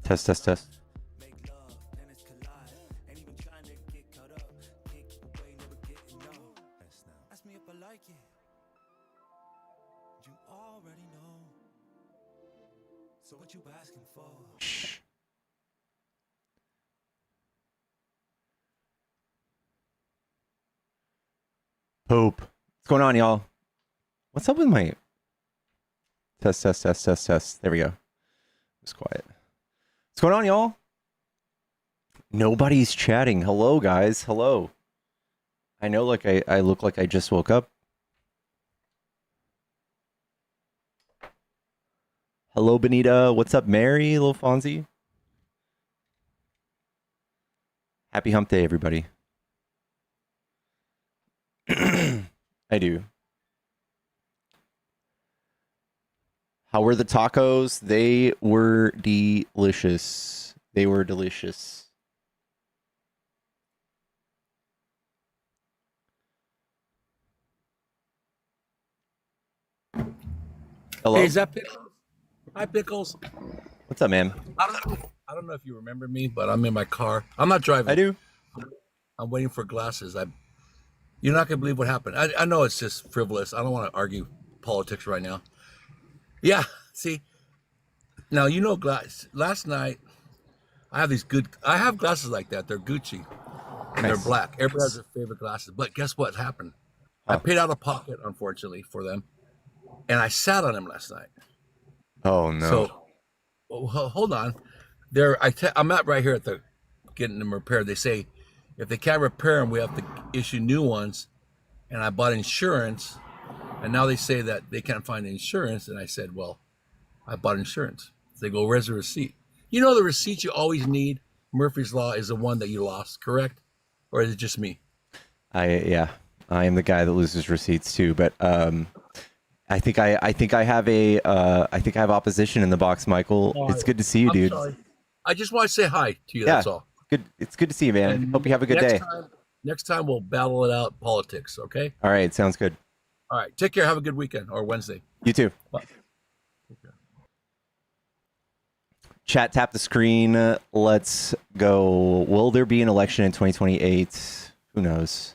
Test, test, test. Shh. Pope. What's going on, y'all? What's up with my test, test, test, test, test? There we go. Just quiet. What's going on, y'all? Nobody's chatting. Hello, guys. Hello. I know, like I look like I just woke up. Hello, Benita. What's up, Mary? Little Fonzie. Happy hump day, everybody. I do. How were the tacos? They were delicious. They were delicious. Hello? Hey, is that Pickles? Hi, Pickles. What's up, man? I don't know if you remember me, but I'm in my car. I'm not driving. I do. I'm waiting for glasses. You're not going to believe what happened. I know it's just frivolous. I don't want to argue politics right now. Yeah, see? Now, you know, last night, I have glasses like that. They're Gucci. Nice. They're black. Everybody has their favorite glasses. But guess what happened? I paid out of pocket, unfortunately, for them. And I sat on them last night. Oh, no. So, hold on. I'm at right here at the getting them repaired. They say if they can't repair them, we have to issue new ones. And I bought insurance, and now they say that they can't find insurance. And I said, well, I bought insurance. They go, where's the receipt? You know the receipt you always need? Murphy's Law is the one that you lost, correct? Or is it just me? Yeah, I am the guy that loses receipts too. But I think I have opposition in the box, Michael. It's good to see you, dude. Sorry. I just want to say hi to you. Yeah, that's all. Good. It's good to see you, man. And hope you have a good day. Next time we'll battle it out politics. Okay. All right. Sounds good. All right. Take care. Have a good weekend or Wednesday. You too. Bye. Chat, tap the screen. Let's go. Will there be an election in 2028? Who knows?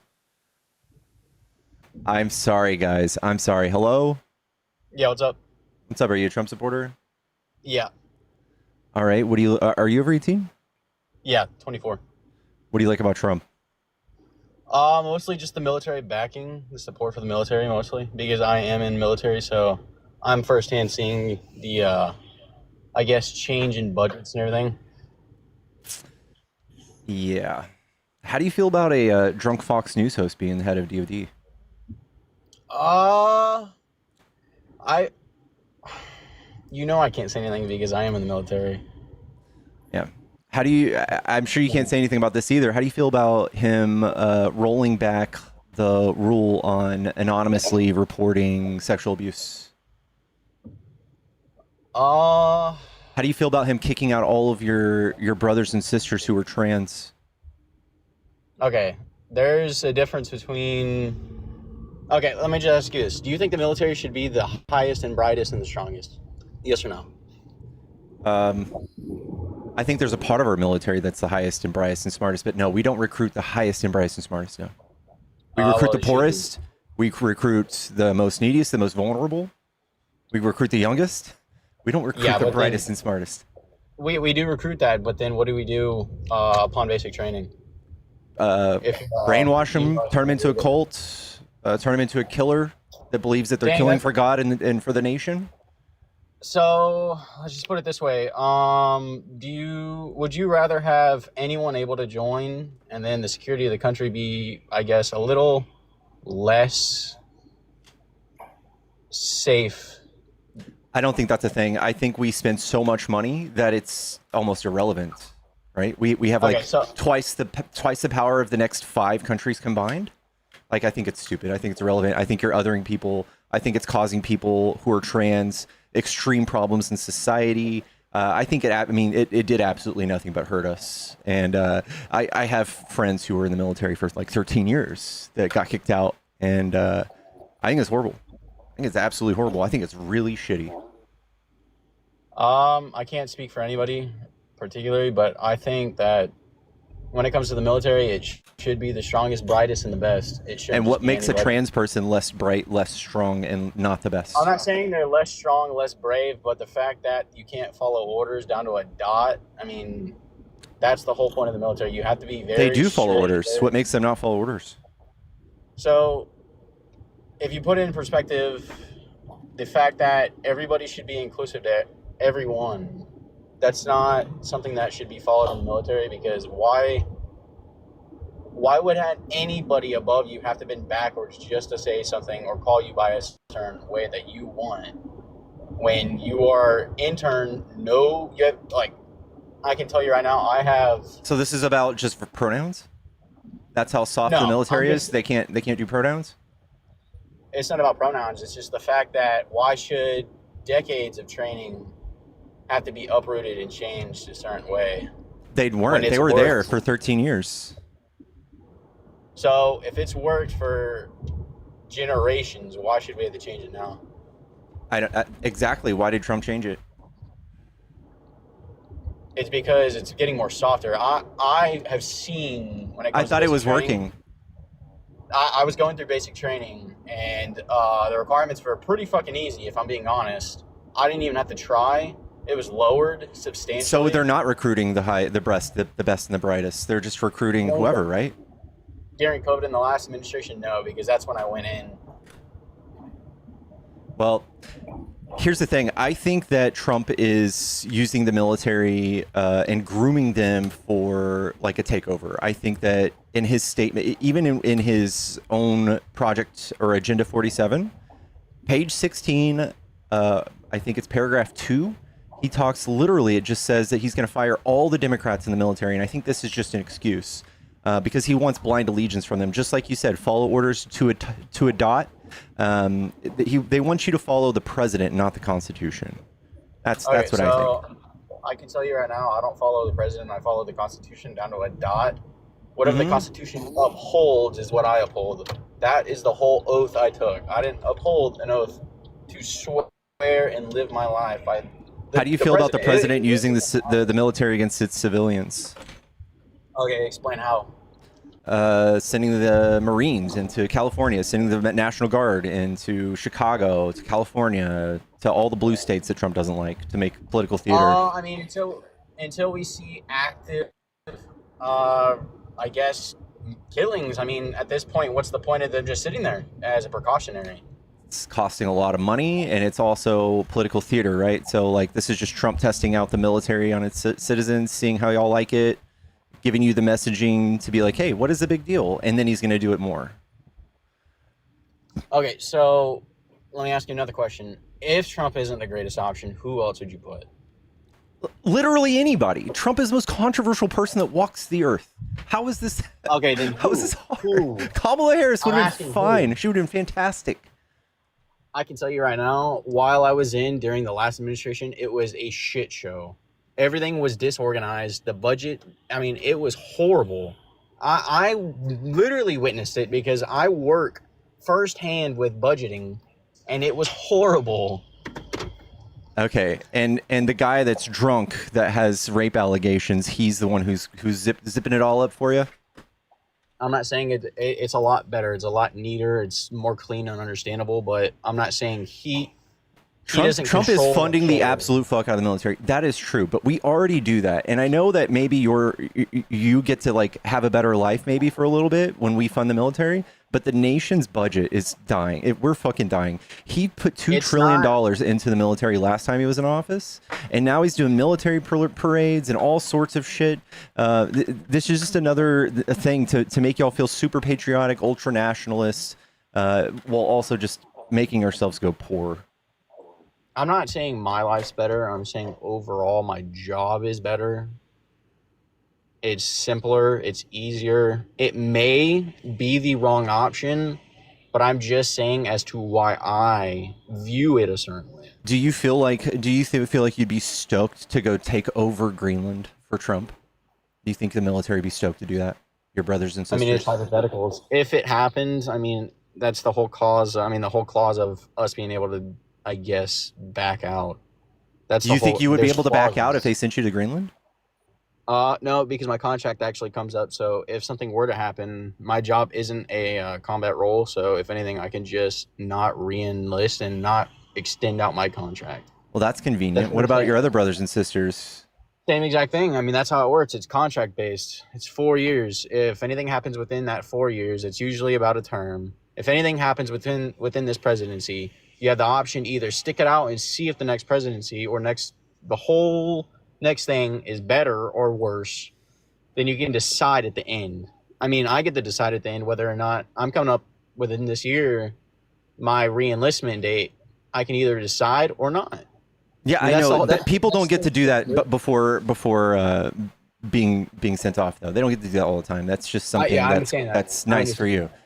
I'm sorry, guys. I'm sorry. Hello? Yeah, what's up? What's up? Are you a Trump supporter? Yeah. All right. What do you? Are you over 18? Yeah, 24. What do you like about Trump? Mostly just the military backing, the support for the military mostly, because I am in military, so I'm firsthand seeing the, I guess, change in budgets and everything. Yeah. How do you feel about a drunk Fox News host being the head of DoD? I can't say anything because I am in the military. Yeah. How do you? I'm sure you can't say anything about this either. How do you feel about him rolling back the rule on anonymously reporting sexual abuse? How do you feel about him kicking out all of your brothers and sisters who are trans? Okay, there's a difference between. Okay, let me just ask you this: do you think the military should be the highest and brightest and the strongest? Yes or no? I think there's a part of our military that's the highest and brightest and smartest, but no, we don't recruit the highest and brightest and smartest. No, we recruit the poorest. We recruit the most neediest, the most vulnerable. We recruit the youngest. We don't recruit the brightest and smartest. We do recruit that, but then what do we do upon basic training? Brainwash them, turn them into a cult, turn them into a killer that believes that they're killing for God and for the nation. So let's just put it this way: would you rather have anyone able to join, and then the security of the country be, I guess, a little less safe? I don't think that's a thing. I think we spend so much money that it's almost irrelevant, right? We have twice the power of the next 5 countries combined. Like, I think it's stupid. I think it's irrelevant. I think you're othering people. I think it's causing people who are trans extreme problems in society. I think it did absolutely nothing but hurt us. And I have friends who were in the military for like 13 years that got kicked out. And I think it's horrible. I think it's absolutely horrible. I think it's really shitty. I can't speak for anybody particularly, but I think that when it comes to the military, it should be the strongest, brightest, and the best. It shouldn't And just what be makes a anybody. trans person less bright, less strong, and not the best? I'm not saying they're less strong, less brave, but the fact that you can't follow orders down to a dot, I mean, that's the whole point of the military. You have to be very They do follow strict, orders. very- What makes them not follow orders? So, if you put it in perspective, the fact that everybody should be inclusive to everyone, that's not something that should be followed in the military, because why would anybody above you have to bend backwards just to say something or call you by a certain way that you want? When you are intern, no, you have, like, I can tell you right now, I have. So this is about just for pronouns? That's how soft No, the military I'm is? just- They can't do pronouns? It's not about pronouns. It's just the fact that why should decades of training have to be uprooted and changed a certain way? They weren't. it's They were there worked. for 13 years. So if it's worked for generations, why should we have to change it now? Exactly. Why did Trump change it? It's because it's getting more softer. I have seen when it comes I thought to it was basic training, working. I was going through basic training, and the requirements were pretty fucking easy, if I'm being honest. I didn't even have to try. It was lowered substantially. So they're not recruiting the best and the brightest. They're just recruiting whoever, right? During COVID in the last administration, no, because that's when I went in. Well, here's the thing. I think that Trump is using the military and grooming them for like a takeover. I think that in his statement, even in his own project or Agenda 47, page 16, I think it's paragraph 2, he talks literally, it just says that he's going to fire all the Democrats in the military. And I think this is just an excuse because he wants blind allegiance from them. Just like you said, follow orders to a dot. They want you to follow the president, not the Constitution. That's what I think. I can tell you right now, I don't follow the president. I follow the Constitution down to a dot. Whatever the Constitution upholds is what I uphold. That is the whole oath I took. I didn't uphold an oath to swear and live my life. How do you feel about the president using the military against its civilians? Okay, explain how. Sending the Marines into California, sending the National Guard into Chicago, to California, to all the blue states that Trump doesn't like to make political theater. I mean, until we see active, I guess, killings. I mean, at this point, what's the point of them just sitting there as a precautionary? It's costing a lot of money, and it's also political theater, right? So, like, this is just Trump testing out the military on its citizens, seeing how y'all like it, giving you the messaging to be like, hey, what is the big deal? And then he's going to do it more. Okay, so let me ask you another question. If Trump isn't the greatest option, who else would you put? Literally anybody. Trump is the most controversial person that walks the earth. How is this? Okay, then how is this hard? Who? Kamala Harris would have been fine. Who? She would have been fantastic. I can tell you right now, while I was in during the last administration, it was a shit show. Everything was disorganized. The budget, I mean, it was horrible. I literally witnessed it because I work firsthand with budgeting, and it was horrible. Okay, and the guy that's drunk that has rape allegations, he's the one who's zipping it all up for you? I'm not saying it's a lot better. It's a lot neater. It's more clean and understandable, but I'm not saying Trump is funding the absolute fuck out of the military. That is true, but we already do that. And I know that maybe you get to like have a better life maybe for a little bit when we fund the military, but the nation's budget is dying. We're fucking dying. He put $2 trillion into the military last time he was in office, and now he's doing military parades and all sorts of shit. This is just another thing to make y'all feel super patriotic, ultra nationalist, while also just making ourselves go poor. I'm not saying my life's better. I'm saying overall my job is better. It's simpler. It's easier. It may be the wrong option, but I'm just saying as to why I view it a certain way. Do you feel like you'd be stoked to go take over Greenland for Trump? Do you think the military would be stoked to do that? Your brothers and sisters? I mean, it's hypotheticals. If it happens, I mean, that's the whole cause. I mean, the whole clause of us being able to, I guess, back out. That's Do the you think whole. you would be There's able to back out if clauses. they sent you to Greenland? No, because my contract actually comes up. So if something were to happen, my job isn't a combat role. So if anything, I can just not re-enlist and not extend out my contract. Well, that's convenient. That's what What I'm about saying. your other brothers and sisters? Same exact thing. I mean, that's how it works. It's contract based. It's 4 years. If anything happens within that 4 years, it's usually about a term. If anything happens within this presidency, you have the option either stick it out and see if the next presidency or the whole next thing is better or worse. Then you can decide at the end. I mean, I get to decide at the end whether or not I'm coming up within this year, my re-enlistment date. I can either decide or not. Yeah, I mean, I that's the know whole. that people don't get to do that, That's but before being sent off though, they don't get to do that all the time. That's just something yeah, I understand that. that's I nice for understand. you.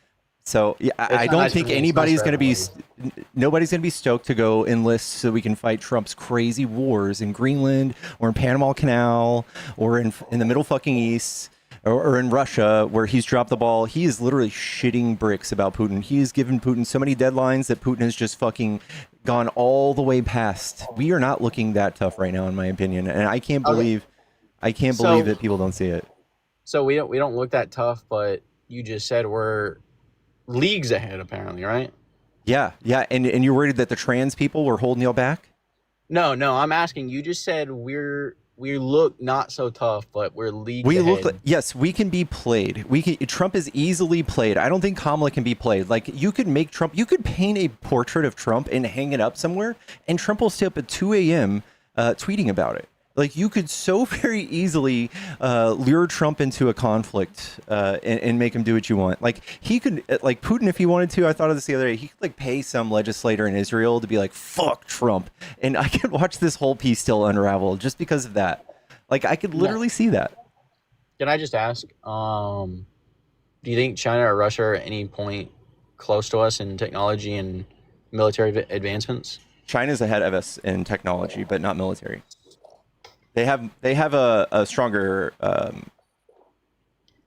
So yeah, It's I not don't nice for think me. It's nice anybody's for going to be everybody. nobody's going to be stoked to go enlist so we can fight Trump's crazy wars in Greenland or in Panama Canal or in the Middle fucking East. Or in Russia, where he's dropped the ball. He is literally shitting bricks about Putin. He has given Putin so many deadlines that Putin has just fucking gone all the way past. We are not looking that tough right now, in my opinion. And I can't Okay. believe So that people don't see it. so we don't look that tough, but you just said we're leagues ahead, apparently, right? Yeah, yeah. And you're worried that the trans people were holding you back? No, I'm asking. You just said we look not so tough, but we're leagues We look like, ahead. yes, we can be played. Trump is easily played. I don't think Kamala can be played. Like you could make Trump, you could paint a portrait of Trump and hang it up somewhere, and Trump will stay up at 2 a.m. Tweeting about it. Like you could so very easily lure Trump into a conflict and make him do what you want. Like he could, like Putin, if he wanted to. I thought of this the other day. He could like pay some legislator in Israel to be like, "Fuck Trump," and I could watch this whole piece still unravel just because of that. Like I could No. literally see that. Can I just ask? Do you think China or Russia are at any point close to us in technology and military advancements? China's ahead of us in technology, but not military. They have a stronger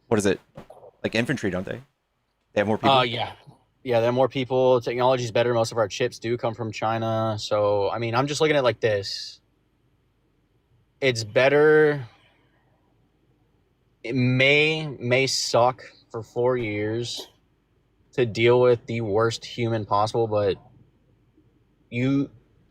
what is it, like infantry, don't they? They have more people. Yeah. Yeah, there are more people. Technology's better. Most of our chips do come from China. So, I mean, I'm just looking at it like this. It's better. It may suck for 4 years to deal with the worst human possible, but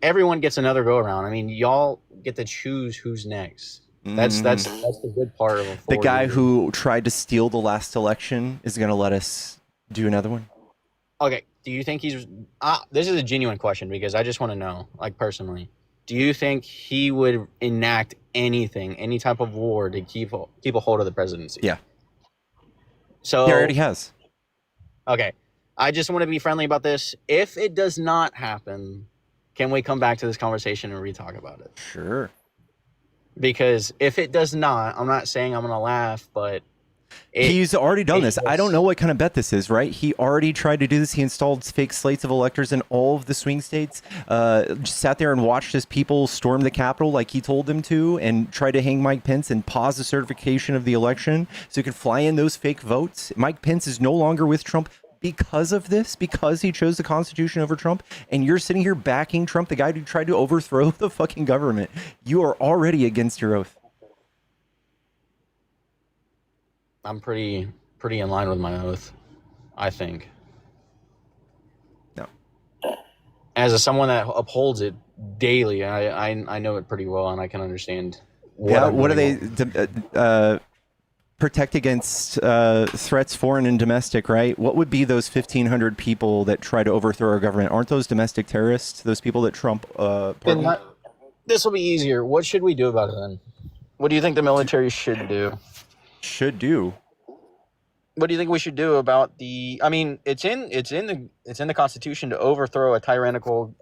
everyone gets another go around. I mean, y'all get to choose who's next. That's the good part of a The 4 guy year. who tried to steal the last election is going to let us do another one. Okay, do you think he's this is a genuine question because I just want to know, like personally, do you think he would enact anything, any type of war to keep a hold of the presidency? Yeah, he already So, has. okay, I just want to be friendly about this. If it does not happen, can we come back to this conversation and re-talk about it? Sure. Because if it does not, I'm not saying I'm gonna laugh, but He's already done this. I don't just- know what kind of bet this is, right? He already tried to do this. He installed fake slates of electors in all of the swing states, just sat there and watched as people storm the Capitol like he told them to, and tried to hang Mike Pence and pause the certification of the election so he could fly in those fake votes. Mike Pence is no longer with Trump because of this, because he chose the Constitution over Trump. And you're sitting here backing Trump, the guy who tried to overthrow the fucking government. You are already against your oath. I'm pretty in line with my oath, I think. No. As someone that upholds it daily, I know it pretty well, and I can understand. What do they protect against threats, foreign and domestic? Right. What would be those 1,500 people that try to overthrow our government? Aren't those domestic terrorists? Those people that Trump pardoned? This will be easier. What should we do about it then? What do you think the military should do? Should do. What do you think we should do about the? I mean, it's in the Constitution to overthrow a tyrannical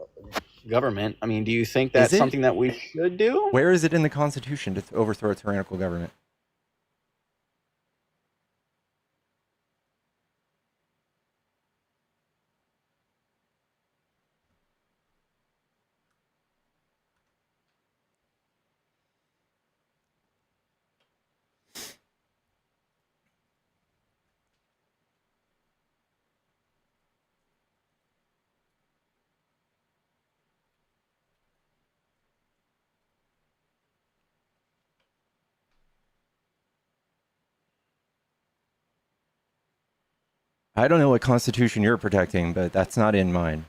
government. I mean, do you think that's something that we should do? Where is it in the Constitution to overthrow a tyrannical government? I don't know what constitution you're protecting, but that's not in mine.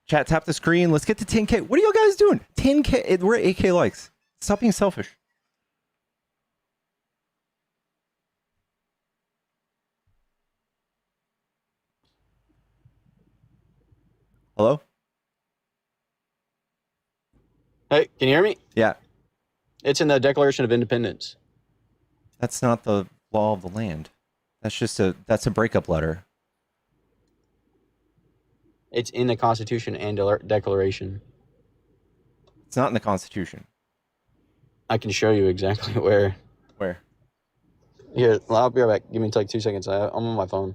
Chat, tap the screen. Let's get to 10K. What are you guys doing? 10K. We're at 8K likes. Stop being selfish. Hello? Hey, can you hear me? Yeah. It's in the Declaration of Independence. That's not the law of the land. That's a breakup letter. It's in the Constitution and Declaration. It's not in the Constitution. I can show you exactly where. Where? Here, I'll be right back. Give me like 2 seconds. I'm on my phone.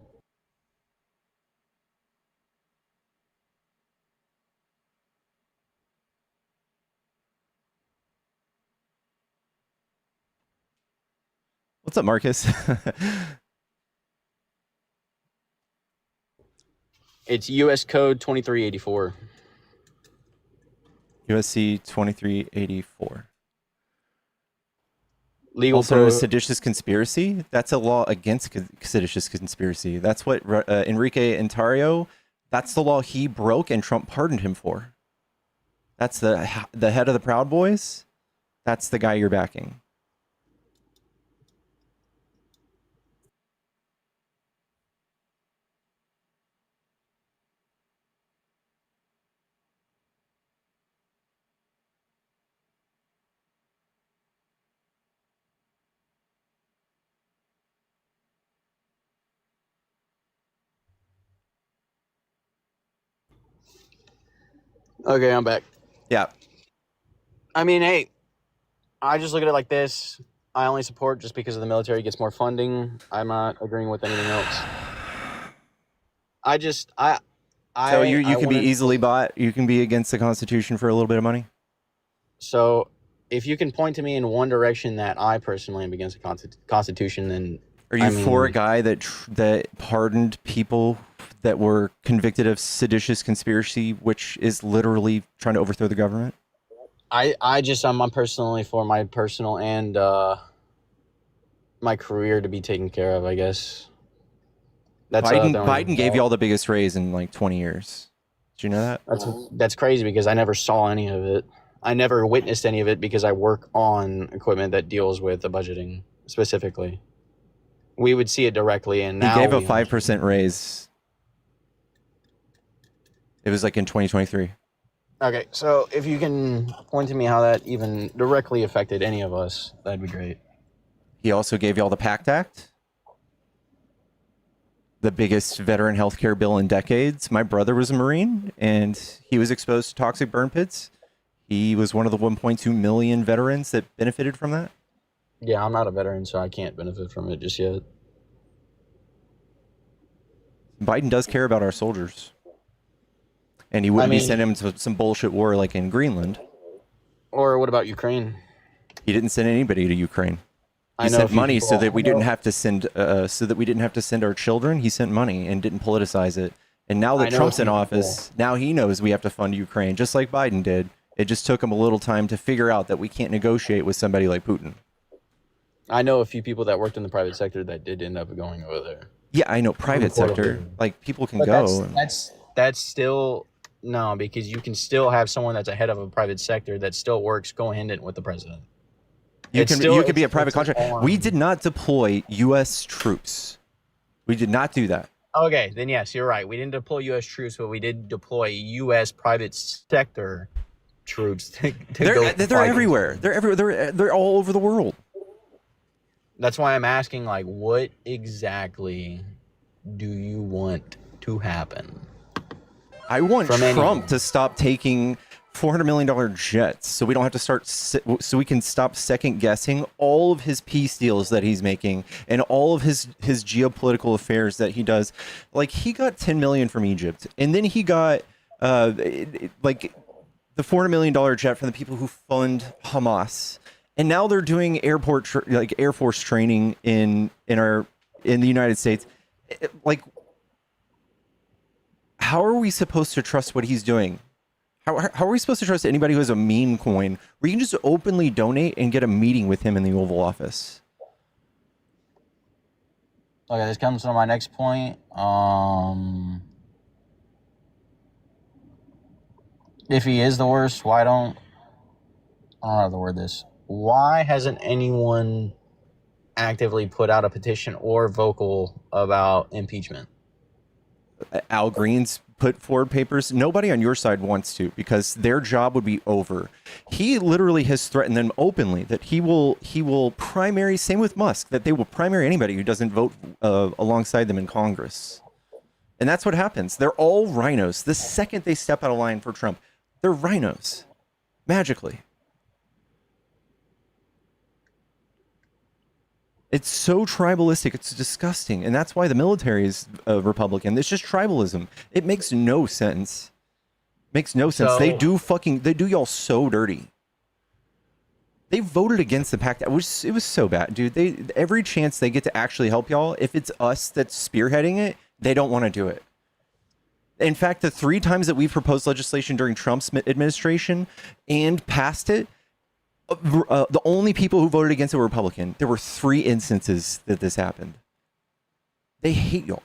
What's up, Marcus? It's U.S. Code 2384. USC 2384. Legal Also known as seditious conspiracy. That's a law against seditious conspiracy. That's what Enrique Ontario, that's the law he broke and Trump pardoned him for. That's the head of the Proud Boys. That's the guy you're backing. Okay, I'm back. Yeah. I mean, hey, I just look at it like this. I only support just because of the military gets more funding. I'm not agreeing with anything else. So you can be easily bought. You can be against the Constitution for a little bit of money. So if you can point to me in one direction that I personally am against the Constitution, then are you for a guy that pardoned people that were convicted of seditious conspiracy, which is literally trying to overthrow the government? I'm personally for my personal and my career to be taken care of, I guess. Biden gave you all the biggest raise in like 20 years. Did you know that? That's crazy because I never saw any of it. I never witnessed any of it because I work on equipment that deals with the budgeting specifically. We would see it directly, and now he gave a 5% raise. It was like in 2023. Okay, so if you can point to me how that even directly affected any of us, that'd be great. He also gave you all the PACT Act, the biggest veteran healthcare bill in decades. My brother was a Marine, and he was exposed to toxic burn pits. He was one of the 1.2 million veterans that benefited from that. Yeah, I'm not a veteran, so I can't benefit from it just yet. Biden does care about our soldiers. And he wouldn't be sending them to some bullshit war like in Greenland. Or what about Ukraine? He didn't send anybody to Ukraine. He sent money so that we didn't have to send our children. He sent money and didn't politicize it. And now that Trump's in office, now he knows we have to fund Ukraine, just like Biden did. It just took him a little time to figure out that we can't negotiate with somebody like Putin. I know a few people that worked in the private sector that did end up going over there. Yeah, I know private sector. Like people can go. That's still no, because you can still have someone that's a head of a private sector that still works coincident with the president. You can be a private contractor. We did not deploy U.S. troops. We did not do that. Okay, then yes, you're right. We didn't deploy U.S. troops, but we did deploy U.S. private sector troops. They're everywhere. They're everywhere. They're all over the world. That's why I'm asking, like, what exactly do you want to happen? I want Trump to stop taking $400 million jets so we don't have to so we can stop second guessing all of his peace deals that he's making and all of his geopolitical affairs that he does. Like he got 10 million from Egypt, and then he got like the $400 million jet from the people who fund Hamas. And now they're doing Air Force training in the United States. Like how are we supposed to trust what he's doing? How are we supposed to trust anybody who has a meme coin where you can just openly donate and get a meeting with him in the Oval Office? Okay, this comes to my next point. If he is the worst, I don't know how to word this. Why hasn't anyone actively put out a petition or vocal about impeachment? Al Green's put forward papers. Nobody on your side wants to, because their job would be over. He literally has threatened them openly that he will primary, same with Musk, that they will primary anybody who doesn't vote alongside them in Congress. And that's what happens. They're all rhinos. The second they step out of line for Trump, they're rhinos. Magically. It's so tribalistic. It's disgusting. And that's why the military is Republican. It's just tribalism. It makes no sense. Makes no sense. So, they do y'all so dirty. They voted against the pact. It was so bad, dude. Every chance they get to actually help y'all, if it's us that's spearheading it, they don't want to do it. In fact, the 3 times that we proposed legislation during Trump's administration and passed it, the only people who voted against it were Republican. There were 3 instances that this happened. They hate y'all.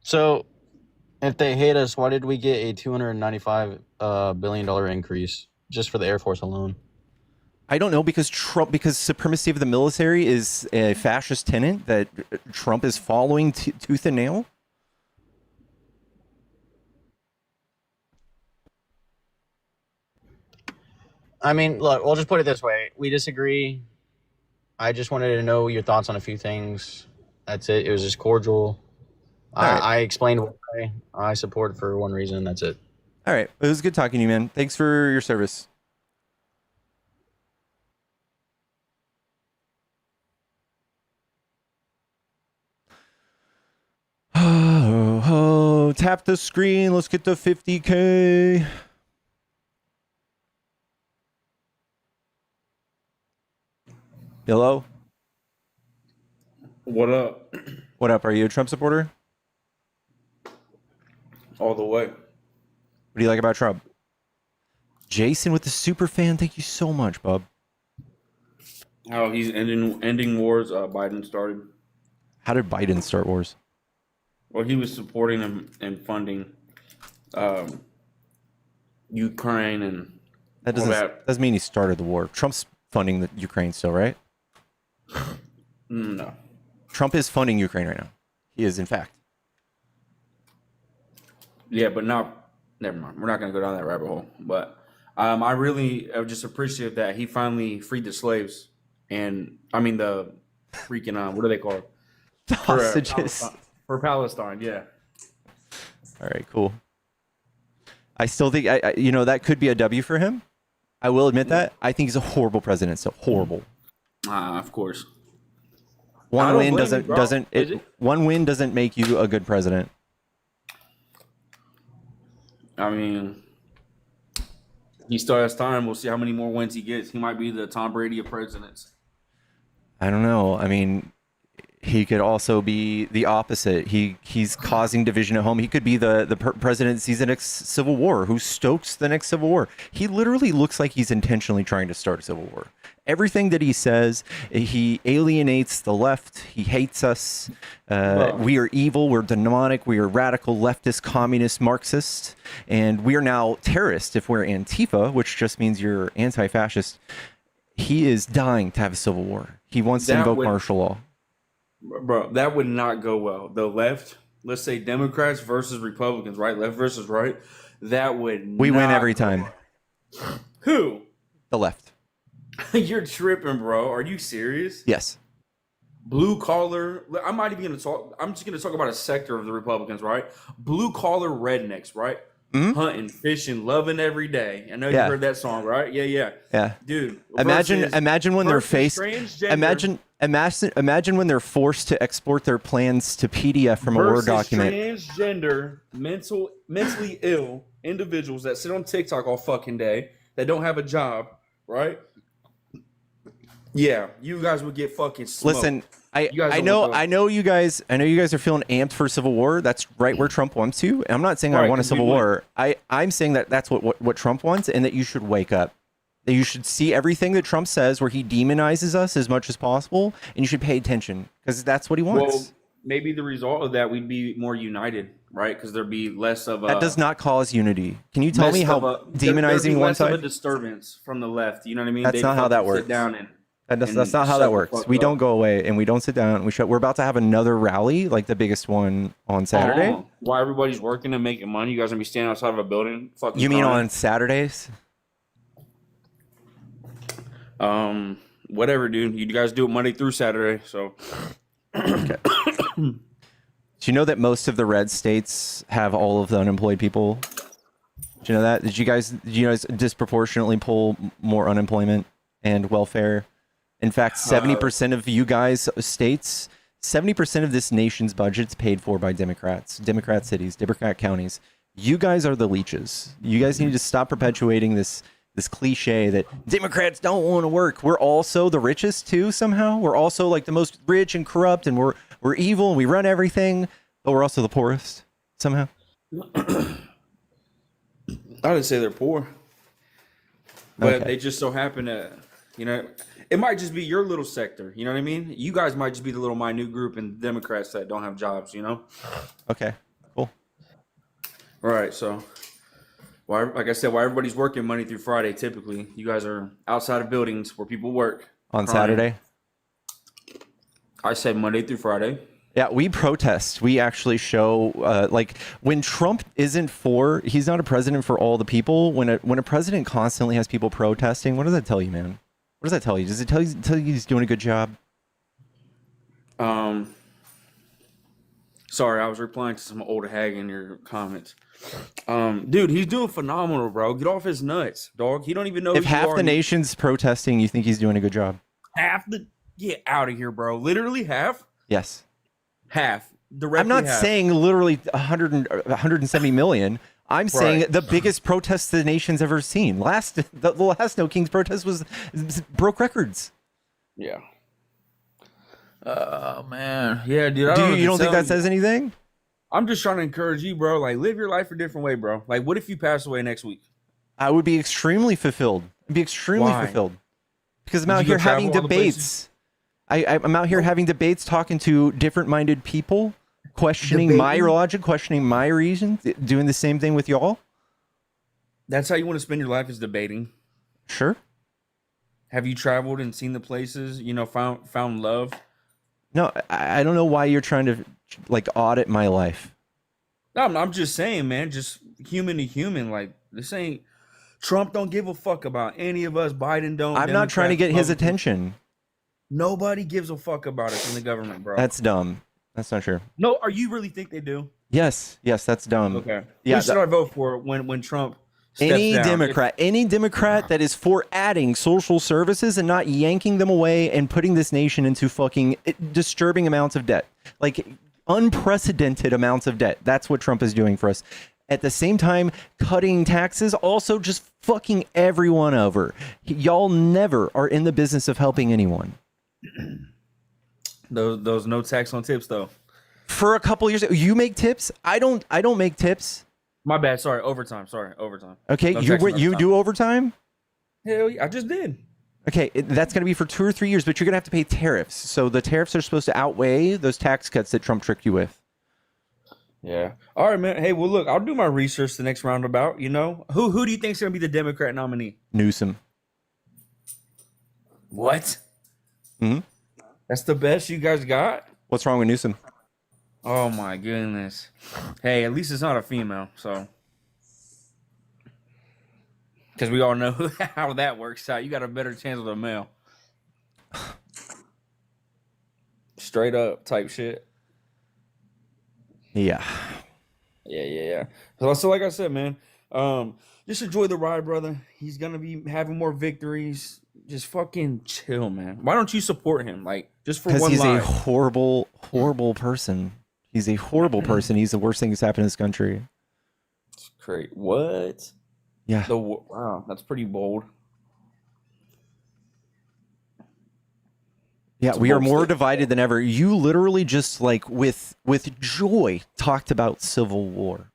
So, if they hate us, why did we get a $295 billion increase just for the Air Force alone? I don't know, because supremacy of the military is a fascist tenet that Trump is following tooth and nail. I mean, look, we'll just put it this way. We disagree. I just wanted to know your thoughts on a few things. That's it. It was just cordial. Right. I explained why I support for one reason. That's it. All right. It was good talking to you, man. Thanks for your service. Oh, tap the screen. Let's get to 50K. Hello? What up? What up? Are you a Trump supporter? All the way. What do you like about Trump? Jason with the super fan. Thank you so much, bub. How he's ending wars Biden started. How did Biden start wars? Well, he was supporting him and funding Ukraine, and that doesn't mean he started the war. Trump's funding the Ukraine still, right? No. Trump is funding Ukraine right now. He is, in fact. Yeah, but not. Never mind. We're not going to go down that rabbit hole. But I really am just appreciative that he finally freed the slaves, and I mean the freaking what are they called? The hostages. For Palestine, yeah. All right, cool. I still think that could be a W for him. I will admit that. I think he's a horrible president. So horrible. Of course. One win doesn't make you a good president. I mean, he still has time. We'll see how many more wins he gets. He might be the Tom Brady of presidents. I don't know. I mean, he could also be the opposite. He's causing division at home. He could be the president that sees the next civil war, who stokes the next civil war. He literally looks like he's intentionally trying to start a civil war. Everything that he says, he alienates the left. He hates us. We are evil. We're demonic. We are radical, leftist, communist, Marxist. And we are now terrorists if we're Antifa, which just means you're anti-fascist. He is dying to have a civil war. He wants to invoke martial law. Bro, that would not go well. The left, let's say Democrats versus Republicans, right? Left versus right. That would We win every time. Who? The left. You're tripping, bro. Are you serious? Yes. Blue collar. I'm not even going to talk. I'm just going to talk about a sector of the Republicans, right? Blue collar rednecks, right? Mm-hmm. Hunting, fishing, loving every day. I know you heard that song, right? Yeah. Dude, imagine when they're faced. Imagine when they're forced to export their plans to PDF from a Word document. Transgender, mentally ill individuals that sit on TikTok all fucking day that don't have a job, right? Yeah, you guys would get fucking smoked. Listen, I know you guys are feeling amped for civil war. That's right where Trump wants to. And I'm not saying I want a civil war. I'm saying that that's what Trump wants, and that you should wake up. That you should see everything that Trump says where he demonizes us as much as possible, and you should pay attention because that's what he wants. Well, maybe the result of that, we'd be more united, right? Because there'd be less of a... That does not cause unity. Can you tell me how demonizing one side... Less of a disturbance from the left, you know what I mean? That's not how that works. Sit down and that's not how that works. We don't go away and we don't sit down. We're about to have another rally, like the biggest one on Saturday. While everybody's working and making money, you guys gonna be standing outside of a building? Fucking you mean on Saturdays? Whatever, dude. You guys do it Monday through Saturday, so. Okay. Do you know that most of the red states have all of the unemployed people? Do you know that? Did you guys disproportionately pull more unemployment and welfare? In fact, 70% of you guys states, 70% of this nation's budget's paid for by Democrats, Democrat cities, Democrat counties. You guys are the leeches. You guys need to stop perpetuating this cliche that Democrats don't want to work. We're also the richest too somehow. We're also like the most rich and corrupt, and we're evil and we run everything, but we're also the poorest somehow. I didn't say they're poor, but they just so happen to, it might just be your little sector. You know what I mean? You guys might just be the little minute group in Democrats that don't have jobs, Okay, cool. All right, so, like I said, while everybody's working Monday through Friday, typically, you guys are outside of buildings where people work. On Saturday? I said Monday through Friday. Yeah, we protest. We actually show, like, when Trump isn't he's not a president for all the people. When a president constantly has people protesting, what does that tell you, man? What does that tell you? Does it tell you he's doing a good job? Sorry, I was replying to some old hag in your comments. Dude, he's doing phenomenal, bro. Get off his nuts, dog. He don't even know if half the nation's protesting, you think he's doing a good job? Get out of here, bro. Literally half? Yes. Half. I'm not saying literally 170 million. I'm saying the biggest protest the nation's ever seen. The last No Kings protest broke records. Yeah. Oh man. Yeah, dude. You don't think that says anything? I'm just trying to encourage you, bro. Like, live your life a different way, bro. Like, what if you pass away next week? I would be extremely fulfilled. Fulfilled. Because I'm out here having debates. I'm out here having debates, talking to different-minded people, questioning my logic, questioning my reasons, doing the same thing with y'all. That's how you want to spend your life, is debating. Sure. Have you traveled and seen the places, found love? No, I don't know why you're trying to audit my life. No, I'm just saying, man, just human to human. Like, this ain't Trump don't give a fuck about any of us. Biden don't. I'm not trying to get his attention. Nobody gives a fuck about us in the government, bro. That's dumb. That's not true. No, are you really think they do? Yes, that's dumb. Okay. Yeah. Who should I vote for when Trump steps down? Any Democrat that is for adding social services and not yanking them away and putting this nation into fucking disturbing amounts of debt. Like unprecedented amounts of debt. That's what Trump is doing for us. At the same time, cutting taxes, also just fucking everyone over. Y'all never are in the business of helping anyone. Those no tax on tips though. For a couple years, you make tips. I don't make tips. My bad. Sorry, overtime. Okay, no you do overtime? Hell yeah, I just did. Okay, that's going to be for 2 or 3 years, but you're going to have to pay tariffs. So the tariffs are supposed to outweigh those tax cuts that Trump tricked you with. Yeah. All right, man. Hey, well, look, I'll do my research the next roundabout. Who do you think is going to be the Democrat nominee? Newsom. What? Hmm. That's the best you guys got? What's wrong with Newsom? Oh my goodness. Hey, at least it's not a female, so. Because we all know how that works out. You got a better chance with a male. Straight up type shit. Yeah. Yeah. So like I said, man, just enjoy the ride, brother. He's going to be having more victories. Just fucking chill, man. Why don't you support him? Like, just for one line. Because he's a horrible, horrible person. He's a horrible person. He's the worst thing that's happened in this country. It's great. What? Yeah. Wow, that's pretty bold. Yeah, we are more divided than ever. You literally just like with joy talked about civil war.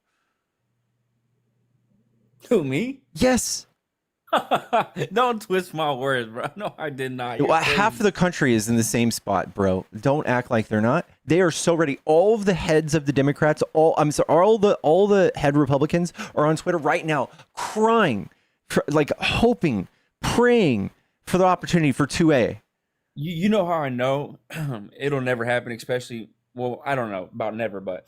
Who, me? Yes. Don't twist my words, bro. No, I did not. Half of the country is in the same spot, bro. Don't act like they're not. They are so ready. All of the heads of the Democrats, all the head Republicans are on Twitter right now crying, like hoping, praying for the opportunity for 2A. You know how I know it'll never happen, especially, well, I don't know about never, but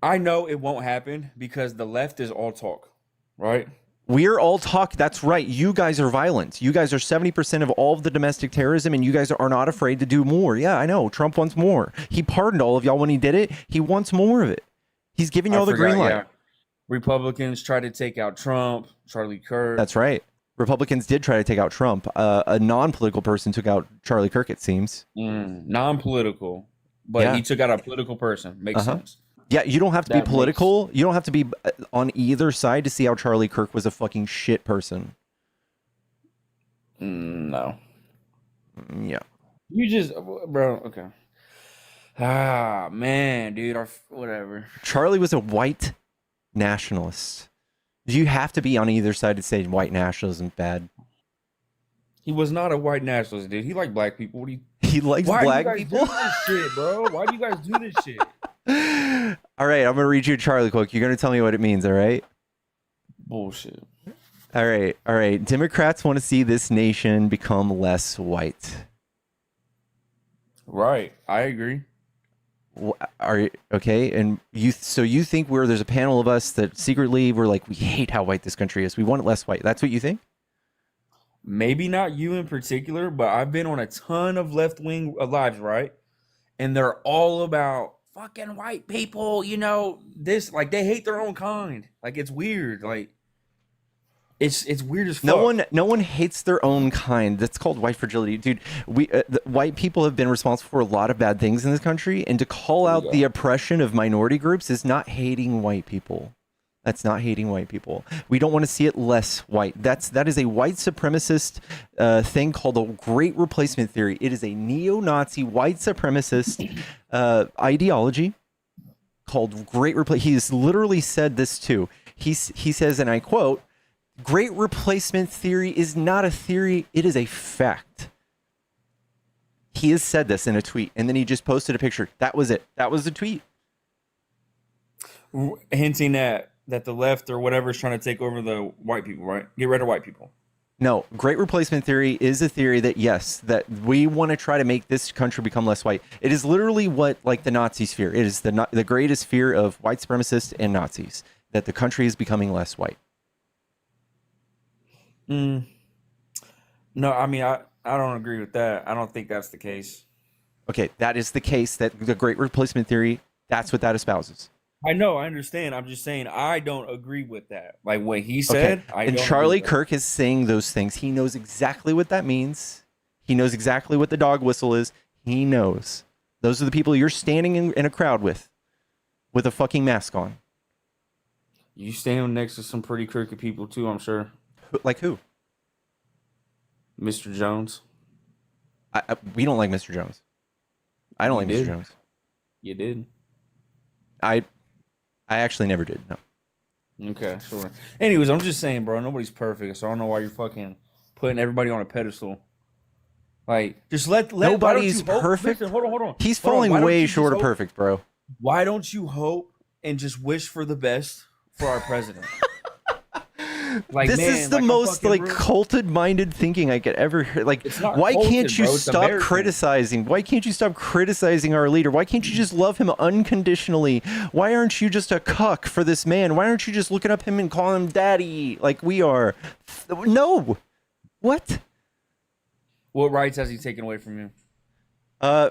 I know it won't happen because the left is all talk, right? We're all talk. That's right. You guys are violent. You guys are 70% of all of the domestic terrorism, and you guys are not afraid to do more. Yeah, I know. Trump wants more. He pardoned all of y'all when he did it. He wants more of it. He's giving y'all the green light. Yeah. Republicans tried to take out Trump, Charlie Kirk. That's right. Republicans did try to take out Trump. A non-political person took out Charlie Kirk, it seems. Non-political, but he took out a political person. Makes sense. Yeah, you don't have to be political. You don't have to be on either side to see how Charlie Kirk was a fucking shit person. No. Yeah. You just, bro, okay. Ah, man, dude, whatever. Charlie was a white nationalist. You have to be on either side to say white nationalism is bad. He was not a white nationalist, dude. He liked black people. What do you? He likes black people. Why do you guys do this shit, bro? Why do you guys do this shit? All right, I'm gonna read you a Charlie quote. You're gonna tell me what it means. All right? Bullshit. All right. Democrats want to see this nation become less white. Right, I agree. Are you okay? And you think there's a panel of us that secretly we're like, we hate how white this country is. We want it less white. That's what you think? Maybe not you in particular, but I've been on a ton of left-wing lives, right? And they're all about fucking white people, this, like, they hate their own kind. Like, it's weird. Like, it's weird as fuck. No one hates their own kind. That's called white fragility, dude. White people have been responsible for a lot of bad things in this country, and to call out the oppression of minority groups is not hating white people. That's not hating white people. We don't want to see it less white. That is a white supremacist thing called the Great Replacement Theory. It is a neo-Nazi white supremacist ideology called Great Replacement. He's literally said this too. He says, and I quote, "Great Replacement Theory is not a theory, it is a fact." He has said this in a tweet, and then he just posted a picture. That was it. That was the tweet. Hinting that the left or whatever is trying to take over the white people, right? Get rid of white people. No, Great Replacement Theory is a theory that, yes, that we want to try to make this country become less white. It is literally what, like, the Nazis fear. It is the greatest fear of white supremacists and Nazis, that the country is becoming less white. No, I mean, I don't agree with that. I don't think that's the case. Okay, that is the case, that the Great Replacement Theory, that's what that espouses. I know, I understand. I'm just saying I don't agree with that. Like what he said. Okay. And Charlie Kirk is saying those things. He knows exactly what that means. He knows exactly what the dog whistle is. He knows. Those are the people you're standing in a crowd with a fucking mask on. You stand next to some pretty crooked people too, I'm sure. Like who? Mr. Jones. We don't like Mr. Jones. I don't like Mr. Jones. You did. I actually never did. No. Okay, sure. Anyways, I'm just saying, bro, nobody's perfect, so I don't know why you're fucking putting everybody on a pedestal. Like, just let nobody's perfect. Listen, hold on. He's falling way short of perfect, bro. Why don't you hope and just wish for the best for our president? Like, this is the most like culted-minded thinking I could ever hear. Like, why can't you stop criticizing? Why can't you stop criticizing our leader? Why can't you just love him unconditionally? Why aren't you just a cuck for this man? Why aren't you just looking up him and calling him daddy like we are? No. What? What rights has he taken away from you?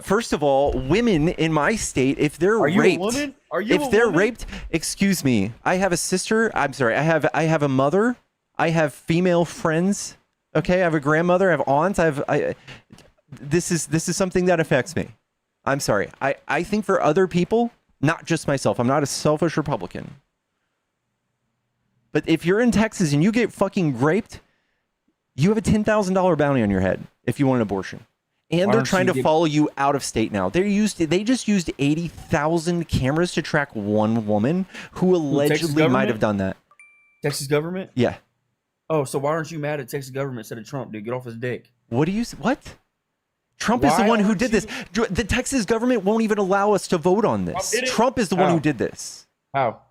First of all, women in my state, if they're raped, raped, excuse me, I have a sister. I'm sorry. I have a mother. I have female friends. Okay, I have a grandmother. I have aunts. This is something that affects me. I'm sorry. I think for other people, not just myself. I'm not a selfish Republican. But if you're in Texas and you get fucking raped, you have a $10,000 bounty on your head if you want an abortion. And they're trying to follow you out of state now. They just used 80,000 cameras to track one woman who allegedly might have done that. Texas government? Yeah. Oh, so why aren't you mad at Texas government instead of Trump, dude? Get off his dick. What? Trump is the one who did this. The Texas government won't even allow us to vote on this. Trump is the one who did this. How?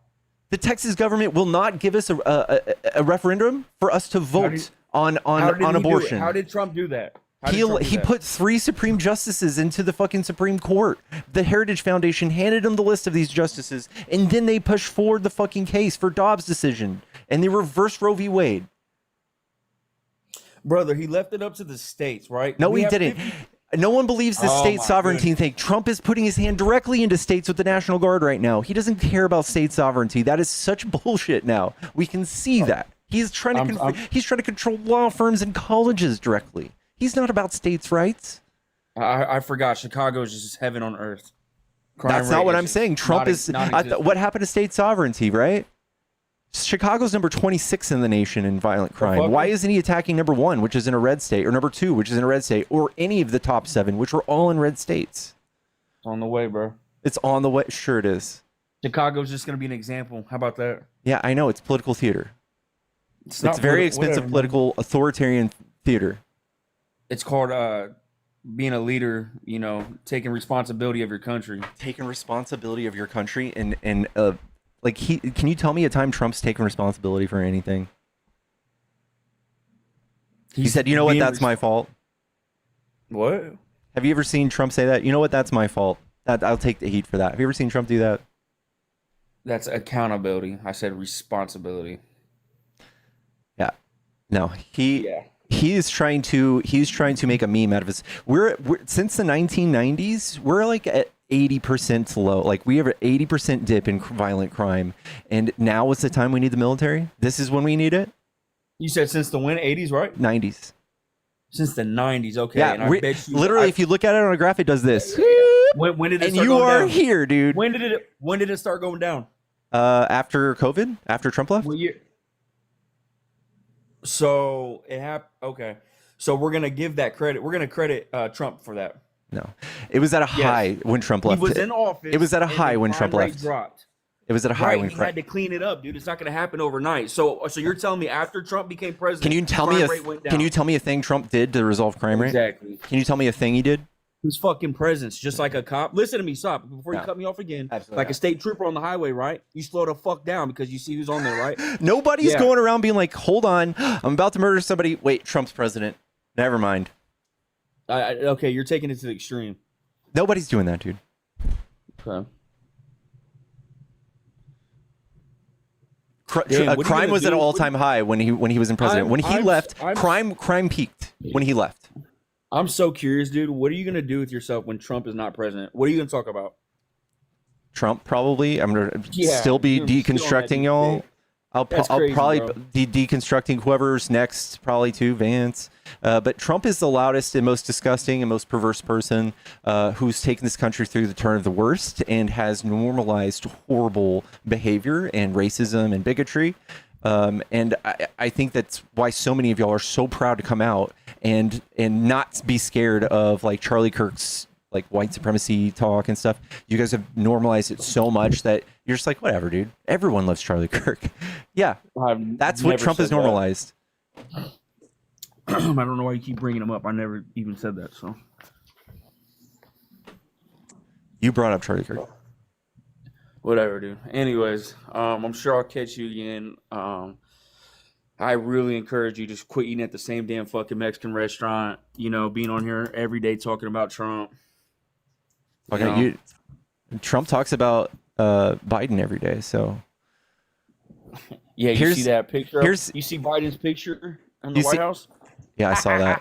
The Texas government will not give us a referendum for us to vote on abortion. How did Trump do that? He put 3 Supreme Justices into the fucking Supreme Court. The Heritage Foundation handed him the list of these justices, and then they pushed forward the fucking case for Dobbs' decision, and they reversed Roe v. Wade. Brother, he left it up to the states, right? No, he didn't. No one believes the state sovereignty thing. Trump is putting his hand directly into states with the National Guard right now. He doesn't care about state sovereignty. That is such bullshit now. We can see that. He's trying to control law firms and colleges directly. He's not about states' rights. I forgot. Chicago is just heaven on earth. That's not what I'm saying. Trump is... what happened to state sovereignty, right? Chicago's number 26 in the nation in violent crime. Why isn't he attacking number 1, which is in a red state, or number 2, which is in a red state, or any of the top 7, which were all in red states? It's on the way, bro. It's on the way. Sure it is. Chicago's just going to be an example. How about that? Yeah, I know. It's political theater. It's very expensive political authoritarian theater. It's called being a leader, you know, taking responsibility of your country. Taking responsibility of your country and can you tell me a time Trump's taken responsibility for anything? He said, you know what, that's my fault. What? Have you ever seen Trump say that? You know what, that's my fault. I'll take the heat for that. Have you ever seen Trump do that? That's accountability. I said responsibility. Yeah. No, he's trying to make a meme out of this. We're since the 1990s, we're like at 80% low. Like we have an 80% dip in violent crime, and now is the time we need the military. This is when we need it. You said since the 80s, right? 90s. Since the 90s, okay. Yeah, and I bet you, literally, if you look at it on a graph, it does this. When did it and start you going are down? here, dude. When did it start going down? After COVID, after Trump left. What year? So it happened. Okay, so we're gonna give that credit. We're gonna credit Trump for that. No, it was at a high when Trump left. He was in office. It was at a high when Trump left. Dropped. It was at a high when he had to clean it up, dude. It's not going to happen overnight. So you're telling me after Trump became president, can you tell me a thing Trump did to resolve crime rate? Exactly. Can you tell me a thing he did? His fucking presence, just like a cop. Listen to me, stop before you cut me off again. Absolutely like a state trooper on the highway, right? You slow the fuck down because you see who's on there, right? Nobody's going around being like, "Hold on, I'm about to murder somebody." Wait, Trump's president. Never mind. Okay, you're taking it to the extreme. Nobody's doing that, dude. Okay. Crime was at an all-time high when he was in president. When he left, crime peaked when he left. I'm so curious, dude. What are you gonna do with yourself when Trump is not president? What are you gonna talk about? Trump, probably. I'm gonna still be deconstructing y'all. I'll probably be deconstructing whoever's next, probably too, Vance. But Trump is the loudest and most disgusting and most perverse person who's taken this country through the turn of the worst and has normalized horrible behavior and racism and bigotry. And I think that's why so many of y'all are so proud to come out and not be scared of like Charlie Kirk's like white supremacy talk and stuff. You guys have normalized it so much that you're just like, whatever, dude. Everyone loves Charlie Kirk. Yeah, that's what Trump has normalized. I don't know why you keep bringing him up. I never even said that. So you brought up Charlie Kirk. Whatever, dude. Anyways, I'm sure I'll catch you again. I really encourage you to quit eating at the same damn fucking Mexican restaurant. You know, being on here every day talking about Trump. Okay, Trump talks about Biden every day, so yeah. You see that picture? You see Biden's picture in the White House? Yeah, I saw that.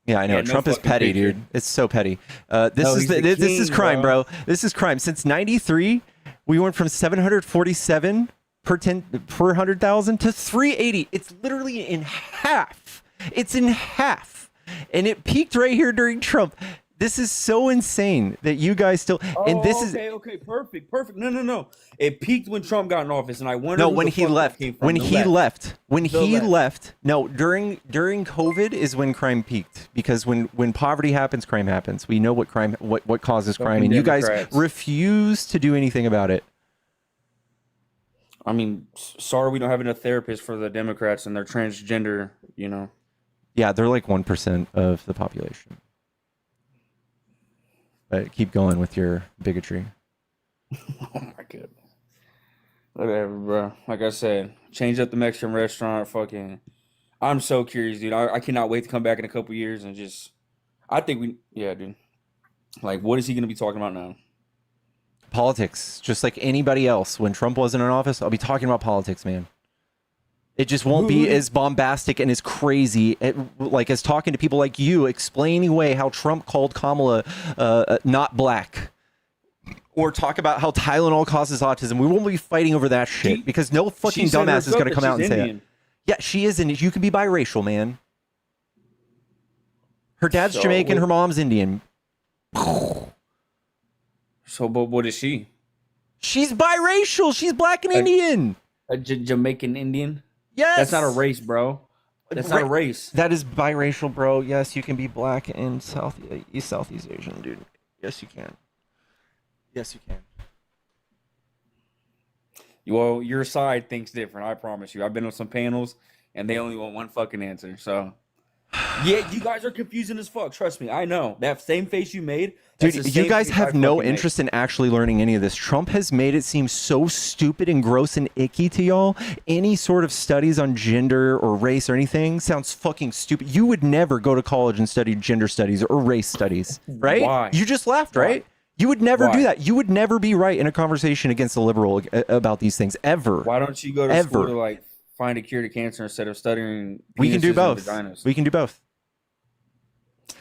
Yeah, I know. Yeah, Trump is petty, dude. It's so petty. This is crime, bro. This is crime. Since '93, we went from 747 per 100,000 to 380. It's literally in half. It's in half, and it peaked right here during Trump. This is so insane that you guys still. And this is okay, perfect. No. It peaked when Trump got in office, and I wonder. no who when the he fuck left. that came from. When The he left. When The he left. left. No, during COVID is when crime peaked, because when poverty happens, crime happens. We know what causes crime, Fucking and you guys Democrats. refuse to do anything about it. I mean, sorry, we don't have enough therapists for the Democrats and their transgender. You know. Yeah, they're like 1% of the population. But keep going with your bigotry. Oh my goodness. Whatever, bro. Like I said, change up the Mexican restaurant. Fucking, I'm so curious, dude. I cannot wait to come back in a couple years and just. I think yeah, dude. Like, what is he gonna be talking about now? Politics, just like anybody else. When Trump wasn't in office, I'll be talking about politics, man. It just won't be as bombastic and as crazy, like as talking to people like you, explaining away how Trump called Kamala not black, or talk about how Tylenol causes autism. We won't be fighting over that shit because no fucking dumbass is going to come out and say it. Yeah, she is, and you can be biracial, man. Her dad's Jamaican, her mom's Indian. So, but what is she? She's biracial. She's black and Indian. A Jamaican Indian? Yes. That's not a race, bro. That's not a race. That is biracial, bro. Yes, you can be black and Southeast Asian, dude. Yes, you can. Yes, you can. Well, your side thinks different. I promise you. I've been on some panels, and they only want one fucking answer. So, yeah, you guys are confusing as fuck. Trust me, I know that same face you made. Dude, you guys have no interest in actually learning any of this. Trump has made it seem so stupid and gross and icky to y'all. Any sort of studies on gender or race or anything sounds fucking stupid. You would never go to college and study gender studies or race studies, right? Why? You just laughed, right? You would never do that. You would never be right in a conversation against a liberal about these things, ever. Why don't you go to school to like find a cure to cancer instead of studying? We can do both. We can do both.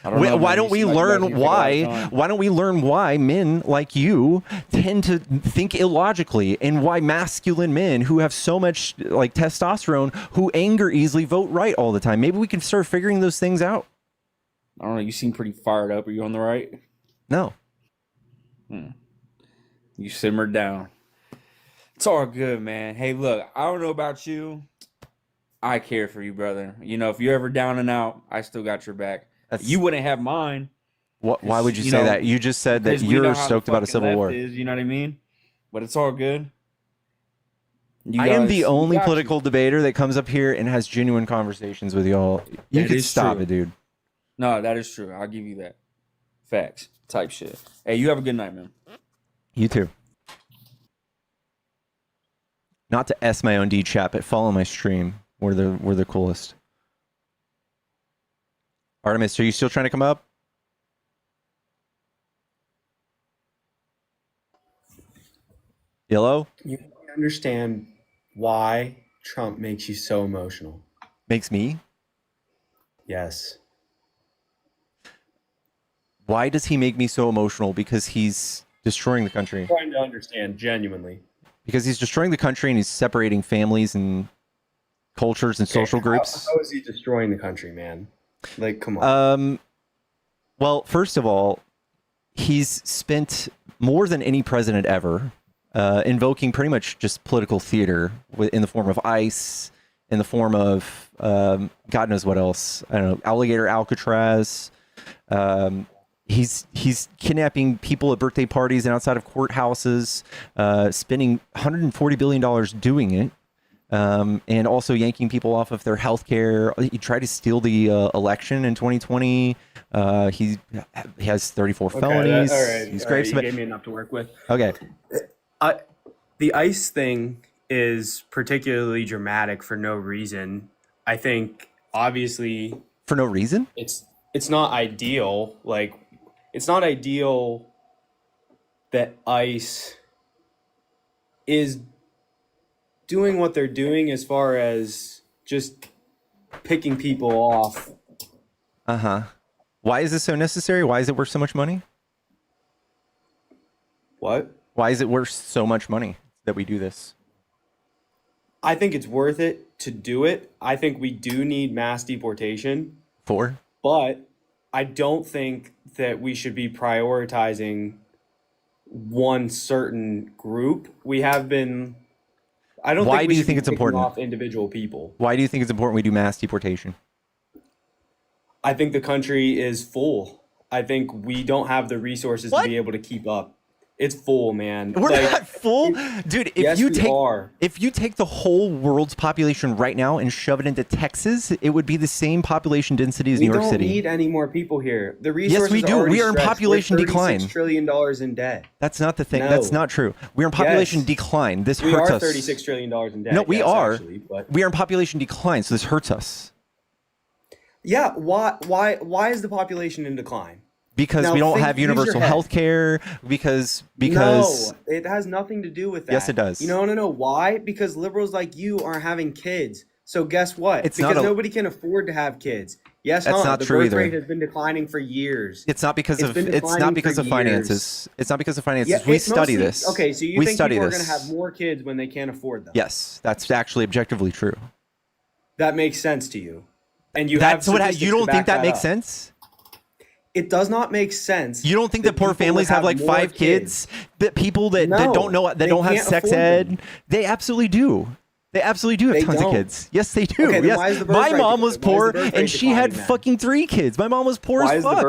Why don't we learn why? Why don't we learn why men like you tend to think illogically, and why masculine men who have so much like testosterone, who anger easily, vote right all the time? Maybe we can start figuring those things out. I don't know. You seem pretty fired up. Are you on the right? No. You simmered down. It's all good, man. Hey, look, I don't know about you. I care for you, brother. You know, if you're ever down and out, I still got your back. You wouldn't have mine. Why would you say that? You just said that you're stoked about a civil war. You know what I mean? But it's all good. I am the only political debater that comes up here and has genuine conversations with y'all. You can stop it, dude. No, that is true. I'll give you that. Facts. Type shit. Hey, you have a good night, man. You too. Not to S my own D chat, but follow my stream. We're the coolest. Artemis, are you still trying to come up? Yellow? You understand why Trump makes you so emotional? Makes me? Yes. Why does he make me so emotional? Because he's destroying the country. I'm trying to understand, genuinely. Because he's destroying the country and he's separating families and cultures and social groups. How is he destroying the country, man? Like, come on. Well, first of all, he's spent more than any president ever invoking pretty much just political theater in the form of ICE, in the form of God knows what else. I don't know, alligator Alcatraz. He's kidnapping people at birthday parties and outside of courthouses, spending $140 billion doing it. And also yanking people off of their health care. He tried to steal the election in 2020. He has 34 felonies. All right. He's great. You gave me enough to work with. Okay. The ICE thing is particularly dramatic for no reason. I think, obviously... For no reason? It's not ideal. Like, it's not ideal that ICE is doing what they're doing as far as just picking people off. Why is this so necessary? Why is it worth so much money? What? Why is it worth so much money that we do this? I think it's worth it to do it. I think we do need mass deportation. For? But I don't think that we should be prioritizing one certain group. We have been. I don't. Why think we do you should think be it's picking important? off individual people. Why do you think it's important we do mass deportation? I think the country is full. I think we don't have the resources to be able to keep up. It's full, man. We're not full, dude. Yes, we are. If you take the whole world's population right now and shove it into Texas, it would be the same population density as New York City. We don't need any more people here. The resources yes, we do. We are in population decline. $36 trillion in debt. That's not the thing. No. That's not true. We're in population decline. This hurts us. We are $36 trillion in debt. No, we are. Actually, but... We are in population decline, so this hurts us. Yeah. Why is the population in decline? Because now, we don't have universal health care. Because no, it has nothing to do with that. Yes, it does. You know why? Because liberals like you aren't having kids. So guess what? It's because nobody can afford to have kids. Yes, that's not the true birth either. rate has been declining for years. It's not because of finances. It's not because of finances. Yeah, we study this. Okay, so you think people are going to have more kids when they can't afford them? Yes, that's actually objectively true. That makes sense to you, and you that's have what you don't think that makes up. sense. It does not make sense. You don't think that poor families have like 5 kids? That people that don't know, that don't have sex ed, they absolutely do. They absolutely do have tons of kids. Yes, they do. Okay, yes. My mom was poor and she had fucking 3 kids. My mom was poor as fuck.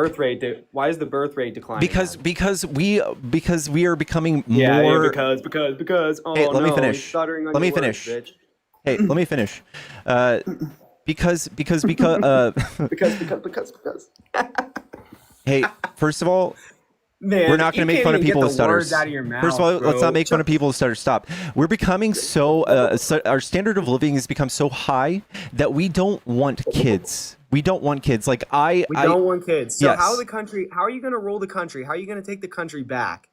Why is the birth rate declining? Because we are becoming more. Yeah, because. Oh, hey, let me no, finish. Let me finish. Hey, let me finish. Because. Hey, first of all, man, we're not going to make fun of people with stutters. First of all, let's not make fun of people with stutters. Stop. We're becoming so our standard of living has become so high that we don't want kids. We don't want kids. Like we don't want kids. So yes. how are you going to roll the country? How are you going to take the country back?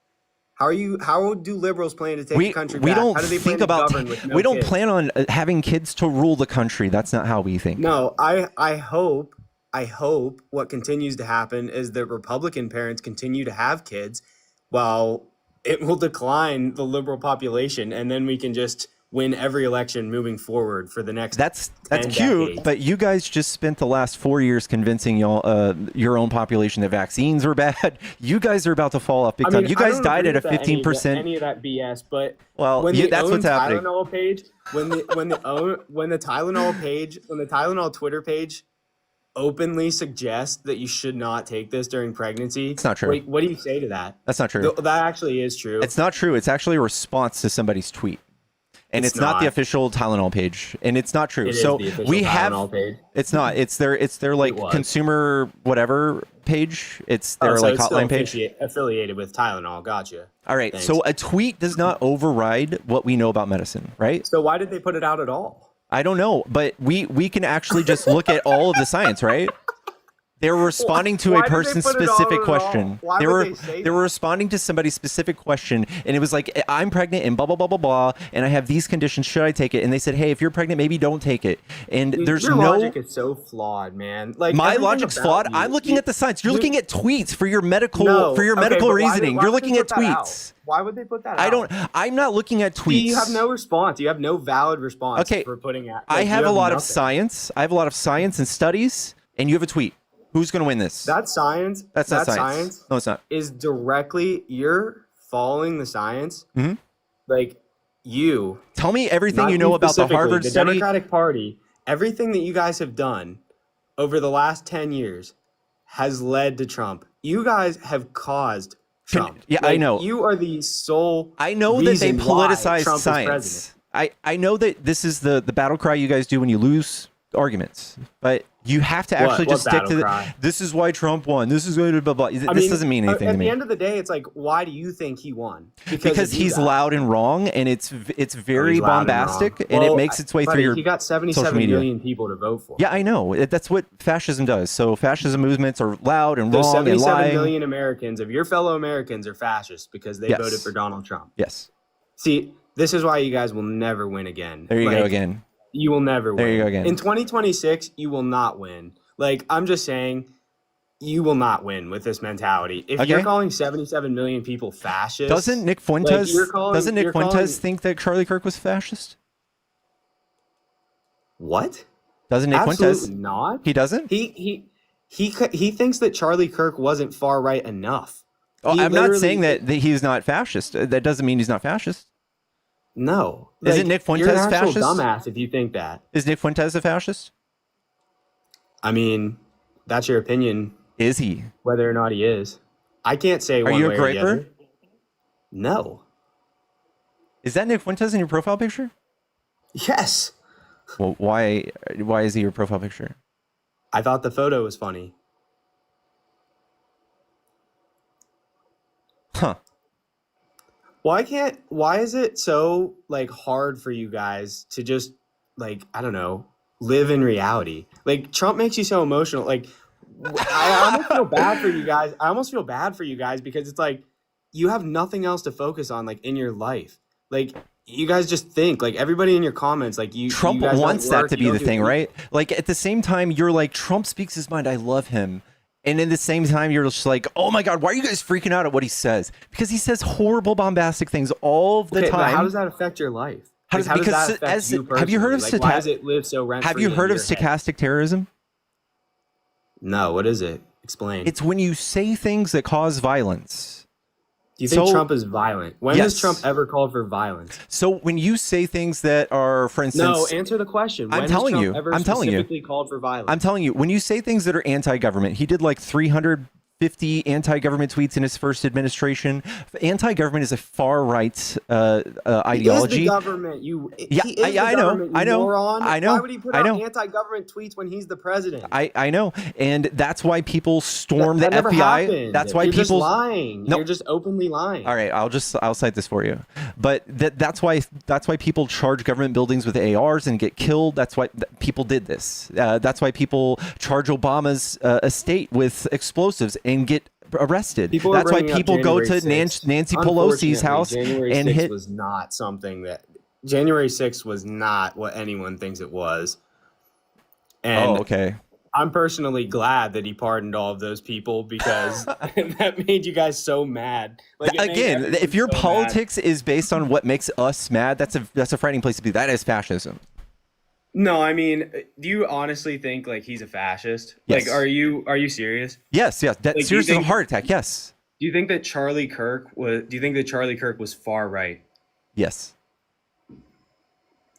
How do liberals plan to take the country back? We don't how do they think plan about. To govern with no we don't kids? plan on having kids to rule the country. That's not how we think. No, I hope what continues to happen is that Republican parents continue to have kids while it will decline the liberal population, and then we can just win every election moving forward for the next That's 10 cute, decades. but you guys just spent the last 4 years convincing y'all your own population that vaccines were bad. You guys are about to fall off big time. You guys died at a 15%. Any of that BS, but well, when that's what's happening. Tylenol page, when the Tylenol Twitter page openly suggests that you should not take this during pregnancy. It's not true. Wait, what do you say to that? That's not true. That actually is true. It's not true. It's actually a response to somebody's tweet. And it's not the official Tylenol page, and it's not true. So we have. Page. It's not. It's their like consumer whatever page. It's their like hotline page. Affiliated with Tylenol. Gotcha. All right. Thanks. So a tweet does not override what we know about medicine, right? So why did they put it out at all? I don't know, but we can actually just look at all of the science, right? They were responding to a person's specific question. They were responding to somebody's specific question, and it was like, I'm pregnant and blah blah blah blah blah, and I have these conditions. Should I take it? And they said, hey, if you're pregnant, maybe don't take it. And there's your logic is so flawed, man. Like my logic's flawed. I'm looking at the science. You're looking at tweets for your medical reasoning. You're looking at tweets. Why would they put that out? I'm not looking at tweets. You have no response. You have no valid response for putting out. I have a lot of science. I have a lot of science and studies, and you have a tweet. Who's going to win this? That's science. That's not science. No, it's not. Is directly, you're following the science. Mm-hmm. Like, you. Tell me everything you know about the Harvard study. The Democratic Party, everything that you guys have done over the last 10 years has led to Trump. You guys have caused Trump. Yeah, I know. You are the sole I know that they politicize science. I know that this is the battle cry you guys do when you lose arguments, but you have to actually just stick to this is why Trump won. This is going to blah blah. This doesn't mean anything to me. At the end of the day, it's like, why do you think he won? Because he's loud and wrong, and it's very bombastic, and it makes its way through your. He got 77 million people to vote for. Yeah, I know. That's what fascism does. So fascism movements are loud and wrong and lying. 77 million Americans of your fellow Americans are fascists because they voted for Donald Trump. Yes. See, this is why you guys will never win again. There you go again. You will never win. There you go again. In 2026, you will not win. Like, I'm just saying, you will not win with this mentality. If you're calling 77 million people fascist, doesn't Nick Fuentes think that Charlie Kirk was fascist? What? Doesn't Nick Absolutely Fuentes? Not. He doesn't. He He thinks that Charlie Kirk wasn't far right enough. Oh, I'm not saying that he's not fascist. That doesn't mean he's not fascist. No. Isn't Nick Fuentes you're an fascist? Dumbass if you think that. Is Nick Fuentes a fascist? I mean, that's your opinion. Is he? Whether or not he is. I can't say one way or the other. Are you a graper? No. Is that Nick Fuentes in your profile picture? Yes. Well, why is he your profile picture? I thought the photo was funny. Huh. Why is it so like hard for you guys to just like, I don't know, live in reality? Like Trump makes you so emotional. Like I almost feel bad for you guys. I almost feel bad for you guys because it's like you have nothing else to focus on like in your life. Like you guys just think like everybody in your comments, like Trump you guys wants that to be the thing, anything. right? Like at the same time, you're like, Trump speaks his mind. I love him. And in the same time, you're just like, oh my God, why are you guys freaking out at what he says? Because he says horrible, bombastic things all the time. But how does that affect your life? How does that affect you personally? Have you heard of why does it live so rent-free? Have you heard of stochastic terrorism? No, what is it? Explain. It's when you say things that cause violence. Do you think Trump is violent? When has Trump ever called for violence? So when you say things that are, for instance... No, answer the question. I'm telling you. I'm telling you. Called for violence? I'm telling you. When you say things that are anti-government, he did like 350 anti-government tweets in his first administration. Anti-government is a far-right ideology. He is the government. I know. Moron. I know. Why would he put out anti-government tweets when he's the president? I know, and that's why people storm that the never FBI. Happened. That's why You're people just lying. No. You're just openly lying. All right, I'll cite this for you. But that's why people charge government buildings with ARs and get killed. That's why people did this. That's why people charge Obama's estate with explosives and get arrested. That's why people go to Nancy Pelosi's house and hit. Was not something that January 6th was not what anyone thinks it was. And okay. I'm personally glad that he pardoned all of those people because that made you guys so mad. Like again, if your politics is based on what makes us mad, that's a frightening place to be. That is fascism. No, I mean, do you honestly think like he's a fascist? Yes. Like, are you serious? Yes. That serious is a heart attack. Yes. Do you think that Charlie Kirk was far right? Yes.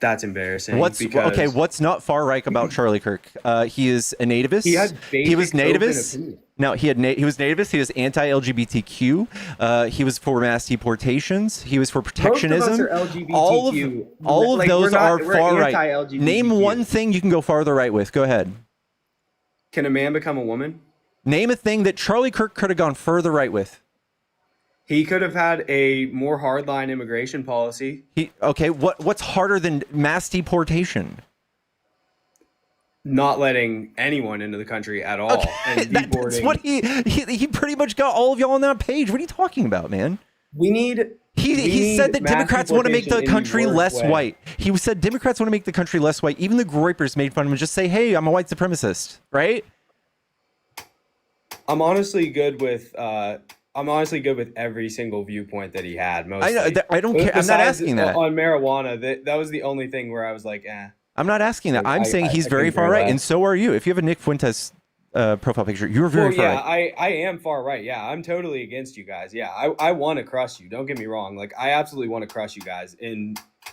That's embarrassing. What's not far right about Charlie Kirk? He is a nativist. He was nativist. No, he was nativist. He was anti-LGBTQ. He was for mass deportations. He was for protectionism. Most of us are LGBTQ. All of those are far right. Name one thing you can go farther right with. Go ahead. Can a man become a woman? Name a thing that Charlie Kirk could have gone further right with. He could have had a more hardline immigration policy. What's harder than mass deportation? Not letting anyone into the country at all. Okay. And That's what he pretty much got all of y'all on that page. What are you talking about, man? He said that Democrats want to make the country less white. He said Democrats want to make the country less white. Even the Groypers made fun of him and just say, hey, I'm a white supremacist, right? I'm honestly good with every single viewpoint that he had. Mostly. I don't care. I'm not asking that. On marijuana, that was the only thing where I was like, eh. I'm not asking that. I'm saying he's very far right, and so are you. If you have a Nick Fuentes profile picture, you're very far right. I am far right. Yeah, I'm totally against you guys. Yeah, I want to crush you. Don't get me wrong. Like, I absolutely want to crush you guys at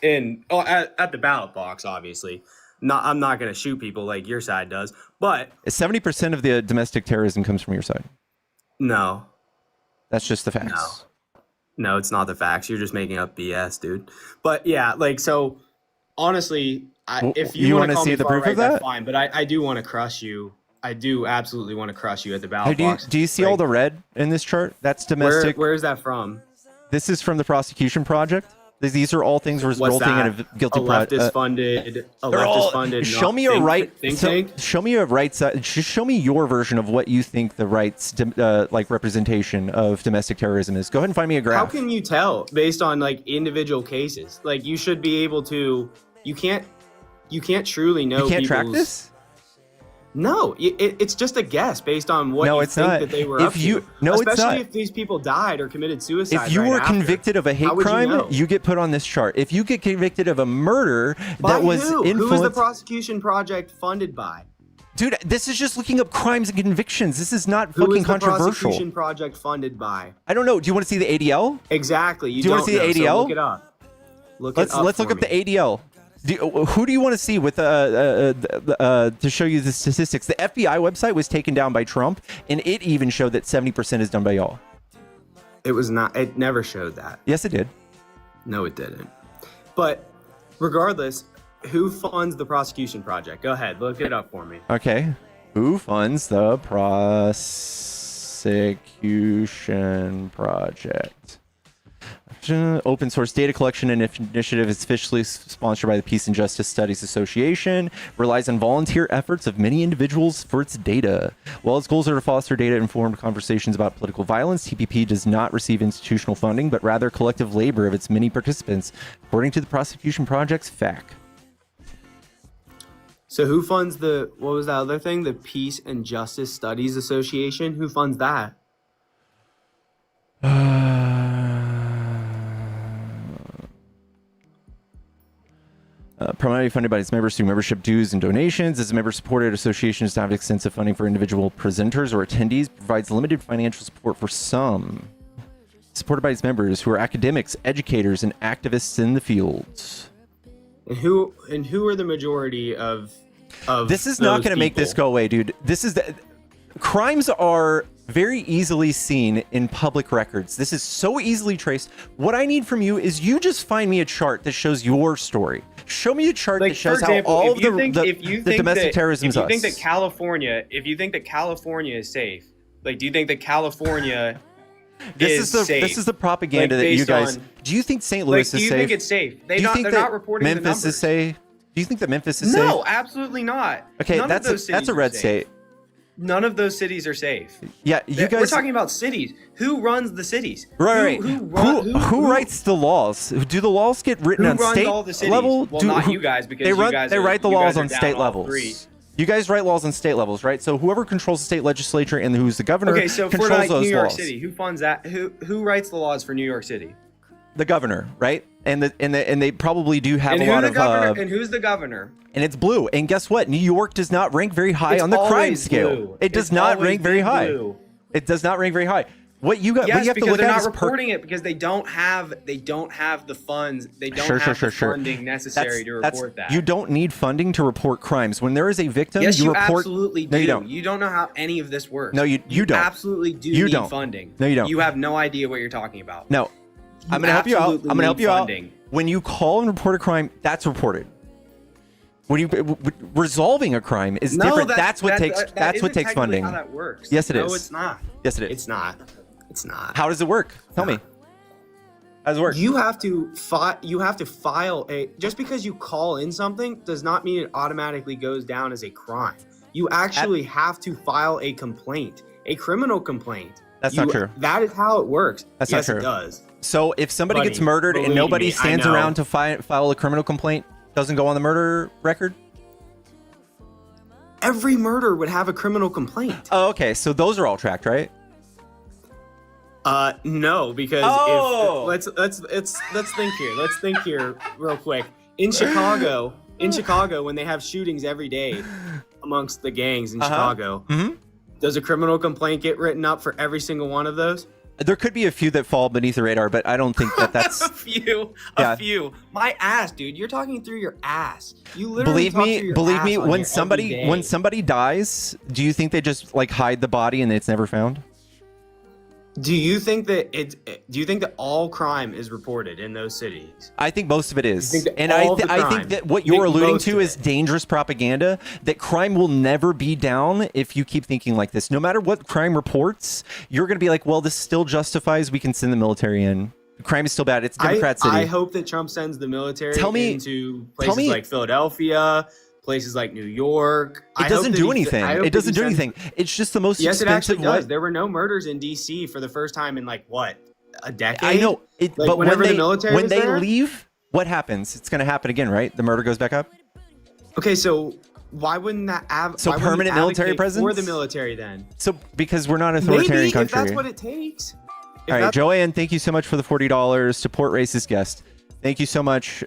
the ballot box, obviously. I'm not going to shoot people like your side does, but 70% of the domestic terrorism comes from your side. No. That's just the facts. No, it's not the facts. You're just making up BS, dude. But yeah, like, so honestly, if you want to see the proof of that, that's fine. But I do want to crush you. I do absolutely want to crush you at the ballot box. Do you see all the red in this chart? That's domestic. Where is that from? This is from the prosecution project. These are all things resulting in a guilty leftist funded. Show me a right think tank. Show me a right side. Just show me your version of what you think the right's like representation of domestic terrorism is. Go ahead and find me a graph. How can you tell based on like individual cases? Like you should be able to. You can't truly know. You can't track this. No, it's just a guess based on what you think that they were up to. No, especially it's not. If these people died or committed suicide. If you were convicted of a hate crime, you get put on this chart. If you get convicted of a murder that was influenced... Who is the prosecution project funded by? Dude, this is just looking up crimes and convictions. This is not Who fucking is the controversial. prosecution project funded by? I don't know. Do you want to see the ADL? Exactly. Do you want to see the ADL? So look it up. Let's look up the ADL. Who do you want to see with to show you the statistics? The FBI website was taken down by Trump, and it even showed that 70% is done by y'all. It was not. It never showed that. Yes, it did. No, it didn't. But regardless, who funds the prosecution project? Go ahead, look it up for me. Okay. Who funds the prosecution project? Open source data collection initiative is officially sponsored by the Peace and Justice Studies Association. Relies on volunteer efforts of many individuals for its data. While its goals are to foster data-informed conversations about political violence, TPP does not receive institutional funding, but rather collective labor of its many participants, according to the prosecution project's FAQ. So who funds what was that other thing? The Peace and Justice Studies Association? Who funds that? Primarily funded by its members through membership dues and donations. As a member-supported association, does not have extensive funding for individual presenters or attendees, provides limited financial support for some. Supported by its members, who are academics, educators, and activists in the fields. And who are the majority of this is not going to make this go away, dude. Crimes are very easily seen in public records. This is so easily traced. What I need from you is you just find me a chart that shows your story. Show me a chart that shows how all of the domestic terrorism is us. If you think that California is safe, like, do you think that California This is the propaganda that you guys. Do you think St. Louis is safe? Do you think it's safe? They're not reporting Memphis the numbers. is safe? Do you think that Memphis is safe? No, absolutely not. Okay, that's a red state. None of those cities are safe. Yeah, We're talking about cities. Who runs the cities? Right. Who writes the laws? Do the laws get written on state level? Well, not you guys, because they write the laws on state levels. You guys write laws on state levels, right? So whoever controls the state legislature and who's the governor controls those laws. Okay, so for New York City, who funds that? Who writes the laws for New York City? The governor, right? And they probably do have a lot of. And who's the governor? And it's blue. And guess what? New York does not rank very high on the crime scale. It does not rank very high. It does not rank very high. What you got? Yes, what you have because to look they're at not is reporting it because they don't have the funds. They don't have the funding necessary to report that. You don't need funding to report crimes. When there is a victim, yes, you report. Absolutely do. No, you don't. You don't know how any of this works. No, you don't. Absolutely do need funding. No, you don't. You have no idea what you're talking about. No. I'm going to help you out. I'm going to help you out. When you call and report a crime, that's reported. When you resolving a crime is different. That's what takes funding. How that works. Yes, it is. No, it's not. Yes, it is. It's not. It's not. How does it work? Tell me. How does it work? You have to file a. Just because you call in something does not mean it automatically goes down as a crime. You actually have to file a complaint, a criminal complaint. That's not true. That is how it works. That's not true. Yes, it does. So if somebody gets murdered and nobody stands around to file a criminal complaint, doesn't go on the murder record? Every murder would have a criminal complaint. Oh, okay. So those are all tracked, right? No, because let's think here. Let's think here real quick. In Chicago, when they have shootings every day amongst the gangs in Chicago, does a criminal complaint get written up for every single one of those? There could be a few that fall beneath the radar, but I don't think that's a few. My ass, dude. You're talking through your ass. You literally believe me. When somebody dies, do you think they just like hide the body and it's never found? Do you think that all crime is reported in those cities? I think most of it is. I think that what you're alluding to is dangerous propaganda, that crime will never be down if you keep thinking like this. No matter what crime reports, you're going to be like, well, this still justifies we can send the military in. Crime is still bad. It's a Democrat city. I hope that Trump sends the military into places like Philadelphia, places like New York. It doesn't do anything. It doesn't do anything. It's just the most expensive. Yes, it actually does. There were no murders in D.C. for the first time in a decade. I know. But when they leave, what happens? It's going to happen again, right? The murder goes back up. Okay, so why wouldn't that permanent military presence for the military then? So because we're not an authoritarian country. If that's what it takes. All right, Joanne, thank you so much for the $40. Support racist guest. Thank you so much.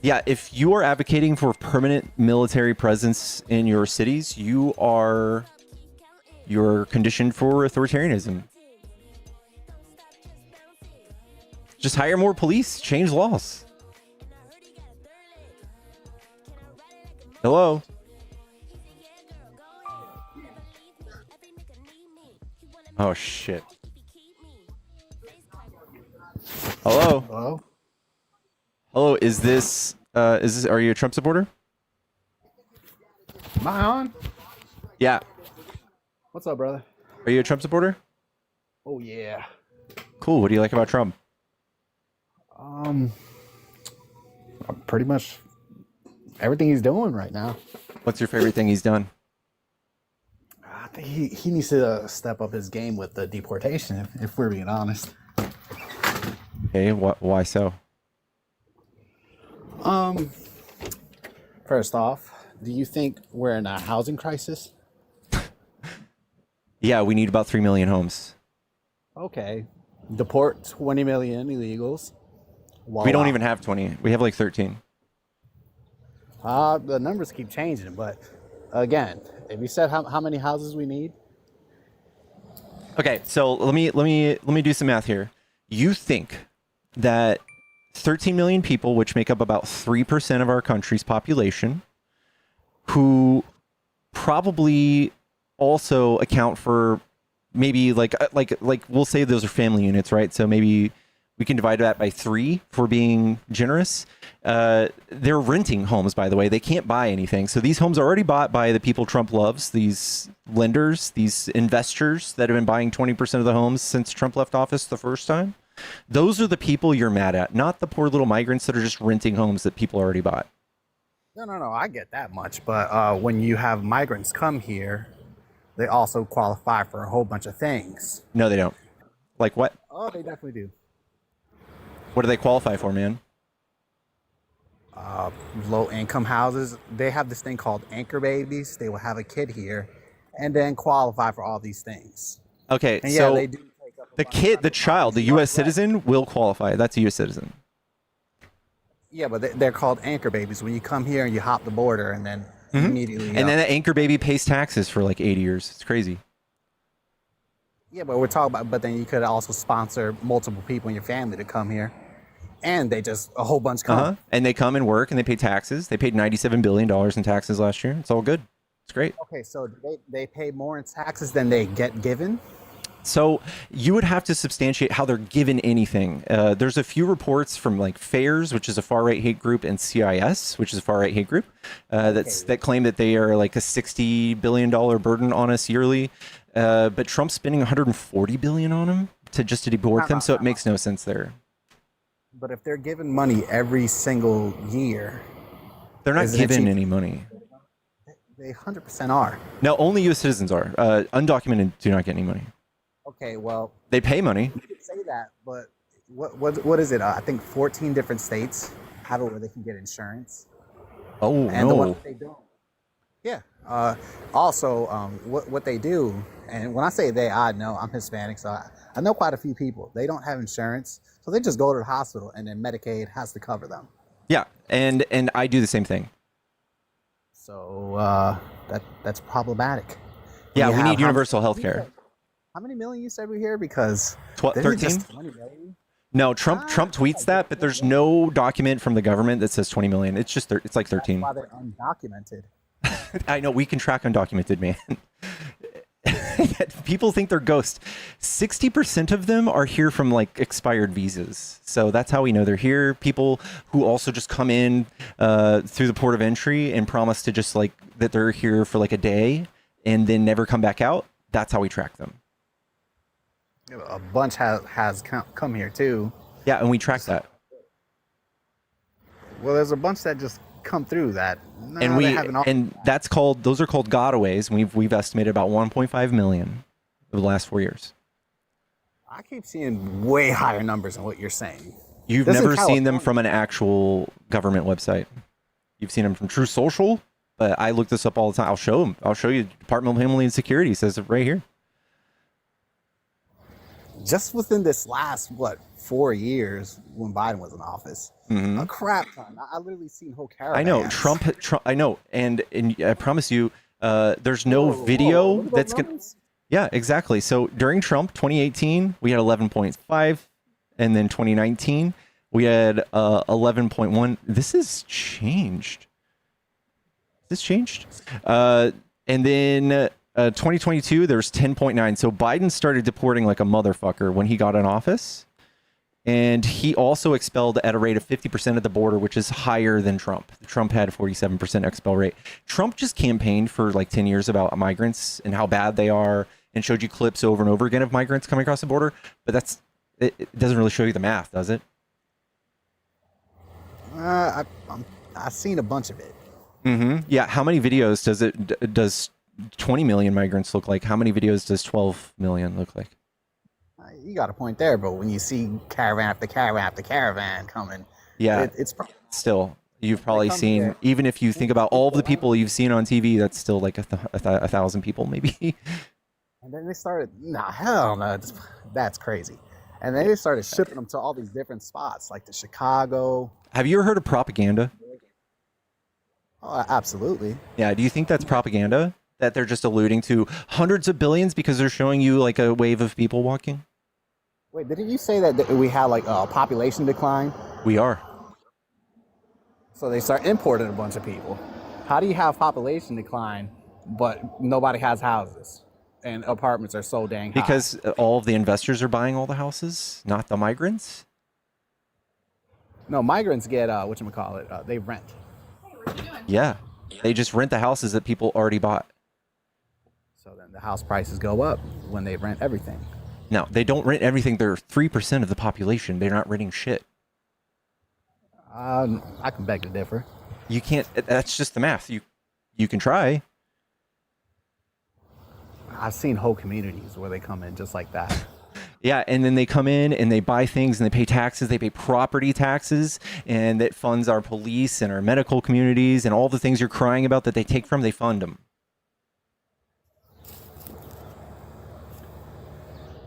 Yeah, if you are advocating for permanent military presence in your cities, you're conditioned for authoritarianism. Just hire more police, change laws. Hello? Oh shit. Hello? Hello? Hello, is this are you a Trump supporter? Am I on? Yeah. What's up, brother? Are you a Trump supporter? Oh yeah. Cool. What do you like about Trump? Pretty much everything he's doing right now. What's your favorite thing he's done? I think he needs to step up his game with the deportation, if we're being honest. Okay, why so? First off, do you think we're in a housing crisis? Yeah, we need about 3 million homes. Okay. Deport 20 million illegals. We don't even have 20. We have like 13. The numbers keep changing, but again, if you said how many houses we need. Okay, so let me do some math here. You think that 13 million people, which make up about 3% of our country's population, who probably also account for maybe like we'll say those are family units, right? So maybe we can divide that by 3 for being generous. They're renting homes, by the way. They can't buy anything. So these homes are already bought by the people Trump loves, these lenders, these investors that have been buying 20% of the homes since Trump left office the first time. Those are the people you're mad at, not the poor little migrants that are just renting homes that people already bought. No, I get that much. But when you have migrants come here, they also qualify for a whole bunch of things. No, they don't. Like what? Oh, they definitely do. What do they qualify for, man? Low income houses. They have this thing called anchor babies. They will have a kid here and then qualify for all these things. Okay, And so they do take up the kid, the child, the U.S. citizen will qualify. That's a U.S. citizen. Yeah, but they're called anchor babies. When you come here and you hop the border and then immediately. And then the anchor baby pays taxes for like 80 years. It's crazy. Yeah, but we're talking about. But then you could also sponsor multiple people in your family to come here, and they just a whole bunch come. And they come and work and they pay taxes. They paid $97 billion in taxes last year. It's all good. It's great. Okay, so they pay more in taxes than they get given. So you would have to substantiate how they're given anything. There's a few reports from like FAIRS, which is a far-right hate group, and CIS, which is a far-right hate group, that claim that they are like a $60 billion burden on us yearly. But Trump's spending $140 billion on them to deport them, so it makes no sense there. But if they're given money every single year, they're not given any money. They 100% are. No, only U.S. citizens are. Undocumented do not get any money. Okay, well, they pay money. You could say that, but what is it? I think 14 different states have it where they can get insurance. Oh, and no. The ones they don't. Yeah. Also, what they do, and when I say they, I know I'm Hispanic, so I know quite a few people. They don't have insurance, so they just go to the hospital, and then Medicaid has to cover them. Yeah, and I do the same thing. So that's problematic. Yeah, we need universal health care. How many million you said we hear? Because 13? No, Trump tweets that, but there's no document from the government that says 20 million. It's just it's like 13. That's why they're undocumented. I know, we can track undocumented, man. People think they're ghosts. 60% of them are here from like expired visas. So that's how we know they're here. People who also just come in through the port of entry and promise to just like that they're here for like a day and then never come back out. That's how we track them. A bunch has come here too. Yeah, and we track that. Well, there's a bunch that just come through that. And those are called gotaways. We've estimated about 1.5 million over the last 4 years. I keep seeing way higher numbers than what you're saying. You've never seen them from an actual government website. You've seen them from True Social, but I look this up all the time. I'll show them. I'll show you. Department of Homeland Security says it right here. Just within this last, 4 years when Biden was in office. A crap ton. I literally seen whole caravans. I know Trump. I know, and I promise you, there's no video that's gonna. Yeah, exactly. So during Trump, 2018, we had 11.5, and then 2019, we had 11.1. This has changed. This changed. And then 2022, there's 10.9. So Biden started deporting like a motherfucker when he got in office. And he also expelled at a rate of 50% of the border, which is higher than Trump. Trump had a 47% expel rate. Trump just campaigned for like 10 years about migrants and how bad they are and showed you clips over and over again of migrants coming across the border. But it doesn't really show you the math, does it? I've seen a bunch of it. Yeah. How many videos does 20 million migrants look like? How many videos does 12 million look like? You got a point there, but when you see caravan after caravan after caravan coming, yeah, it's still, you've probably seen here. Even if you think about all of the people you've seen on TV, that's still like a 1,000 people maybe. And then they started, hell no, that's crazy. And then they started shipping them to all these different spots, like the Chicago. Have you ever heard of propaganda? Oh, absolutely. Yeah. Do you think that's propaganda? That they're just alluding to hundreds of billions because they're showing you like a wave of people walking? Wait, didn't you say that we had like a population decline? We are. So they start importing a bunch of people. How do you have population decline, but nobody has houses and apartments are so dang high? Because all of the investors are buying all the houses, not the migrants. No, migrants get, whatchamacallit, they rent. Yeah, they just rent the houses that people already bought. So then the house prices go up when they rent everything. No, they don't rent everything. They're 3% of the population. They're not renting shit. I can beg to differ. You can't. That's just the math. You can try. I've seen whole communities where they come in just like that. Yeah, and then they come in and they buy things and they pay taxes. They pay property taxes, and that funds our police and our medical communities and all the things you're crying about that they take from. They fund them.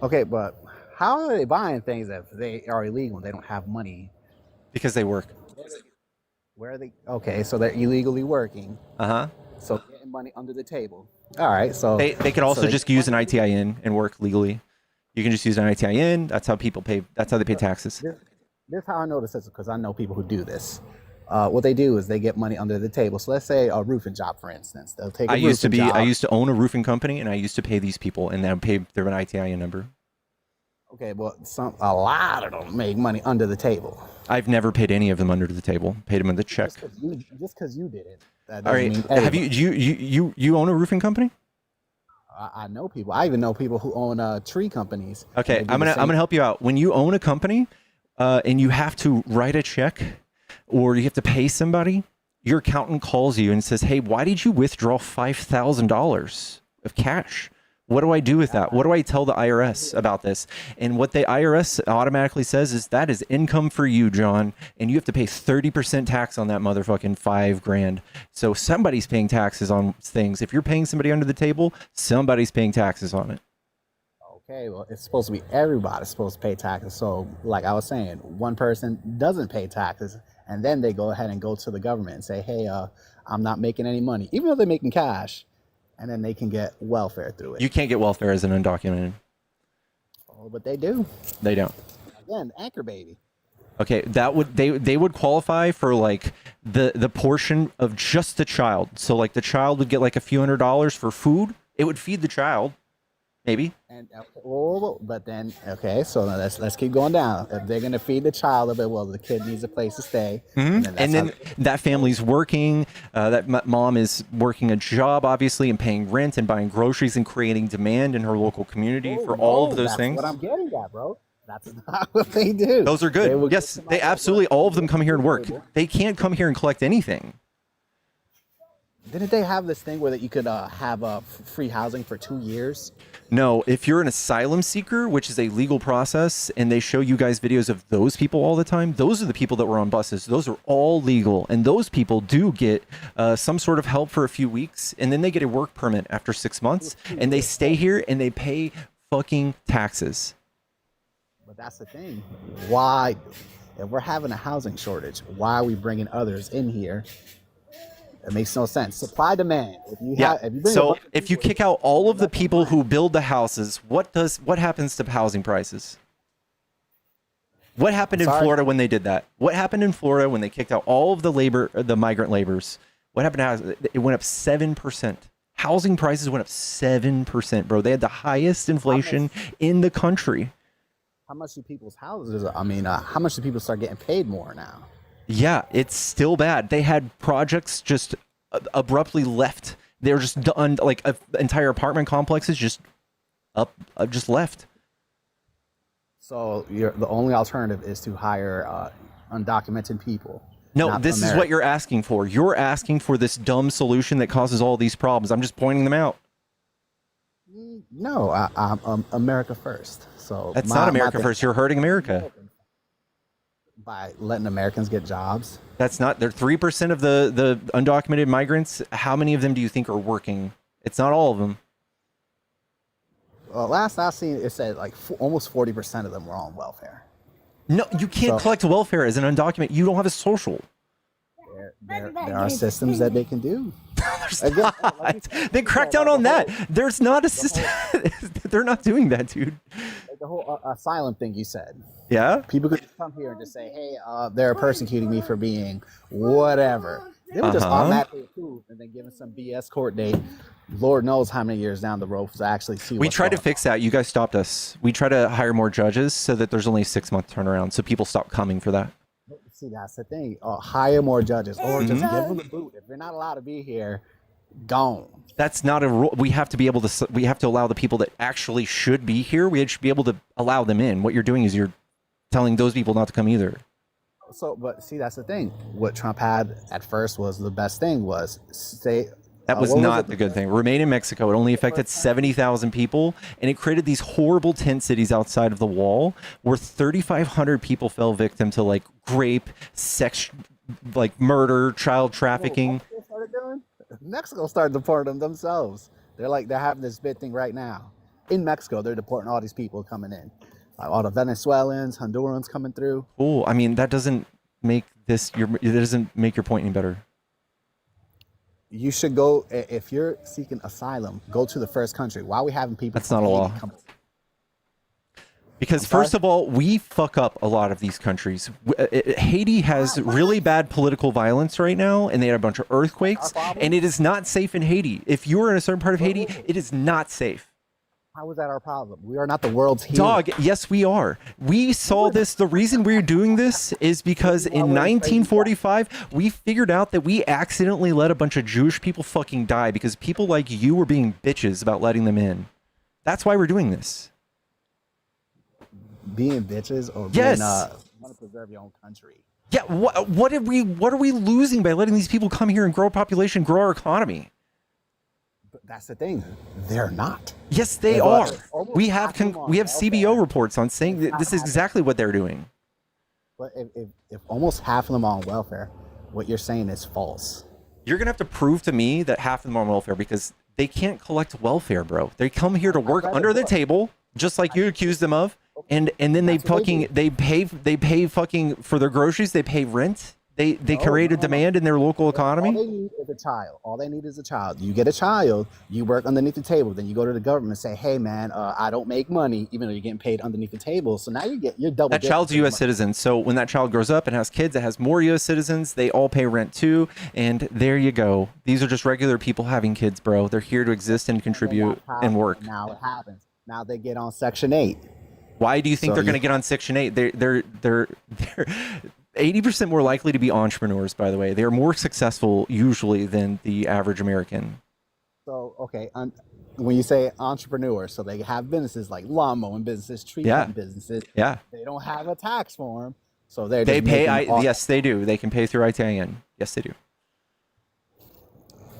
Okay, but how are they buying things if they are illegal and they don't have money? Because they work. Where are they? Okay, so they're illegally working. So getting money under the table. All right, so they could also just use an ITIN and work legally. You can just use an ITIN. That's how people pay. That's how they pay taxes. This is how I know this is because I know people who do this. What they do is they get money under the table. So let's say a roofing job, for instance. They'll take. I used to own a roofing company, and I used to pay these people, and then pay their an ITIN number. Okay, well, a lot of them make money under the table. I've never paid any of them under the table. Paid them in the check. Just because you did it. That all right. Have you own a roofing company? I know people. I even know people who own tree companies. Okay, I'm gonna help you out. When you own a company, and you have to write a check, or you have to pay somebody, your accountant calls you and says, "Hey, why did you withdraw $5,000 of cash? What do I do with that? What do I tell the IRS about this?" And what the IRS automatically says is that is income for you, John, and you have to pay 30% tax on that motherfucking $5,000. So somebody's paying taxes on things. If you're paying somebody under the table, somebody's paying taxes on it. Okay, well, it's supposed to be everybody's supposed to pay taxes. So, like I was saying, one person doesn't pay taxes, and then they go ahead and go to the government and say, "Hey, I'm not making any money," even though they're making cash. And then they can get welfare through it. You can't get welfare as an undocumented. Oh, but they do. They don't. Again, anchor baby. Okay, that would they would qualify for like the portion of just the child. So like the child would get like a few $100s for food. It would feed the child, maybe. And but then okay, so let's keep going down. If they're gonna feed the child a bit, well, the kid needs a place to stay. And then that family's working. That mom is working a job, obviously, and paying rent and buying groceries and creating demand in her local community for all of those things. What I'm getting at, bro. That's not what they do. Those are good. Yes, they absolutely. All of them come here and work. They can't come here and collect anything. Didn't they have this thing where that you could have free housing for 2 years? No, if you're an asylum seeker, which is a legal process, and they show you guys videos of those people all the time, those are the people that were on buses. Those are all legal. And those people do get some sort of help for a few weeks, and then they get a work permit after 6 months, and they stay here and they pay fucking taxes. But that's the thing. Why, if we're having a housing shortage, why are we bringing others in here? It makes no sense. Supply demand. If you kick out all of the people who build the houses, what happens to housing prices? What happened in Florida when they did that? What happened in Florida when they kicked out all of the migrant laborers? What happened to housing? It went up 7%. Housing prices went up 7%, bro. They had the highest inflation in the country. How much do people's houses? How much do people start getting paid more now? Yeah, it's still bad. They had projects just abruptly left. They were just done, like entire apartment complexes just left. So the only alternative is to hire undocumented people. No, this is what you're asking for. You're asking for this dumb solution that causes all these problems. I'm just pointing them out. No, I'm America first. So that's not America first. You're hurting America by letting Americans get jobs. That's not. They're 3% of the undocumented migrants. How many of them do you think are working? It's not all of them. Well, last I seen, it said like almost 40% of them were on welfare. No, you can't collect welfare as an undocumented. You don't have a social. There are systems that they can do. Then crack down on that. There's not a system. They're not doing that, dude. Like the whole asylum thing you said. Yeah? People could come here and just say, hey, they're persecuting me for being whatever. They would just automatically approve and then give us some BS court date. Lord knows how many years down the road to actually see. We tried to fix that. You guys stopped us. We try to hire more judges so that there's only a 6-month turnaround, so people stop coming for that. See, that's the thing. Hire more judges, or just give them the boot. If you're not allowed to be here, gone. That's not a rule. We have to be able to. We have to allow the people that actually should be here. We should be able to allow them in. What you're doing is you're telling those people not to come either. So, but see, that's the thing. What Trump had at first was the best thing was stay. That was not the good thing. Remain in Mexico. It only affected 70,000 people, and it created these horrible tent cities outside of the wall where 3,500 people fell victim to like rape, sex, like murder, child trafficking. Mexico started deporting them themselves. They're having this big thing right now. In Mexico, they're deporting all these people coming in. All the Venezuelans, Hondurans coming through. Oh, I mean, that doesn't make it doesn't make your point any better. You should go, if you're seeking asylum, go to the first country. Why are we having people? That's not a law. Because first of all, we fuck up a lot of these countries. Haiti has really bad political violence right now, and they had a bunch of earthquakes, and it is not safe in Haiti. If you're in a certain part of Haiti, it is not safe. How is that our problem? We are not the world's healer. Dog, yes, we are. We saw this. The reason we're doing this is because in 1945, we figured out that we accidentally let a bunch of Jewish people fucking die because people like you were being bitches about letting them in. That's why we're doing this. Being bitches or yes. Want to preserve your own country. Yeah, what are we losing by letting these people come here and grow a population, grow our economy? But that's the thing. They're not. Yes, they are. We have CBO reports on saying that this is exactly what they're doing. But if almost half of them are on welfare, what you're saying is false. You're going to have to prove to me that half of them are on welfare because they can't collect welfare, bro. They come here to work under the table, just like you accused them of, and then they pay fucking for their groceries, they pay rent. They create a demand in their local economy. All they need is a child. All they need is a child. You get a child, you work underneath the table, then you go to the government and say, hey man, I don't make money, even though you're getting paid underneath the table. So now you're double. That child's a U.S. citizen. So when that child grows up and has kids that has more U.S. citizens, they all pay rent too. And there you go. These are just regular people having kids, bro. They're here to exist and contribute and work. Now it happens. Now they get on Section 8. Why do you think they're going to get on Section 8? They're 80% more likely to be entrepreneurs, by the way. They are more successful usually than the average American. So, okay, when you say entrepreneur, so they have businesses like lawn mowing businesses, tree cutting businesses. Yeah. They don't have a tax form, so they pay. Yes, they do. They can pay through ITIN. Yes, they do.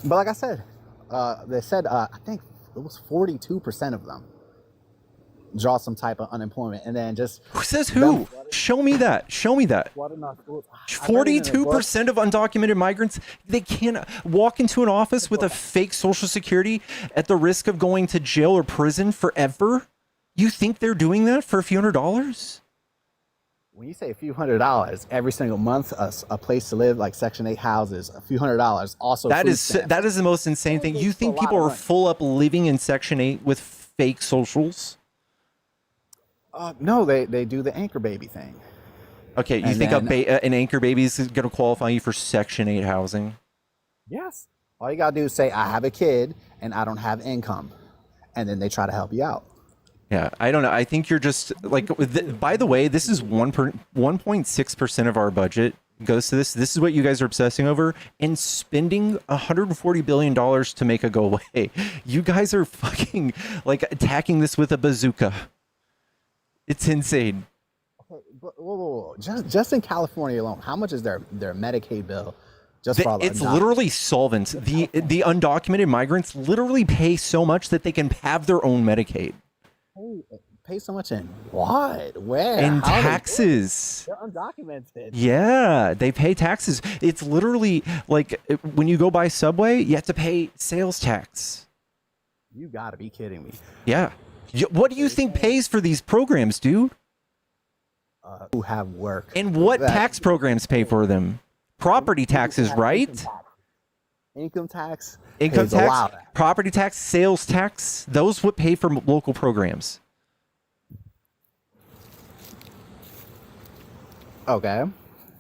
But like I said, they said I think it was 42% of them draw some type of unemployment, and then just who says who? Show me that. 42% of undocumented migrants, they can't walk into an office with a fake social security at the risk of going to jail or prison forever. You think they're doing that for a few $100s? When you say a few $100s every single month, a place to live like Section 8 houses, a few $100, also That food is stamps. that is the most insane thing. You It's a think lot people of are money. full up living in Section 8 with fake socials? No, they do the anchor baby thing. Okay, you And think then, an anchor baby is going to qualify you for Section 8 housing? yes. All you gotta do is say, I have a kid and I don't have income, and then they try to help you out. Yeah, I don't know. I think you're just like. By the way, this is 1.6% of our budget goes to this. This is what you guys are obsessing over, and spending $140 billion to make it go away. You guys are fucking like attacking this with a bazooka. It's insane. Okay, but whoa. Just in California alone, how much is their Medicaid bill? Just for all the It's literally solvent. The undocumented migrants literally pay so much that they can have their own Medicaid. Pay so much in what? Where? And How taxes. They're undocumented. Yeah, they pay taxes. It's literally like when you go buy Subway, you have to pay sales tax. You gotta be kidding me. Yeah. What do you think pays for these programs, dude? Who have work. And what tax programs pay for them? Property taxes, right? Income tax. Income pays a lot. tax, property tax, sales tax. Those would pay for local programs. Okay.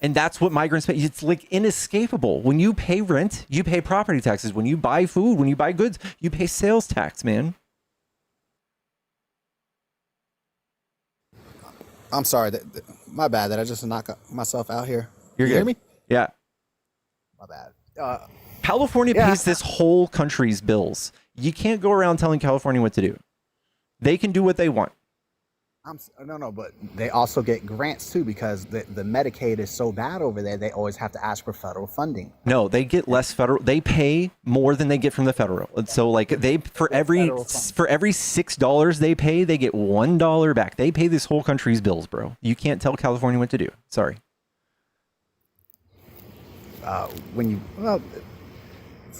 And that's what migrants pay. It's like inescapable. When you pay rent, you pay property taxes. When you buy food, when you buy goods, you pay sales tax, man. I'm sorry. My bad that I just knocked myself out here. You hear me? Yeah. My bad. California pays this whole country's bills. You can't go around telling California what to do. They can do what they want. No, but they also get grants too because the Medicaid is so bad over there. They always have to ask for federal funding. No, they get less federal. They pay more than they get from the federal. So like they for every $6 they pay, they get $1 back. They pay this whole country's bills, bro. You can't tell California what to do. Sorry. It's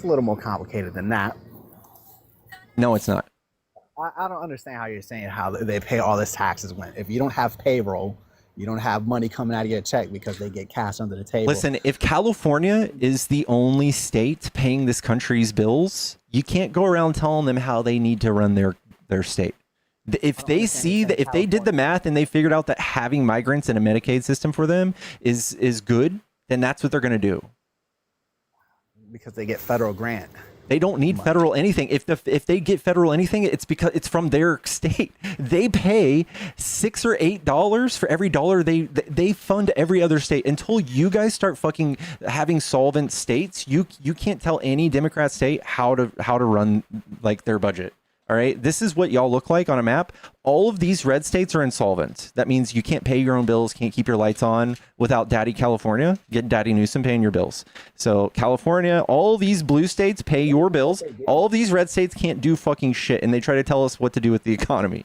a little more complicated than that. No, it's not. I don't understand how you're saying how they pay all this taxes when if you don't have payroll, you don't have money coming out of your check because they get cash under the table. Listen, if California is the only state paying this country's bills, you can't go around telling them how they need to run their state. If they see that, if they did the math and they figured out that having migrants in a Medicaid system for them is good, then that's what they're going to do. Because they get federal grant. They don't need federal anything. If they get federal anything, it's because it's from their state. They pay $6 or $8 for every dollar they fund every other state. Until you guys start fucking having solvent states, you can't tell any Democrat state how to run like their budget. All right, this is what y'all look like on a map. All of these red states are insolvent. That means you can't pay your own bills, can't keep your lights on without Daddy California, get Daddy Newsom paying your bills. So California, all these blue states pay your bills. All of these red states can't do fucking shit, and they try to tell us what to do with the economy.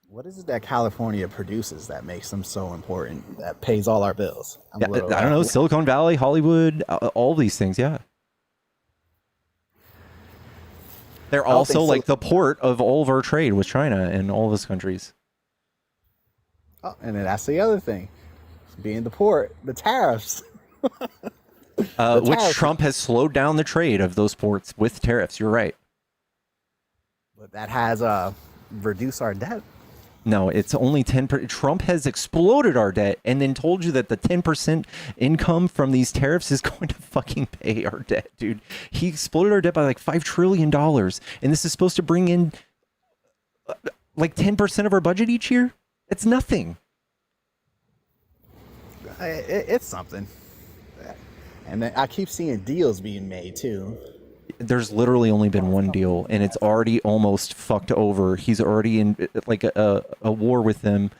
What is it that California produces that makes them so important, that pays all our bills? I don't know, Silicon Valley, Hollywood, all these things, yeah. They're also like the port of all of our trade with China and all of those countries. Oh, and then that's the other thing. Being the port, the tariffs. Which Trump has slowed down the trade of those ports with tariffs. You're right. But that has reduced our debt. No, it's only 10%. Trump has exploded our debt and then told you that the 10% income from these tariffs is going to fucking pay our debt, dude. He exploded our debt by like $5 trillion. And this is supposed to bring in like 10% of our budget each year. It's nothing. It's something. And then I keep seeing deals being made too. There's literally only been one deal, and it's already almost fucked over. He's already in like a war with them,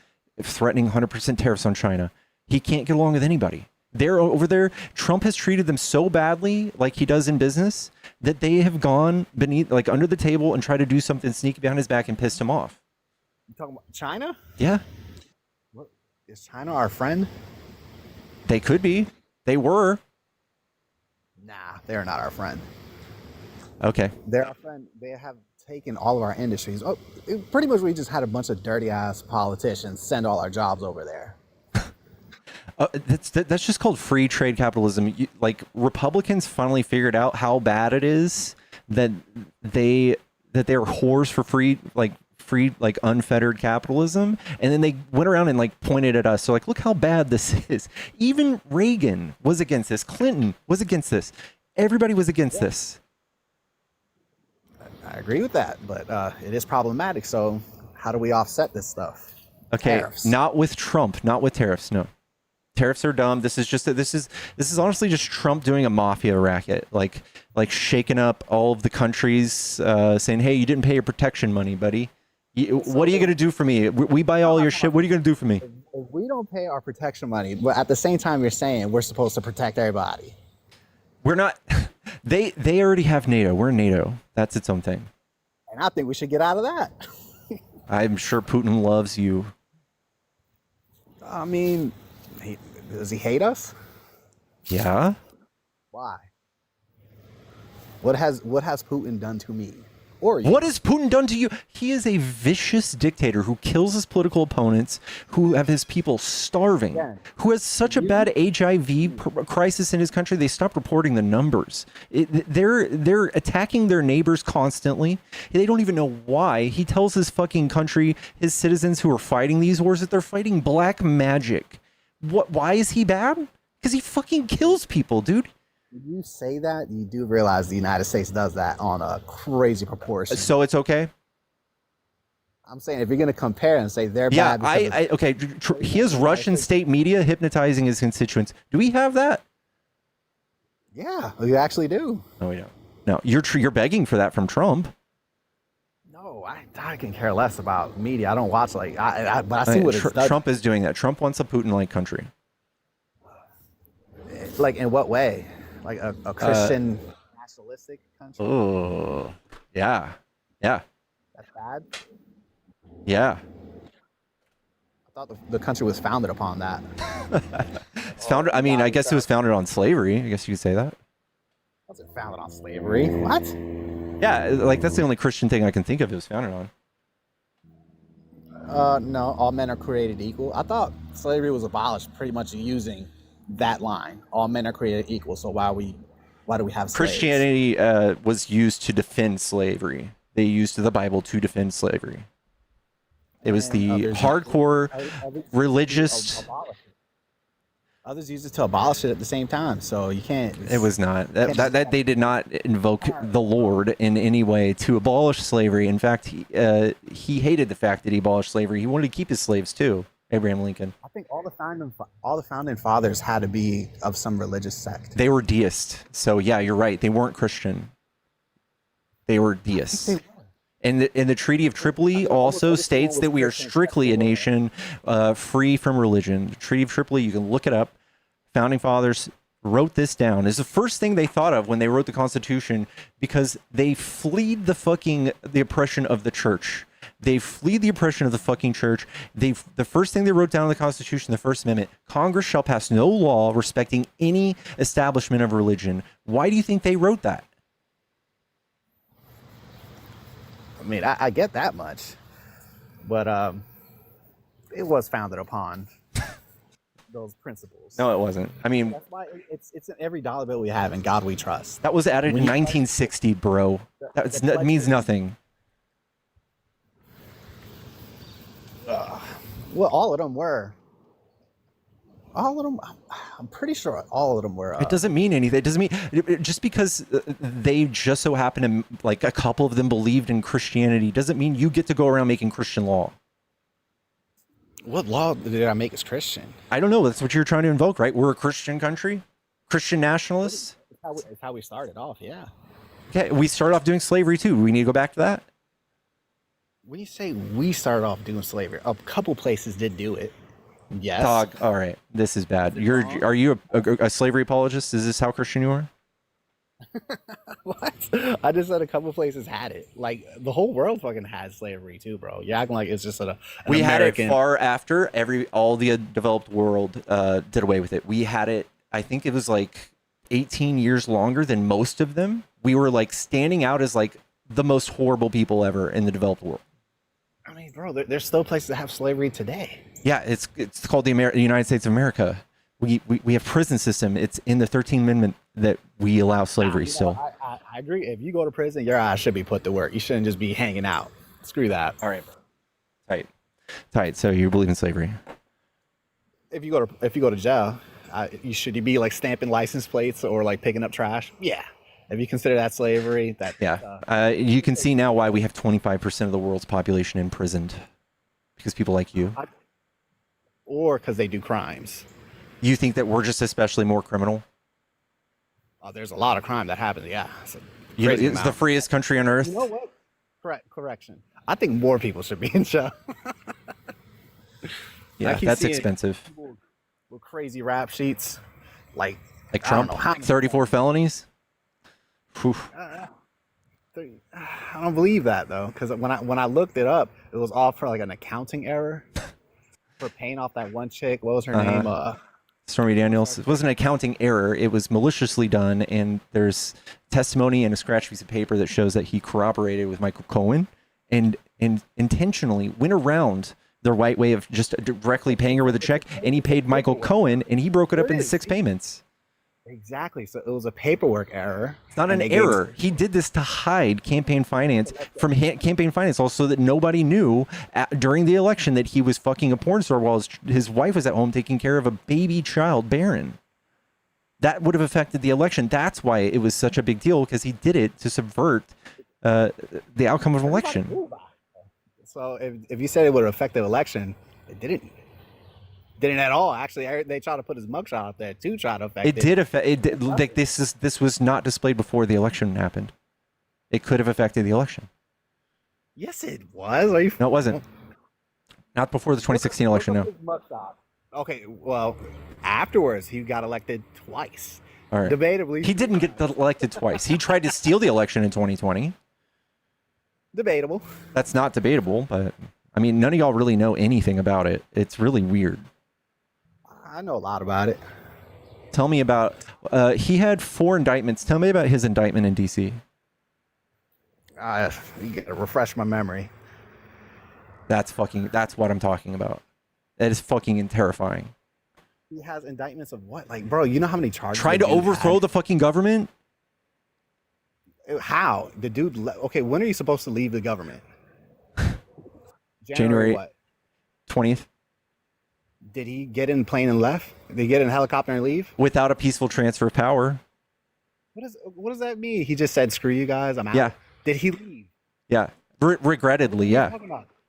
threatening 100% tariffs on China. He can't get along with anybody. They're over there. Trump has treated them so badly, like he does in business, that they have gone beneath, like under the table, and tried to do something sneaky behind his back and pissed him off. You talking about China? Yeah. What, is China our friend? They could be. They were. Nah, they're not our friend. Okay. They're our friend. They have taken all of our industries. Pretty much we just had a bunch of dirty ass politicians send all our jobs over there. That's just called free trade capitalism. Like Republicans finally figured out how bad it is that they're whores for free like unfettered capitalism, and then they went around and like pointed at us. So like, look how bad this is. Even Reagan was against this. Clinton was against this. Everybody was against this. I agree with that, but it is problematic. So how do we offset this stuff? Okay, Tariffs. not with Trump, not with tariffs. No, tariffs are dumb. This is honestly just Trump doing a mafia racket, like shaking up all of the countries, saying, "Hey, you didn't pay your protection money, buddy. What are you gonna do for me? We buy all your shit. What are you gonna do for me?" If we don't pay our protection money, but at the same time, you're saying we're supposed to protect everybody. We're not. They already have NATO. We're NATO. That's its own thing. And I think we should get out of that. I'm sure Putin loves you. I mean, does he hate us? Yeah. Why? What has Putin done to me? Or you? What has Putin done to you? He is a vicious dictator who kills his political opponents, who have his people starving, who has such a bad HIV crisis in his country. They stopped reporting the numbers. They're attacking their neighbors constantly. They don't even know why. He tells his fucking country, his citizens who are fighting these wars, that they're fighting black magic. Why is he bad? Because he fucking kills people, dude. You say that, you do realize the United States does that on a crazy proportion. So it's okay? I'm saying if you're going to compare and say they're bad. Yeah, okay. He has Russian state media hypnotizing his constituents. Do we have that? Yeah, we actually do. Oh, yeah. No, you're begging for that from Trump. No, I can care less about media. I don't watch but I see what it's done. Trump is doing that. Trump wants a Putin-like country. Like in what way? Like a Christian nationalistic country? Oh, yeah. Yeah. That's bad? Yeah. I thought the country was founded upon that. It's founded. I mean, I guess it was founded on slavery. I guess you could say that. Was it founded on slavery? What? Yeah, like that's the only Christian thing I can think of it was founded on. No, all men are created equal. I thought slavery was abolished pretty much using that line. All men are created equal. So why do we have slaves? Christianity was used to defend slavery. They used the Bible to defend slavery. It was the hardcore religious. Others use it to abolish it at the same time, so you can't. It was not that they did not invoke the Lord in any way to abolish slavery. In fact, he hated the fact that he abolished slavery. He wanted to keep his slaves too. Abraham Lincoln. I think all the founding fathers had to be of some religious sect. They were deists. So yeah, you're right. They weren't Christian. They were deists. And the Treaty of Tripoli also states that we are strictly a nation free from religion. The Treaty of Tripoli, you can look it up. Founding fathers wrote this down. It's the first thing they thought of when they wrote the Constitution, because they fled the oppression of the church. They fled the oppression of the fucking church. The first thing they wrote down in the Constitution, the First Amendment, Congress shall pass no law respecting any establishment of religion. Why do you think they wrote that? I mean, I get that much, but it was founded upon those principles. No, it wasn't. I mean, that's why it's in every dollar bill we have. In God we trust. That was added in 1960, bro. That means nothing. Well, all of them were. All of them. I'm pretty sure all of them were. It doesn't mean anything. It doesn't mean just because they just so happen to, like, a couple of them believed in Christianity doesn't mean you get to go around making Christian law. What law did I make as Christian? I don't know. That's what you're trying to invoke, right? We're a Christian country, Christian nationalists. It's how we started off. Yeah. Okay, we started off doing slavery too. We need to go back to that. When you say we started off doing slavery, a couple places did do it. Yes. Dog. All right. This is bad. Are you a slavery apologist? Is this how Christian you are? What? I just said a couple places had it. Like, the whole world fucking had slavery too, bro. You're acting like it's just we had it far after all the developed world did away with it. We had it. I think it was like 18 years longer than most of them. We were like standing out as like the most horrible people ever in the developed world. I mean, bro, there's still places that have slavery today. Yeah, it's called the United States of America. we have prison system. It's in the 13th Amendment that we allow slavery still. I agree. If you go to prison, your ass should be put to work. You shouldn't just be hanging out. Screw that. All right, bro. Tight. So you believe in slavery? If you go to jail, should you be like stamping license plates or like picking up trash? Yeah. If you consider that slavery, you can see now why we have 25% of the world's population imprisoned, because people like you, or because they do crimes. You think that we're just especially more criminal? There's a lot of crime that happens. Yeah, it's the freest country on earth. You know what? Correction. I think more people should be in jail. Yeah, that's expensive. With crazy rap sheets, like Trump, 34 felonies. I don't believe that though, because when I looked it up, it was all for like an accounting error for paying off that one chick. What was her name? Stormy Daniels. It wasn't an accounting error. It was maliciously done, and there's testimony and a scratch piece of paper that shows that he corroborated with Michael Cohen and intentionally went around the right way of just directly paying her with a check, and he paid Michael Cohen, and he broke it up into 6 payments. Exactly. So it was a paperwork error. It's not an error. He did this to hide campaign finance from campaign finance, also that nobody knew during the election that he was fucking a porn star while his wife was at home taking care of a baby child, Barron. That would have affected the election. That's why it was such a big deal, because he did it to subvert the outcome of an election. So if you said it would have affected the election, it didn't. Didn't at all. Actually, they tried to put his mugshot out there to try to affect it. It did affect. It did, like this was not displayed before the election happened. It could have affected the election. Yes, it was. Are you? No, it wasn't. Not before the 2016 election. No. Okay. Well, afterwards, he got elected twice. All right. Debatably, he didn't get elected twice. He tried to steal the election in 2020. Debatable. That's not debatable, but I mean, none of y'all really know anything about it. It's really weird. I know a lot about it. Tell me about, he had 4 indictments. Tell me about his indictment in D.C. You gotta refresh my memory. That's what I'm talking about. That is fucking terrifying. He has indictments of what? Like, bro, you know how many charges? Trying to overthrow the fucking government? How? The dude, okay, when are you supposed to leave the government? January what? 20th. Did he get in plane and left? Did he get in a helicopter and leave? Without a peaceful transfer of power. What does that mean? He just said, screw you guys, I'm out. Yeah. Did he leave? Yeah. Regrettably, yeah.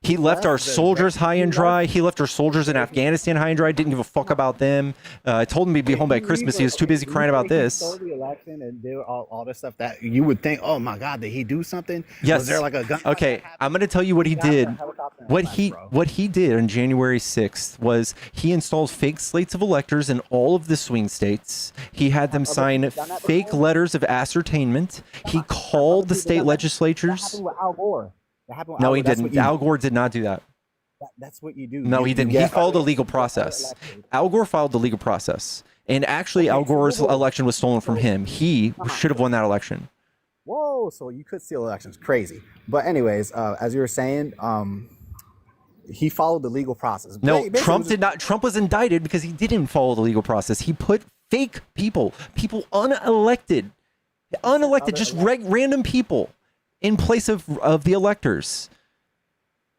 He left our soldiers high and dry. He left our soldiers in Afghanistan high and dry. Didn't give a fuck about them. I told him he'd be home by Christmas. He was too busy crying about this. He stole the election and did all this stuff that you would think, oh my God, did he do something? Yes. Was there like a gun? Okay, I'm going to tell you what he did. What he did on January 6th was he installed fake slates of electors in all of the swing states. He had them sign fake letters of ascertainment. He called the state legislatures. That happened with Al Gore. No, he didn't. Al Gore did not do that. That's what you do. No, he didn't. He followed the legal process. Al Gore followed the legal process. And actually, Al Gore's election was stolen from him. He should have won that election. Whoa, so you could steal elections. Crazy. But anyways, as you were saying, he followed the legal process. No, Trump did not. Trump was indicted because he didn't follow the legal process. He put fake people unelected, just random people in place of the electors.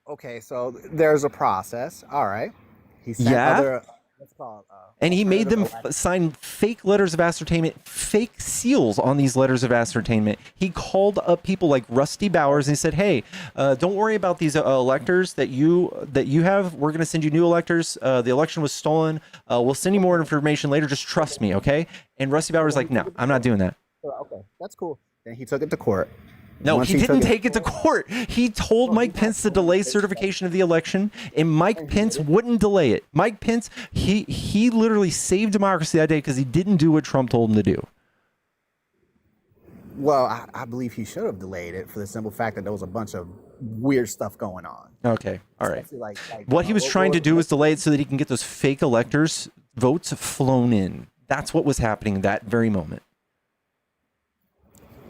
Okay, so there's a process. All right. He sent and he made them sign fake letters of ascertainment, fake seals on these letters of ascertainment. He called up people like Rusty Bowers and he said, hey, don't worry about these electors that you have. We're going to send you new electors. The election was stolen. We'll send you more information later. Just trust me, okay? And Rusty Bowers like, no, I'm not doing that. Okay, that's cool. Then he took it to court. No, he didn't take it to court. He told Mike Pence to delay certification of the election, and Mike Pence wouldn't delay it. Mike Pence, he literally saved democracy that day because he didn't do what Trump told him to do. Well, I believe he should have delayed it for the simple fact that there was a bunch of weird stuff going on. Okay, all right. What he was trying to do was delay it so that he can get those fake electors' votes flown in. That's what was happening that very moment.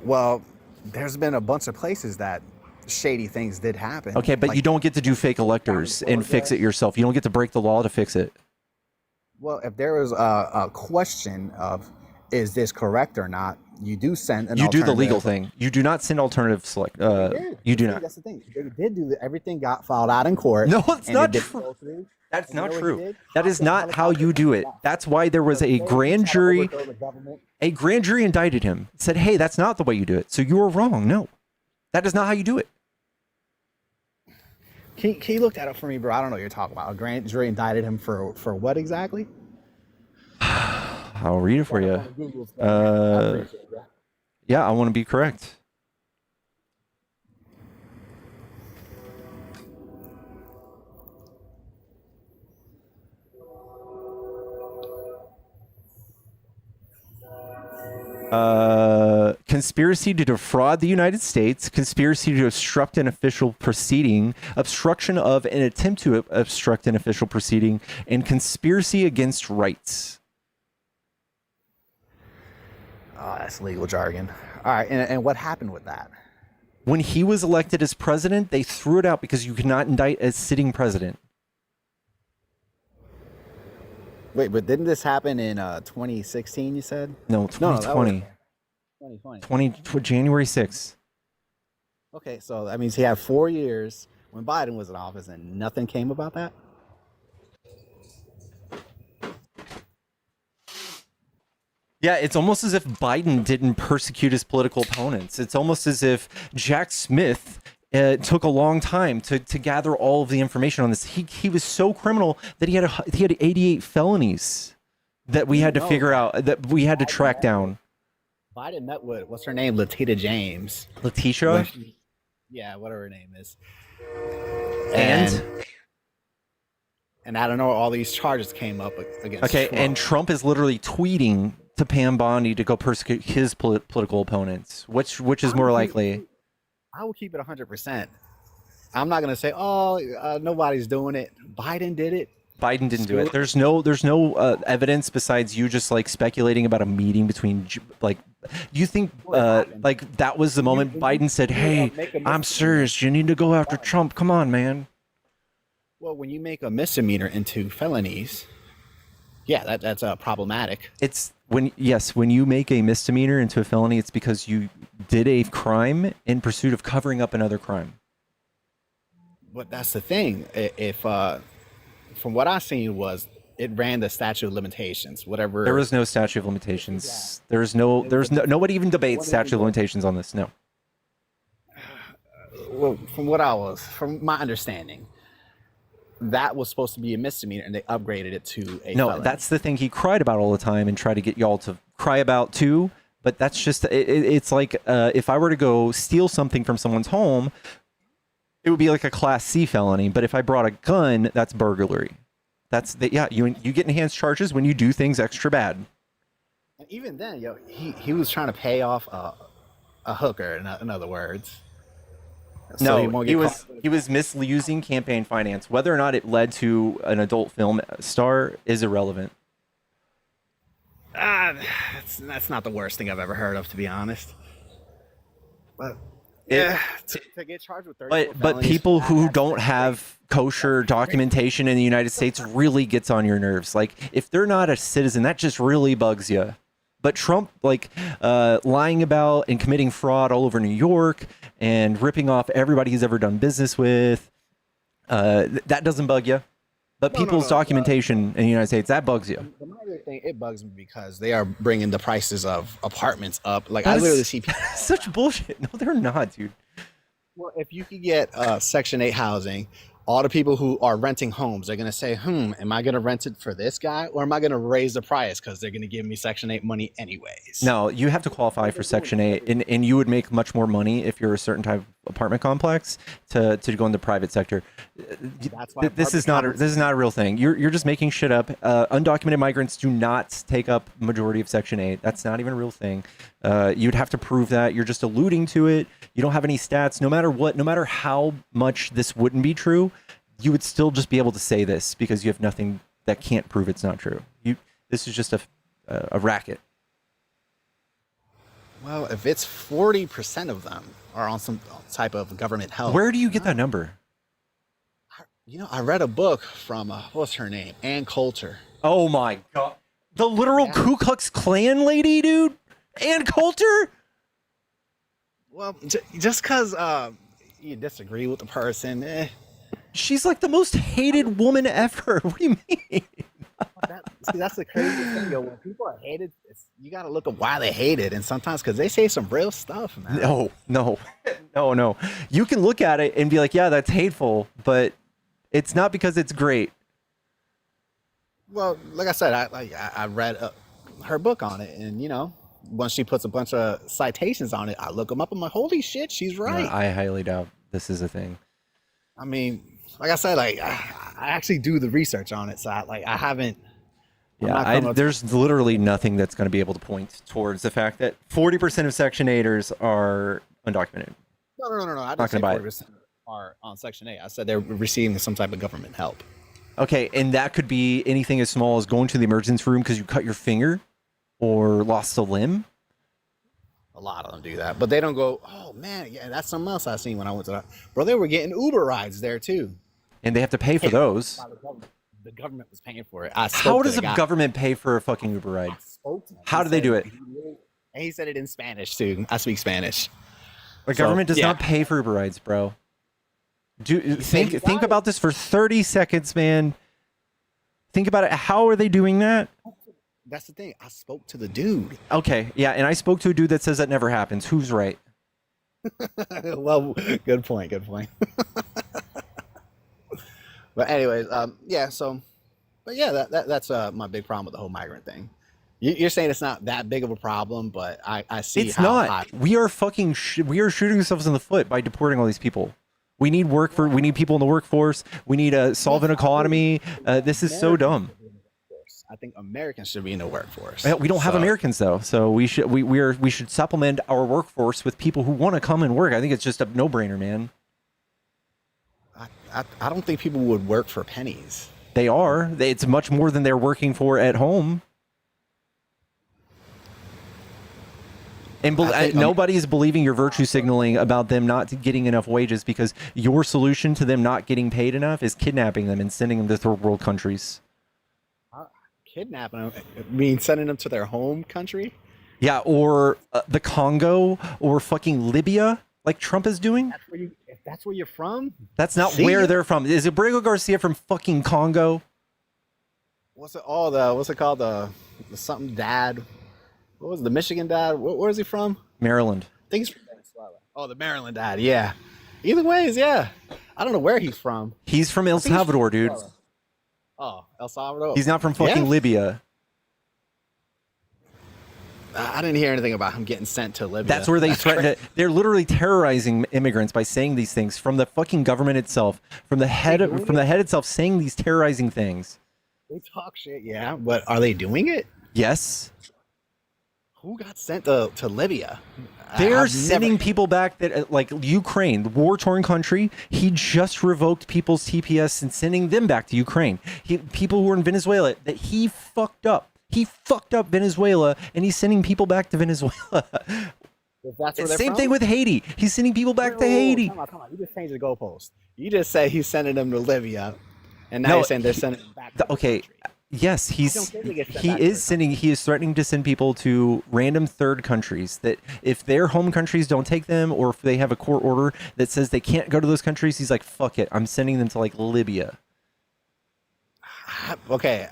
Well, there's been a bunch of places that shady things did happen. Okay, but you don't get to do fake electors and fix it yourself. You don't get to break the law to fix it. Well, if there was a question of is this correct or not, you do send an You do the legal alternative. thing. You do not send alternative select. They did. You do See, not. that's the thing. They did do that. Everything got filed out in court. No, it's and not it didn't true. go through. That's And you not know what he true. did? That is Hopped in a not how helicopter you do and it. left. That's why there was So a they tried to grand jury. overthrow the government. A grand jury indicted him. Said, "Hey, that's not the way you do it. So you were wrong. No, that is not how you do it." Can you look that up for me, bro? I don't know what you're talking about. A grand jury indicted him for what exactly? I'll read it for you. I appreciate that. Yeah, I want to be correct. Conspiracy to defraud the United States, conspiracy to obstruct an official proceeding, obstruction of an attempt to obstruct an official proceeding, and conspiracy against rights. Oh, that's legal jargon. All right, and what happened with that? When he was elected as president, they threw it out because you could not indict a sitting president. Wait, but didn't this happen in 2016? You said No, that 2020. 2020. January 6th. Okay, so that means he had 4 years when Biden was in office, and nothing came about that. Yeah, it's almost as if Biden didn't persecute his political opponents. It's almost as if Jack Smith took a long time to gather all of the information on this. He was so criminal that he had 88 felonies that we had to figure out, that we had to track down. Biden met with what's her name, Letitia James. Letitia? Yeah, whatever her name is. And I don't know, all these charges came up against okay, Trump. and Trump is literally tweeting to Pam Bondi to go persecute his political opponents. Which is more likely? I will keep it 100%. I'm not going to say, nobody's doing it. Biden did it. Biden didn't do it. There's no evidence besides you just like speculating about a meeting between like. Do you think like that was the moment Biden said, "Hey, I'm serious. You need to go after Trump. Come on, man." Well, when you make a misdemeanor into felonies, yeah, that's problematic. It's when you make a misdemeanor into a felony, it's because you did a crime in pursuit of covering up another crime. But that's the thing. If from what I seen was it ran the statute of limitations, whatever. There was no statute of limitations. Nobody even debates statute of limitations on this. No. Well, from my understanding, that was supposed to be a misdemeanor, and they upgraded it to a felony. That's the thing he cried about all the time and try to get y'all to cry about too. But that's just it's like if I were to go steal something from someone's home, it would be like a Class C felony. But if I brought a gun, that's burglary. You get enhanced charges when you do things extra bad. And even then, he was trying to pay off a hooker. In other words. So No, he was misusing campaign finance. Whether or not it led to an adult film star is irrelevant. That's not the worst thing I've ever heard of, to be honest. But yeah, to get charged with 34 but people who don't have kosher documentation in the United States really gets on your nerves. Like if they're not a citizen, that just really bugs you. But Trump, like lying about and committing fraud all over New York and ripping off everybody he's ever done business with, that doesn't bug you. But people's documentation in the United States, that bugs you. The minor thing, it bugs me because they are bringing the prices of apartments up. Like, I literally see people. Such bullshit. No, they're not, dude. Well, if you could get Section 8 housing, all the people who are renting homes, they're going to say, am I going to rent it for this guy, or am I going to raise the price because they're going to give me Section 8 money anyways? No, you have to qualify for Section 8, and you would make much more money if you're a certain type of apartment complex to go in the private sector. That's why this is not a real thing. You're just making shit up. Undocumented migrants do not take up majority of Section 8. That's not even a real thing. You'd have to prove that. You're just alluding to it. You don't have any stats. No matter what, no matter how much this wouldn't be true, you would still just be able to say this because you have nothing that can't prove it's not true. This is just a racket. Well, if it's 40% of them are on some type of government help. Where do you get that number? I read a book from, what's her name? Ann Coulter. Oh my god. The literal Ku Klux Klan lady, dude? Ann Coulter? Well, just because you disagree with the person, She's like the most hated woman ever. What do you mean? that's the crazy thing, yo. When people are hated, you got to look at why they hate it, and sometimes because they say some real stuff, man. No. You can look at it and be like, yeah, that's hateful, but it's not because it's great. Well, like I said, I read her book on it, and once she puts a bunch of citations on it, I look them up. I'm like, holy shit, she's right. No, I highly doubt this is a thing. I mean, like I said, I actually do the research on it, so I haven't. Yeah, there's literally nothing that's going to be able to point towards the fact that 40% of Section 8ers are undocumented. No. I didn't say 40% are on Section 8. I said they're receiving some type of government help. Okay, and that could be anything as small as going to the emergency room because you cut your finger or lost a limb. A lot of them do that, but they don't go, oh man, yeah, that's something else I seen when I went to that. Bro, they were getting Uber rides there too. And they have to pay for those. The government was paying for it. How does the government pay for a fucking Uber ride? How do they do it? And he said it in Spanish too. I speak Spanish. The government does not pay for Uber rides, bro. Think about this for 30 seconds, man. Think about it. How are they doing that? That's the thing. I spoke to the dude. Okay, yeah, and I spoke to a dude that says that never happens. Who's right? Well, good point. But anyways, that's my big problem with the whole migrant thing. You're saying it's not that big of a problem, but I see it's not. We are we are shooting ourselves in the foot by deporting all these people. We need we need people in the workforce. We need a solvent economy. This is so dumb. I think Americans should be in the workforce. We don't have Americans though, so we should supplement our workforce with people who want to come and work. I think it's just a no-brainer, man. I don't think people would work for pennies. They are. It's much more than they're working for at home. And nobody is believing your virtue signaling about them not getting enough wages because your solution to them not getting paid enough is kidnapping them and sending them to third world countries. Kidnapping them? I mean, sending them to their home country? Yeah, or the Congo or fucking Libya, like Trump is doing. If that's where you're from? That's not where they're from. Is Abrego Garcia from fucking Congo? What's it called? The something dad. What was the Michigan dad? Where is he from? Maryland. I think he's from Venezuela. Oh, the Maryland dad. Yeah. Either ways, yeah. I don't know where he's from. He's from El Salvador, dude. Oh, El Salvador. He's not from fucking Libya. I didn't hear anything about him getting sent to Libya. That's where they threaten to. They're literally terrorizing immigrants by saying these things from the fucking government itself, from the head itself saying these terrorizing things. They talk shit, yeah, but are they doing it? Yes. Who got sent to Libya? They're sending people back that, like Ukraine, the war-torn country. He just revoked people's TPS and sending them back to Ukraine. People who were in Venezuela that he fucked up. He fucked up Venezuela, and he's sending people back to Venezuela. Same thing with Haiti. He's sending people back to Haiti. Come on. You just changed the goalpost. You just say he's sending them to Libya, and now you're saying they're sending them back to okay. Yes, he is threatening to send people to random third countries that if their home countries don't take them or if they have a court order that says they can't go to those countries, he's like, fuck it, I'm sending them to like Libya. Okay,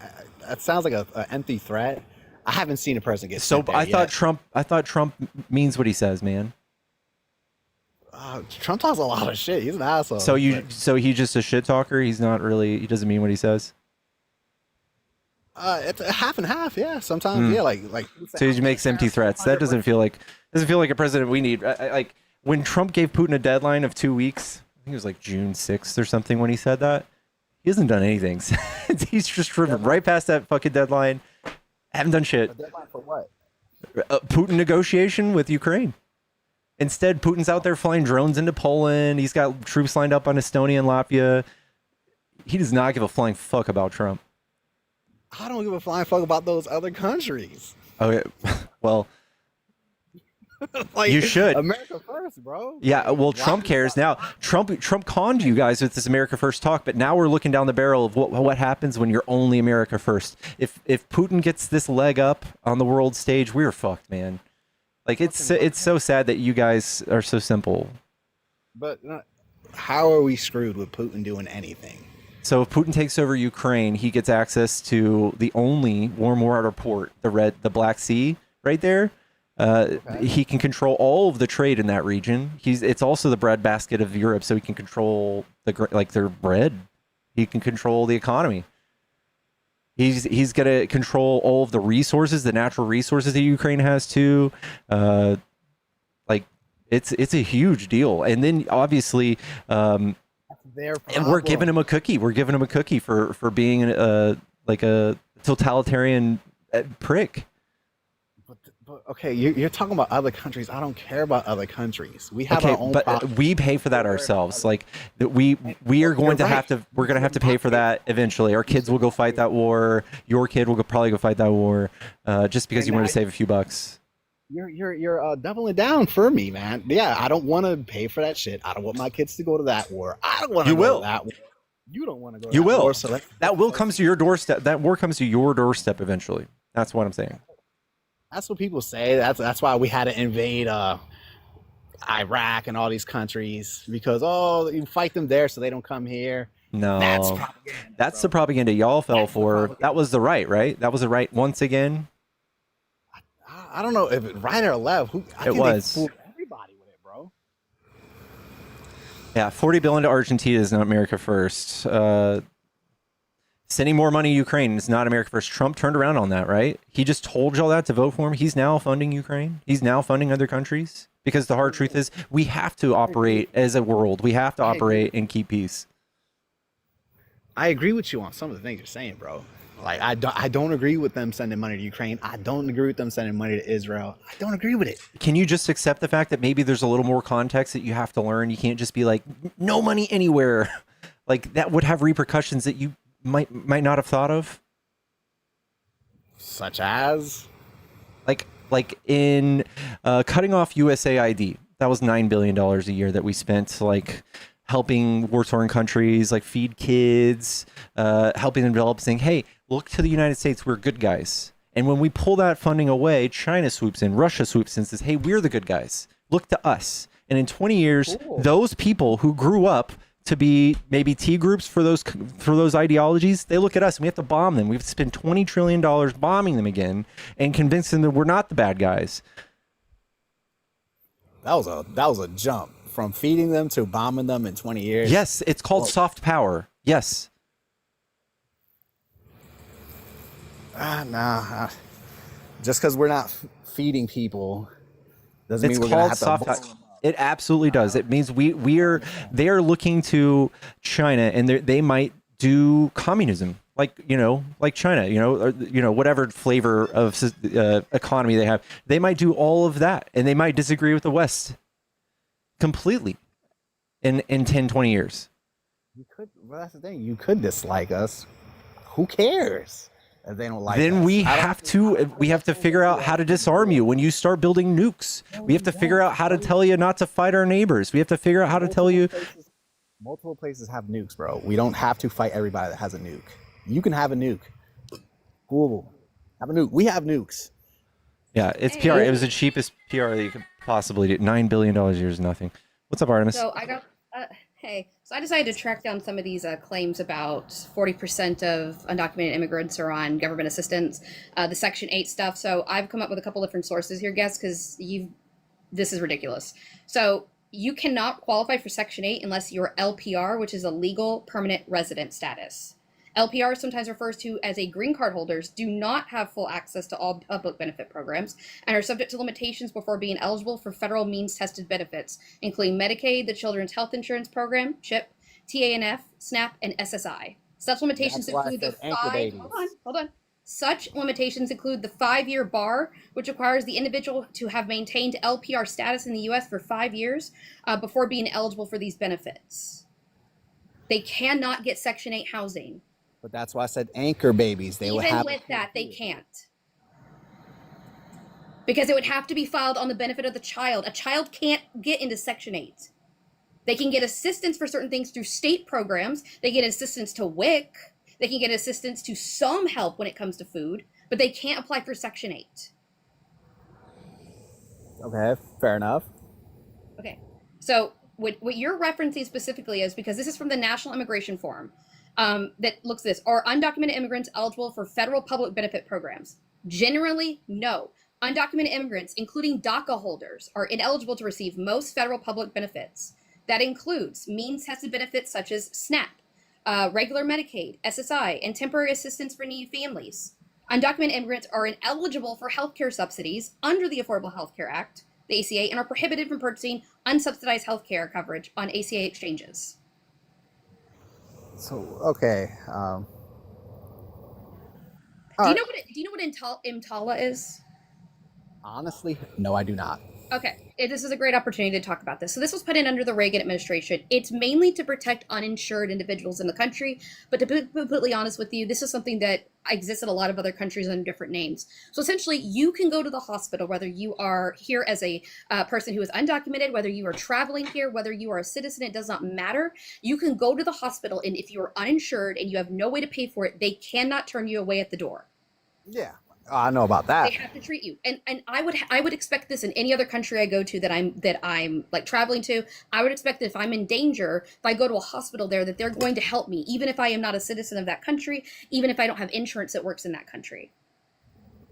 that sounds like an empty threat. I haven't seen a person get sent there I thought Trump means what he says, man. Trump talks a lot of shit. He's an asshole. So he's just a shit talker. He doesn't mean what he says. It's a half and half, yeah. Sometimes, yeah, like. So he makes empty threats. That doesn't feel like a president we need. Like when Trump gave Putin a deadline of 2 weeks, I think it was like June 6th or something when he said that. He hasn't done anything. He's just driven right past that fucking deadline. Haven't done shit. A deadline for what? Putin negotiation with Ukraine. Instead, Putin's out there flying drones into Poland. He's got troops lined up on Estonia and Latvia. He does not give a flying fuck about Trump. I don't give a flying fuck about those other countries. Okay, well, Like, You should. America first, bro. Yeah, well, Why Trump do cares now. Trump conned you guys with this America First talk, but now we're looking down the barrel of what happens when you're only America First. If Putin gets this leg up on the world stage, we're fucked, man. Like it's so sad that you guys are so simple. But how are we screwed with Putin doing anything? So if Putin takes over Ukraine, he gets access to the only warm water port, the Black Sea, right there. He can control all of the trade in that region. It's also the breadbasket of Europe, so he can control their bread. He can control the economy. He's gonna control all of the resources, the natural resources that Ukraine has too. It's a huge deal. And then obviously, and we're giving him a cookie. We're giving him a cookie for being a totalitarian prick. But okay, you're talking about other countries. I don't care about other countries. We have our own. But we pay for that ourselves. Like we are going to have to. We're going to have to pay for that eventually. Our kids will go fight that war. Your kid will probably go fight that war, just because you want to save a few bucks. You're doubling down for me, man. Yeah, I don't want to pay for that shit. I don't want my kids to go to that war. I don't want to go to that war. You don't want to go to that war. So that will comes to your doorstep. That war comes to your doorstep eventually. That's what I'm saying. That's what people say. That's why we had to invade Iraq and all these countries, because you fight them there so they don't come here. No, that's propaganda. That's the propaganda y'all fell for. That was the right? That was the right once again. I don't know if it's right or left. It was. They fooled everybody with it, bro. Yeah, $40 billion to Argentina is not America First. Sending more money to Ukraine is not America First. Trump turned around on that, right? He just told y'all that to vote for him. He's now funding Ukraine. He's now funding other countries. Because the hard truth is, we have to operate as a world. We have to operate and keep peace. I agree with you on some of the things you're saying, bro. Like, I don't agree with them sending money to Ukraine. I don't agree with them sending money to Israel. I don't agree with it. Can you just accept the fact that maybe there's a little more context that you have to learn? You can't just be like, no money anywhere. Like, that would have repercussions that you might not have thought of. Such as? Like in cutting off USAID. That was $9 billion a year that we spent, like, helping war-torn countries, like feed kids, helping them develop, saying, hey, look to the United States, we're good guys. And when we pull that funding away, China swoops in, Russia swoops in, says, hey, we're the good guys. Look to us. And in 20 years, those people who grew up to be maybe T groups for those ideologies, they look at us and we have to bomb them. We have to spend $20 trillion bombing them again and convince them that we're not the bad guys. That was a jump from feeding them to bombing them in 20 years. Yes, it's called soft power. Yes. Nah. Just because we're not feeding people doesn't mean we're going to have soft power. It absolutely does. It means they are looking to China, and they might do communism, like China, or, whatever flavor of economy they have. They might do all of that, and they might disagree with the West completely in 10, 20 years. Well, that's the thing. You could dislike us. Who cares? If they don't like then us. we have to figure out how to disarm you when you start building nukes. We have to figure out how to tell you not to fight our neighbors. We have to figure out how to tell you. Multiple places have nukes, bro. We don't have to fight everybody that has a nuke. You can have a nuke. Google. Have a nuke. We have nukes. Yeah, it's PR. It was the cheapest PR that you could possibly do. $9 billion a year is nothing. What's up, Artemis? So I got So I decided to track down some of these claims about 40% of undocumented immigrants are on government assistance, the Section 8 stuff. So I've come up with a couple different sources here, guys, because this is ridiculous. So you cannot qualify for Section 8 unless you're LPR, which is a legal permanent resident status. LPR, sometimes refers to as a green card holders, do not have full access to all public benefit programs and are subject to limitations before being eligible for federal means-tested benefits, including Medicaid, the Children's Health Insurance Program, CHIP, TANF, SNAP, and SSI. Such limitations include the Hold on. Such limitations include the 5-year bar, which requires the individual to have maintained LPR status in the U.S. for 5 years before being eligible for these benefits. They cannot get Section 8 housing. But that's why I said anchor babies. They Even will have with that, they can't. because it would have to be filed on the benefit of the child. A child can't get into Section 8. They can get assistance for certain things through state programs. They get assistance to WIC. They can get assistance to some help when it comes to food, but they can't apply for Section 8. Okay, fair enough. Okay, so what you're referencing specifically is because this is from the National Immigration Forum that looks at this. Are undocumented immigrants eligible for federal public benefit programs? Generally, no. Undocumented immigrants, including DACA holders, are ineligible to receive most federal public benefits. That includes means-tested benefits such as SNAP, regular Medicaid, SSI, and temporary assistance for needy families. Undocumented immigrants are ineligible for healthcare subsidies under the Affordable Health Care Act, the ACA, and are prohibited from purchasing unsubsidized healthcare coverage on ACA exchanges. So, okay. Do you know what EMTALA is? Honestly, no, I do not. Okay, this is a great opportunity to talk about this. So this was put in under the Reagan administration. It's mainly to protect uninsured individuals in the country. But to be completely honest with you, this is something that exists in a lot of other countries under different names. So essentially, you can go to the hospital, whether you are here as a person who is undocumented, whether you are traveling here, whether you are a citizen, it does not matter. You can go to the hospital, and if you are uninsured and you have no way to pay for it, they cannot turn you away at the door. Yeah. I know about that. They have to treat you, and I would expect this in any other country I go to that I'm like traveling to. I would expect that if I'm in danger, if I go to a hospital there, that they're going to help me, even if I am not a citizen of that country, even if I don't have insurance that works in that country.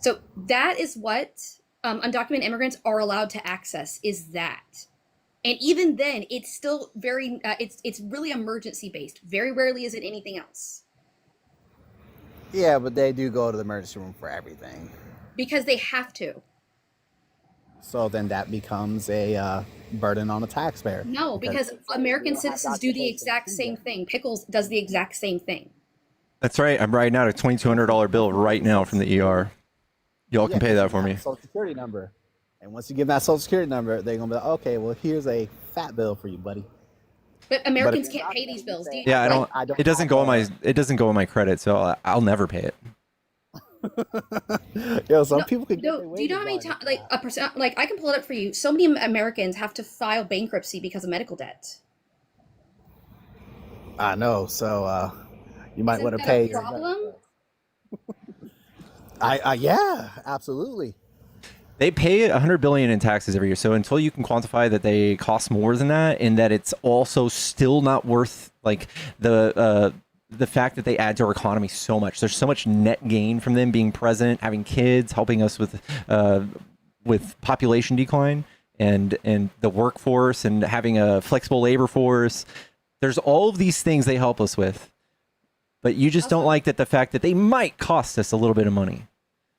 So that is what undocumented immigrants are allowed to access. Is that, and even then, it's still very it's really emergency based. Very rarely is it anything else. Yeah, but they do go to the emergency room for everything. Because they have to. So then that becomes a burden on the taxpayer. No, because American citizens do the exact same thing. Pickles does the exact same thing. That's right. I'm writing out a $2,200 bill right now from the ER. Y'all can pay that for me. Social Security number. And once you give that Social Security number, they're going to be like, okay, well, here's a fat bill for you, buddy. But Americans can't pay these bills. Yeah, I don't. It doesn't go on my credit, so I'll never pay it. Yo, some people could. Do you know how many times, like a percent, like I can pull it up for you. So many Americans have to file bankruptcy because of medical debt. I know. So you might want to pay. Problem? Yeah, absolutely. They pay $100 billion in taxes every year. So until you can quantify that they cost more than that, and that it's also still not worth like the fact that they add to our economy so much. There's so much net gain from them being present, having kids, helping us with population decline and the workforce, and having a flexible labor force. There's all of these things they help us with, but you just don't like that the fact that they might cost us a little bit of money.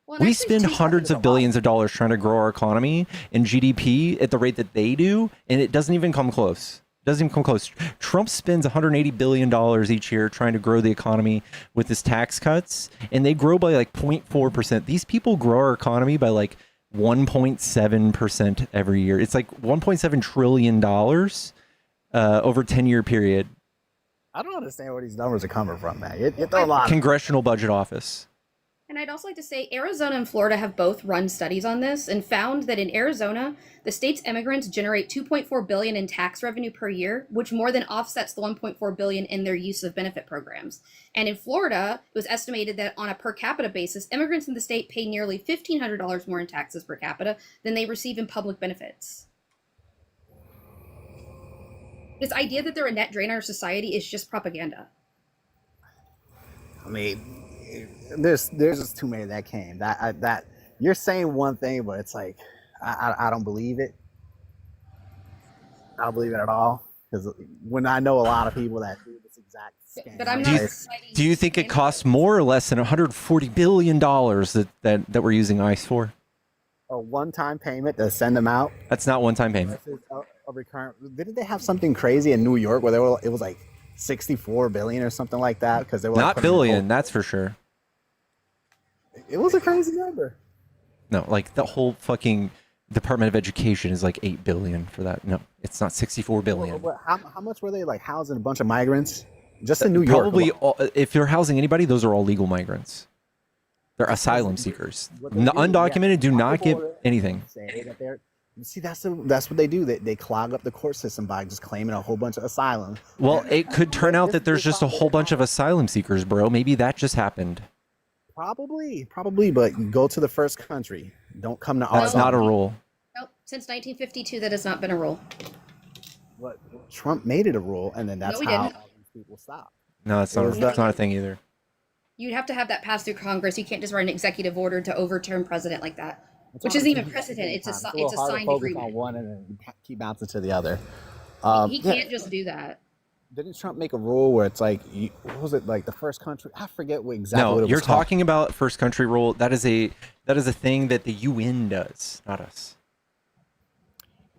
Well, we spend hundreds of billions of dollars trying to grow our economy and GDP at the rate that they do, and it doesn't even come close. It doesn't even come close. Trump spends $180 billion each year trying to grow the economy with his tax cuts, and they grow by like 0.4%. These people grow our economy by like 1.7% every year. It's like $1.7 trillion over a 10-year period. I don't understand where these numbers are coming from, man. It's a lot. Congressional Budget Office. And I'd also like to say Arizona and Florida have both run studies on this and found that in Arizona, the state's immigrants generate $2.4 billion in tax revenue per year, which more than offsets the $1.4 billion in their use of benefit programs. And in Florida, it was estimated that on a per capita basis, immigrants in the state pay nearly $1,500 more in taxes per capita than they receive in public benefits. This idea that they're a net drain on our society is just propaganda. I mean, there's just too many that came. That you're saying one thing, but it's like I don't believe it. I don't believe it at all, because when I know a lot of people that do this exact scam. But I'm do you think it costs more or less than $140 billion that we're using ICE for? A one-time payment to send them out. That's not one-time payment. A recurrent. Didn't they have something crazy in New York where it was like 64 billion or something like that? Because they were not billion, that's for sure. It was a crazy number. No, like the whole fucking Department of Education is like 8 billion for that. No, it's not 64 billion. How much were they like housing a bunch of migrants just in New York? Probably, if you're housing anybody, those are all legal migrants. They're asylum seekers. Undocumented do not get anything. Say that they're See, that's what they do. They clog up the court system by just claiming a whole bunch of asylum. Well, it could turn out that there's just a whole bunch of asylum seekers, bro. Maybe that just happened. Probably, but go to the first country. Don't come to That's not a rule. Nope. Since 1952, that has not been a rule. What Trump made it a rule, and then that's how all these people stop. No, it's not a thing either. You'd have to have that pass through Congress. You can't just write an executive order to overturn precedent like that. Which isn't even precedent. It's a signed agreement. On one and then keep bouncing to the other. He can't just do that. Didn't Trump make a rule where it's like, what was it, like the first country? I forget what exactly. No, what it was you're called. talking about first country rule. That is a thing that the UN does, not us.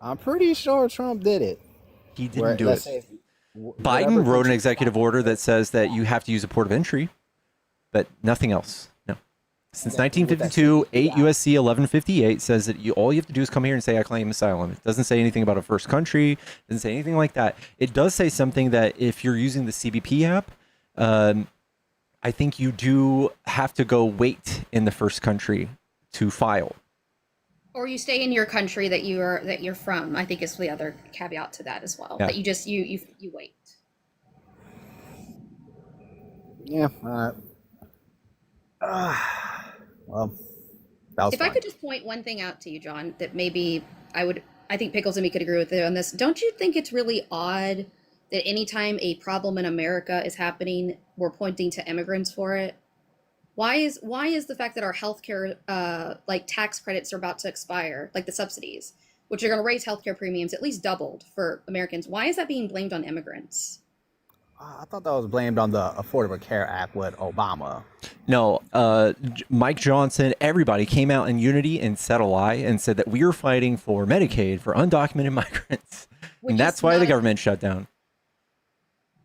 I'm pretty sure Trump did it. He didn't do it. Biden wrote an executive order that says that you have to use a port of entry, but nothing else. No. Since 1952, 8 USC 1158 says that all you have to do is come here and say, I claim asylum. It doesn't say anything about a first country. It doesn't say anything like that. It does say something that if you're using the CBP app, I think you do have to go wait in the first country to file. Or you stay in your country that you're from. I think is the other caveat to that as well. Yeah. That you just you wait. Yeah. Well, if I could just point one thing out to you, John, that maybe I think Pickles and me could agree with you on this. Don't you think it's really odd that anytime a problem in America is happening, we're pointing to immigrants for it? Why is the fact that our healthcare like tax credits are about to expire, like the subsidies, which are going to raise healthcare premiums at least doubled for Americans? Why is that being blamed on immigrants? I thought that was blamed on the Affordable Care Act with Obama. No, Mike Johnson, everybody came out in unity and said a lie and said that we were fighting for Medicaid for undocumented migrants. And that's why the government shut down.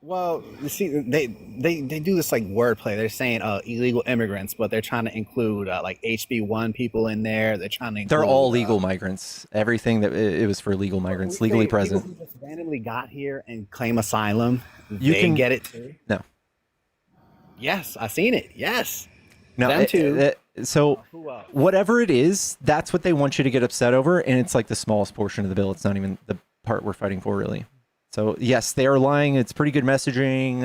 Well, you see, they do this like wordplay. They're saying illegal immigrants, but they're trying to include like HB1 people in there. They're trying to include, they're all legal migrants. Everything that it was for legal migrants, legally present. People who just randomly got here and claim asylum, you can get it too. No. Yes, I've seen it. Yes. No. Them too. So whatever it is, that's what they want you to get upset over, and it's like the smallest portion of the bill. It's not even the part we're fighting for, really. So yes, they are lying. It's pretty good messaging.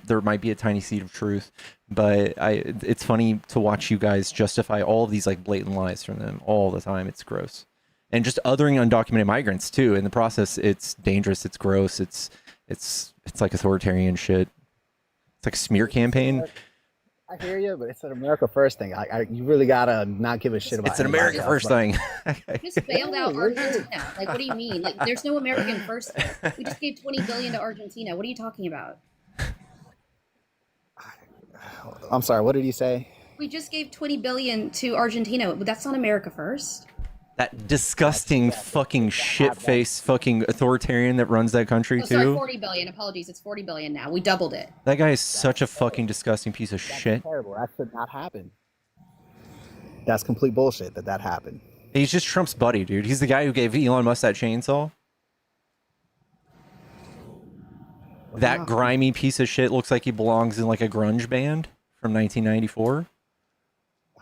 There might be a tiny seed of truth, but it's funny to watch you guys justify all of these like blatant lies from them all the time. It's gross. And just othering undocumented migrants too. In the process, it's dangerous. It's gross. It's like authoritarian shit. It's like a smear campaign. I hear you, but it's an America First thing. You really gotta not give a shit about. It's an America First thing. Just bailed out Argentina. Like, what do you mean? Like, there's no American first. We just gave $20 billion to Argentina. What are you talking about? I'm sorry. What did you say? We just gave $20 billion to Argentina. That's not America First. That disgusting fucking shit-faced fucking authoritarian that runs that country too. Sorry, 40 billion. Apologies, it's 40 billion now. We doubled it. That guy is such a fucking disgusting piece of shit. Terrible. That should not happen. That's complete bullshit that happened. He's just Trump's buddy, dude. He's the guy who gave Elon Musk that chainsaw. That grimy piece of shit looks like he belongs in like a grunge band from 1994.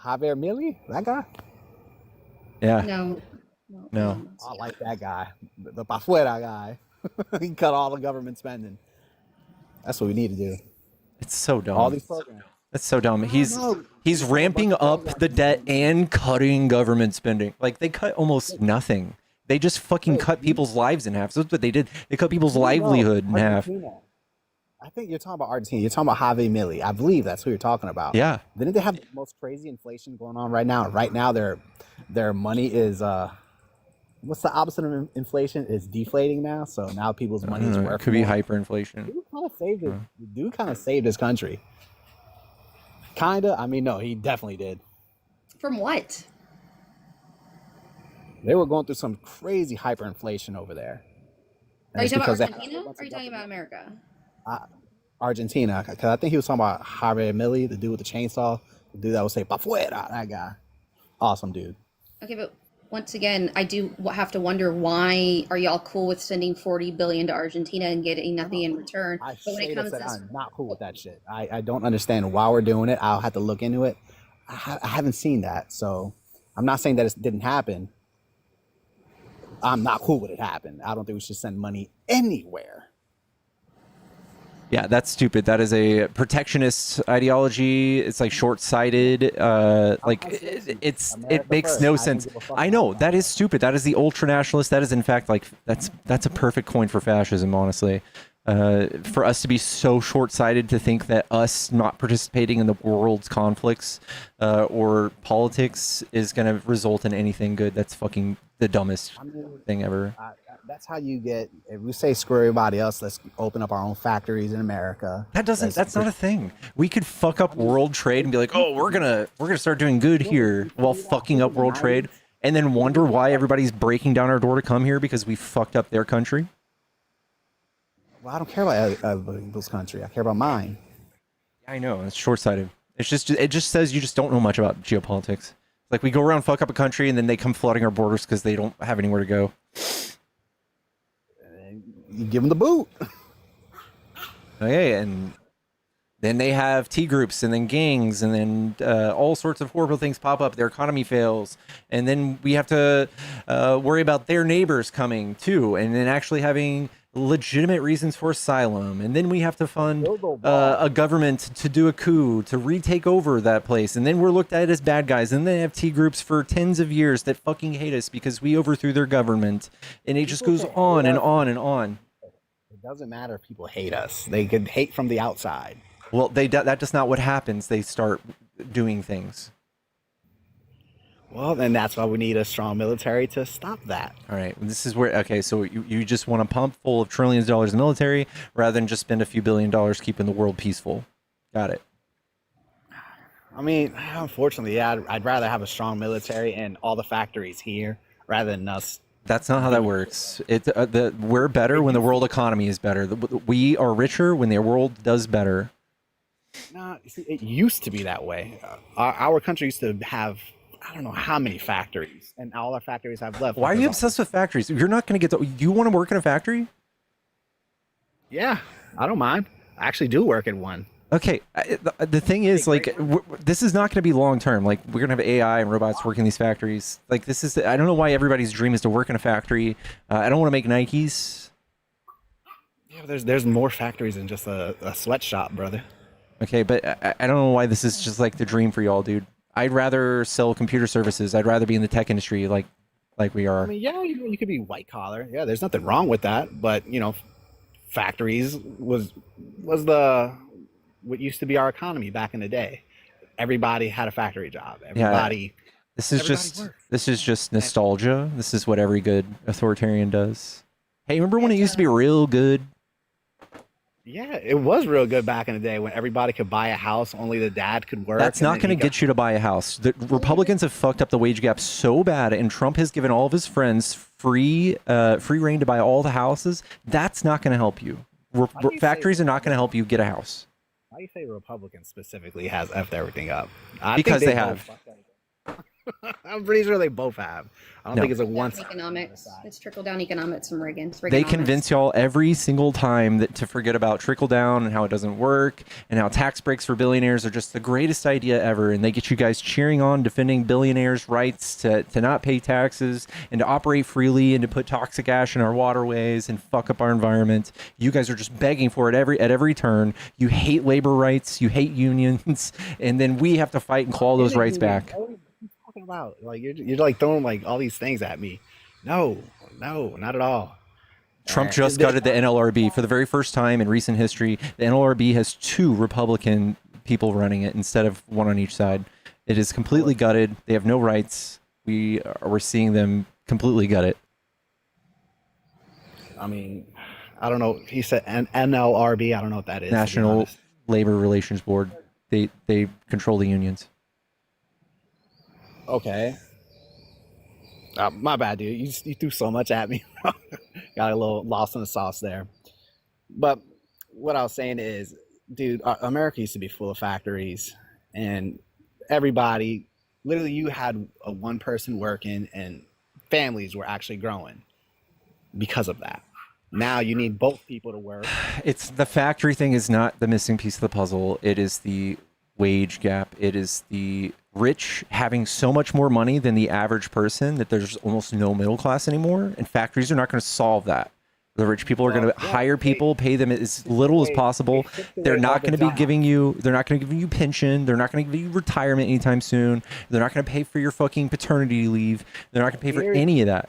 Javier Milei? That guy? Yeah. No. I like that guy. The pa' fuera guy. He cut all the government spending. That's what we need to do. It's so dumb. All these programs. That's so dumb. He's ramping up the debt and cutting government spending. Like, they cut almost nothing. They just fucking cut people's lives in half. So that's what they did. They cut people's livelihood in half. I think you're talking about Argentina. You're talking about Javier Milei. I believe that's who you're talking about. Yeah. Didn't they have the most crazy inflation going on right now? Right now, their money is what's the opposite of inflation? Is deflating now. So now people's money is worth more. Could be hyperinflation. Dude kind of saved his country. Kinda. I mean, no, he definitely did. From what? They were going through some crazy hyperinflation over there. Are you talking about Argentina? Or are you talking about America? Argentina, because I think he was talking about Javier Milei, the dude with the chainsaw, the dude that would say "pa fuera," that guy. Awesome dude. Okay, but once again, I do have to wonder, why are y'all cool with sending $40 billion to Argentina and getting nothing in return? I'm not cool with that shit. I don't understand why we're doing it. I'll have to look into it. I haven't seen that. So I'm not saying that it didn't happen. I'm not cool with it happened. I don't think we should send money anywhere. Yeah, that's stupid. That is a protectionist ideology. It's like short-sighted. It makes no sense. I know that is stupid. That is the ultra-nationalist. That is in fact like that's a perfect coin for fascism. Honestly, for us to be so short-sighted to think that us not participating in the world's conflicts or politics is going to result in anything good. That's fucking the dumbest thing ever. That's how you get. If we say screw everybody else, let's open up our own factories in America. That's not a thing. We could fuck up world trade and be like, oh, we're gonna start doing good here while fucking up world trade, and then wonder why everybody's breaking down our door to come here because we fucked up their country. Well, I don't care about other people's country. I care about mine. I know it's short-sighted. It just says you just don't know much about geopolitics. Like we go around fuck up a country and then they come flooding our borders because they don't have anywhere to go. You give them the boot. Okay, and then they have T groups and then gangs and then all sorts of horrible things pop up. Their economy fails, and then we have to worry about their neighbors coming too, and then actually having legitimate reasons for asylum, and then we have to fund a government to do a coup to retake over that place, and then we're looked at as bad guys, and then they have T groups for tens of years that fucking hate us because we overthrew their government, and it just goes on and on and on. It doesn't matter if people hate us; they could hate from the outside. Well, that's just not what happens. They start doing things. Well, then that's why we need a strong military to stop that. All right. This is where, okay, so you just want to pump full of trillions of dollars in the military rather than just spend a few $1 billion keeping the world peaceful. Got it. I mean, unfortunately, yeah, I'd rather have a strong military and all the factories here rather than us. That's not how that works. We're better when the world economy is better. We are richer when the world does better. No, see, it used to be that way. Our country used to have, I don't know how many factories, and all our factories have left. Why are you obsessed with factories? You're not going to get to. You want to work in a factory? Yeah, I don't mind. I actually do work in one. Okay, the thing is, like, this is not going to be long term. Like, we're going to have AI and robots working in these factories. Like, this is. I don't know why everybody's dream is to work in a factory. I don't want to make Nikes. Yeah, but there's more factories than just a sweatshop, brother. Okay, but I don't know why this is just like the dream for y'all, dude. I'd rather sell computer services. I'd rather be in the tech industry like we are. I mean, yeah, you could be white collar. Yeah, there's nothing wrong with that. But, factories was what used to be our economy back in the day. Everybody had a factory job. Everybody. Yeah. This is just nostalgia. This is what every good authoritarian does. Hey, remember when it used to be real good? Yeah, it was real good back in the day when everybody could buy a house, only the dad could work. That's not going to get you to buy a house. The Republicans have fucked up the wage gap so bad, and Trump has given all of his friends free reign to buy all the houses. That's not going to help you. Factories are not going to help you get a house. Why do you say Republicans specifically has effed everything up? Because they have. I'm pretty sure they both have. I don't think it's a once. Economics. It's trickle down economics from Reagan. They convince y'all every single time that to forget about trickle down and how it doesn't work and how tax breaks for billionaires are just the greatest idea ever. And they get you guys cheering on defending billionaires' rights to not pay taxes and to operate freely and to put toxic ash in our waterways and fuck up our environment. You guys are just begging for it at every turn. You hate labor rights. You hate unions. And then we have to fight and claw those rights back. About like you're like throwing like all these things at me. No, not at all. Trump just gutted the NLRB for the very first time in recent history. The NLRB has 2 Republican people running it instead of one on each side. It is completely gutted. They have no rights. We're seeing them completely gut it. I mean, I don't know. He said NLRB. I don't know what that is. National Labor Relations Board. They control the unions. Okay. My bad, dude. You threw so much at me. Got a little lost in the sauce there. But what I was saying is, dude, America used to be full of factories and everybody, literally you had a one person working and families were actually growing because of that. Now you need both people to work. It's the factory thing is not the missing piece of the puzzle. It is the wage gap. It is the rich having so much more money than the average person that there's almost no middle class anymore, and factories are not going to solve that. The rich people are going to hire people, pay them as little as possible. They're not going to be giving you, they're not going to give you pension. They're not going to give you retirement anytime soon. They're not going to pay for your fucking paternity leave. They're not going to pay for any of that.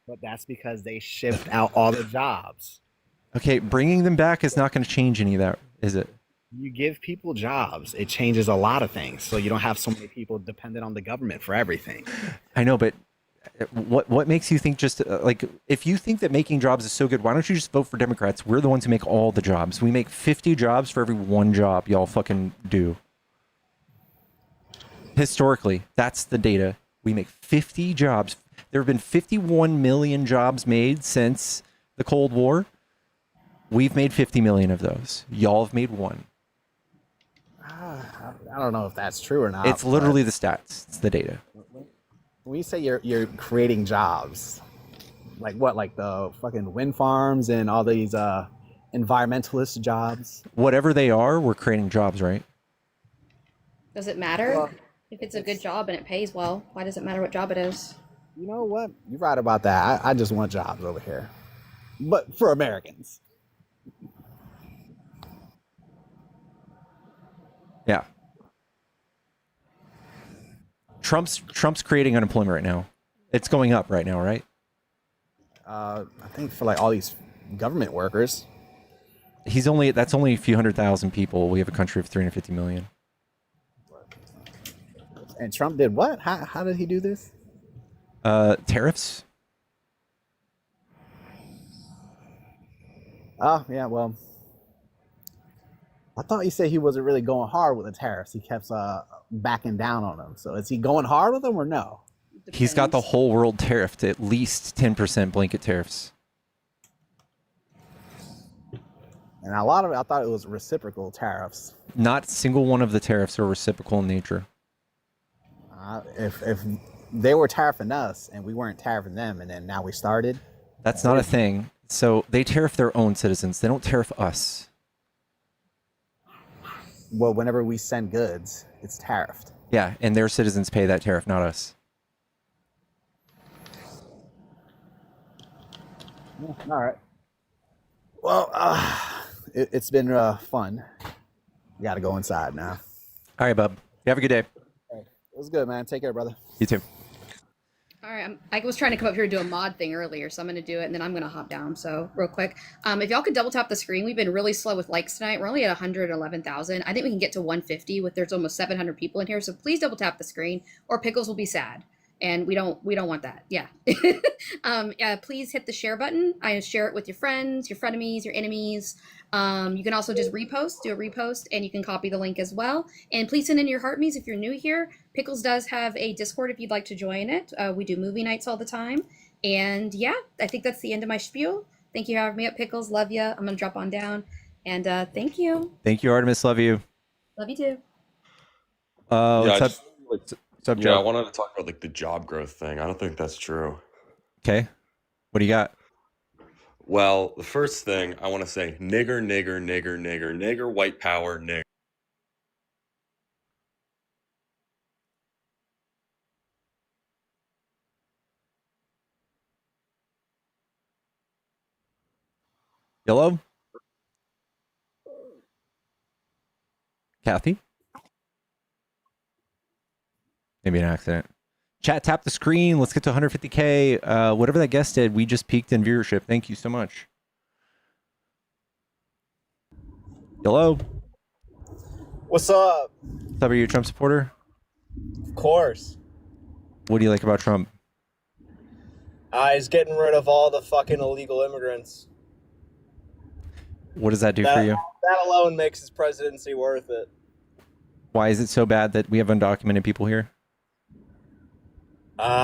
But that's because they shipped out all the jobs. Okay, bringing them back is not going to change any of that, is it? You give people jobs, it changes a lot of things. So you don't have so many people dependent on the government for everything. I know, but what makes you think just like, if you think that making jobs is so good, why don't you just vote for Democrats? We're the ones who make all the jobs. We make 50 jobs for every one job y'all fucking do. Historically, that's the data. We make 50 jobs. There have been 51 million jobs made since the Cold War. We've made 50 million of those. Y'all have made one. I don't know if that's true or not. It's literally the stats. It's the data. When you say you're creating jobs, like what? Like the fucking wind farms and all these environmentalist jobs? Whatever they are, we're creating jobs, right? Does it matter? If it's a good job and it pays well, why does it matter what job it is? You know what? You're right about that. I just want jobs over here. But for Americans. Yeah. Trump's creating unemployment right now. It's going up right now, right? I think for like all these government workers. That's only a few 100,000 people. We have a country of 350 million. And Trump did what? How did he do this? Tariffs. Oh, yeah, well, I thought you said he wasn't really going hard with the tariffs. He kept backing down on them. So is he going hard with them or no? Depends. He's got the whole world tariffed at least 10% blanket tariffs. And a lot of it, I thought it was reciprocal tariffs. Not a single one of the tariffs are reciprocal in nature. If they were tariffing us and we weren't tariffing them, and then now we started. That's not a thing. So they tariff their own citizens. They don't tariff us. Well, whenever we send goods, it's tariffed. Yeah, and their citizens pay that tariff, not us. Yeah, all right. Well, it's been fun. We got to go inside now. All right, bub. You have a good day. It was good, man. Take care, brother. You too. All right, I was trying to come up here and do a mod thing earlier, so I'm going to do it, and then I'm going to hop down. So real quick, if y'all could double tap the screen, we've been really slow with likes tonight. We're only at 111,000. I think we can get to 150 with there's almost 700 people in here. So please double tap the screen, or Pickles will be sad, and we don't want that. Yeah. Please hit the share button. Share it with your friends, your frenemies, your enemies. You can also just do a repost, and you can copy the link as well. And please send in your heart me's if you're new here. Pickles does have a Discord if you'd like to join it. We do movie nights all the time. And yeah, I think that's the end of my spiel. Thank you for having me up, Pickles. Love you. I'm going to drop on down. And thank you. Thank you, Artemis. Love you. Love you too. What's up, Joe? I wanted to talk about like the job growth thing. I don't think that's true. Okay. What do you got? Well, the first thing I want to say, nigger, nigger, nigger, nigger, nigger, white power, nigger. Hello? Kathy? Maybe an accident. Chat, tap the screen. Let's get to 150K. Whatever that guest did, we just peaked in viewership. Thank you so much. Hello? What's up? What's up, are you a Trump supporter? Of course. What do you like about Trump? He's getting rid of all the fucking illegal immigrants. What does that do for you? That alone makes his presidency worth it. Why is it so bad that we have undocumented people here?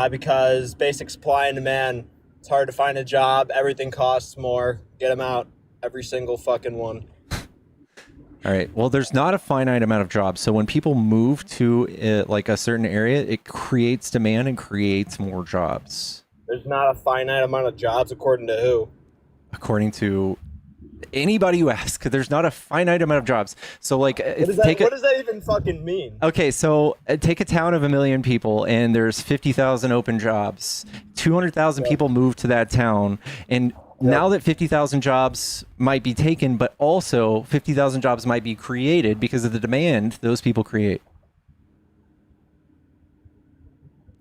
Because basic supply and demand. It's hard to find a job. Everything costs more. Get them out. Every single fucking one. All right. Well, there's not a finite amount of jobs. So when people move to like a certain area, it creates demand and creates more jobs. There's not a finite amount of jobs according to who? According to Anybody you ask, there's not a finite amount of jobs. So like, what does that even fucking mean? Okay, so take a town of 1 million people, and there's 50,000 open jobs. 200,000 people move to that town, and now that 50,000 jobs might be taken, but also 50,000 jobs might be created because of the demand those people create.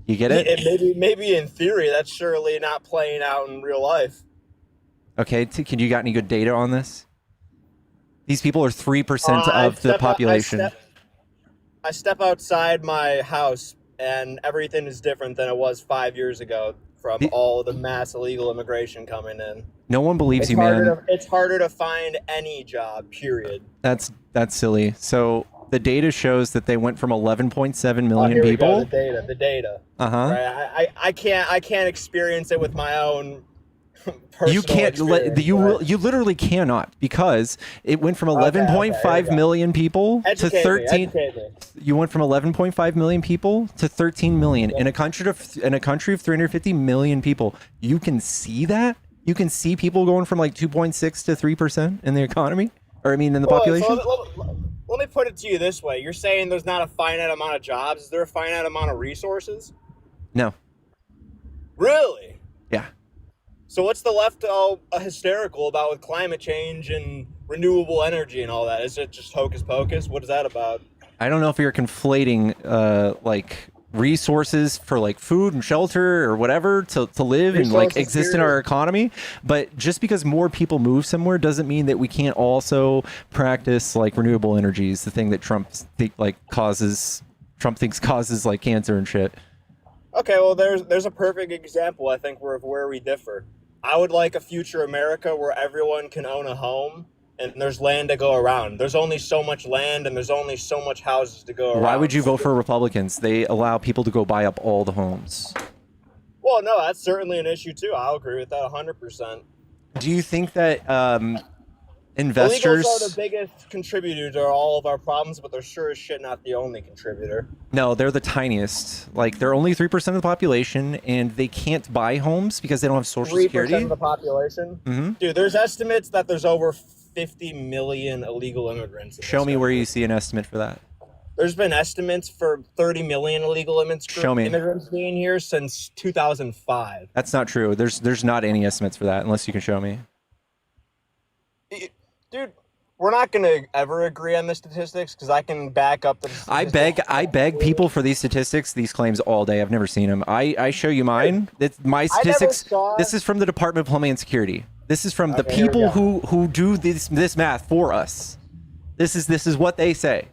You get it? Maybe in theory, that's surely not playing out in real life. Okay, can you got any good data on this? These people are 3% of the population. I step outside my house and everything is different than it was 5 years ago from all the mass illegal immigration coming in. No one believes you, man. It's harder to find any job, period. That's silly. So the data shows that they went from 11.7 million people. The data. Uh-huh. Right? I can't experience it with my own you can't you literally cannot, because it went from 11.5 million people to 13. You went from 11.5 million people to 13 million in a country of 350 million people. You can see that. You can see people going from like 2.6 to 3% in the economy, or I mean in the population. So let me put it to you this way: you're saying there's not a finite amount of jobs. Is there a finite amount of resources? No. Really? Yeah. So what's the left all hysterical about with climate change and renewable energy and all that? Is it just hocus pocus? What is that about? I don't know if you're conflating like resources for like food and shelter or whatever to live and like exist in our economy, but just because more people move somewhere doesn't mean that we can't also practice like renewable energies, the thing that Trump thinks causes like cancer and shit. Okay, well, there's a perfect example, I think, where we differ. I would like a future America where everyone can own a home and there's land to go around. There's only so much land and there's only so much houses to go around. Why would you vote for Republicans? They allow people to go buy up all the homes. Well, no, that's certainly an issue, too. I'll agree with that 100%. Do you think that investors... Illegals are the biggest contributor to all of our problems, but they're sure as shit not the only contributor. No, they're the tiniest. Like, they're only 3% of the population, and they can't buy homes because they don't have Social Security. 3% of the population? Mm-hmm. Dude, there's estimates that there's over 50 million illegal immigrants. Show me where you see an estimate for that. There's been estimates for 30 million illegal immigrants being here since 2005. That's not true. There's not any estimates for that unless you can show me. Dude, we're not going to ever agree on the statistics because I can back up the statistics. I beg people for these statistics, these claims all day. I've never seen them. I show you mine. It's my statistics. This is from the Department of Homeland and Security. This is from the people who do this math for us. This is what they say.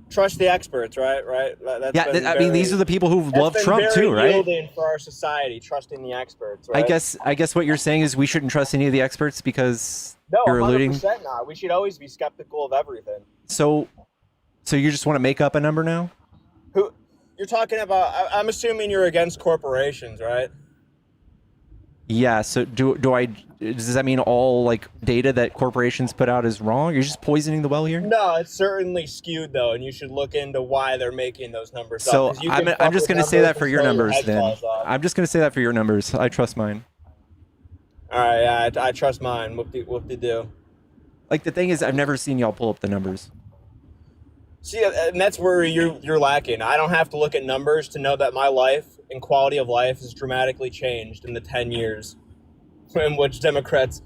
Trust the experts, right? I mean, these are the people who love Trump too, right? Yielding for our society, trusting the experts, right? I guess what you're saying is we shouldn't trust any of the experts because you're alluding. No, 100% not. We should always be skeptical of everything. So you just want to make up a number now? Who you're talking about? I'm assuming you're against corporations, right? Yeah. So does that mean all like data that corporations put out is wrong? You're just poisoning the well here? No, it's certainly skewed though, and you should look into why they're making those numbers. So up, I'm just going to say that for your numbers then. I'm just going to say that for your numbers. I trust mine. All right, yeah, I trust mine. Whoop-de-do. Like the thing is, I've never seen y'all pull up the numbers. See, and that's where you're lacking. I don't have to look at numbers to know that my life and quality of life has dramatically changed in the 10 years in which Democrats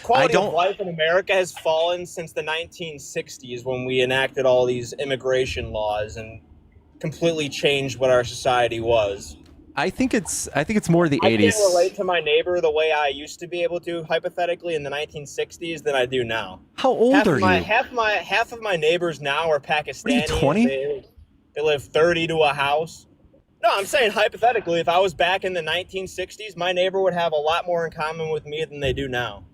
quality of life in America has fallen since the 1960s when we enacted all these immigration laws and completely changed what our society was. I think it's more the 80s. I can't relate to my neighbor the way I used to be able to, hypothetically, in the 1960s than I do now. How old are you? Half of my neighbors now are Pakistani. Are you 20? They live 30 to a house. No, I'm saying hypothetically, if I was back in the 1960s, my neighbor would have a lot more in common with me than they do now.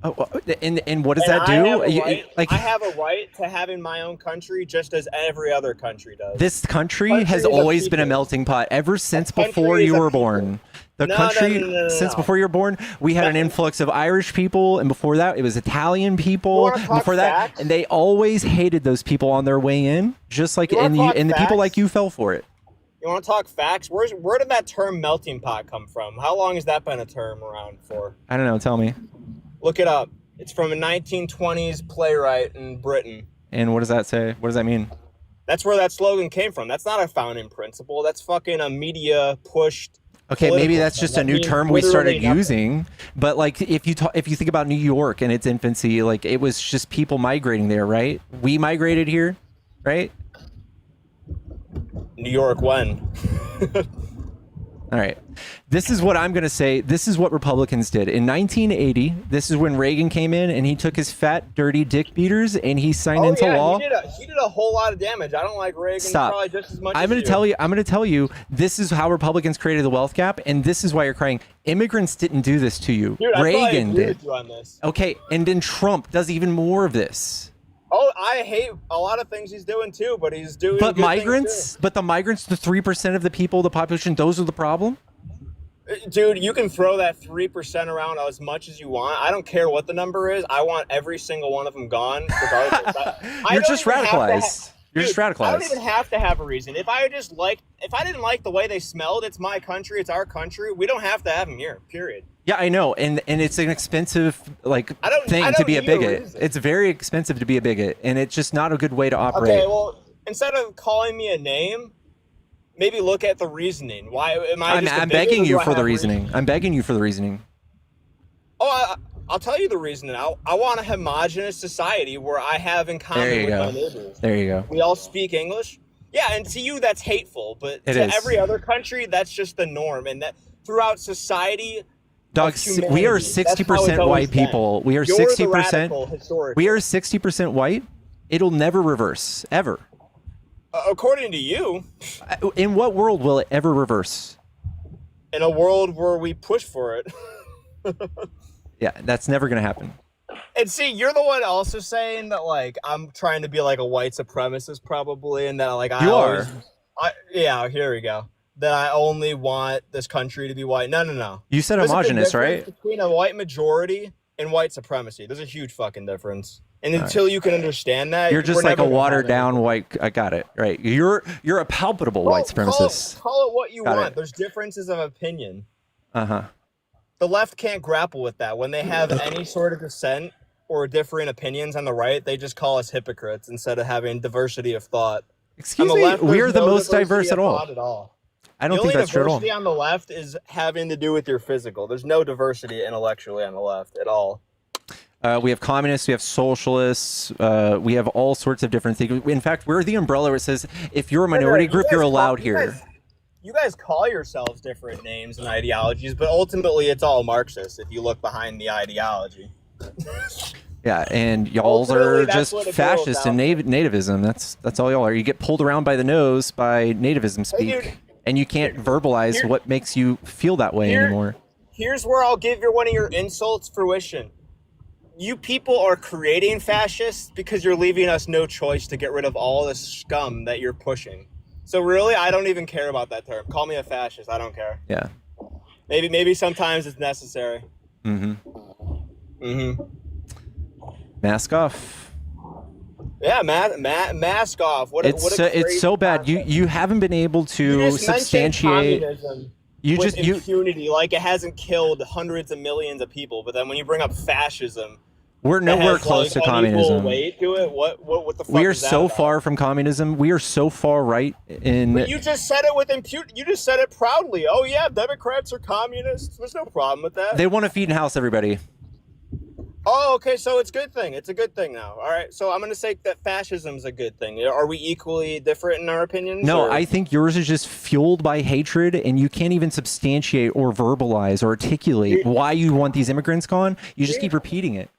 Oh, and what does that do? I have a right to having my own country just as every other country does. This country has always been a melting pot ever since before you were born. Since before you were born, we had an influx of Irish people, and before that, it was Italian people. Before that, and they always hated those people on their way in, just like and the people like you fell for it. You want to talk facts? Where did that term melting pot come from? How long has that been a term around for? I don't know. Tell me. Look it up. It's from a 1920s playwright in Britain. And what does that say? What does that mean? That's where that slogan came from. That's not a founding principle. That's fucking a media pushed. Okay, maybe that's just a new term we started using. But like, if you think about New York in its infancy, like it was just people migrating there, right? We migrated here, right? New York when? All right. This is what I'm going to say. This is what Republicans did. In 1980, this is when Reagan came in and he took his fat, dirty dick beaters and he signed into law. He did a whole lot of damage. I don't like Reagan Stop. probably just as much I'm going to tell you. I'm going to tell you. This is how Republicans created the wealth gap, and this is why you're crying. Immigrants didn't do this to you. Dude, Reagan did. With you on this. Okay, and then Trump does even more of this. Oh, I hate a lot of things he's doing too, but he's doing. But good migrants, but the migrants, the 3% of the people, the population, those are the problem. Dude, you can throw that 3% around as much as you want. I don't care what the number is. I want every single one of them gone, regardless. You're just radicalized. You're just radicalized. I don't even have to have a reason. If I didn't like the way they smelled, it's my country, it's our country. We don't have to have them here. Period. Yeah, I know, and it's an expensive thing to be a bigot. It's very expensive to be a bigot, and it's just not a good way to operate. Okay, well, instead of calling me a name, maybe look at the reasoning. Why am I? I'm begging you for the reasoning. I'm begging you for the reasoning. Oh, I'll tell you the reasoning. I want a homogenous society where I have in common with my neighbors. There you go. We all speak English. Yeah, and to you that's hateful, but to every other country that's just the norm, and that throughout society. Dog, we are 60% white people. We are 60%. We are 60% white. It'll never reverse, ever. According to you. In what world will it ever reverse? In a world where we push for it. Yeah, that's never going to happen. And see, you're the one also saying that, like, I'm trying to be like a white supremacist probably, and that, like, yeah, here we go. That I only want this country to be white. No. You said homogenous, right? Between a white majority and white supremacy. There's a huge fucking difference. And until you can understand that, you're just like a watered down white. I got it. Right. You're a palpable white supremacist. Call it what you want. There's differences of opinion. Uh-huh. The left can't grapple with that. When they have any sort of dissent or differing opinions on the right, they just call us hypocrites instead of having diversity of thought. Excuse me, we are the most diverse at all. I don't think that's true at all. The only diversity on the left is having to do with your physical. There's no diversity intellectually on the left at all. We have communists, we have socialists, we have all sorts of different things. In fact, we're the umbrella where it says, if you're a minority group, you're allowed here. You guys call yourselves different names and ideologies, but ultimately it's all Marxist if you look behind the ideology. Yeah, and y'all are just fascist and nativism. That's all y'all are. You get pulled around by the nose by nativism speak. Hey, dude, and you can't verbalize what makes you feel that way anymore. Here's where I'll give one of your insults fruition. You people are creating fascists because you're leaving us no choice to get rid of all the scum that you're pushing. So really, I don't even care about that term. Call me a fascist. I don't care. Yeah. Maybe sometimes it's necessary. Mask off. Yeah, mask off. It's so bad. You haven't been able to substantiate. Impunity, like it hasn't killed hundreds of millions of people. But then when you bring up fascism, we're nowhere close to communism. Weight to it. What the fuck? We are so far from communism. We are so far right in. But you just said it with impunity. You just said it proudly. Oh yeah, Democrats are communists. There's no problem with that. They want to feed and house everybody. Oh, okay, so it's a good thing. It's a good thing now. All right, so I'm going to say that fascism's a good thing. Are we equally different in our opinions? No, I think yours is just fueled by hatred, and you can't even substantiate or verbalize or articulate why you want these immigrants gone. You just keep repeating it.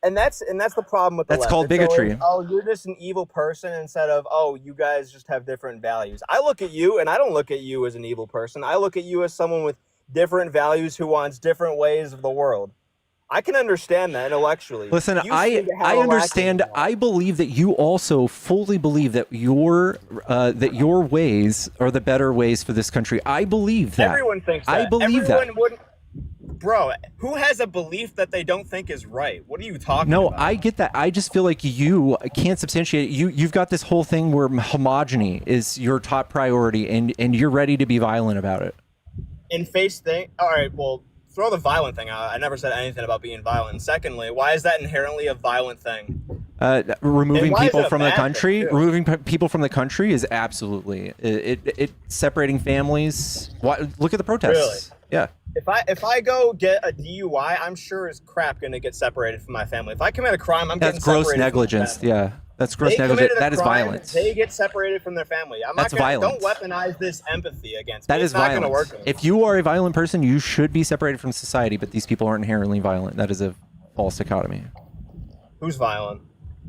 And that's the problem with the left. That's called bigotry. Always, you're just an evil person instead of, you guys just have different values. I look at you, and I don't look at you as an evil person. I look at you as someone with different values who wants different ways of the world. I can understand that intellectually. Listen, I understand. I believe that you also fully believe that your ways are the better ways for this country. I believe that. Everyone thinks that. I believe that. bro, who has a belief that they don't think is right? What are you talking No, about? I get that. I just feel like you can't substantiate it. You've got this whole thing where homogeny is your top priority, and you're ready to be violent about it. In face thing. All right, well, throw the violent thing out. I never said anything about being violent. And secondly, why is that inherently a violent thing? Removing people from the bad country, thing, too? removing people from the country is absolutely it separating families. Look at the protests. Really? Yeah. If I go get a DUI, I'm sure as crap going to get separated from my family. If I commit a crime, I'm That's getting gross separated negligence. From my family. Yeah. That's gross They negligence. committed a That is crime, violence. They get separated from their family. That's violence. Don't weaponize this empathy against me. That is It's not going to violence. work. If you are a violent person, you should be separated from society, but these people aren't inherently violent. That is a false dichotomy. Who's violent?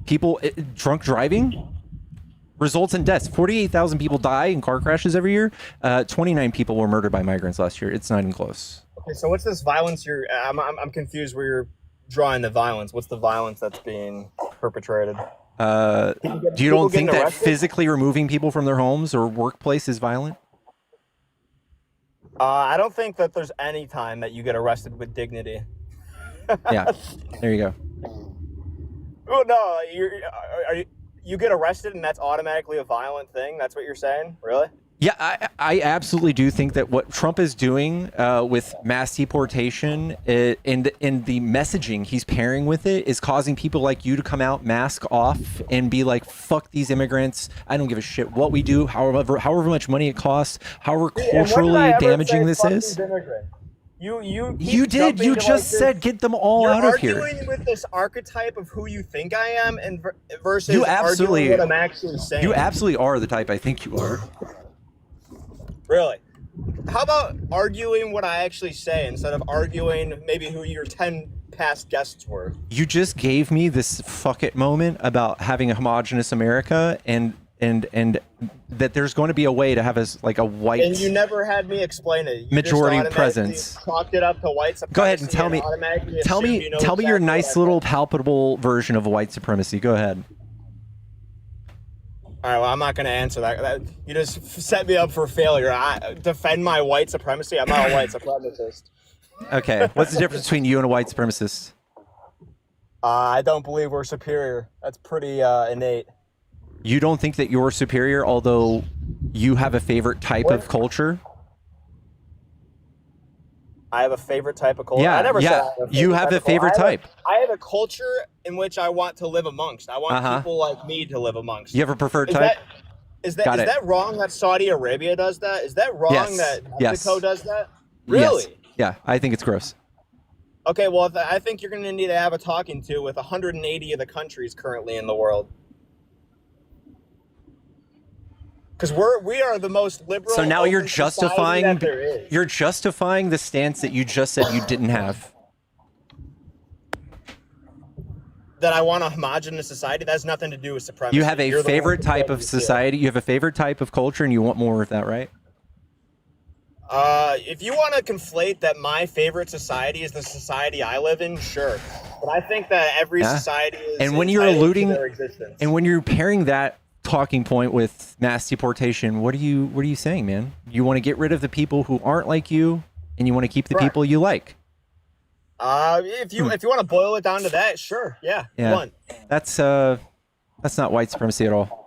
People, drunk driving results in deaths. 48,000 people die in car crashes every year. 29 people were murdered by migrants last year. It's not even close. Okay, so what's this violence I'm confused where you're drawing the violence. What's the violence that's being perpetrated? You don't think that physically removing people from their homes or workplace is violent? I don't think that there's any time that you get arrested with dignity. Yeah, there you go. Oh no, you get arrested and that's automatically a violent thing? That's what you're saying? Really? Yeah, I absolutely do think that what Trump is doing with mass deportation and the messaging he's pairing with it is causing people like you to come out, mask off, and be like, fuck these immigrants. I don't give a shit what we do, however much money it costs, however culturally damaging this is. You did. You just said get them all out of here. You're arguing with this archetype of who you think I am and versus you absolutely, arguing what I'm actually saying. You absolutely are the type I think you are. Really? How about arguing what I actually say instead of arguing maybe who your 10 past guests were? You just gave me this fuck it moment about having a homogenous America and that there's going to be a way to have a white. And you never had me explain it. You majority presence. Chalked it up to white supremacy. Go ahead and tell me your nice little palpable version of white supremacy. Go ahead. All right, well, I'm not going to answer that. You just set me up for failure. I defend my white supremacy. I'm not a white supremacist. Okay, what's the difference between you and a white supremacist? I don't believe we're superior. That's pretty innate. You don't think that you're superior, although you have a favorite type of culture? I have a favorite type of culture. Yeah, I never said you have a favorite type. I have a culture in which I want to live amongst. I want people like me to live amongst. You have a preferred type? Is that wrong that Saudi Arabia does that? Is that wrong that Mexico does that? Really? Yes. Yeah, I think it's gross. Okay, well, I think you're going to need to have a talking to with 180 of the countries currently in the world. Because we are the most liberal. So now you're justifying the stance that you just said you didn't have. That I want a homogenous society. That has nothing to do with supremacy. You have a favorite type of society. You have a favorite type of culture, and you want more of that, right? If you want to conflate that my favorite society is the society I live in, sure. But I think that every society is and when you're alluding to their existence. And when you're pairing that talking point with mass deportation, what are you saying, man? You want to get rid of the people who aren't like you, and you want to keep the people you like. If you want to boil it down to that, sure, yeah. One. That's not white supremacy at all.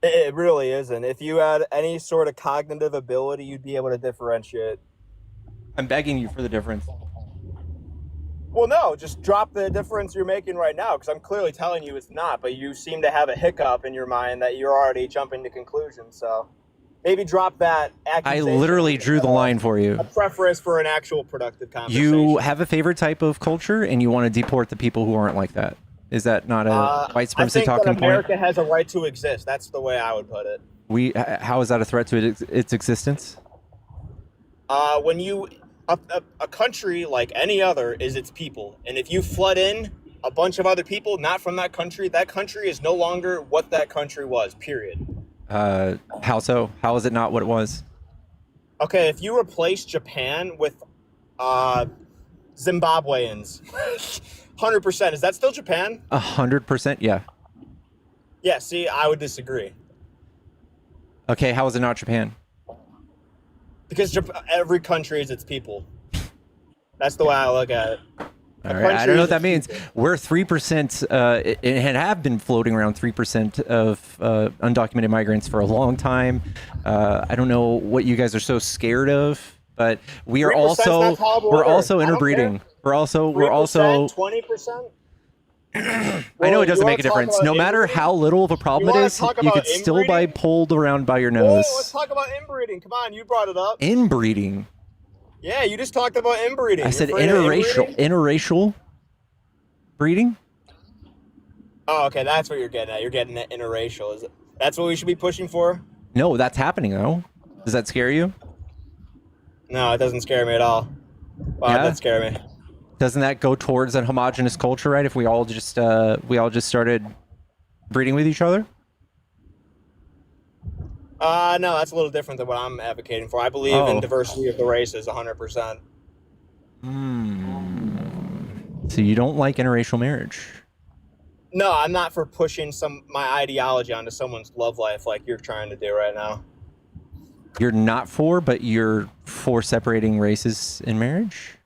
It really isn't. If you had any sort of cognitive ability, you'd be able to differentiate. I'm begging you for the difference. Well, no, just drop the difference you're making right now, because I'm clearly telling you it's not, but you seem to have a hiccup in your mind that you're already jumping to conclusions, so maybe drop that accusation. I literally drew the line for you. A preference for an actual productive conversation. You have a favorite type of culture, and you want to deport the people who aren't like that. Is that not a white supremacy talking point? America has a right to exist. That's the way I would put it. How is that a threat to its existence? When you... A country like any other is its people, and if you flood in a bunch of other people not from that country is no longer what that country was, period. How so? How is it not what it was? Okay, if you replace Japan with Zimbabweans 100%, is that still Japan? 100%, yeah. Yeah, see, I would disagree. Okay, how is it not Japan? Because every country is its people. That's the way I look at it. All right, I don't know what that means. We're 3%, and have been floating around 3% of undocumented migrants for a long time. I don't know what you guys are so scared of, but we are also interbreeding. We're also 20%. I know it doesn't make a difference. No matter how little of a problem it is, you could still be pulled around by your nose. Let's talk about inbreeding. Come on, you brought it up. Inbreeding. Yeah, you just talked about inbreeding. I said interracial breeding. Oh, okay, that's what you're getting at. You're getting at interracial. Is it? That's what we should be pushing for? No, that's happening though. Does that scare you? No, it doesn't scare me at all. Why does that scare me? Doesn't that go towards a homogenous culture, right? If we all just started breeding with each other? No, that's a little different than what I'm advocating for. I believe in diversity of the races 100%. So you don't like interracial marriage? No, I'm not for pushing my ideology onto someone's love life like you're trying to do right now. You're not for, but you're for separating races in marriage?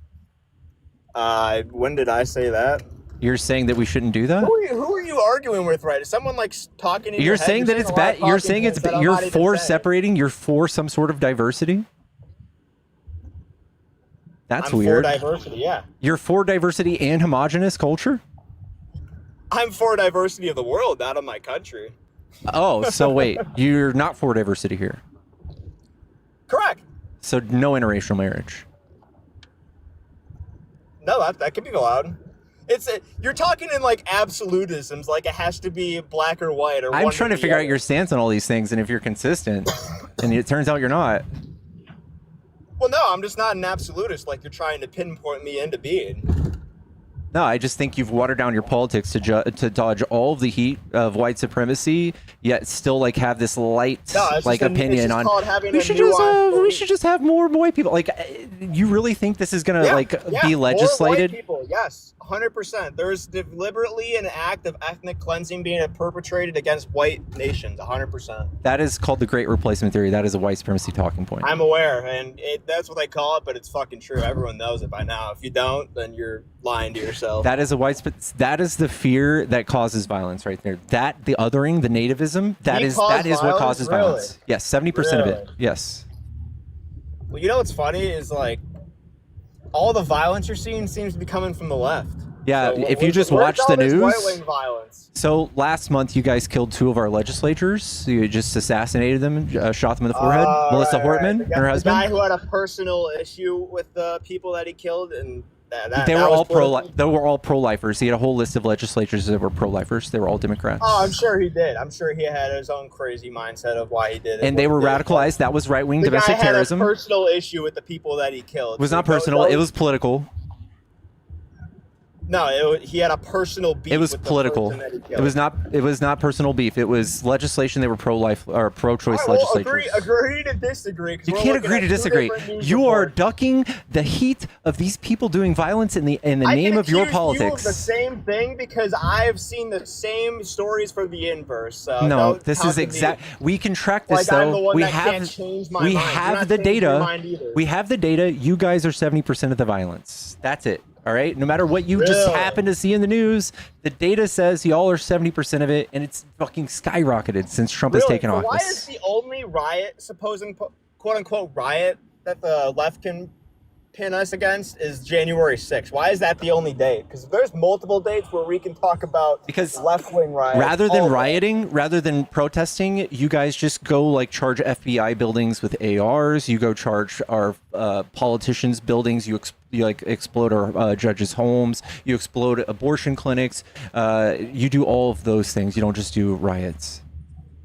When did I say that? You're saying that we shouldn't do that? Who are you arguing with, right? Is someone like talking in your head? Saying that it's bad. You're saying it's you're for separating. You're for some sort of diversity. That's weird. I'm for diversity, yeah. You're for diversity and homogenous culture? I'm for diversity of the world, not of my country. Oh, so wait, you're not for diversity here? Correct. So no interracial marriage. No, that could be allowed. You're talking in like absolutisms, like it has to be black or white or. I'm trying to figure out your stance on all these things, and if you're consistent, and it turns out you're not. Well, no, I'm just not an absolutist like you're trying to pinpoint me into being. No, I just think you've watered down your politics to dodge all of the heat of white supremacy, yet still like have this light opinion on. We should just have more white people. Like, you really think this is gonna be legislated? More white people, yes, 100%. There's deliberately an act of ethnic cleansing being perpetrated against white nations, 100%. That is called the Great Replacement Theory. That is a white supremacy talking point. I'm aware, and that's what they call it, but it's fucking true. Everyone knows it by now. If you don't, then you're lying to yourself. That is that is the fear that causes violence right there. That the othering, the nativism, that is what causes violence. Yes, 70% of it. Yes. Well, you know what's funny is like all the violence you're seeing seems to be coming from the left. Yeah, so if you just watch the news. Right-wing violence? So last month you guys killed 2 of our legislators. You just assassinated them, shot them in the forehead. Melissa Hortman and her husband. The guy who had a personal issue with the people that he killed, and they were all pro-lifers. He had a whole list of legislators that were pro-lifers. They were all Democrats. Oh, I'm sure he did. I'm sure he had his own crazy mindset of why he did it. And they were radicalized. That was right-wing domestic terrorism. He had a personal issue with the people that he killed. It was not personal. It was political. No, he had a personal beef. It was political. It was not personal beef. It was legislation. They were pro-life or pro-choice legislators. Agree to disagree. You can't agree to disagree. You are ducking the heat of these people doing violence in the name of your politics. You of the same thing because I've seen the same stories for the inverse. So no, this is exact. We can track this though. We have the data. We have the data. You guys are 70% of the violence. That's it. All right. No matter what you just happen to see in the news, the data says y'all are 70% of it, and it's fucking skyrocketed since Trump has taken office. Why is the only riot, supposing quote unquote riot, that the left can pin us against is January 6th? Why is that the only date? Because there's multiple dates where we can talk about left-wing riots. Rather than rioting, rather than protesting, you guys just go like charge FBI buildings with ARs. You go charge our politicians' buildings. You like explode our judges' homes. You explode abortion clinics. You do all of those things. You don't just do riots.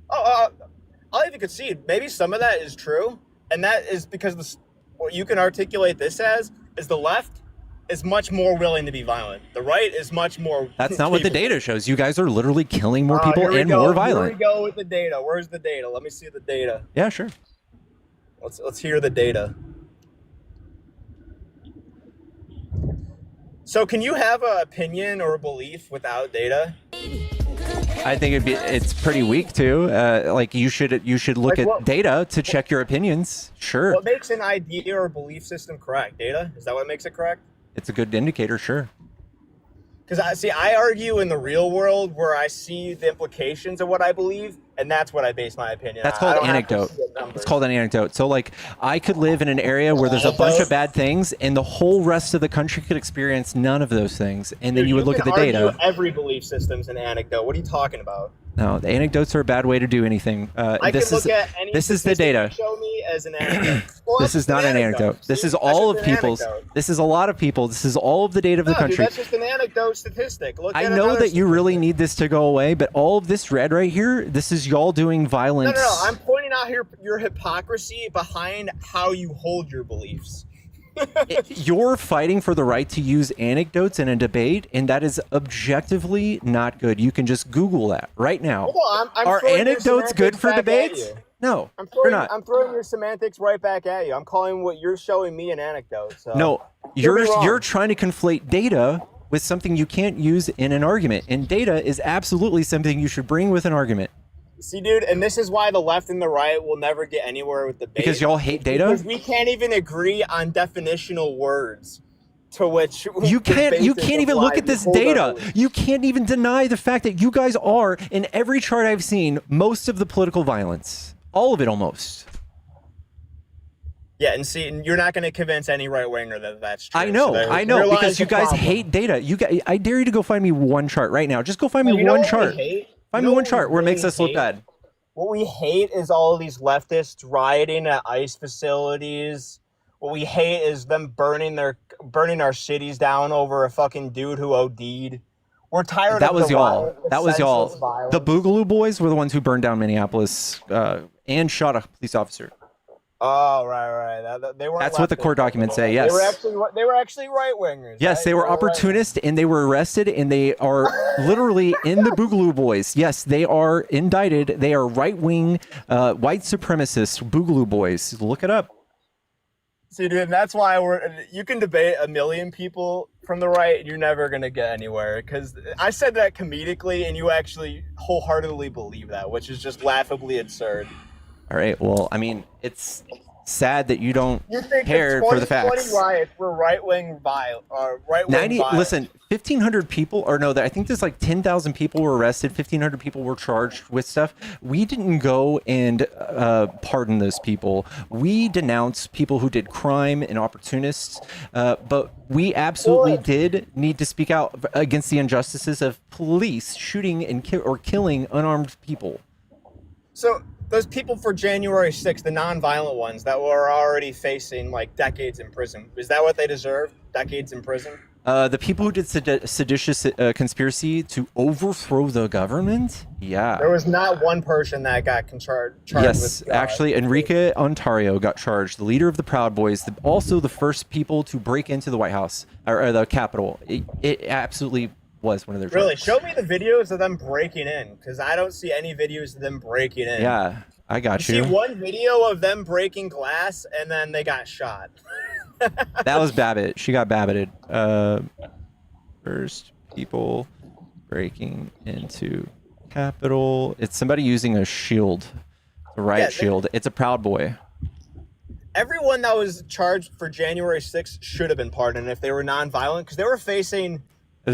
I'll even concede. Maybe some of that is true, and that is because what you can articulate this as is the left is much more willing to be violent. The right is much more. That's not what the data shows. You guys are literally killing more people and more violent. Here we go with the data. Where's the data? Let me see the data. Yeah, sure. Let's hear the data. So can you have an opinion or a belief without data? I think it's pretty weak too. Like you should look at data to check your opinions. Sure. What makes an idea or belief system correct? Data? Is that what makes it correct? it's a good indicator, sure. Because I argue in the real world where I see the implications of what I believe, and that's what I base my opinion That's on. called anecdote. It's called an anecdote. So like I could live in an area where there's a bunch of bad things and the whole rest of the country could experience none of those things. And then you would look at the data. Every belief system's an anecdote. What are you talking about? No, the anecdotes are a bad way to do anything. This is the data. Show me as an anecdote. Well, this is not an anecdote. This is all of people's. This is a lot of people. This is all of the data of the country. Dude, that's just an anecdote statistic. I know that you really need this to go away, but all of this red right here, this is y'all doing violence. No. I'm pointing out here your hypocrisy behind how you hold your beliefs. You're fighting for the right to use anecdotes in a debate, and that is objectively not good. You can just Google that right now. Are anecdotes good for debates? No, they're not. I'm throwing your semantics right back at you. I'm calling what you're showing me an anecdote. So. No, you're trying to conflate data with something you can't use in an argument, and data is absolutely something you should bring with an argument. See, dude, and this is why the left and the right will never get anywhere with debate. Because y'all hate data? Because we can't even agree on definitional words to which you can't even look at this data. You can't even deny the fact that you guys are, in every chart I've seen, most of the political violence. All of it almost. Yeah, and see, you're not going to convince any right-winger that that's true. I know, because you guys hate data. I dare you to go find me one chart right now. Just go find me one chart. Find me one chart where it makes us look bad. What we hate is all of these leftists rioting at ICE facilities. What we hate is them burning our cities down over a fucking dude who OD'd. We're tired that of was the y'all. riot, That was y'all. violence. The Boogaloo Boys were the ones who burned down Minneapolis and shot a police officer. Oh, right. They weren't. That's what the court documents say. Yes. They were actually right wingers. Yes, right? they were opportunists and they were arrested and they are literally in the Boogaloo Boys. Yes, they are indicted. They are right-wing, white supremacist Boogaloo Boys. Look it up. See, dude, and that's why you can debate a million people from the right, and you're never gonna get anywhere. Because I said that comedically, and you actually wholeheartedly believe that, which is just laughably absurd. All right. Well, I mean, it's sad that you don't think care for the facts. 2020 riots were right-wing Listen, 1,500 people, or no, I think there's like 10,000 people were arrested. 1,500 people were charged with stuff. We didn't go and pardon those people. We denounced people who did crime and opportunists, but we absolutely did need to speak out against the injustices of police shooting and killing unarmed people. So those people for January 6th, the non-violent ones that were already facing like decades in prison, is that what they deserve? Decades in prison? The people who did seditious conspiracy to overthrow the government? Yeah. There was not one person that got charged yes, with... actually, Enrique Ontario got charged, the leader of the Proud Boys, also the first people to break into the White House, or the Capitol. It absolutely was one of their charges. Really? Show me the videos of them breaking in, because I don't see any videos of them breaking in. Yeah, I got you. See one video of them breaking glass, and then they got shot. That was Babbitt. She got Babbitted. First people breaking into Capitol. It's somebody using a shield, a riot shield. It's a Proud Boy. Everyone that was charged for January 6th should have been pardoned if they were nonviolent, because they were facing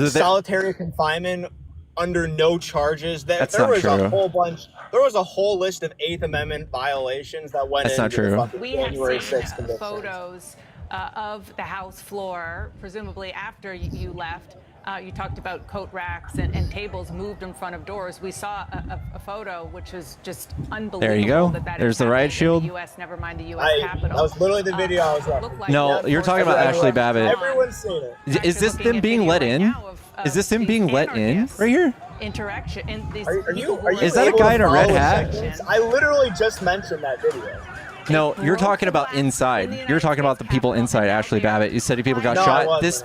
solitary confinement under no charges. There was a whole bunch. There was a whole list of 8th Amendment violations that went into the fucking January 6th conviction. Photos of the House floor, presumably after you left. You talked about coat racks and tables moved in front of doors. We saw a photo which is just unbelievable. There you go. There's the riot shield. The U.S., never mind the U.S. Capitol. That was literally the video I was watching. No, you're talking about Ashley Babbitt. Everyone's seen it. Is this them being let in? Is this him being let in right here? Interaction. Is that a guy in a red hat? I literally just mentioned that video. No, you're talking about inside. You're talking about the people inside Ashley Babbitt. You said people got shot. These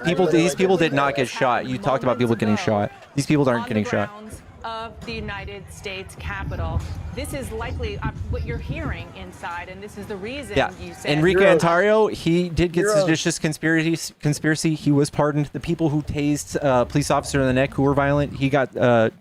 people did not get shot. You talked about people getting shot. These people aren't getting shot. Of the United States Capitol. This is likely what you're hearing inside, and this is the reason you said... Enrique Ontario, he did get seditious conspiracy. He was pardoned. The people who tased a police officer in the neck who were violent, he got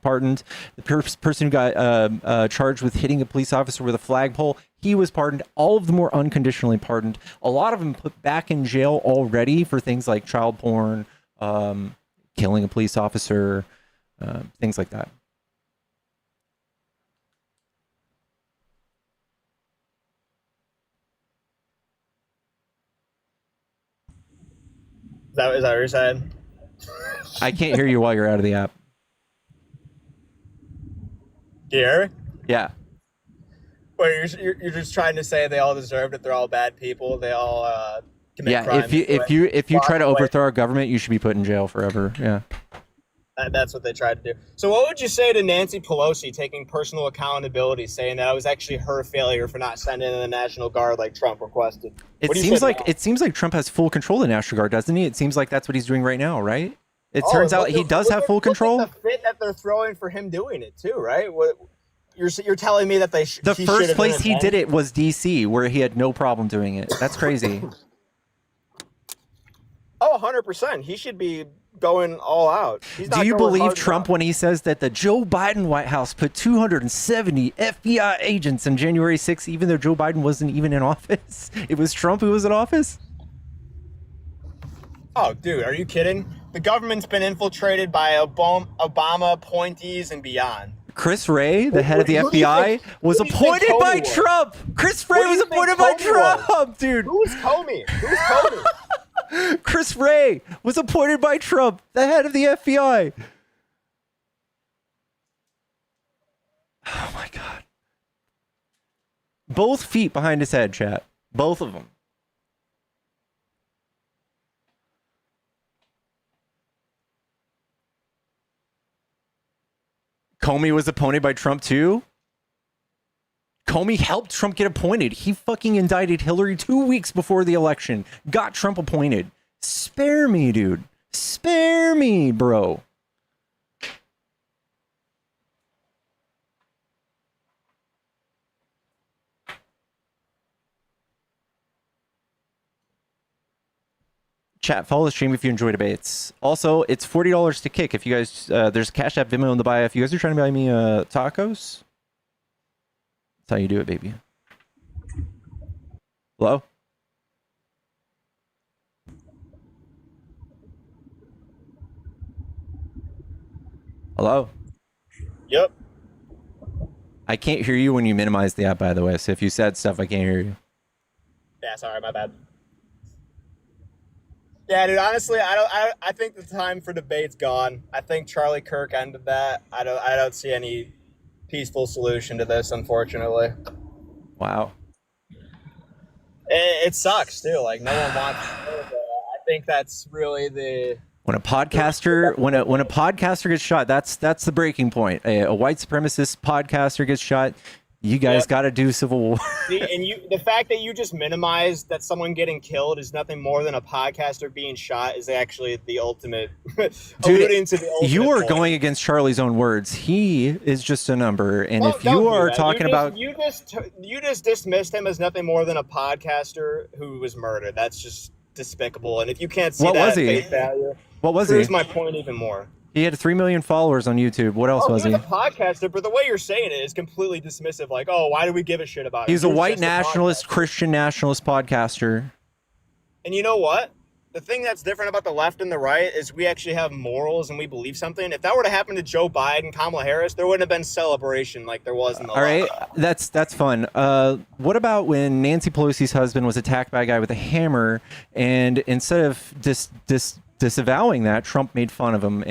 pardoned. The person who got charged with hitting a police officer with a flagpole, He was pardoned. All of them were unconditionally pardoned. A lot of them put back in jail already for things like child porn, killing a police officer, things like that. Is that what you're saying? I can't hear you while you're out of the app. Do you hear me? Yeah. Wait, you're just trying to say they all deserved it. They're all bad people. They all commit crimes. If you try to overthrow our government, you should be put in jail forever. Yeah. That's what they tried to do. So what would you say to Nancy Pelosi taking personal accountability, saying that it was actually her failure for not sending in the National Guard like Trump requested? It seems like Trump has full control of the National Guard, doesn't he? It seems like that's what he's doing right now, right? It turns out he does have full control. Look at the fit that they're throwing for him doing it too, right? You're telling me that the first place he did it was D.C., where he had no problem doing it. That's crazy. Oh, 100%. He should be going all out. Do you believe Trump when he says that the Joe Biden White House put 270 FBI agents on January 6th, even though Joe Biden wasn't even in office? It was Trump who was in office? Oh, dude, are you kidding? The government's been infiltrated by Obama appointees and beyond. Chris Wray, the head of the FBI, was appointed by Trump. Chris Wray was appointed by Trump, dude. Who's Comey? Who's Comey? Chris Wray was appointed by Trump, the head of the FBI. Oh my God. Both feet behind his head, chat. Both of them. Comey was appointed by Trump too? Comey helped Trump get appointed. He fucking indicted Hillary 2 weeks before the election. Got Trump appointed. Spare me, dude. Spare me, bro. Chat, follow the stream if you enjoy debates. Also, it's $40 to kick. If you guys, there's Cash App, Vimeo in the bio. If you guys are trying to buy me tacos, that's how you do it, baby. Hello? Hello? Yep. I can't hear you when you minimize the app, by the way. So if you said stuff, I can't hear you. Yeah, sorry, my bad. Yeah, dude. Honestly, I think the time for debate's gone. I think Charlie Kirk ended that. I don't see any peaceful solution to this, unfortunately. Wow. It sucks too. Like no one wants. I think that's really the. When a podcaster gets shot, that's the breaking point. A white supremacist podcaster gets shot. You guys got to do civil war. See, and the fact that you just minimized that someone getting killed is nothing more than a podcaster being shot is actually the ultimate. Dude, you are going against Charlie's own words. He is just a number, and if you are talking about, you just dismissed him as nothing more than a podcaster who was murdered. That's just despicable. And if you can't see that at face value, what was he? Proves my point even more. He had 3 million followers on YouTube. What else was he? He was a podcaster, but the way you're saying it is completely dismissive. Like, oh, why do we give a shit about it? He's a white nationalist, Christian nationalist podcaster. And you know what? The thing that's different about the left and the right is we actually have morals and we believe something. If that were to happen to Joe Biden, Kamala Harris, there wouldn't have been celebration like there was in the left. All right, that's fun. What about when Nancy Pelosi's husband was attacked by a guy with a hammer, and instead of disavowing that, Trump made fun of him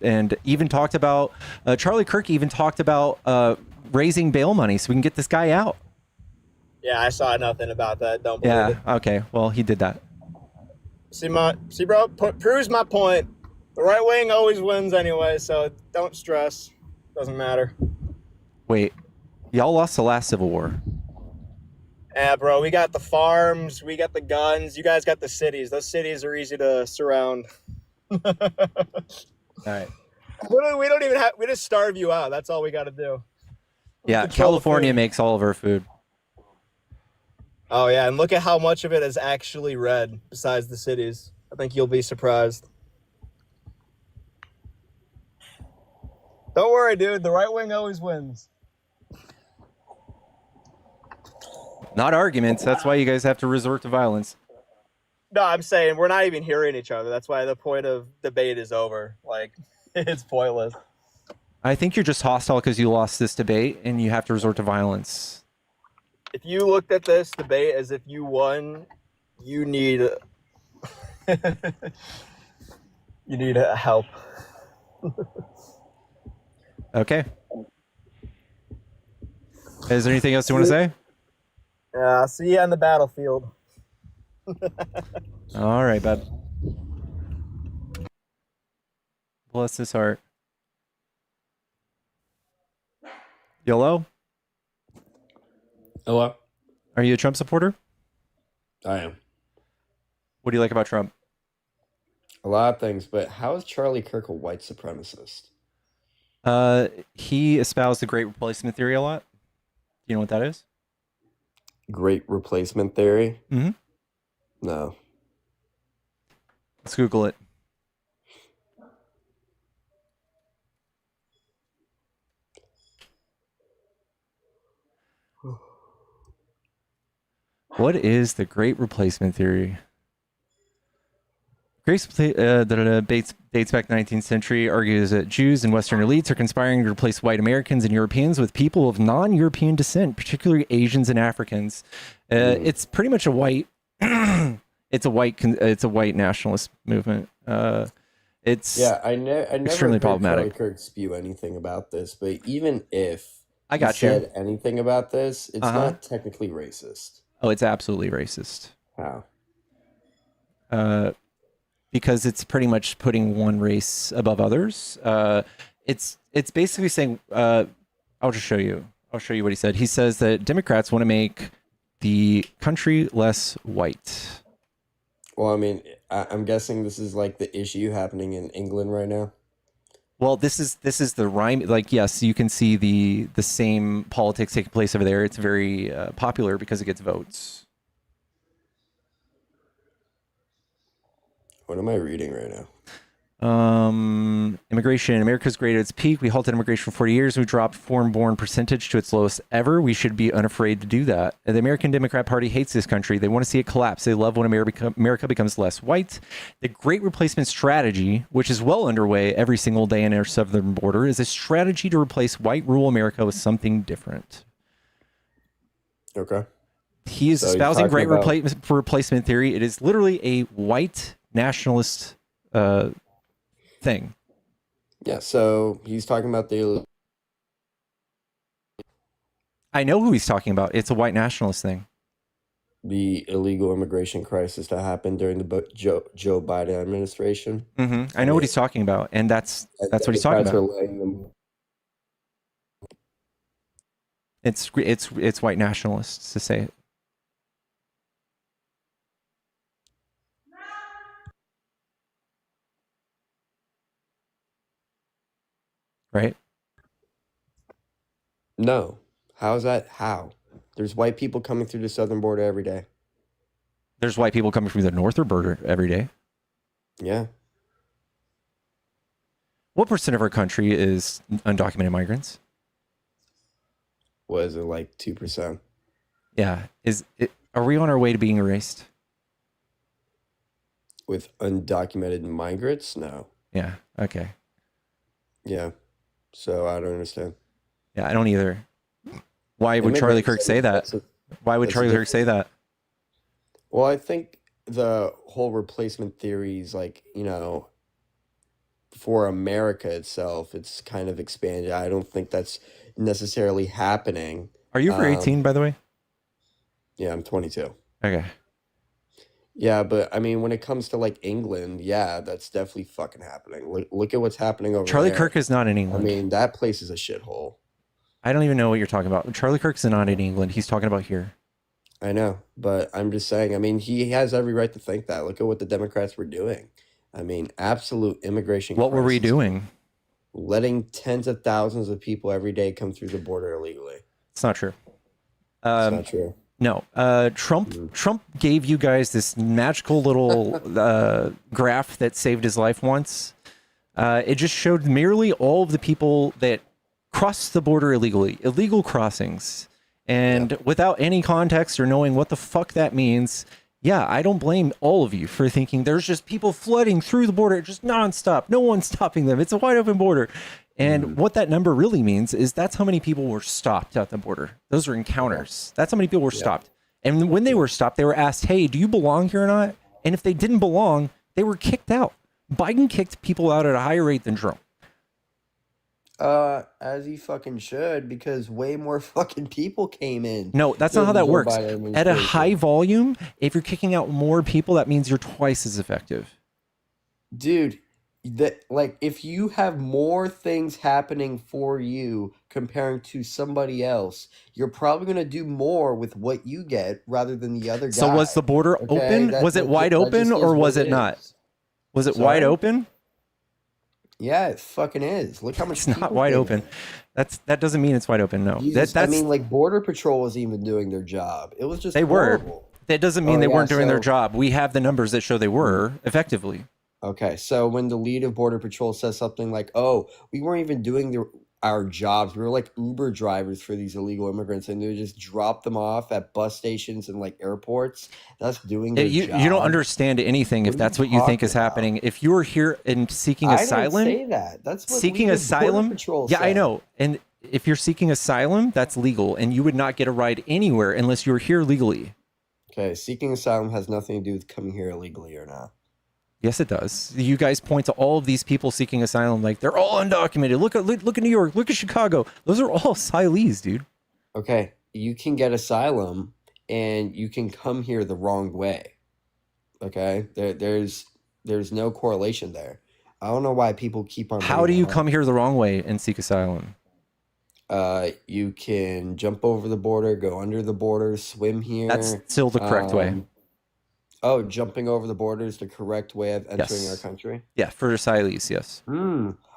and even talked about Charlie Kirk even talked about raising bail money so we can get this guy out. Yeah, I saw nothing about that. Don't believe it. Okay. Well, he did that. See, bro, proves my point. The right wing always wins anyway, so don't stress. Doesn't matter. Wait, y'all lost the last Civil War. Yeah, bro, we got the farms, we got the guns, you guys got the cities. Those cities are easy to surround. All right. We don't even we just starve you out. That's all we got to do. Yeah, California makes all of our food. Oh, yeah, and look at how much of it is actually red besides the cities. I think you'll be surprised. Don't worry, dude. The right wing always wins. Not arguments. That's why you guys have to resort to violence. No, I'm saying we're not even hearing each other. That's why the point of debate is over. Like, it's pointless. I think you're just hostile because you lost this debate and you have to resort to violence. If you looked at this debate as if you won, you need you need help. Okay. Is there anything else you want to say? See you on the battlefield. All right, bud. Bless his heart. YOLO? Hello? Are you a Trump supporter? I am. What do you like about Trump? A lot of things, but how is Charlie Kirk a white supremacist? He espoused the great replacement theory a lot. Do you know what that is? Great replacement theory? Mm-hmm. No. Let's Google it. What is the great replacement theory? Dates back to the 19th century, argues that Jews and Western elites are conspiring to replace white Americans and Europeans with people of non-European descent, particularly Asians and Africans. It's pretty much a white, it's a white nationalist movement. I never extremely heard problematic. Charlie Kirk spew anything about this, but even if I got he you. said anything about this, it's not technically racist. Oh, it's absolutely racist. How? Because it's pretty much putting one race above others. It's basically saying, I'll just show you. I'll show you what he said. He says that Democrats want to make the country less white. Well, I mean, I'm guessing this is like the issue happening in England right now. Well, this is the rhyme. Like, yes, you can see the same politics taking place over there. It's very popular because it gets votes. What am I reading right now? Immigration. America's great at its peak. We halted immigration for 40 years. We dropped foreign-born percentage to its lowest ever. We should be unafraid to do that. The American Democrat Party hates this country. They want to see it collapse. They love when America becomes less white. The Great Replacement Strategy, which is well underway every single day in our southern border, is a strategy to replace white rural America with something different. Okay. He is espousing great replacement theory. It is literally a white nationalist thing. Yeah, so he's talking about the... I know who he's talking about. It's a white nationalist thing. The illegal immigration crisis that happened during the Joe Biden administration. Mm-hmm. I know what he's talking about, and that's what he's talking about. It's white nationalists to say it. Right? No. How's that? How? There's white people coming through the southern border every day. There's white people coming from the northern border every day. Yeah. What percent of our country is undocumented migrants? What is it, like 2%? Yeah. Are we on our way to being erased? With undocumented migrants? No. Yeah. Okay. Yeah. So I don't understand. Yeah, I don't either. Why would Charlie Kirk say that? Why would Charlie Kirk say that? Well, I think the whole replacement theory is like, for America itself, it's kind of expanded. I don't think that's necessarily happening. Are you over 18, by the way? Yeah, I'm 22. Okay. Yeah, but I mean, when it comes to like England, yeah, that's definitely fucking happening. Look at what's happening over Charlie there. Kirk is not in England. I mean, that place is a shithole. I don't even know what you're talking about. Charlie Kirk's not in England. He's talking about here. I know, but I'm just saying, I mean, he has every right to think that. Look at what the Democrats were doing. I mean, absolute immigration What were we crisis. doing? Letting tens of thousands of people every day come through the border illegally. It's not true. It's not true. No, Trump gave you guys this magical little graph that saved his life once. It just showed merely all of the people that crossed the border illegally, illegal crossings. And without any context or knowing what the fuck that means, yeah, I don't blame all of you for thinking there's just people flooding through the border just nonstop. No one's stopping them. It's a wide open border. And what that number really means is that's how many people were stopped at the border. Those are encounters. That's how many people were stopped. And when they were stopped, they were asked, hey, do you belong here or not? And if they didn't belong, they were kicked out. Biden kicked people out at a higher rate than Trump. As he fucking should, because way more fucking people came in. No, that's not how that works. At a high volume, if you're kicking out more people, that means you're twice as effective. Dude, like if you have more things happening for you comparing to somebody else, you're probably gonna do more with what you get rather than the other guy. So was the border open? Was it wide open or was it not? Was it wide open? Yeah, it fucking is. Look how much it's not wide open. That doesn't mean it's wide open. No, I mean, like Border Patrol wasn't even doing their job. It was just horrible. Were. That doesn't mean they weren't doing their job. We have the numbers that show they were effectively. Okay, so when the lead of Border Patrol says something like, "Oh, we weren't even doing our jobs. We were like Uber drivers for these illegal immigrants, and they just drop them off at bus stations and like airports." That's doing their job. You don't understand anything if that's what you think is happening. If you were here and seeking asylum, I didn't say that. That's what seeking asylum. Border Patrol yeah, said. I know. And if you're seeking asylum, that's legal, and you would not get a ride anywhere unless you're here legally. Okay, seeking asylum has nothing to do with coming here illegally or not. Yes, it does. You guys point to all of these people seeking asylum like they're all undocumented. Look at New York. Look at Chicago. Those are all asylees, dude. Okay, you can get asylum and you can come here the wrong way. Okay, there's no correlation there. I don't know why people keep on. How do you come here the wrong way and seek asylum? You can jump over the border, go under the border, swim here. That's still the correct way. Oh, jumping over the border is the correct way of entering our country? Yeah, for asylees, yes.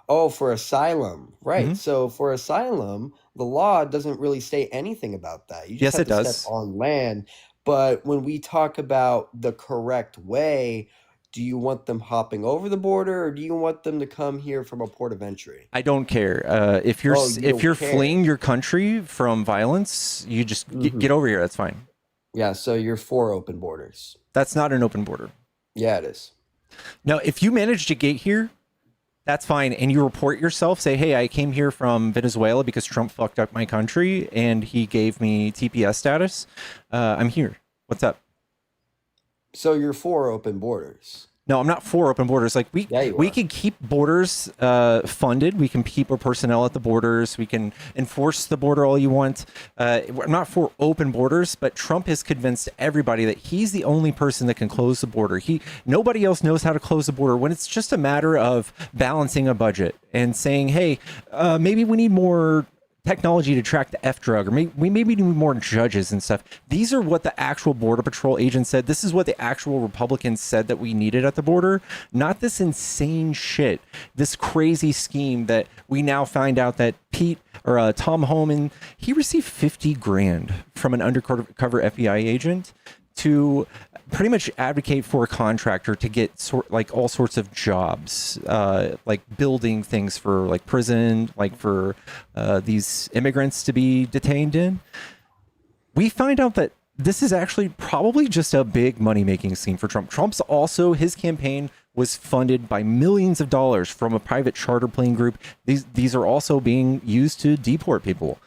Oh, for asylum. Right. So for asylum, the law doesn't really say anything about that. You just have to step on land. But when we talk about the correct way, do you want them hopping over the border or do you want them to come here from a port of entry? I don't care. If you're fleeing your country from violence, you just get over here. That's fine. Yeah, so you're for open borders. That's not an open border. Yeah, it is. Now, if you manage to get here, that's fine. And you report yourself, say, hey, I came here from Venezuela because Trump fucked up my country and he gave me TPS status. I'm here. What's up? So you're for open borders. No, I'm not for open borders. Like we can keep borders funded. We can keep our personnel at the borders. We can enforce the border all you want. I'm not for open borders, but Trump has convinced everybody that he's the only person that can close the border. Nobody else knows how to close the border when it's just a matter of balancing a budget and saying, hey, maybe we need more technology to track the F drug, or we maybe need more judges and stuff. These are what the actual Border Patrol agent said. This is what the actual Republicans said that we needed at the border, not this insane shit, this crazy scheme that we now find out that Tom Homan, he received 50 grand from an undercover FBI agent to pretty much advocate for a contractor to get all sorts of jobs, like building things for like prison, like for these immigrants to be detained in. We find out that this is actually probably just a big money-making scheme for Trump. His campaign was funded by millions of dollars from a private charter plane group. These are also being used to deport people.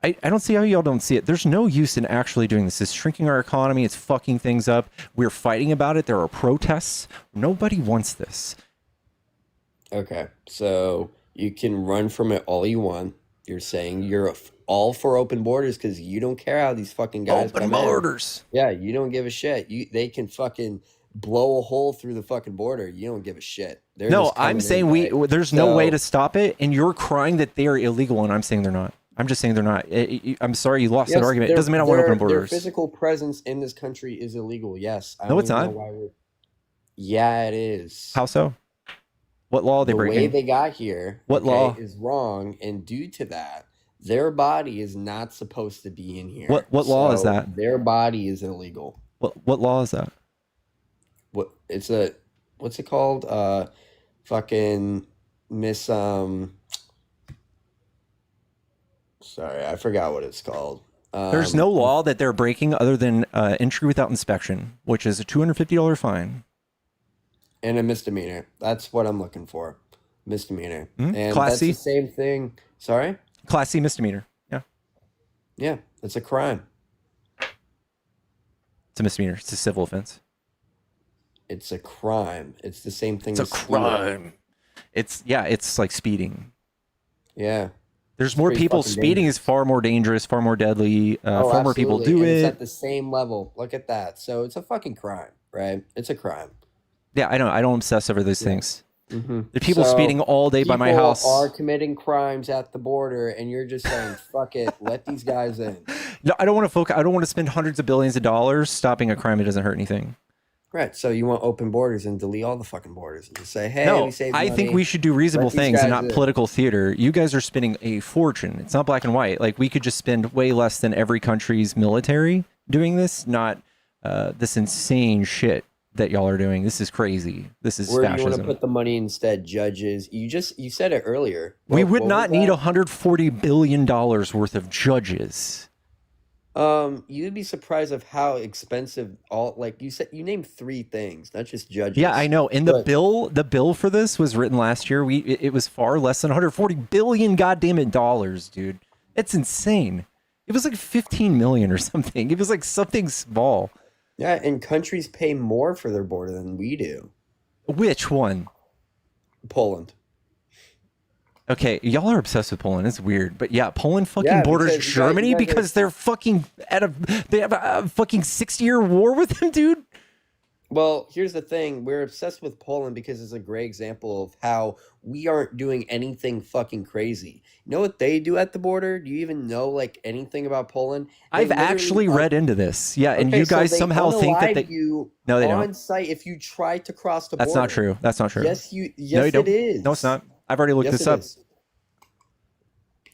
I don't see how y'all don't see it. There's no use in actually doing this. It's shrinking our economy. It's fucking things up. We're fighting about it. There are protests. Nobody wants this. Okay, so you can run from it all you want. You're saying you're all for open borders because you don't care how these fucking guys open borders. Yeah, you don't give a shit. They can fucking blow a hole through the fucking border. You don't give a shit. No, I'm saying there's no way to stop it, and you're crying that they are illegal, and I'm saying they're not. I'm just saying they're not. I'm sorry you lost that argument. It doesn't mean I want open borders. Their physical presence in this country is illegal, yes. No, it's not. Yeah, it is. How so? What law are they breaking? The way they got here law is wrong, and due to that, their body is not supposed to be in here. What law is that? Their body is illegal. What law is that? What's it called? Fucking Sorry, I forgot what it's called. There's no law that they're breaking other than entry without inspection, which is a $250 fine. And a misdemeanor. That's what I'm looking for. Misdemeanor. And Class that's C. the same thing. Sorry? Class C misdemeanor. Yeah. Yeah, it's a crime. It's a misdemeanor. It's a civil offense. It's a crime. It's the same thing It's a as stealing. crime. It's like speeding. Yeah. There's more people. Speeding is far more dangerous, far more deadly. Far more people do and it. It's at the same level. Look at that. So it's a fucking crime, right? It's a crime. Yeah, I know. I don't obsess over those things. Mm-hmm. The people speeding all day by my house are committing crimes at the border, and you're just saying, "Fuck it, let these guys in." No, I don't want to focus. I don't want to spend hundreds of billions of dollars stopping a crime that doesn't hurt anything. Right. So you want open borders and delete all the fucking borders and just say, "Hey, no, we saved I money. think we should do reasonable things and not in." political theater. You guys are spending a fortune. It's not black and white. Like we could just spend way less than every country's military doing this, not this insane shit that y'all are doing. This is crazy. This is Where fascism. do you want to put the money instead? Judges. You said it earlier. We would not need $140 billion worth of judges. You'd be surprised of how expensive you said. You named 3 things, not just judges. Yeah, I know. And the bill for this was written last year. It was far less than $140 billion goddamn it dollars, dude. It's insane. It was like 15 million or something. It was like something small. Yeah, and countries pay more for their border than we do. Which one? Poland. Okay, y'all are obsessed with Poland. It's weird, but yeah, Poland fucking borders Germany because they're fucking they have a fucking 60-year war with them, dude. Well, here's the thing. We're obsessed with Poland because it's a great example of how we aren't doing anything fucking crazy. You know what they do at the border? Do you even know anything about Poland? I've actually read into this. Yeah, and you guys somehow think that they No, they don't. On site if you try to cross the border. That's not true. That's not true. Yes, no, it is. No, it's not. I've already looked this up.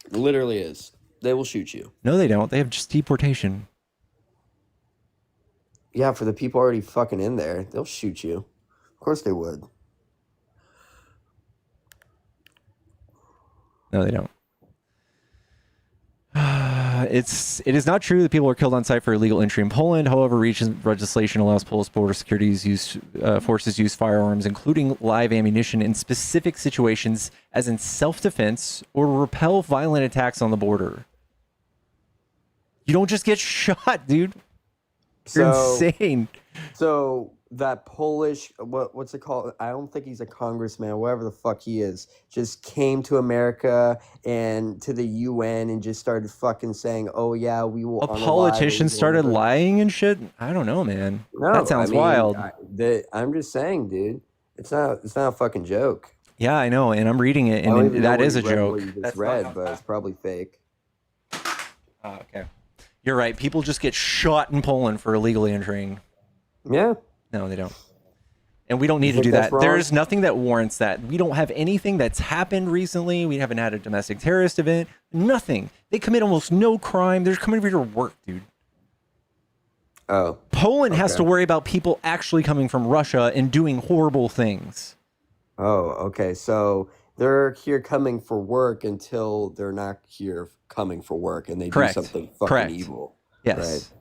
It literally is. They will shoot you. No, they don't. They have just deportation. Yeah, for the people already fucking in there, they'll shoot you. Of course they would. No, they don't. It is not true that people are killed on site for illegal entry in Poland. However, recent legislation allows Polish border security forces use firearms, including live ammunition, in specific situations, as in self-defense or to repel violent attacks on the border. You don't just get shot, dude. You're insane. So that Polish, what's it called? I don't think he's a congressman, whatever the fuck he is, just came to America and to the UN and just started fucking saying, "Oh yeah, we will." A politician started lying and shit. I don't know, man. No, that sounds wild. I'm just saying, dude. It's not a fucking joke. Yeah, I know, and I'm reading it, and that is a joke. That's read, but it's probably fake. Oh, okay. You're right. People just get shot in Poland for illegally entering. Yeah. No, they don't. And we don't need to do that. There is nothing that warrants that. We don't have anything that's happened recently. We haven't had a domestic terrorist event. Nothing. They commit almost no crime. They're coming over here to work, dude. Oh. Poland has to worry about people actually coming from Russia and doing horrible things. Oh, okay. So they're here coming for work until they're not here coming for work and they do something fucking evil. Yes.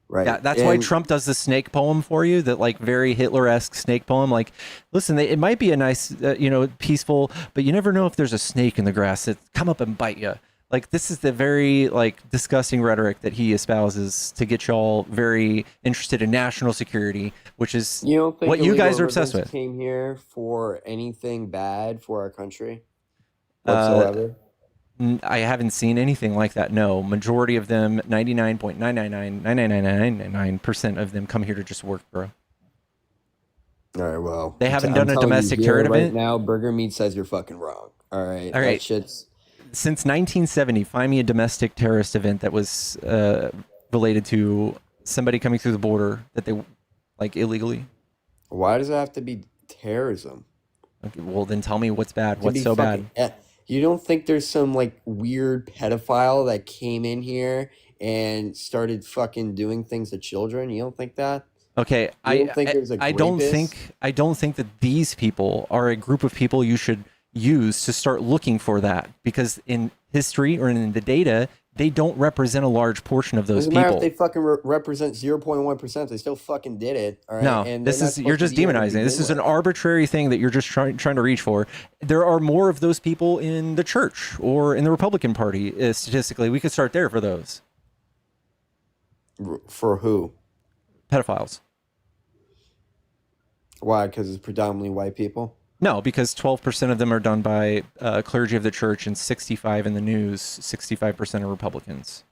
Right. Yeah, that's why Trump does the snake poem for you, that like very Hitler-esque snake poem. Like, listen, it might be a nice, peaceful, but you never know if there's a snake in the grass that come up and bite you. Like, this is the very disgusting rhetoric that he espouses to get y'all very interested in national security, which is what you guys are obsessed with. Came here for anything bad for our country whatsoever? I haven't seen anything like that. No, majority of them, 99.9999999% of them come here to just work, bro. All right, well, they haven't done a domestic terrorist event. Right now, Burger Meat says you're fucking wrong. All right. That shit's... Since 1970, find me a domestic terrorist event that was related to somebody coming through the border that they illegally. Why does it have to be terrorism? Okay, well, then tell me what's bad. What's so bad? You don't think there's some weird pedophile that came in here and started fucking doing things to children? You don't think that? Okay, I don't think that these people are a group of people you should use to start looking for that, because in history or in the data, they don't represent a large portion of those Doesn't people. matter if they fucking represent 0.1%. They still fucking did it. All right. No, and this is you're just demonizing. This is an arbitrary thing that you're just trying to reach for. There are more of those people in the church or in the Republican Party. Statistically, we could start there for those. For who? Pedophiles. Why? Because it's predominantly white people? No, because 12% of them are done by clergy of the church, and 65 in the news, 65% are Republicans,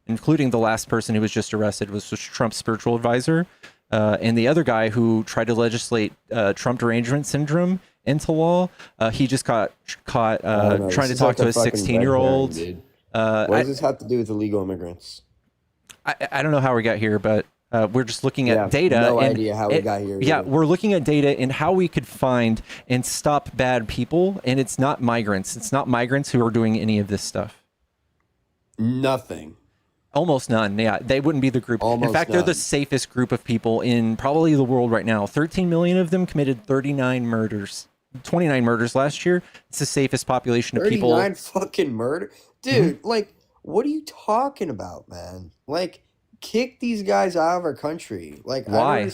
including the last person who was just arrested was Trump's spiritual advisor, and the other guy who tried to legislate Trump derangement syndrome into law. He just got caught trying to talk to a 16-year-old. What does this have to do with illegal immigrants? I don't know how we got here, but we're just looking at data. No idea how we got here. Yeah, we're looking at data and how we could find and stop bad people. And it's not migrants. It's not migrants who are doing any of this stuff. Nothing. Almost none. Yeah, they wouldn't be the group. In fact, they're the safest group of people in probably the world right now. 13 million of them committed 39 murders. 29 murders last year. It's the safest population of people. 39 fucking murder? Dude, like, what are you talking about, man? Like, kick these guys out of our country. Like, why?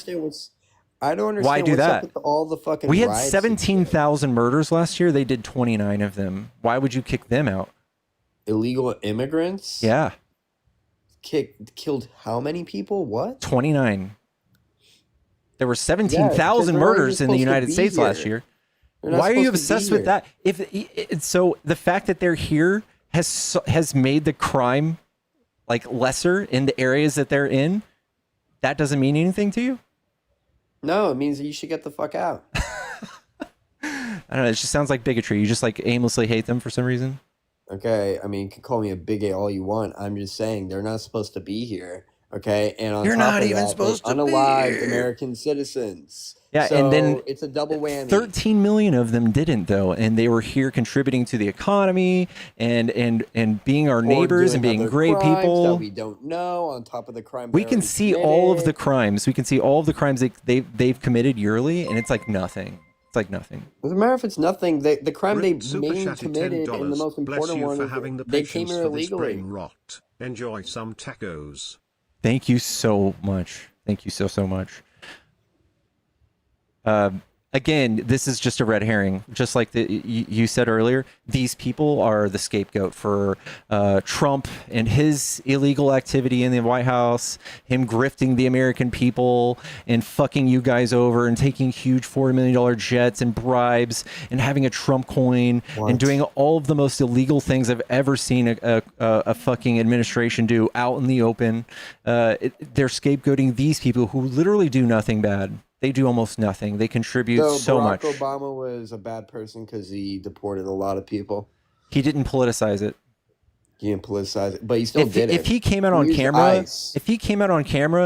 I don't understand Why do what's that? up with all the fucking We had riots 17,000 murders last year. They did 29 of them. Why would you kick them out? Illegal immigrants? Yeah. Killed how many people? What? 29. There were 17,000 murders in the United States last year. Why are you obsessed with that? So the fact that they're here has made the crime like lesser in the areas that they're in. That doesn't mean anything to you? No, it means that you should get the fuck out. I don't know. It just sounds like bigotry. You just like aimlessly hate them for some reason. Okay, I mean, you can call me a bigot all you want. I'm just saying they're not supposed to be here. Okay, and on You're top not of even that, supposed to be unalived here. American citizens. Yeah, so and then it's a double whammy. 13 million of them didn't, though, and they were here contributing to the economy and being our neighbors and being great people that we don't know. On top of the crime, we can see all of the crimes. We can see all of the crimes they've committed yearly, and it's like nothing. It's like nothing. Doesn't matter if it's nothing. The crime they mainly committed, and the most important one, is they came here illegally. Rot. Enjoy some tacos. Thank you so much. Thank you so much. Again, this is just a red herring. Just like you said earlier, these people are the scapegoat for Trump and his illegal activity in the White House, him grifting the American people and fucking you guys over and taking huge $40 million jets and bribes and having a Trump coin and doing all of the most illegal things I've ever seen a fucking administration do out in the open. They're scapegoating these people who literally do nothing bad. They do almost nothing. They contribute so much. Barack Obama was a bad person because he deported a lot of people. He didn't politicize it. He didn't politicize it, but he still did it. If he came out on camera,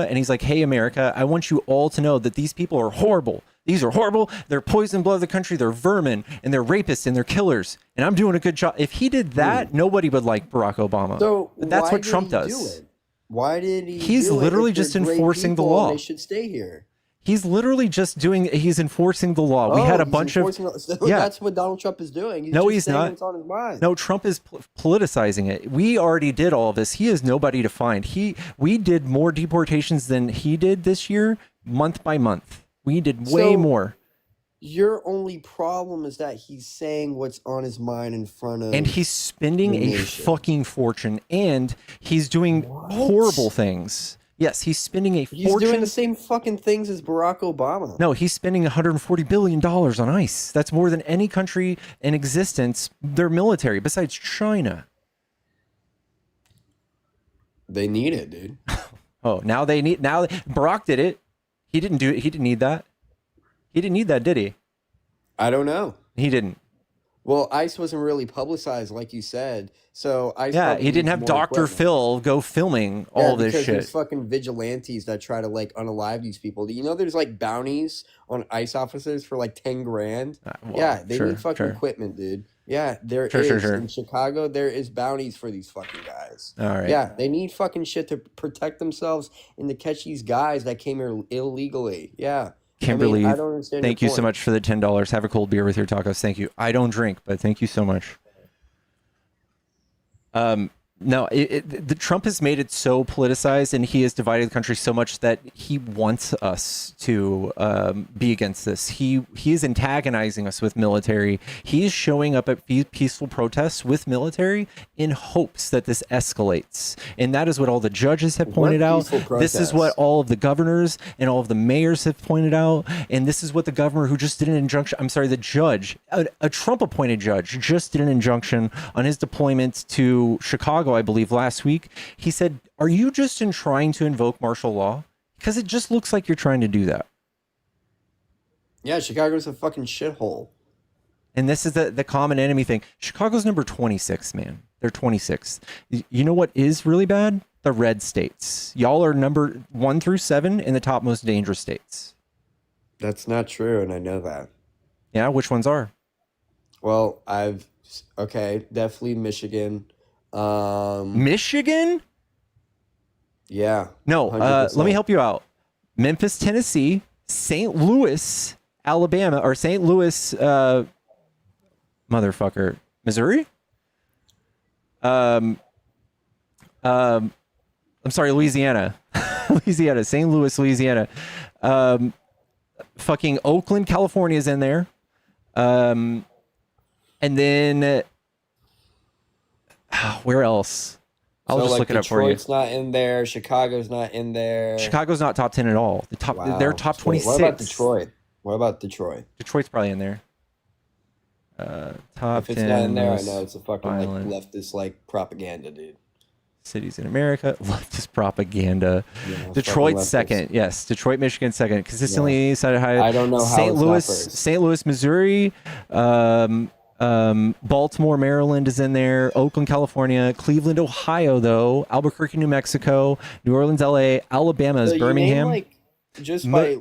and he's like, "Hey, America, I want you all to know that these people are horrible. These are horrible. They're poison blood of the country. They're vermin, and they're rapists, and they're killers. And I'm doing a good job." If he did that, nobody would like Barack Obama. So but that's what Trump does. Why did he? He's literally just enforcing the law. They should stay here. He's literally just he's enforcing the law. We had a bunch of... Yeah. That's what Donald Trump is doing. He's not. What's on his mind. No, Trump is politicizing it. We already did all of this. He is nobody to find. We did more deportations than he did this year, month by month. We did way more. Your only problem is that he's saying what's on his mind in front of... And he's spending a fucking fortune. And he's doing horrible things. Yes, he's spending a fortune. He's doing the same fucking things as Barack Obama. No, he's spending $140 billion on ICE. That's more than any country in existence, their military, besides China. They need it, dude. Now Barack did it. He didn't do it. He didn't need that. He didn't need that, did he? I don't know. He didn't. Well, ICE wasn't really publicized, like you said. So ICE. Yeah, he didn't have Dr. Phil go filming all this shit. There's fucking vigilantes that try to like unalive these people. Do you know there's like bounties on ICE officers for like 10 grand? They need fucking equipment, dude. Yeah, there is. In Chicago, there is bounties for these fucking guys. All right. Yeah, they need fucking shit to protect themselves and to catch these guys that came here illegally. Yeah. Kimberly, I don't understand. Thank you so much for the $10. Have a cold beer with your tacos. Thank you. I don't drink, but thank you so much. No, the Trump has made it so politicized, and he has divided the country so much that he wants us to be against this. He is antagonizing us with military. He is showing up at peaceful protests with military in hopes that this escalates. And that is what all the judges have pointed out. This is what all of the governors and all of the mayors have pointed out. And this is what the governor who just did an injunction, I'm sorry, the judge, a Trump-appointed judge, just did an injunction on his deployment to Chicago, I believe, last week. He said, are you just trying to invoke martial law? Because it just looks like you're trying to do that. Yeah, Chicago's a fucking shithole. And this is the common enemy thing. Chicago's number 26, man. They're 26. You know what is really bad? The red states. Y'all are number 1 through 7 in the top most dangerous states. That's not true, and I know that. Yeah, which ones are? Well, definitely Michigan. Michigan? Yeah. No, let me help you out. Memphis, Tennessee, St. Louis, Alabama, or St. Louis, motherfucker, Missouri? I'm sorry, Louisiana. Louisiana, St. Louis, Louisiana. Fucking Oakland, California is in there. And then where else? I'll just look it up for you. Detroit's not in there. Chicago's not in there. Chicago's not top 10 at all. They're top 26. What about Detroit? Detroit's probably in there. Top 10. If it's not in there, I know it's a fucking leftist propaganda, dude. Cities in America, leftist propaganda. Yeah, Detroit's second. Yes, Detroit, Michigan second. Consistently cited high. I don't know how St. Louis, Missouri. Baltimore, Maryland is in there. Oakland, California. Cleveland, Ohio, though. Albuquerque, New Mexico. New Orleans, LA. Alabama is Birmingham.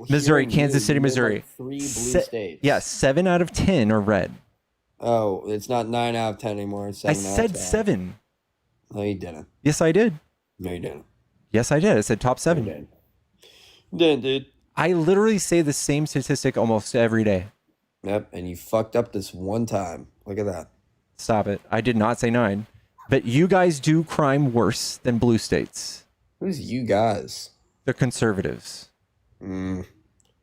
Missouri, Kansas City, Missouri. 3 blue states. Yes, 7 out of 10 are red. Oh, it's not 9 out of 10 anymore. It's 7 I said 7. No, you didn't. Yes, I did. No, you didn't. Yes, I did. I said top 7. You didn't, dude. I literally say the same statistic almost every day. Yep, and you fucked up this one time. Look at that. Stop it. I did not say 9. But you guys do crime worse than blue states. Who's you guys? They're conservatives.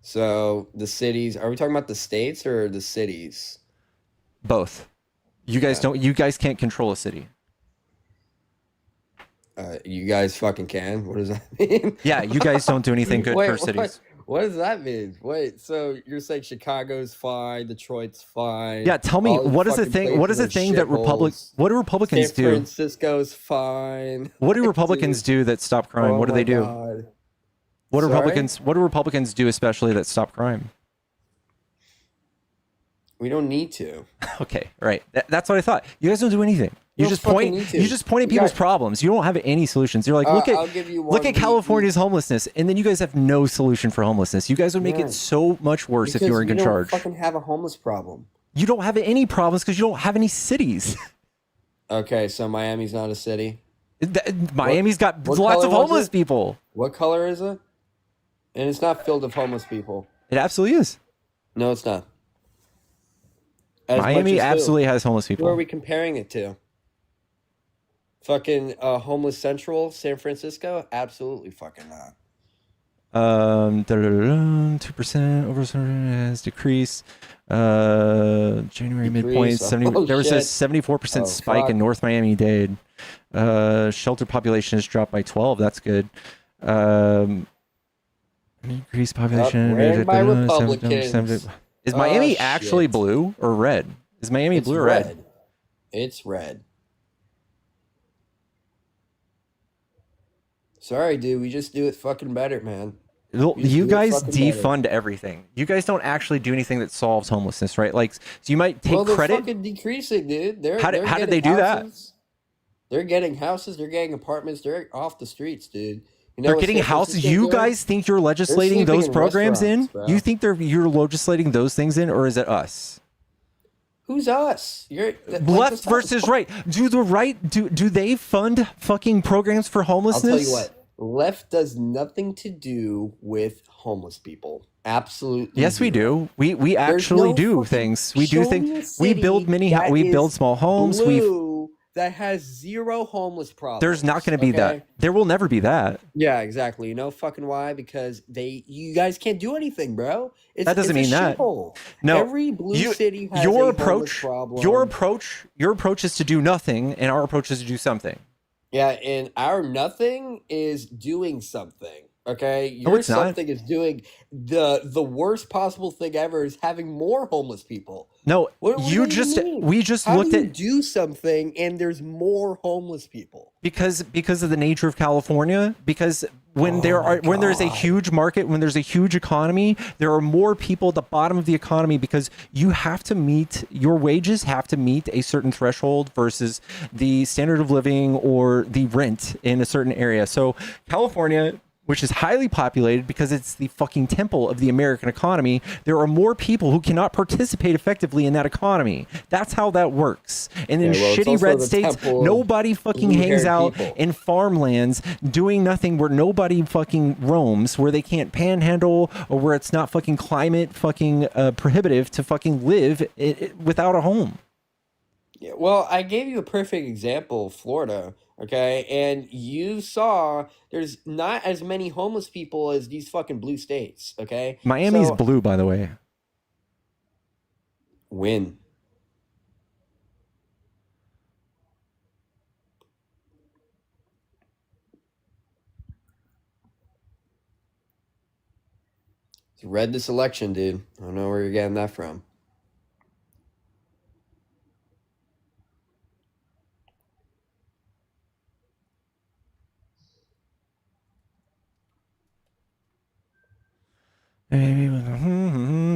So the cities, are we talking about the states or the cities? Both. You guys you guys can't control a city. You guys fucking can? What does that mean? Yeah, you guys don't do anything good for cities. What does that mean? Wait, so you're saying Chicago's fine, Detroit's fine? Yeah, tell me, what is the thing that what do Republicans do? San Francisco's fine. What do Republicans do that stop crime? What do they do? God. What do Republicans do especially that stop crime? We don't need to. Okay, right. That's what I thought. You guys don't do anything. You just point at people's problems. You don't have any solutions. You're like, look at California's homelessness, and then you guys have no solution for homelessness. You guys would make it so much worse if you were in charge. We don't fucking have a homeless problem. You don't have any problems because you don't have any cities. Okay, so Miami's not a city. Miami's got lots of homeless people. What color is it? And it's not filled with homeless people. It absolutely is. No, it's not. Miami absolutely has homeless people. Who are we comparing it to? Fucking homeless central San Francisco? Absolutely fucking not. 2% over has decreased. January midpoint 70. There was a 74% spike in North Miami-Dade. Shelter population has dropped by 12. That's good. Increased population. Ran by Republicans. Is Miami actually blue or red? Is Miami blue or red? It's red. Sorry, dude. We just do it fucking better, man. You guys defund everything. You guys don't actually do anything that solves homelessness, right? Like, so you might take credit. They're fucking decreasing, dude. How did they do that? They're getting houses. They're getting apartments. They're off the streets, dude. You know, they're getting houses. You guys think you're legislating those programs in? Bro. You think you're legislating those things in, or is it us? Who's us? Left versus right. Do they fund fucking programs for homelessness? I'll tell you what. Left does nothing to do with homeless people. Absolutely. Yes, we do. We actually do things. We do things. We build we build small homes. that has 0 homeless problems. There's not going to be that. There will never be that. Yeah, exactly. You know fucking why? Because you guys can't do anything, bro. That doesn't mean that. Shithole. No, every blue city has a homeless problem. Your approach is to do nothing, and our approach is to do something. Yeah, and our nothing is doing something. Okay, your something is doing the worst possible thing ever is having more homeless people. No, we just How looked do you at do something and there's more homeless people because of the nature of California. Because when there's a huge market, when there's a huge economy, there are more people at the bottom of the economy because your wages have to meet a certain threshold versus the standard of living or the rent in a certain area. So California, which is highly populated because it's the fucking temple of the American economy, there are more people who cannot participate effectively in that economy. That's how that works. And in shitty red states, nobody fucking hangs out in farmlands doing nothing, where nobody fucking roams, where they can't panhandle, or where it's not fucking climate fucking prohibitive to fucking live without a home. Yeah, well, I gave you a perfect example, Florida. Okay, and you saw there's not as many homeless people as these fucking blue states. Okay, Miami's blue, by the way. When? It's red this election, dude. I don't know where you're getting that from.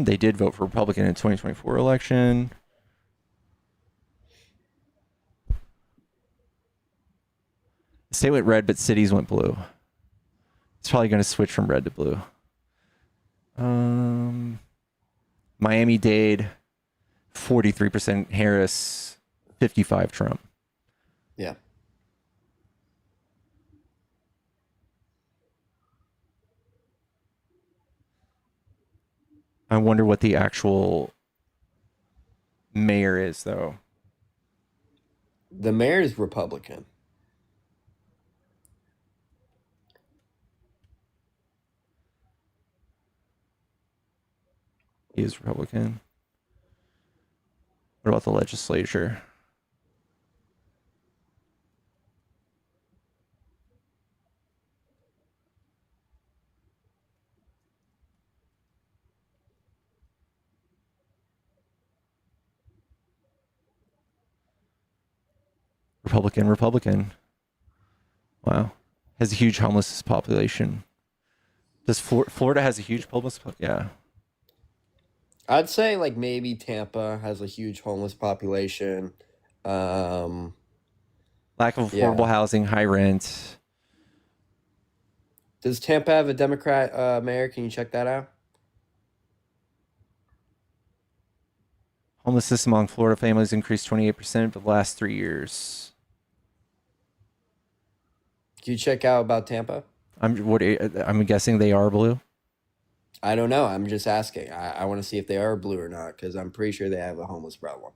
They did vote for Republican in the 2024 election. The state went red, but cities went blue. It's probably going to switch from red to blue. Miami-Dade, 43% Harris, 55% Trump. Yeah. I wonder what the actual mayor is, though. The mayor is Republican. He is Republican. What about the legislature? Republican. Wow. Has a huge homeless population. Does Florida has a huge homeless population? Yeah. I'd say like maybe Tampa has a huge homeless population. Lack of affordable housing, high rent. Does Tampa have a Democrat mayor? Can you check that out? Homelessness among Florida families increased 28% for the last 3 years. Can you check out about Tampa? I'm guessing they are blue. I don't know. I'm just asking. I want to see if they are blue or not, because I'm pretty sure they have a homeless problem.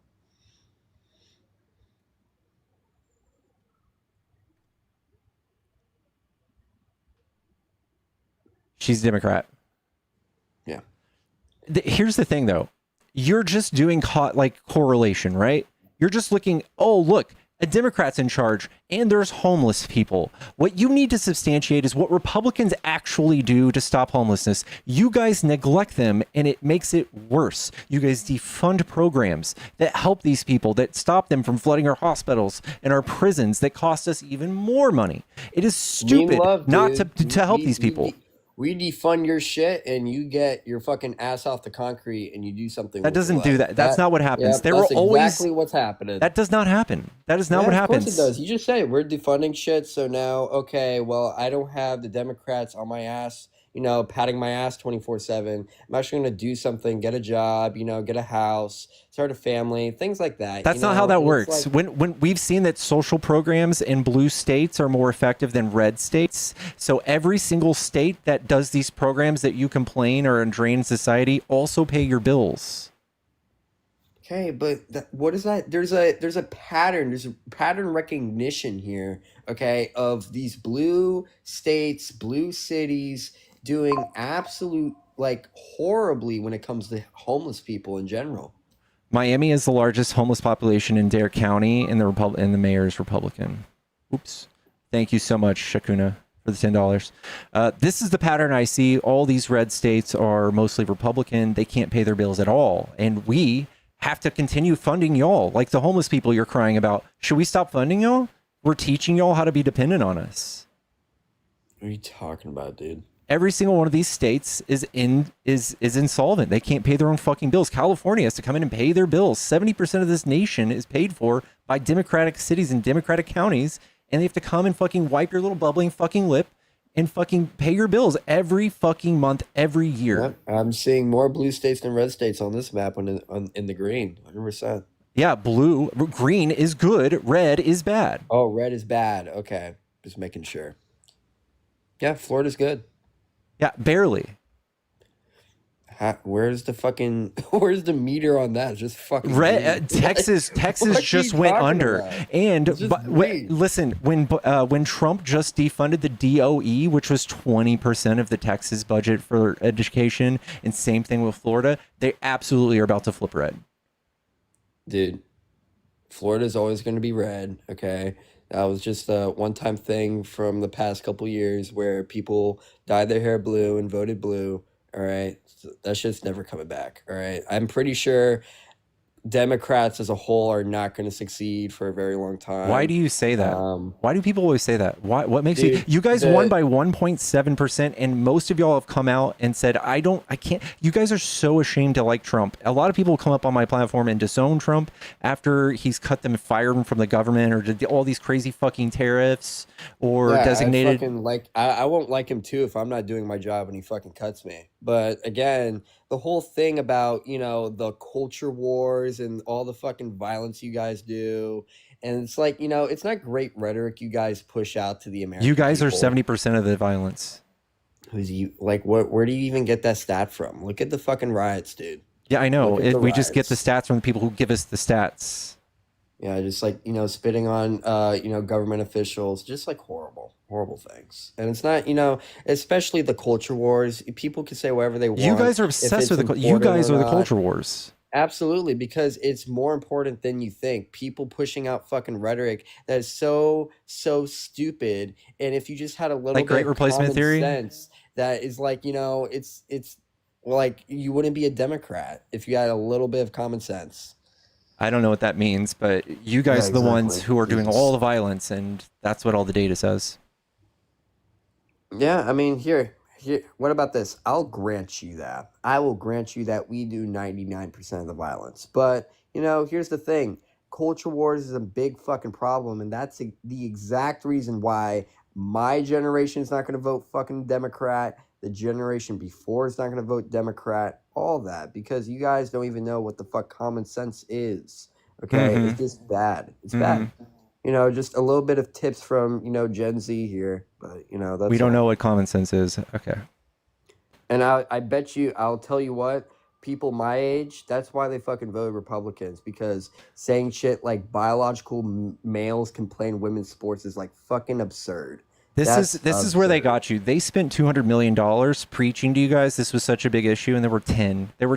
She's Democrat. Yeah. Here's the thing, though. You're just doing correlation, right? You're just looking, oh, look, a Democrat's in charge and there's homeless people. What you need to substantiate is what Republicans actually do to stop homelessness. You guys neglect them and it makes it worse. You guys defund programs that help these people, that stop them from flooding our hospitals and our prisons, that cost us even more money. It is stupid not to help these people. We defund your shit and you get your fucking ass off the concrete and you do something. That doesn't do that. That's not what happens. Yeah, that's exactly what's happening. That does not happen. That is not what happens. Of course it does. You just say we're defunding shit. So now, okay, well, I don't have the Democrats on my ass, patting my ass 24/7. I'm actually going to do something, get a job, get a house, start a family, things like that. That's not how that works. When we've seen that social programs in blue states are more effective than red states. So every single state that does these programs that you complain are in drain society also pay your bills. Okay, but what is that? There's a pattern. There's a pattern recognition here. Okay, of these blue states, blue cities doing absolute like horribly when it comes to homeless people in general. Miami is the largest homeless population in Dare County, and the mayor is Republican. Oops. Thank you so much, Shakuna, for the $10. This is the pattern I see. All these red states are mostly Republican. They can't pay their bills at all, and we have to continue funding y'all, like the homeless people you're crying about. Should we stop funding y'all? We're teaching y'all how to be dependent on us. What are you talking about, dude? Every single one of these states is insolvent. They can't pay their own fucking bills. California has to come in and pay their bills. 70% of this nation is paid for by Democratic cities and Democratic counties, and they have to come and fucking wipe your little bubbling fucking lip and fucking pay your bills every fucking month, every year. Yep. I'm seeing more blue states than red states on this map in the green, 100%. Yeah, green is good, red is bad. Oh, red is bad. Okay, just making sure. Yeah, Florida's good. Yeah, barely. Where's the meter on that? Just fucking Texas just went under. About? And listen, when Trump just defunded the DOE, which was 20% of the Texas budget for education, and same thing with Florida, they absolutely are about to flip red. Dude, Florida's always going to be red, okay? That was just a one-time thing from the past couple years where people dyed their hair blue and voted blue. All right, so that shit's never coming back. All right, I'm pretty sure Democrats as a whole are not going to succeed for a very long time. Why do you say that? Why do people always say that? What makes you guys won by 1.7%, and most of y'all have come out and said, I can't. You guys are so ashamed to like Trump. A lot of people come up on my platform and disown Trump after he's cut them and fired them from the government, or did all these crazy fucking tariffs, or designated. I won't like him too if I'm not doing my job and he fucking cuts me. But again, the whole thing about, the culture wars and all the fucking violence you guys do. And it's like, it's not great rhetoric you guys push out to the American You guys people. are 70% of the violence. Where do you even get that stat from? Look at the fucking riots, dude. Yeah, I know. We just get the stats from the people who give us the stats. Yeah, just like, spitting on, government officials, just like horrible things. And it's not, especially the culture wars. People can say whatever they want. You guys are obsessed with you guys are the culture wars. Absolutely, because it's more important than you think. People pushing out fucking rhetoric that is so stupid. And if you just had a little bit great replacement theory sense, that is like, it's like you wouldn't be a Democrat if you had a little bit of common sense. I don't know what that means, but you guys are the ones who are doing all the violence, and that's what all the data says. Yeah, I mean, here, what about this? I'll grant you that. I will grant you that we do 99% of the violence. But, here's the thing. Culture wars is a big fucking problem, and that's the exact reason why my generation is not going to vote fucking Democrat. The generation before is not going to vote Democrat. All that, because you guys don't even know what the fuck common sense is. Okay? It's just bad. It's bad. Just a little bit of tips from, Gen Z here. But, that's we don't know what common sense is. Okay. And I bet you, I'll tell you what, people my age, that's why they fucking voted Republicans, because saying shit like biological males can play in women's sports is like fucking absurd. This is where they got you. They spent $200 million preaching to you guys this was such a big issue, and there were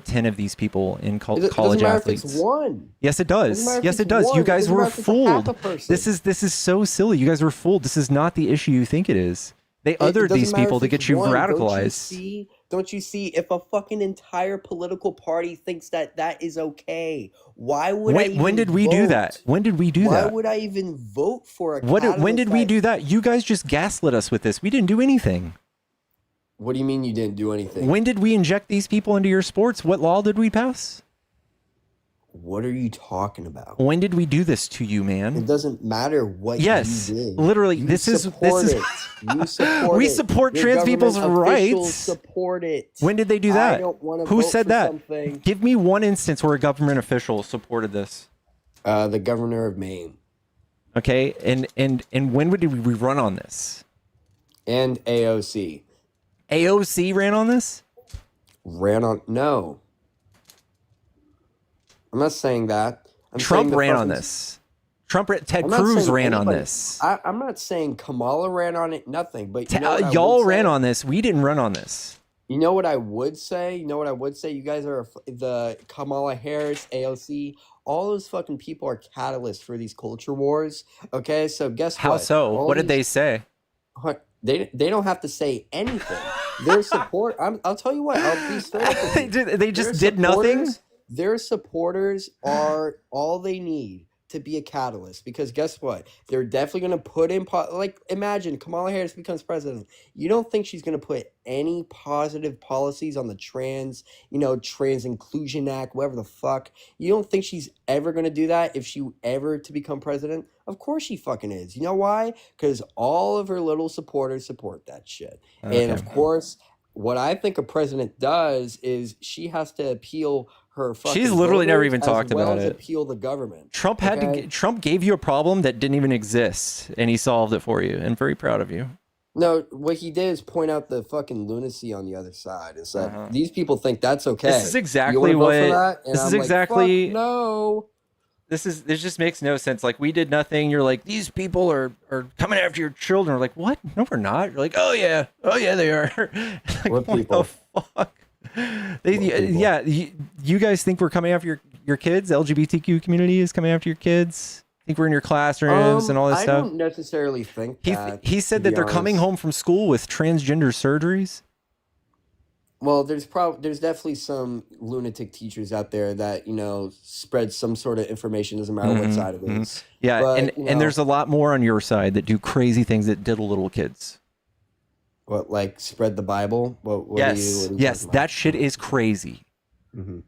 10 of these people in college athletes. It's one. Yes, it does. Yes, it does. You guys were fooled. This is so silly. You guys were fooled. This is not the issue you think it is. They othered these people to get you radicalized. Don't you see? If a fucking entire political party thinks that is okay, why would I even when did we do that? When did we do that? Why would I even vote for a when did we do that? You guys just gaslit us with this. We didn't do anything. What do you mean you didn't do anything? When did we inject these people into your sports? What law did we pass? What are you talking about? When did we do this to you, man? It doesn't matter what you did. Literally, you support it. You support we it. support Your trans people's rights. Support it. When did they do that? I don't want to Who vote said for that? Something. Give me one instance where a government official supported this. The governor of Maine. Okay, and when did we run on this? And AOC. AOC ran on this? No. I'm not saying that. Trump ran on this. Ted Cruz ran on this. I'm not saying Kamala ran on it, nothing. But y'all ran on this. We didn't run on this. You know what I would say? You guys are the Kamala Harris, AOC. All those fucking people are catalysts for these culture wars. Okay, so guess what? How so? What did they say? They don't have to say anything. Their support. I'll tell you what. I'll be straight up with you. They just did nothing. Their supporters are all they need to be a catalyst, because guess what? They're definitely going to put in imagine Kamala Harris becomes president. You don't think she's going to put any positive policies on the trans Inclusion Act, whatever the fuck? You don't think she's ever going to do that if she ever to become president? Of course she fucking is. You know why? Because all of her little supporters support that shit. Okay. And of course, what I think a president does is she has to appeal her fucking She's literally never even talked about it. Appeal the government. Trump gave you a problem that didn't even exist, and he solved it for you. And very proud of you. No, what he did is point out the fucking lunacy on the other side. It's like these people think that's okay. This is exactly what. This is exactly no. This just makes no sense. Like, we did nothing. You're like, these people are coming after your children. We're like, what? No, we're not. You're like, oh yeah, they are. Like, what people? The fuck? You guys think we're coming after your kids? The LGBTQ community is coming after your kids? Think we're in your classrooms and all this stuff? I don't necessarily think that. He said that they're coming home from school with transgender surgeries. Well, there's definitely some lunatic teachers out there that, spread some sort of information, doesn't matter what side it is. Yeah, but, and there's a lot more on your side that do crazy things that diddle little kids. What, like spread the Bible? What yes, that shit is crazy. Mm-hmm.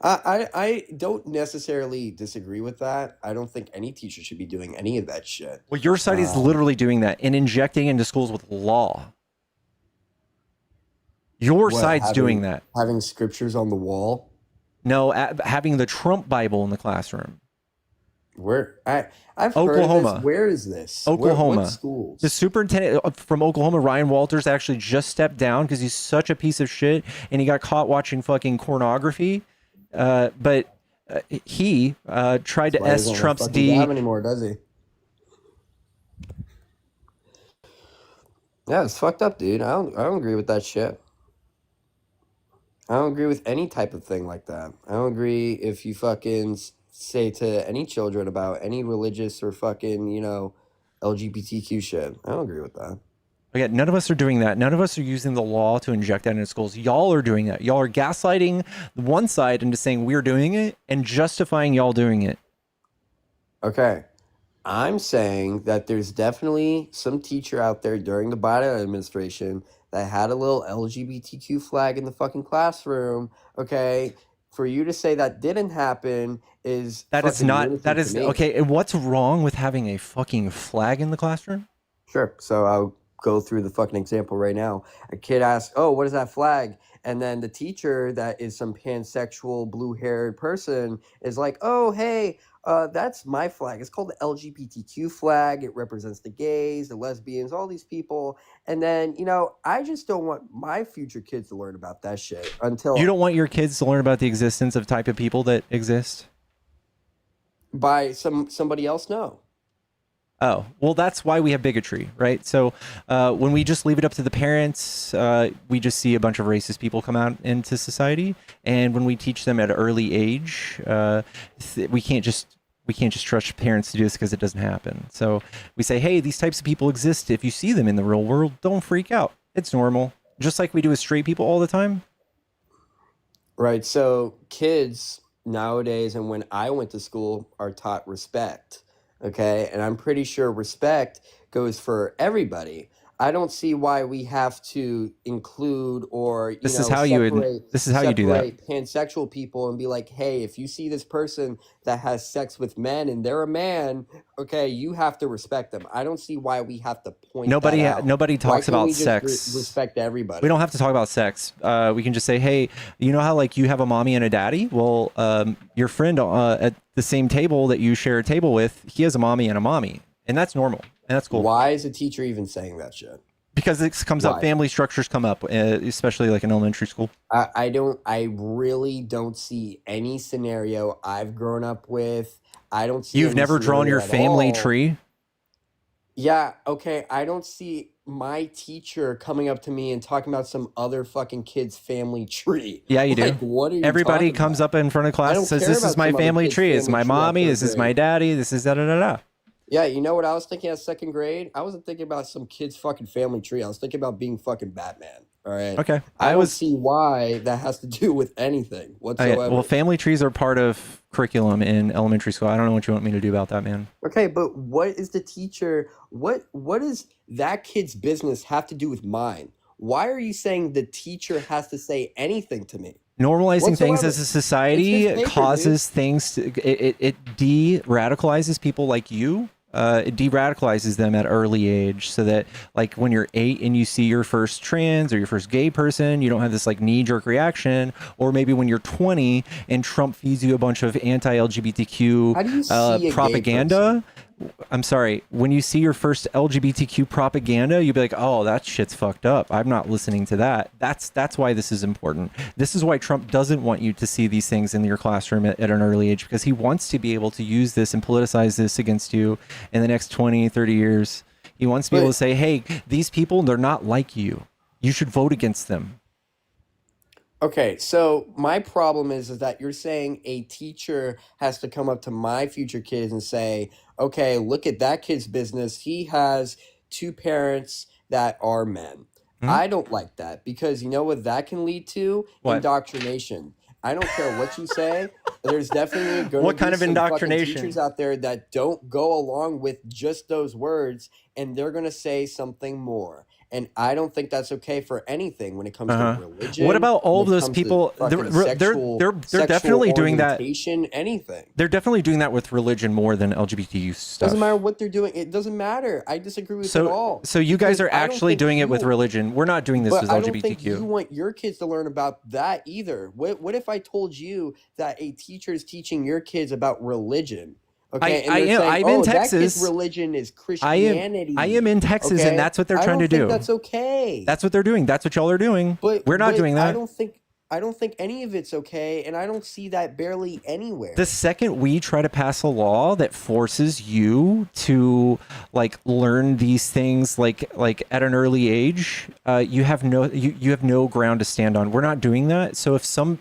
I don't necessarily disagree with that. I don't think any teacher should be doing any of that shit. Well, your side is literally doing that and injecting into schools with law. Your side's doing that. Having scriptures on the wall? No, having the Trump Bible in the classroom. Where? I've Oklahoma. Heard this. Where is this? Oklahoma. What schools? The superintendent from Oklahoma, Ryan Walters, actually just stepped down because he's such a piece of shit and he got caught watching fucking pornography. But he tried to S Trump's D. Have anymore, does he? Yeah, it's fucked up, dude. I don't agree with that shit. I don't agree with any type of thing like that. I don't agree if you fucking say to any children about any religious or fucking, LGBTQ shit. I don't agree with that. Yeah, none of us are doing that. None of us are using the law to inject that into schools. Y'all are doing that. Y'all are gaslighting one side into saying we're doing it and justifying y'all doing it. Okay. I'm saying that there's definitely some teacher out there during the Biden administration that had a little LGBTQ flag in the fucking classroom. Okay. For you to say that didn't happen is okay. And what's wrong with having a fucking flag in the classroom? Sure. So I'll go through the fucking example right now. A kid asks, "Oh, what is that flag?" And then the teacher, that is some pansexual, blue-haired person, is like, "Oh, hey, that's my flag. It's called the LGBTQ flag. It represents the gays, the lesbians, all these people." And then, I just don't want my future kids to learn about that shit until... You don't want your kids to learn about the existence of type of people that exist? By somebody else? No. Oh, well, that's why we have bigotry, right? So when we just leave it up to the parents, we just see a bunch of racist people come out into society. And when we teach them at an early age, we can't just trust parents to do this because it doesn't happen. So we say, hey, these types of people exist. If you see them in the real world, don't freak out. It's normal. Just like we do with straight people all the time. Right. So kids nowadays, and when I went to school, are taught respect. Okay. And I'm pretty sure respect goes for everybody. I don't see why we have to include or this is how you do that. Pansexual people and be like, hey, if you see this person that has sex with men and they're a man, okay, you have to respect them. I don't see why we have to point that out. Nobody talks about sex. Respect everybody. We don't have to talk about sex. We can just say, hey, you know how like you have a mommy and a daddy? Well, your friend at the same table that you share a table with, he has a mommy and a mommy, and that's normal. And that's cool. Why is a teacher even saying that shit? Because it comes up, family structures come up, especially like in elementary school. I really don't see any scenario I've grown up with. I don't see. You've never drawn your family tree? Yeah, okay. I don't see my teacher coming up to me and talking about some other fucking kid's family tree. Yeah, you Like, do. what are you Everybody talking comes about? up in front of I class don't and says, care this is about my some other family kid's tree. This is my family tree mommy. after This is grade. my daddy. This is da-da-da-da. Yeah, you know what I was thinking at second grade? I wasn't thinking about some kid's fucking family tree. I was thinking about being fucking Batman. All right. Okay. I don't see why that has to do with anything whatsoever. Well, family trees are part of curriculum in elementary school. I don't know what you want me to do about that, man. Okay, but what is the teacher? What does that kid's business have to do with mine? Why are you saying the teacher has to say anything to me? Normalizing things as a society causes things to, it de-radicalizes people like you. It de-radicalizes them at early age, so that like when you're 8 and you see your first trans or your first gay person, you don't have this like knee-jerk reaction. Or maybe when you're 20 and Trump feeds you a bunch of anti-LGBTQ propaganda. I'm sorry, when you see your first LGBTQ propaganda, you'll be like, oh, that shit's fucked up. I'm not listening to that. That's why this is important. This is why Trump doesn't want you to see these things in your classroom at an early age, because he wants to be able to use this and politicize this against you in the next 20, 30 years. He wants to be able to say, hey, these people, they're not like you. You should vote against them. Okay, so my problem is that you're saying a teacher has to come up to my future kids and say, okay, look at that kid's business. He has 2 parents that are men. I don't like that, because you know what that can lead to? Indoctrination. I don't care what you say. There's definitely going to be some indoctrination teachers out there that don't go along with just those words, and they're going to say something more. And I don't think that's okay for anything when it comes to religion. What about all of those people? They're definitely doing that. Anything. They're definitely doing that with religion more than LGBTQ stuff. Doesn't matter what they're doing. It doesn't matter. I disagree with it all. So you guys are actually doing it with religion. We're not doing this with LGBTQ. I don't think you want your kids to learn about that either. What if I told you that a teacher is teaching your kids about religion? Okay, I'm in Texas. That kid's religion is Christianity. I am in Texas, and that's what they're trying to do. That's okay. That's what they're doing. That's what y'all are doing. But we're not doing that. I don't think any of it's okay, and I don't see that barely anywhere. The second we try to pass a law that forces you to like learn these things like at an early age, you have no ground to stand on. We're not doing that. So if some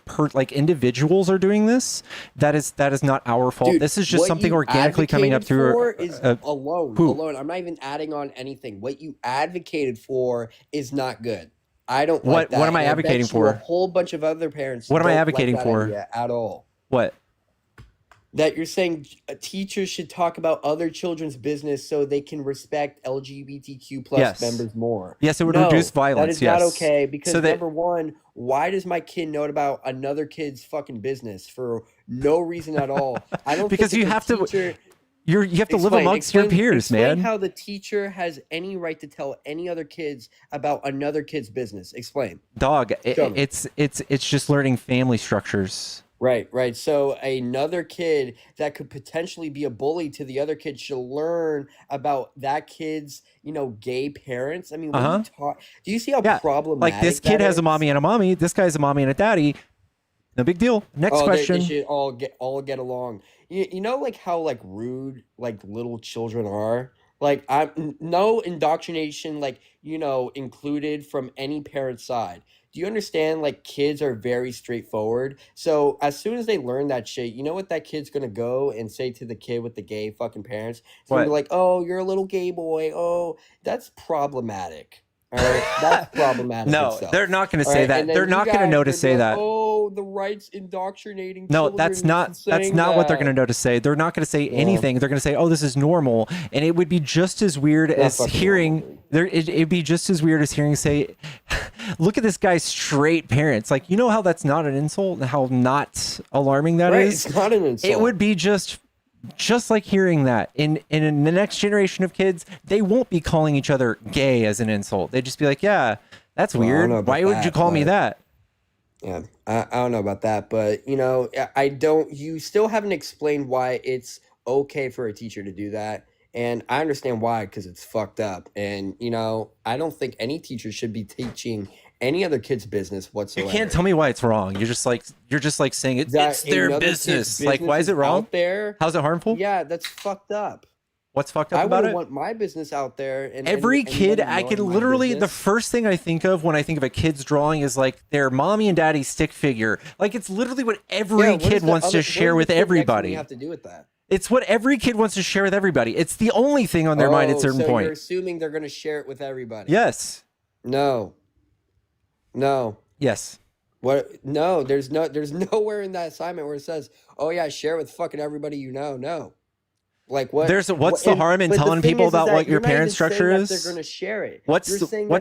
individuals are doing this, that is not our fault. Dude, this is just something organically coming up through. Alone. I'm not even adding on anything. What you advocated for is not good. I don't like that. What am I advocating for? A whole bunch of other parents. What am I advocating for? At all? What? That you're saying teachers should talk about other children's business so they can respect LGBTQ plus members more. Yes, it would reduce violence. That is not okay, because number one, why does my kid know about another kid's fucking business for no reason at all? I don't because think you have to. You have to live amongst your peers, man. How the teacher has any right to tell any other kids about another kid's business? Explain. Dog, it's just learning family structures. Right. So another kid that could potentially be a bully to the other kid should learn about that kid's, gay parents. I mean, when do you see how problematic? Like this kid has a mommy and a mommy. This guy's a mommy and a daddy. No big deal. Next question. They should all get along. You know, like how rude little children are. No indoctrination included from any parent's side. Do you understand? Kids are very straightforward. So as soon as they learn that shit, you know what that kid's gonna go and say to the kid with the gay fucking parents? It's gonna be like, "Oh, you're a little gay boy. Oh, that's problematic." All right, that's problematic. No, they're not going to say that. They're not going to know to say that. Oh, the right's indoctrinating. No, that's not what they're going to know to say. They're not going to say anything. They're going to say, "Oh, this is normal," and it would be just as weird as hearing. It'd be just as weird as hearing say, "Look at this guy's straight parents." Like, you know how that's not an insult and how not alarming that is. It's not an insult. It would be just like hearing that in the next generation of kids, they won't be calling each other gay as an insult. They'd just be like, yeah, that's weird. Why would you call me that? Yeah, I don't know about that, but you still haven't explained why it's okay for a teacher to do that. And I understand why, because it's fucked up. And, you know, I don't think any teacher should be teaching any other kid's business whatsoever. You can't tell me why it's wrong. You're just like saying it's their business. Like, why is it wrong? There, how's it harmful? Yeah, that's fucked up. What's fucked up about it? I wouldn't want my business out there. And every kid, I could literally, the first thing I think of when I think of a kid's drawing is like their mommy and daddy stick figure. Like, it's literally what every kid wants to share with everybody. You have to do with that. It's what every kid wants to share with everybody. It's the only thing on their mind at a certain point. You're assuming they're going to share it with everybody. Yes. No. Yes. What? No, there's nowhere in that assignment where it says, "Oh yeah, share with fucking everybody you know." No. Like what? What's the harm in telling people about what your parent structure is? They're going to share it. What's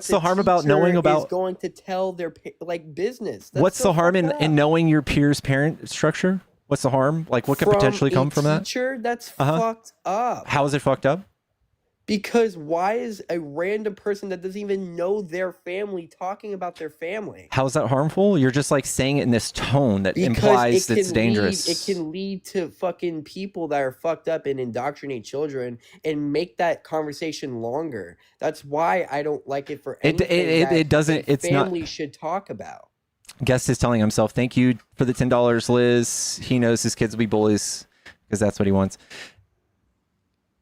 the harm about knowing about? Is going to tell their like business. What's the harm in knowing your peers' parent structure? What's the harm? Like, what could potentially come from that? Teacher, that's fucked up. How is it fucked up? Because why is a random person that doesn't even know their family talking about their family? How is that harmful? You're just like saying it in this tone that implies it's dangerous. It can lead to fucking people that are fucked up and indoctrinate children and make that conversation longer. That's why I don't like it for anything it doesn't. It's not. Family should talk about. Guest is telling himself, "Thank you for the $10, Liz." He knows his kids will be bullies because that's what he wants.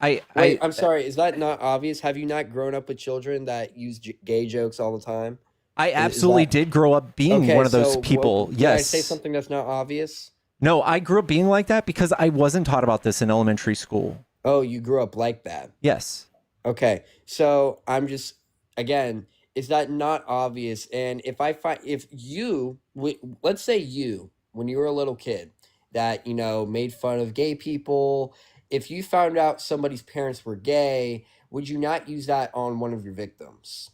I'm sorry. Is that not obvious? Have you not grown up with children that use gay jokes all the time? I absolutely did grow up being one of those people. Yes. Did I say something that's not obvious? No, I grew up being like that because I wasn't taught about this in elementary school. Oh, you grew up like that? Yes. Okay. So I'm just, again, is that not obvious? And let's say you, when you were a little kid, that, you know, made fun of gay people, if you found out somebody's parents were gay, would you not use that on one of your victims?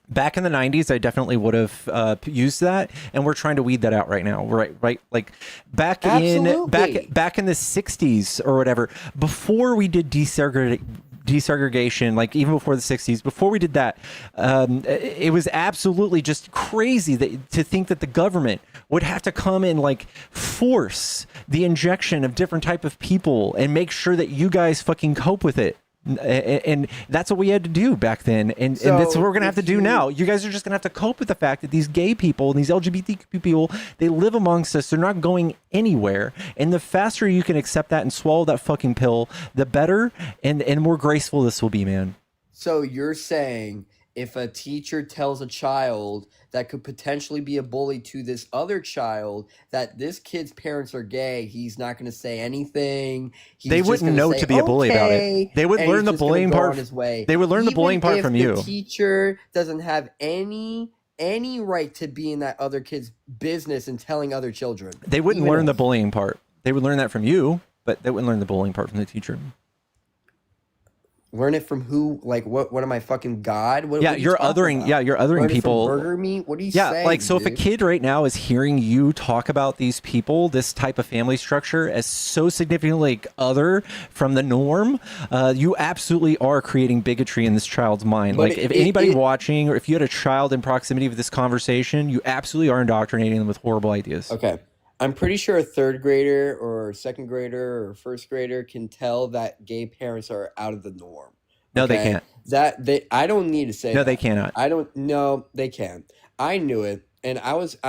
Back in the 90s, I definitely would have used that, and we're trying to weed that out right now. Right? Like back in the 60s or whatever, before we did desegregation, like even before the 60s, before we did that, it was absolutely just crazy to think that the government would have to come and like force the injection of different type of people and make sure that you guys fucking cope with it. And that's what we had to do back then, and that's what we're gonna have to do now. You guys are just gonna have to cope with the fact that these gay people and these LGBTQ people, they live amongst us. They're not going anywhere, and the faster you can accept that and swallow that fucking pill, the better and more graceful this will be, man. So you're saying if a teacher tells a child that could potentially be a bully to this other child that this kid's parents are gay, he's not going to say anything. They wouldn't know to be a bully about it. They would learn the bullying part. They would learn the bullying part from you. The teacher doesn't have any right to be in that other kid's business and telling other children. They wouldn't learn the bullying part. They would learn that from you, but they wouldn't learn the bullying part from the teacher. Learn it from who? Like, what am I, fucking God? What you're othering. Yeah, you're othering people. Burger meat? What are you saying? Yeah, like, so if a kid right now is hearing you talk about these people, this type of family structure as so significantly like other from the norm, you absolutely are creating bigotry in this child's mind. But like, if anybody watching, or if you had a child in proximity of this conversation, you absolutely are indoctrinating them with horrible ideas. Okay. I'm pretty sure a third grader or second grader or first grader can tell that gay parents are out of the norm. No, they can't. I don't need to say no, that. They cannot. No, they can. I knew it. And I was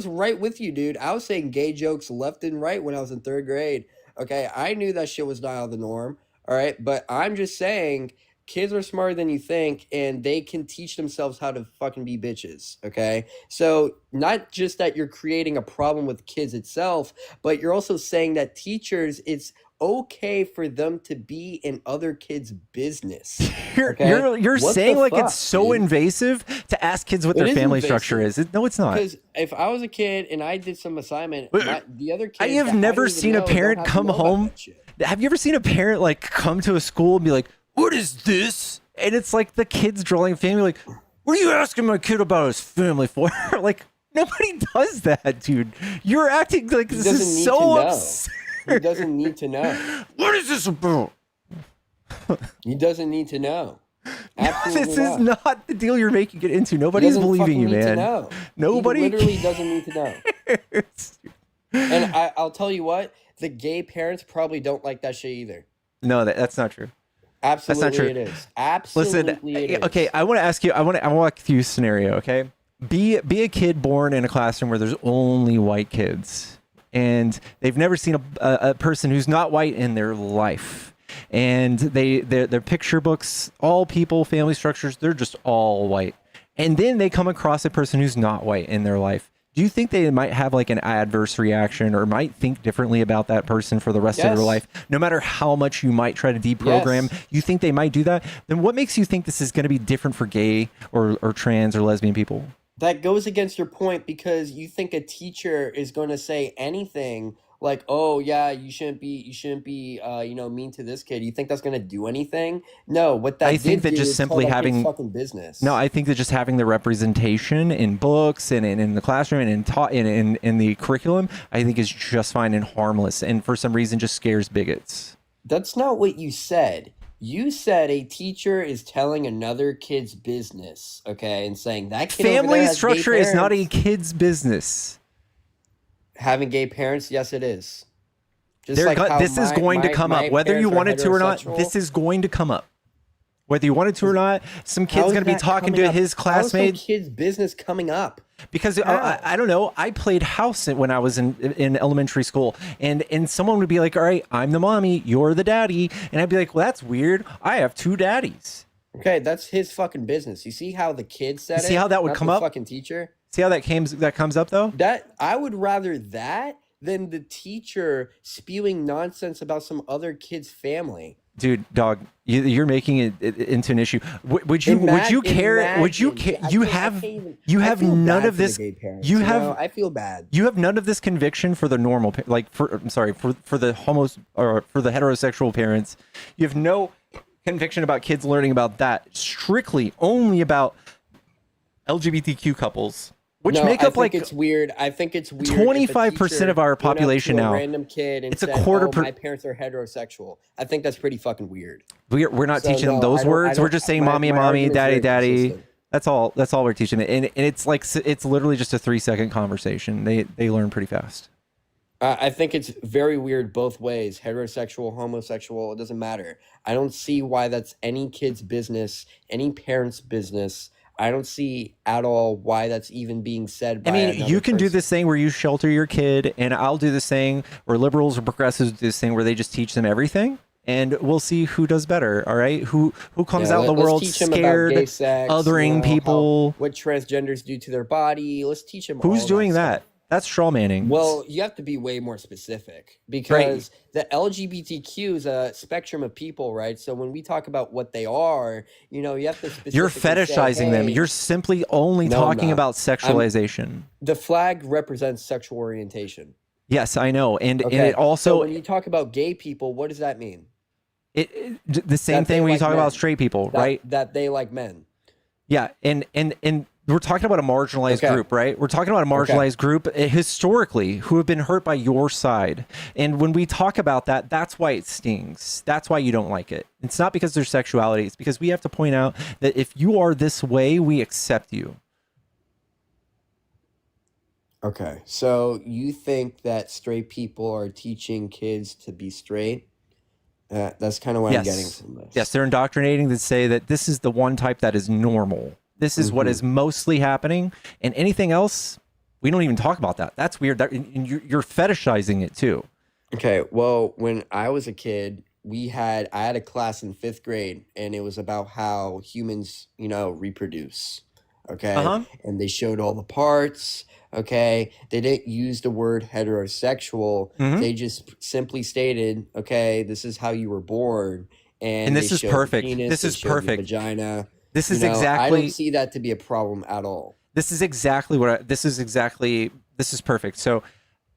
right with you, dude. I was saying gay jokes left and right when I was in third grade. Okay. I knew that shit was not out of the norm. All right. But I'm just saying, kids are smarter than you think, and they can teach themselves how to fucking be bitches, okay? So not just that you're creating a problem with kids itself, but you're also saying that teachers, it's okay for them to be in other kids' business. Okay? You're saying like it's so invasive to ask kids what their family structure is. No, it's not. Because if I was a kid and I did some assignment, the other kids... I have never seen a parent come home... Have you ever seen a parent like come to a school and be like, "What is this?" And it's like the kid's drawing a family, like, "What are you asking my kid about his family for?" Like, nobody does that, dude. You're acting like this is so absurd. He doesn't need to know. What is this about? He doesn't need to know. Absolutely this is not the deal you're making it into. Nobody's believing you, man. Nobody he literally doesn't need to know. And I'll tell you what, the gay parents probably don't like that shit either. No, that's not true. Absolutely, That's not true. it is. Absolutely, Listen, it is. okay, I want to ask you. I want to walk through a scenario. Okay, be a kid born in a classroom where there's only white kids, and they've never seen a person who's not white in their life. And their picture books, all people, family structures, they're just all white. And then they come across a person who's not white in their life. Do you think they might have like an adverse reaction or might think differently about that person for the rest of their life? No matter how much you might try to deprogram, you think they might do that? Then what makes you think this is going to be different for gay or trans or lesbian people? That goes against your point because you think a teacher is going to say anything like, "Oh yeah, you shouldn't be mean to this kid." You think that's going to do anything? No, what that I think that just simply having fucking business. No, I think that just having the representation in books and in the classroom and in the curriculum, I think is just fine and harmless, and for some reason just scares bigots. That's not what you said. You said a teacher is telling another kid's business, okay, and saying that kid family structure is not a kid's business. Having gay parents, yes, it is. Just this is going to come up, whether you want it to or not. This is going to come up, whether you want it to or not. Some kid's going to be talking to his classmate. How's some kid's business coming up? Because I don't know. I played house when I was in elementary school, and someone would be like, "All right, I'm the mommy, you're the daddy," and I'd be like, "Well, that's weird. I have two daddies." Okay, that's his fucking business. You see how the kid said it? See how that would come up? Fucking teacher. See how that comes up though? That I would rather that than the teacher spewing nonsense about some other kid's family. Dude, dog, you're making it into an issue. Would you care? Would you care? You have none of this. I feel bad. You have none of this conviction for the normal, like for the homos or for the heterosexual parents. You have no conviction about kids learning about that. Strictly only about LGBTQ couples. Which make up like it's weird. I think it's weird. 25% of our population now. A random kid and it's a quarter. My parents are heterosexual. I think that's pretty fucking weird. We're not teaching them those words. We're just saying mommy, daddy, daddy. That's all we're teaching them. And it's like it's literally just a 3-second conversation. They learn pretty fast. I think it's very weird both ways. Heterosexual, homosexual, it doesn't matter. I don't see why that's any kid's business, any parent's business. I don't see at all why that's even being said by you can do this thing where you shelter your kid, and I'll do this thing where liberals or progressives do this thing where they just teach them everything, and we'll see who does better, all right? Who comes out in the world scared, othering people. What transgenders do to their body. Let's teach them Who's all doing that? That's straw manning. Well, you have to be way more specific because the LGBTQ is a spectrum of people, right? So when we talk about what they are, you have to specifically You're fetishizing them. You're simply only talking about sexualization. The flag represents sexual orientation. Yes, I know. And it also... So when you talk about gay people, what does that mean? The same thing when you talk about straight people, right? That they like men. Yeah, and we're talking about a marginalized group, right? We're talking about a marginalized group historically who have been hurt by your side. And when we talk about that, that's why it stings. That's why you don't like it. It's not because there's sexuality. It's because we have to point out that if you are this way, we accept you. Okay. So you think that straight people are teaching kids to be straight? That's kind of what I'm getting from this. Yes, they're indoctrinating to say that this is the one type that is normal. This is what is mostly happening, and anything else, we don't even talk about that. That's weird. You're fetishizing it too. Okay, well, when I was a kid, I had a class in 5th grade, and it was about how humans, reproduce. Okay, and they showed all the parts. Okay, they didn't use the word heterosexual. They just simply stated, okay, this is how you were born, and this is perfect. Penis, this is perfect. Vagina. This is exactly. I don't see that to be a problem at all. This is exactly what. This is perfect. So,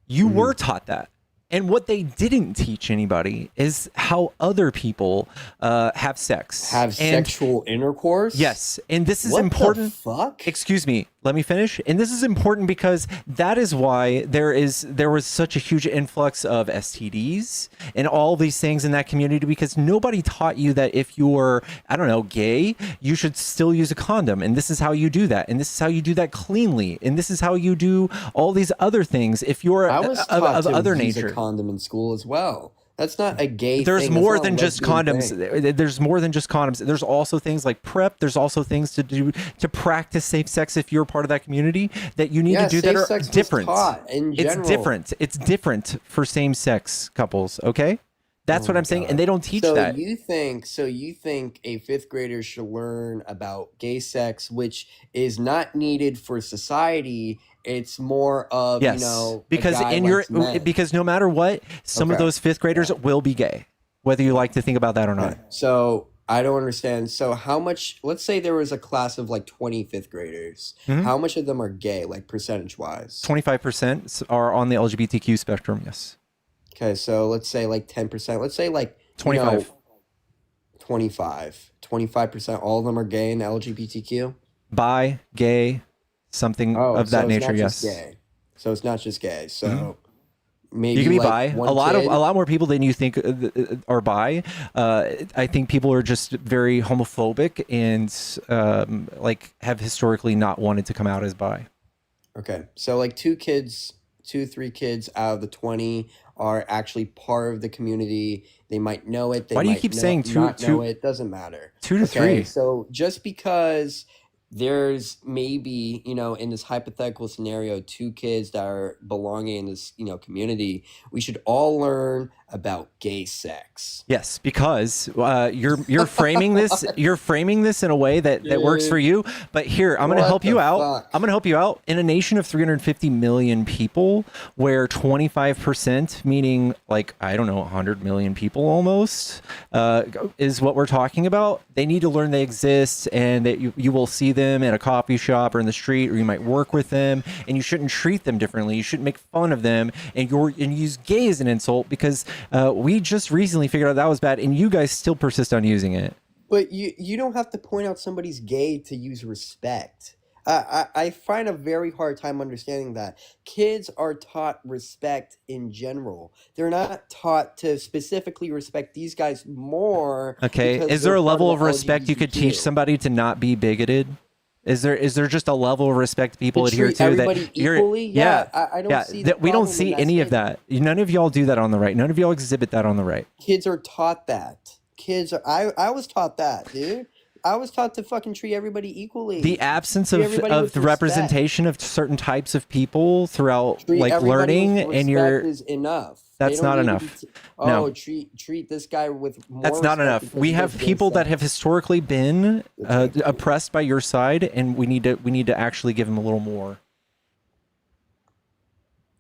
you were taught that, and what they didn't teach anybody is how other people have sex, sexual intercourse. Yes, and this is what important. The fuck? Excuse me. Let me finish. And this is important because that is why there was such a huge influx of STDs and all these things in that community, because nobody taught you that if you were, I don't know, gay, you should still use a condom. And this is how you do that. And this is how you do that cleanly. And this is how you do all these other things if you're I was taught of to other use nature. a condom in school as well. That's not a gay There's thing. more than just condoms. There's more than just condoms. There's also things like PrEP. There's also things to do to practice safe sex if you're part of that community that you need to do that are different. It's different. It's different for same-sex couples, okay? That's what I'm saying, and they don't teach that. You think a fifth grader should learn about gay sex, which is not needed for society. It's more of, because because no matter what, some of those fifth graders will be gay, whether you like to think about that or not. So I don't understand. So how much, let's say there was a class of like 20 fifth graders. How much of them are gay, like percentage wise? 25% are on the LGBTQ spectrum. Yes. Okay, so let's say like 10%. Let's say like 25. 25%. All of them are gay in the LGBTQ? Bi, gay, something of that nature, yes. Gay. So it's not just gay. So maybe you can be like bi. A lot more people than you think are bi. I think people are just very homophobic and like have historically not wanted to come out as bi. Okay, so like 3 kids out of the 20 are actually part of the community. They might know it. Why do you keep saying two? Know it doesn't matter. 2 to 3. So just because there's maybe, in this hypothetical scenario, 2 kids that are belonging in this, community, we should all learn about gay sex. Yes, because you're framing this in a way that works for you. But here, I'm going to help you out. I'm going to help you out. In a nation of 350 million people, where 25%, meaning like, I don't know, 100 million people almost, is what we're talking about. They need to learn they exist, and that you will see them at a coffee shop or in the street, or you might work with them, and you shouldn't treat them differently. You shouldn't make fun of them and use gay as an insult, because we just recently figured out that was bad, and you guys still persist on using it. But you don't have to point out somebody's gay to use respect. I find a very hard time understanding that. Kids are taught respect in general. They're not taught to specifically respect these guys more. Okay, is there a level of respect you could teach somebody to not be bigoted? Is there just a level of respect people adhere to that equally? I don't see that. We don't see any of that. None of y'all do that on the right. None of y'all exhibit that on the right. Kids are taught that. I was taught that, dude. I was taught to fucking treat everybody equally. The absence of the representation of certain types of people throughout learning and your is enough. That's not enough. No. Treat this guy with more. That's not enough. We have people that have historically been oppressed by your side, and we need to actually give them a little more.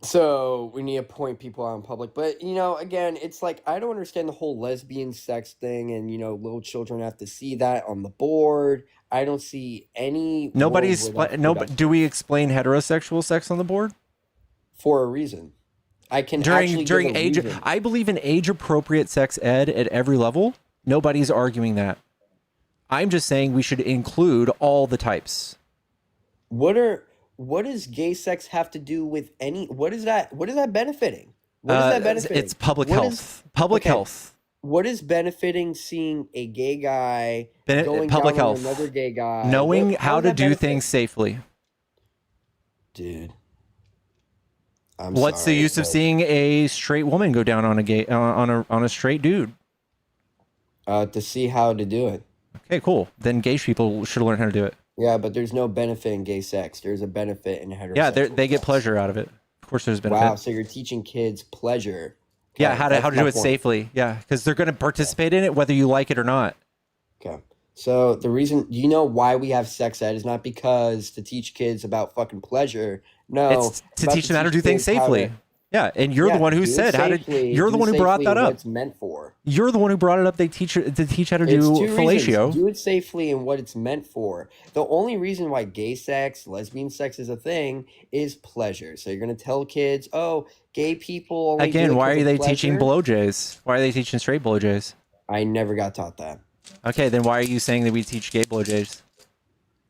So we need to point people out in public. But, again, it's like, I don't understand the whole lesbian sex thing, and, little children have to see that on the board. I don't see any. Do we explain heterosexual sex on the board? For a reason. I can during age. I believe in age appropriate sex ed at every level. Nobody's arguing that. I'm just saying we should include all the types. What does gay sex have to do with any? What is that benefiting? What is that benefiting? It's public health. Public health. What is benefiting seeing a gay guy going public down health. on another gay guy? Knowing how to do things safely. Dude. What's the use of seeing a straight woman go down on a gay on a straight dude? To see how to do it. Okay, cool. Then gay people should learn how to do it. Yeah, but there's no benefit in gay sex. There's a benefit in heterosexual. Yeah, they get pleasure out of it. Of course, there's benefit. Wow, so you're teaching kids pleasure. Okay, yeah, how to do it safely. Yeah, because they're going to participate in it whether you like it or not. Okay. So the reason, why we have sex ed is not because to teach kids about fucking pleasure. No, it's to teach them how to do things safely. Yeah, and you're the one who said you're the one who brought that up. What it's meant for. You're the one who brought it up. They teach how to do fellatio. Do it safely and what it's meant for. The only reason why gay sex, lesbian sex is a thing is pleasure. So you're gonna tell kids, oh, gay people only again. Do it why are they pleasure? Teaching blowjays? Why are they teaching straight blowjays? I never got taught that. Okay, then why are you saying that we teach gay blowjays?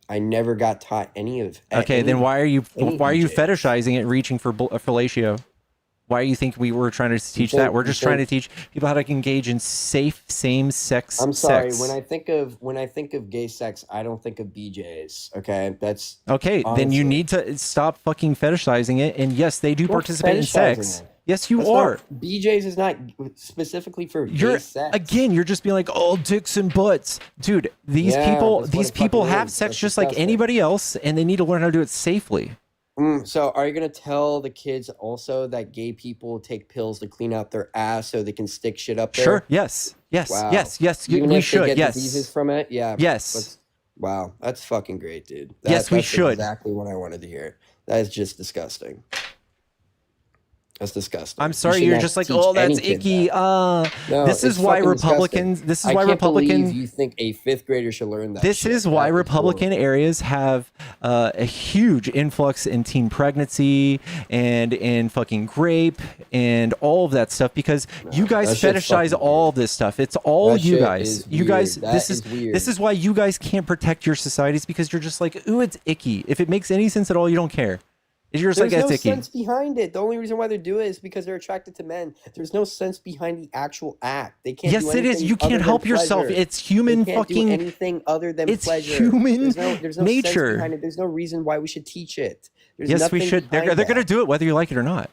I never got taught any of. Okay, then why are you fetishizing it, reaching for fellatio? Why do you think we were trying to teach that? We're just trying to teach people how to engage in safe same-sex I'm sorry. sex. When I think of gay sex, I don't think of BJs. Okay, that's okay. honestly. Then you need to stop fucking fetishizing it. And yes, they do participate in sex. Yes, you are. BJs is not specifically for gay sex. Again, you're just being like, oh, dicks and butts, dude. These people have sex just like anybody else, and they need to learn how to do it safely. So are you going to tell the kids also that gay people take pills to clean out their ass so they can stick shit up there? Sure. Yes. Wow. Yes. Even we if should. They get yes. diseases from it. Yeah. Yes. Wow. That's fucking great, dude. Yes, we should. Exactly what I wanted to hear. That is just disgusting. That's disgusting. I'm sorry, you're just like, oh, that's icky. No, this is why Republicans. This is why Republicans. You think a 5th grader should learn that? This is why Republican areas have a huge influx in teen pregnancy and in fucking rape and all of that stuff because you guys fetishize all this stuff. It's all you guys. You guys. This is why you guys can't protect your societies because you're just like, ooh, it's icky. If it makes any sense at all, you don't care. You're just There's like, no icky. sense behind it. The only reason why they do it is because they're attracted to men. There's no sense behind the actual act. They can't. Yes, it is. You can't help yourself. It's human they can't fucking. Do anything other than it's pleasure. Human there's no nature. Sense behind it. There's no reason why we should teach it. There's yes, we should. They're going to do it whether you like it or not.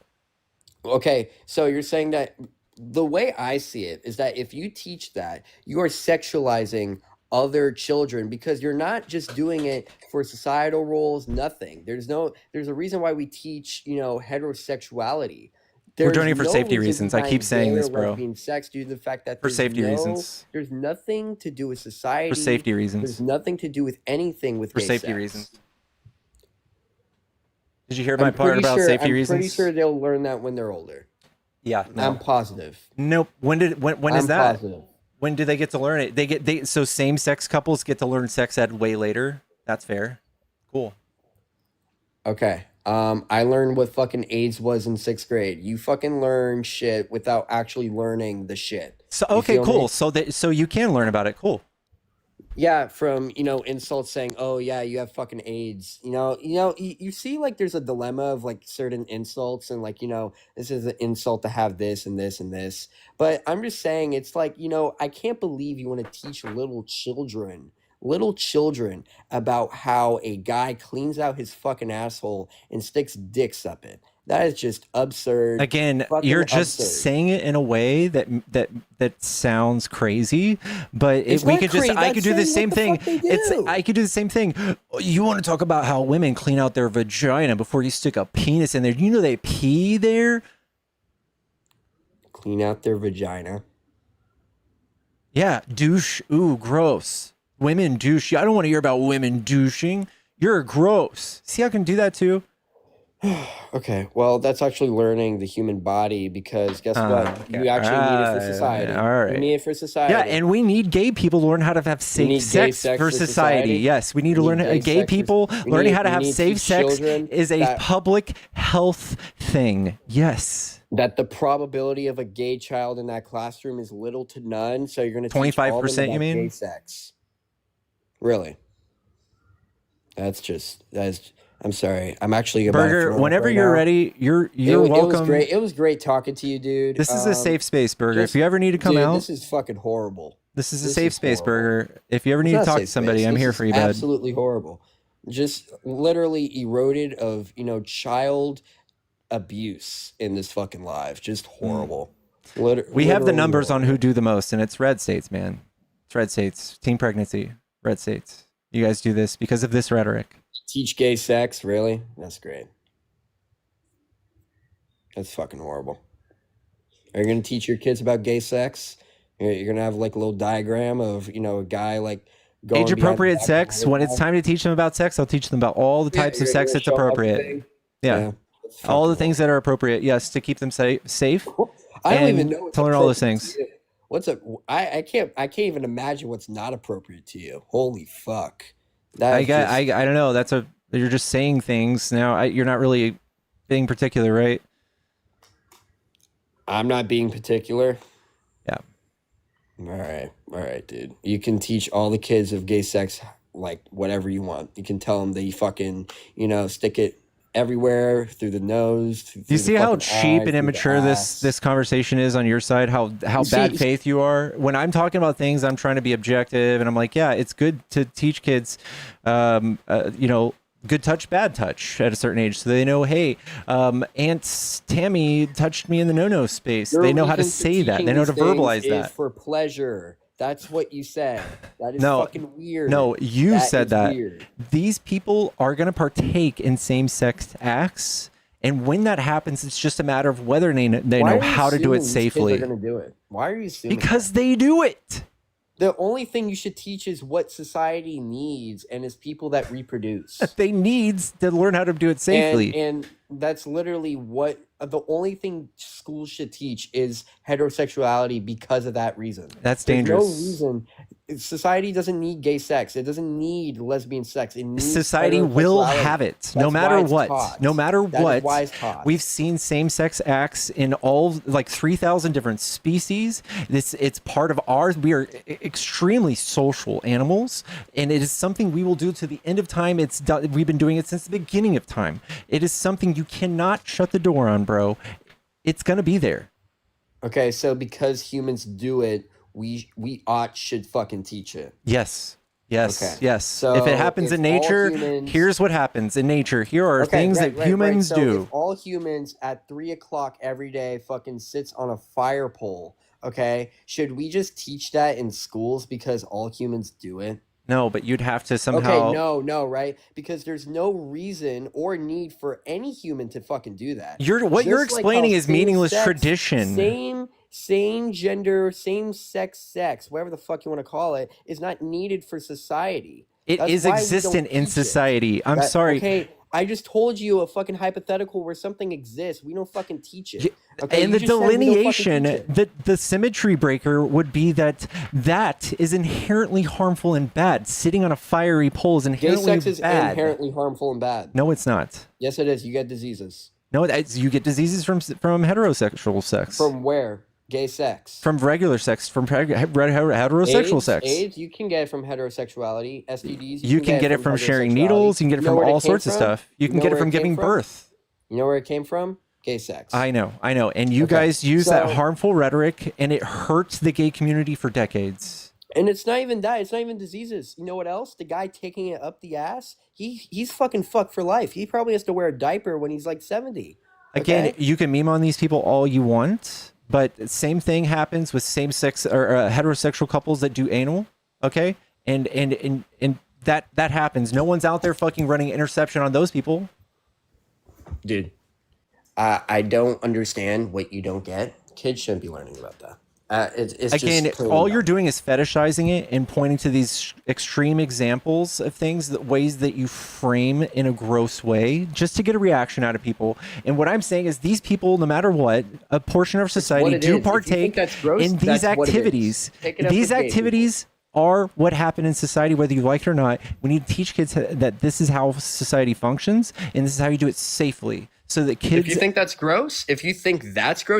Okay, so you're saying that the way I see it is that if you teach that, you are sexualizing other children because you're not just doing it for societal roles. Nothing. There's a reason why we teach heterosexuality. We're doing it for safety reasons. I keep saying this, bro. Sex due to the fact that for safety reasons. There's nothing to do with society. For safety reasons. There's nothing to do with anything with for gay safety sex. reasons. Did you hear my part about safety reasons? I'm pretty sure they'll learn that when they're older. Yeah, no. I'm positive. Nope. When is that? Positive. When do they get to learn it? So same-sex couples get to learn sex ed way later. That's fair. Cool. Okay. I learned what fucking AIDS was in 6th grade. You fucking learn shit without actually learning the shit. So okay, cool. Me? So you can learn about it. Cool. Yeah, from insults saying, "Oh yeah, you have fucking AIDS." You see like there's a dilemma of like certain insults and like this is an insult to have this and this and this. But I'm just saying it's like I can't believe you want to teach little children about how a guy cleans out his fucking asshole and sticks dicks up it. That is just absurd. Again, you're just saying it in a way that sounds crazy, but I could do the same thing. I could do the same thing. You want to talk about how women clean out their vagina before you stick a penis in there? Do you know they pee there? Clean out their vagina. Yeah, douche. Ooh, gross. Women douche. I don't want to hear about women douching. You're gross. See, I can do that too. Okay, well, that's actually learning the human body because guess what? Okay. You actually need it for society. All right. You need it for society. Yeah, and we need gay people to learn how to have safe sex for society. Yes, we need to learn gay people learning how to have safe sex is a public health thing. Yes. That the probability of a gay child in that classroom is little to none. So you're going to 25%. You mean gay sex? Really? That's. I'm sorry. I'm actually about Burger. Whenever you're ready, you're welcome. It was great talking to you, dude. This is a safe space, Burger. If you ever need to come out, this is fucking horrible. This is a safe space, Burger. If you ever need to talk to somebody, I'm here for you, bud. Absolutely horrible. Just literally eroded of child abuse in this fucking live. Just horrible. We have the numbers on who do the most, and it's red states, man. It's red states. Teen pregnancy, red states. You guys do this because of this rhetoric. Teach gay sex, really? That's great. That's fucking horrible. Are you going to teach your kids about gay sex? You're going to have like a little diagram of, a guy like going age-appropriate sex. When it's time to teach them about sex, I'll teach them about all the types of sex that's appropriate. Yeah. All the things that are appropriate, yes, to keep them safe. I don't even know to learn all those things. I can't even imagine what's not appropriate to you. Holy fuck. I don't know. You're just saying things now. You're not really being particular, right? I'm not being particular. Yeah. All right, dude. You can teach all the kids of gay sex like whatever you want. You can tell them that you fucking, stick it everywhere, through the nose. Do you see how cheap and immature this conversation is on your side? How bad faith you are? When I'm talking about things, I'm trying to be objective, and I'm like, yeah, it's good to teach kids, good touch, bad touch at a certain age, so they know, hey, Aunt Tammy touched me in the no-no space. They know how to say that. They know how to verbalize that. For pleasure. That's what you said. That is fucking weird. No, you said that. Weird. These people are going to partake in same-sex acts, and when that happens, it's just a matter of whether they know how to do it safely. They're going to do it. Why are you assuming? Because they do it. The only thing you should teach is what society needs, and is people that reproduce. They need to learn how to do it safely. And that's literally what the only thing schools should teach is heterosexuality because of that reason. That's dangerous. There's no reason. Society doesn't need gay sex. It doesn't need lesbian sex. It needs society will have it no matter what. No matter what. Why it's taught. We've seen same-sex acts in all 3,000 different species. It's part of ours. We are extremely social animals, and it is something we will do to the end of time. We've been doing it since the beginning of time. It is something you cannot shut the door on, bro. It's gonna be there. Okay, so because humans do it, we should fucking teach it. Yes. Okay. Yes. So if it happens in nature, here's what happens in nature. Here are things that humans do. If all humans at 3 o'clock every day fucking sits on a fire pole, okay, should we just teach that in schools because all humans do it? No, but you'd have to somehow. Okay, no, right? Because there's no reason or need for any human to fucking do that. What you're explaining is meaningless tradition. Same gender, same sex, whatever the fuck you want to call it, is not needed for society. It is existent in society. I'm sorry. Okay, I just told you a fucking hypothetical where something exists. We don't fucking teach it. Okay, and the delineation, the symmetry breaker would be that is inherently harmful and bad. Sitting on a fiery pole is inherently bad. Gay sex is inherently harmful and bad. No, it's not. Yes, it is. You get diseases. No, you get diseases from heterosexual sex. From where? Gay sex. From regular sex, from heterosexual sex. AIDS, you can get it from heterosexuality. STDs, you can get it from sharing needles. You can get it from all sorts of stuff. You can get it from giving birth. You know where it came from? Gay sex. I know. And you guys use that harmful rhetoric, and it hurts the gay community for decades. And it's not even that. It's not even diseases. You know what else? The guy taking it up the ass, he's fucking fucked for life. He probably has to wear a diaper when he's like 70. Again, you can meme on these people all you want. But same thing happens with same-sex or heterosexual couples that do anal, okay? And that happens. No one's out there fucking running interception on those people. Dude, I don't understand what you don't get. Kids shouldn't be learning about that. It's again, all you're doing is fetishizing it and pointing to these extreme examples of things, ways that you frame in a gross way, just to get a reaction out of people. And what I'm saying is, these people, no matter what, a portion of society do partake in these activities. These activities are what happen in society, whether you like it or not. We need to teach kids that this is how society functions, and this is how you do it safely. So that kids. If you think that's gross,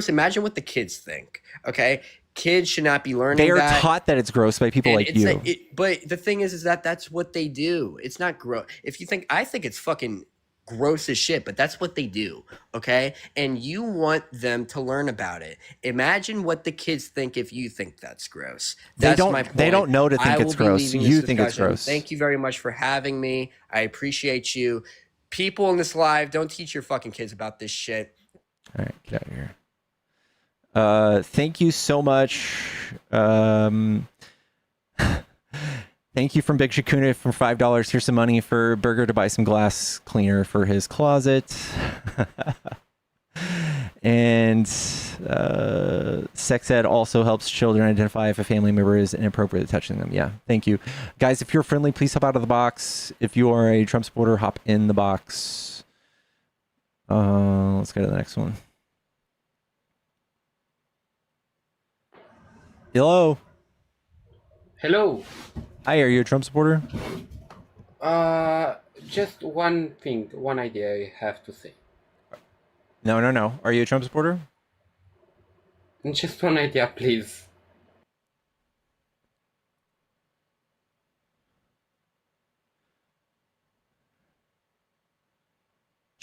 imagine what the kids think. Okay, kids should not be learning. They are taught that it's gross by people like you. But the thing is that that's what they do. It's not gross. I think it's fucking gross as shit, but that's what they do. Okay, and you want them to learn about it. Imagine what the kids think if you think that's gross. That's my point. They don't know to think it's gross. You think it's gross. Thank you very much for having me. I appreciate you. People in this live, don't teach your fucking kids about this shit. All right, get out of here. Thank you so much. Thank you from Big Shakuna for $5. Here's some money for Burger to buy some glass cleaner for his closet. And sex ed also helps children identify if a family member is inappropriately touching them. Yeah, thank you. Guys, if you're friendly, please hop out of the box. If you are a Trump supporter, hop in the box. Let's go to the next one. Hello. Hello. Hi, are you a Trump supporter? Just one idea I have to say. No. Are you a Trump supporter? Just one idea, please.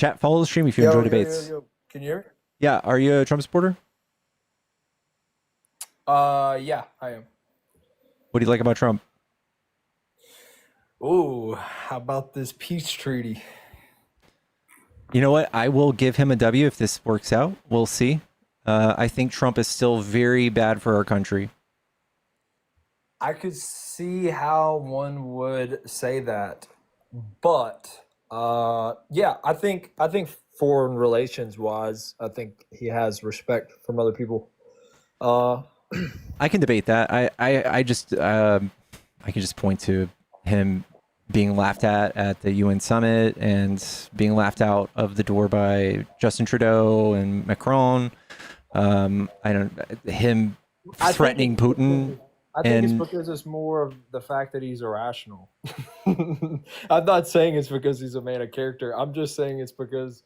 Chat, follow the stream if you enjoy debates. Can you hear me? Yeah, are you a Trump supporter? Yeah, I am. What do you like about Trump? Ooh, how about this peace treaty? You know what? I will give him a W if this works out. We'll see. I think Trump is still very bad for our country. I could see how one would say that, but yeah, I think foreign relations wise, I think he has respect from other people. I can debate that. I can just point to him being laughed at the UN summit and being laughed out of the door by Justin Trudeau and Macron. Him threatening Putin. I think it's because it's more of the fact that he's irrational. I'm not saying it's because he's a man of character. I'm just saying it's because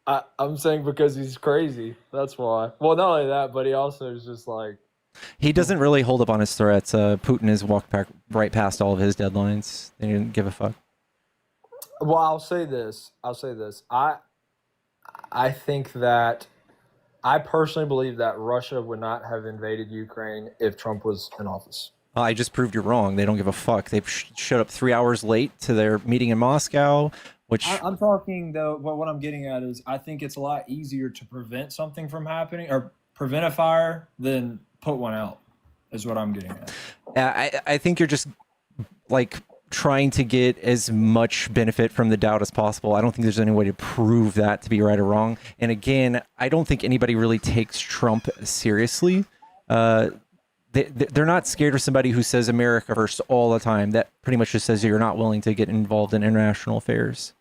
I'm saying because he's crazy. That's why. Well, not only that, but he also is just like, he doesn't really hold up on his threats. Putin has walked right past all of his deadlines. They didn't give a fuck. Well, I'll say this. I think that I personally believe that Russia would not have invaded Ukraine if Trump was in office. I just proved you wrong. They don't give a fuck. They showed up 3 hours late to their meeting in Moscow, which... I'm talking, though, what I'm getting at is I think it's a lot easier to prevent something from happening or prevent a fire than put one out, is what I'm getting at. I think you're just, like, trying to get as much benefit from the doubt as possible. I don't think there's any way to prove that to be right or wrong. And again, I don't think anybody really takes Trump seriously. They're not scared of somebody who says America first all the time. That pretty much just says you're not willing to get involved in international affairs.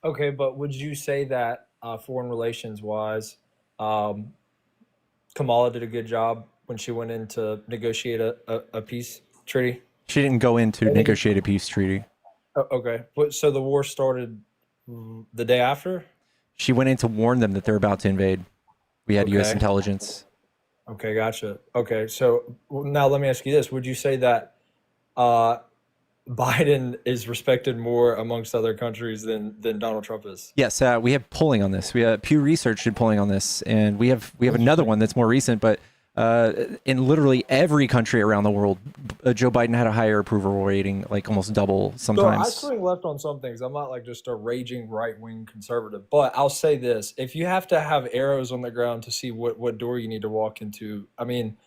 Okay, but would you say that foreign relations wise, Kamala did a good job when she went in to negotiate a peace treaty? She didn't go in to negotiate a peace treaty. Oh, okay. So the war started the day after? She went in to warn them that they're about to invade. We had U.S. intelligence. Okay, gotcha. Okay, so now let me ask you this. Would you say that Biden is respected more amongst other countries than Donald Trump is? Yes, we have polling on this. We have Pew Research did polling on this, and we have another one that's more recent, but in literally every country around the world, Joe Biden had a higher approval rating, like almost double sometimes. So I swing left on some things. I'm not like just a raging right-wing conservative, but I'll say this. If you have to have arrows on the ground to see what door you need to walk into, I mean...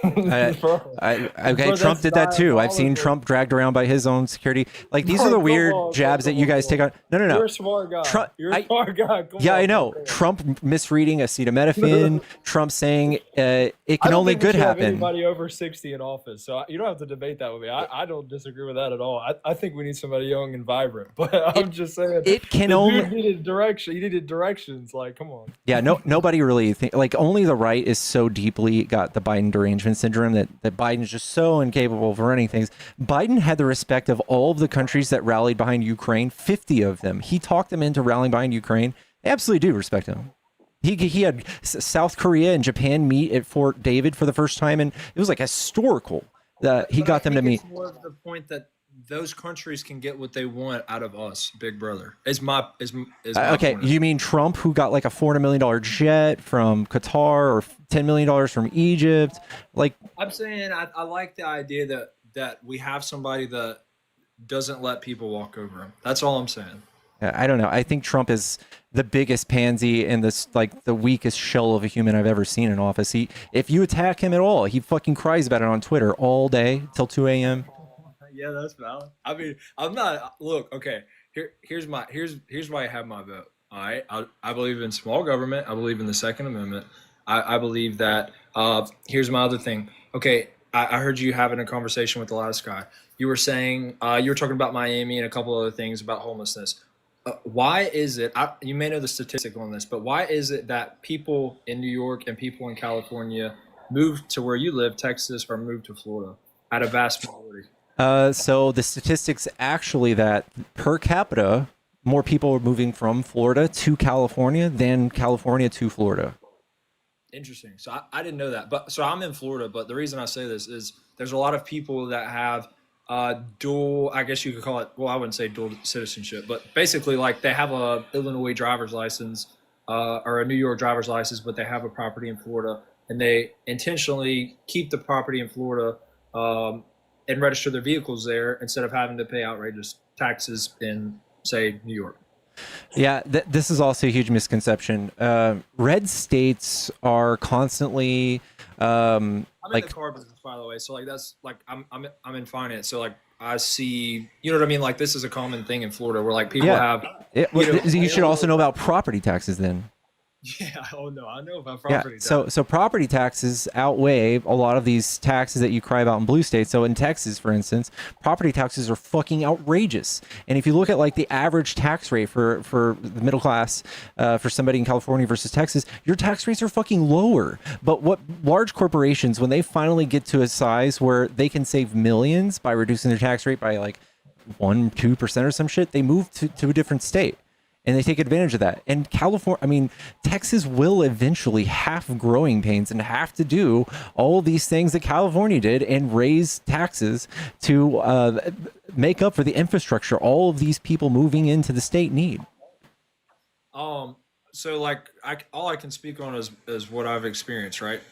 Trump did that too. I've seen Trump dragged around by his own security. Like, these are the weird jabs that you guys take on. No. You're a smart guy. You're a smart guy. I know. Trump misreading acetaminophen. Trump saying it can only good happen. Anybody over 60 in office, so you don't have to debate that with me. I don't disagree with that at all. I think we need somebody young and vibrant. But I'm just saying, it can only needed direction. You needed directions. Like, come on. Yeah. Nobody really think like only the right is so deeply got the Biden derangement syndrome that Biden's just so incapable of running things. Biden had the respect of all of the countries that rallied behind Ukraine, 50 of them. He talked them into rallying behind Ukraine. They absolutely do respect him. He had South Korea and Japan meet at Fort David for the first time, and it was like historical that he got them to meet. It's more of the point that those countries can get what they want out of us, Big Brother. Is my okay, point. You mean Trump, who got like a $400 million jet from Qatar or $10 million from Egypt? Like, I'm saying, I like the idea that we have somebody that doesn't let people walk over him. That's all I'm saying. I don't know. I think Trump is the biggest pansy and this like the weakest shell of a human I've ever seen in office. If you attack him at all, he fucking cries about it on Twitter all day till 2 a.m. Yeah, that's valid. I mean, I'm not. Look, okay. Here's why I have my vote. All right, I believe in small government. I believe in the Second Amendment. I believe that. Here's my other thing. Okay, I heard you having a conversation with the last guy. You were saying you were talking about Miami and a couple other things about homelessness. Why is it? You may know the statistic on this, but why is it that people in New York and people in California move to where you live, Texas, or move to Florida at a vast majority? So the statistics actually that per capita, more people are moving from Florida to California than California to Florida. Interesting. So I didn't know that. But so I'm in Florida, but the reason I say this is there's a lot of people that have dual, I guess you could call it, well, I wouldn't say dual citizenship, but basically like they have a Illinois driver's license or a New York driver's license, but they have a property in Florida, and they intentionally keep the property in Florida and register their vehicles there instead of having to pay outrageous taxes in, say, New York. Yeah, this is also a huge misconception. Red states are constantly I'm like in the car business, by the way, so like that's like I'm in finance, so like I see, you know what I mean? Like this is a common thing in Florida where like people have. You should also know about property taxes then. Yeah. Oh no, I know about property. Yeah. So property taxes outweigh a lot of these taxes that you cry about in blue states. So in Texas, for instance, property taxes are fucking outrageous. And if you look at like the average tax rate for the middle class, for somebody in California versus Texas, your tax rates are fucking lower. But what large corporations, when they finally get to a size where they can save millions by reducing their tax rate by like 1-2% or some shit, they move to a different state. And they take advantage of that. And Texas will eventually have growing pains and have to do all these things that California did and raise taxes to make up for the infrastructure all of these people moving into the state need. So like all I can speak on is what I've experienced, right?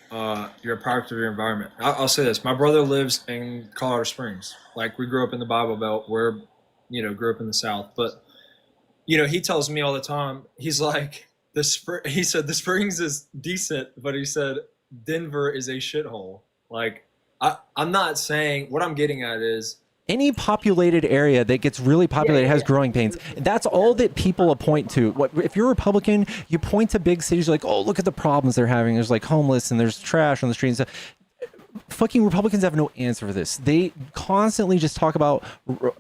You're a product of your environment. I'll say this. My brother lives in Colorado Springs. Like we grew up in the Bible Belt. We're, grew up in the South, but he tells me all the time, he's like, he said the Springs is decent, but he said Denver is a shithole. Like, I'm not saying, what I'm getting at is, any populated area that gets really populated has growing pains. That's all that people point to. If you're a Republican, you point to big cities, like, oh, look at the problems they're having. There's like homeless and there's trash on the streets. Fucking Republicans have no answer for this. They constantly just talk about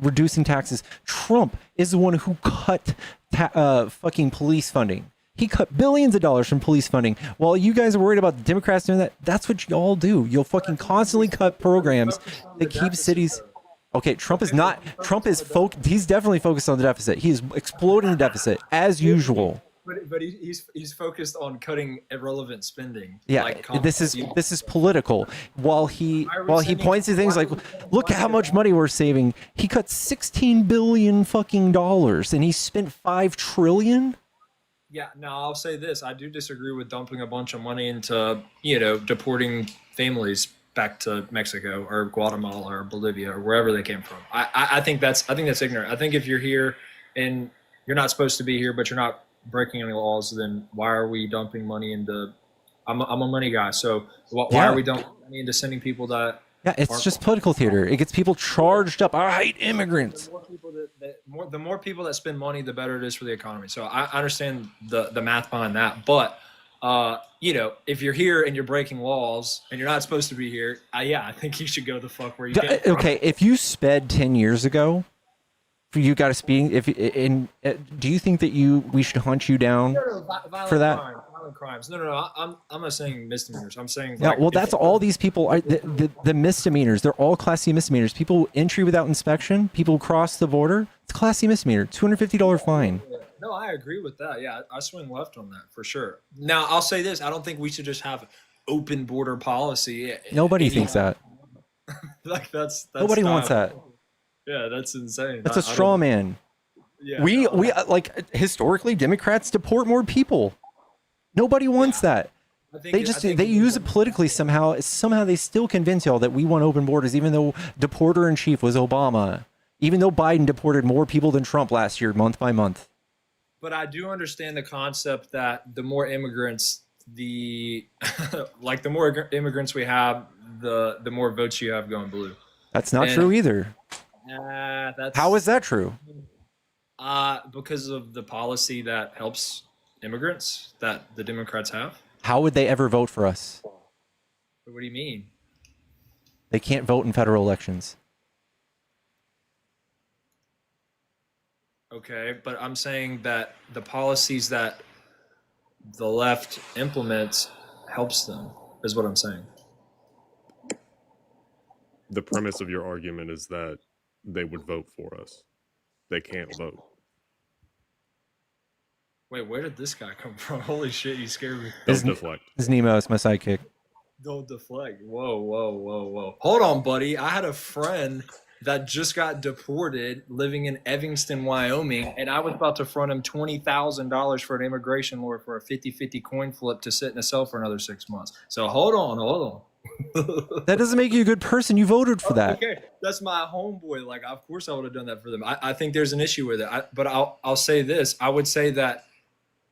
reducing taxes. Trump is the one who cut fucking police funding. He cut billions of dollars from police funding. While you guys are worried about the Democrats doing that, that's what y'all do. You'll fucking constantly cut programs that keep cities. Okay, Trump is not. He's definitely focused on the deficit. He is exploding the deficit as usual. But he's focused on cutting irrelevant spending. Yeah, like this is political. While he points to things like, look at how much money we're saving. He cut $16 billion fucking dollars, and he spent $5 trillion. Yeah. Now I'll say this: I do disagree with dumping a bunch of money into deporting families back to Mexico or Guatemala or Bolivia or wherever they came from. I think that's ignorant. I think if you're here and you're not supposed to be here, but you're not breaking any laws, then why are we dumping money into? I'm a money guy, so why are we dumping money into sending people that? Yeah, it's just political theater. It gets people charged up. I hate immigrants. The more people that spend money, the better it is for the economy. So I understand the math behind that, but if you're here and you're breaking laws and you're not supposed to be here, I think you should go the fuck where you can. Okay, if you sped 10 years ago. You got a speeding. Do you think that we should hunt you down for that? Violent crimes. No. I'm not saying misdemeanors. I'm saying. Yeah. Well, that's all these people are. The misdemeanors. They're all Class C misdemeanors. People entry without inspection. People cross the border. It's Class C misdemeanor. $250 fine. No, I agree with that. Yeah, I swing left on that for sure. Now, I'll say this: I don't think we should just have open border policy. Nobody thinks that. Like that's nobody wants that. Yeah, that's insane. That's a straw man. Yeah, we like historically Democrats deport more people. Nobody wants that. They use it politically somehow. Somehow they still convince y'all that we want open borders, even though deporter in chief was Obama. Even though Biden deported more people than Trump last year, month by month. But I do understand the concept that the more immigrants, the more immigrants we have, the more votes you have going blue. That's not true either. How is that true? Because of the policy that helps immigrants that the Democrats have. How would they ever vote for us? What do you mean? They can't vote in federal elections. Okay, but I'm saying that the policies that the left implements helps them, is what I'm saying. The premise of your argument is that they would vote for us. They can't vote. Wait, where did this guy come from? Holy shit, you scared me. Don't deflect. This is Nemo, it's my sidekick. Don't deflect. Whoa. Hold on, buddy. I had a friend that just got deported living in Evanston, Wyoming, and I was about to front him $20,000 for an immigration lawyer for a 50-50 coin flip to sit in a cell for another 6 months. So hold on. That doesn't make you a good person. You voted for that. Okay, that's my homeboy. Like, of course I would have done that for them. I think there's an issue with it. But I'll say this. I would say that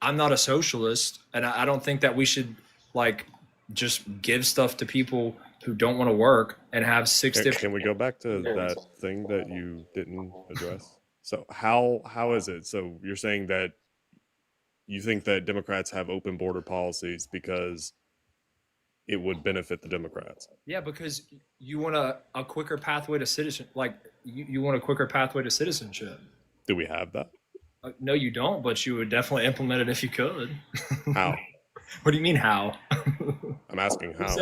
I'm not a socialist, and I don't think that we should like just give stuff to people who don't want to work and have six different. Can we go back to that thing that you didn't address? So how is it? So you're saying that you think that Democrats have open border policies because it would benefit the Democrats? Yeah, because you want a quicker pathway to citizenship. Like you want a quicker pathway to citizenship. Do we have that? No, you don't, but you would definitely implement it if you could. How? What do you mean how? I'm asking how.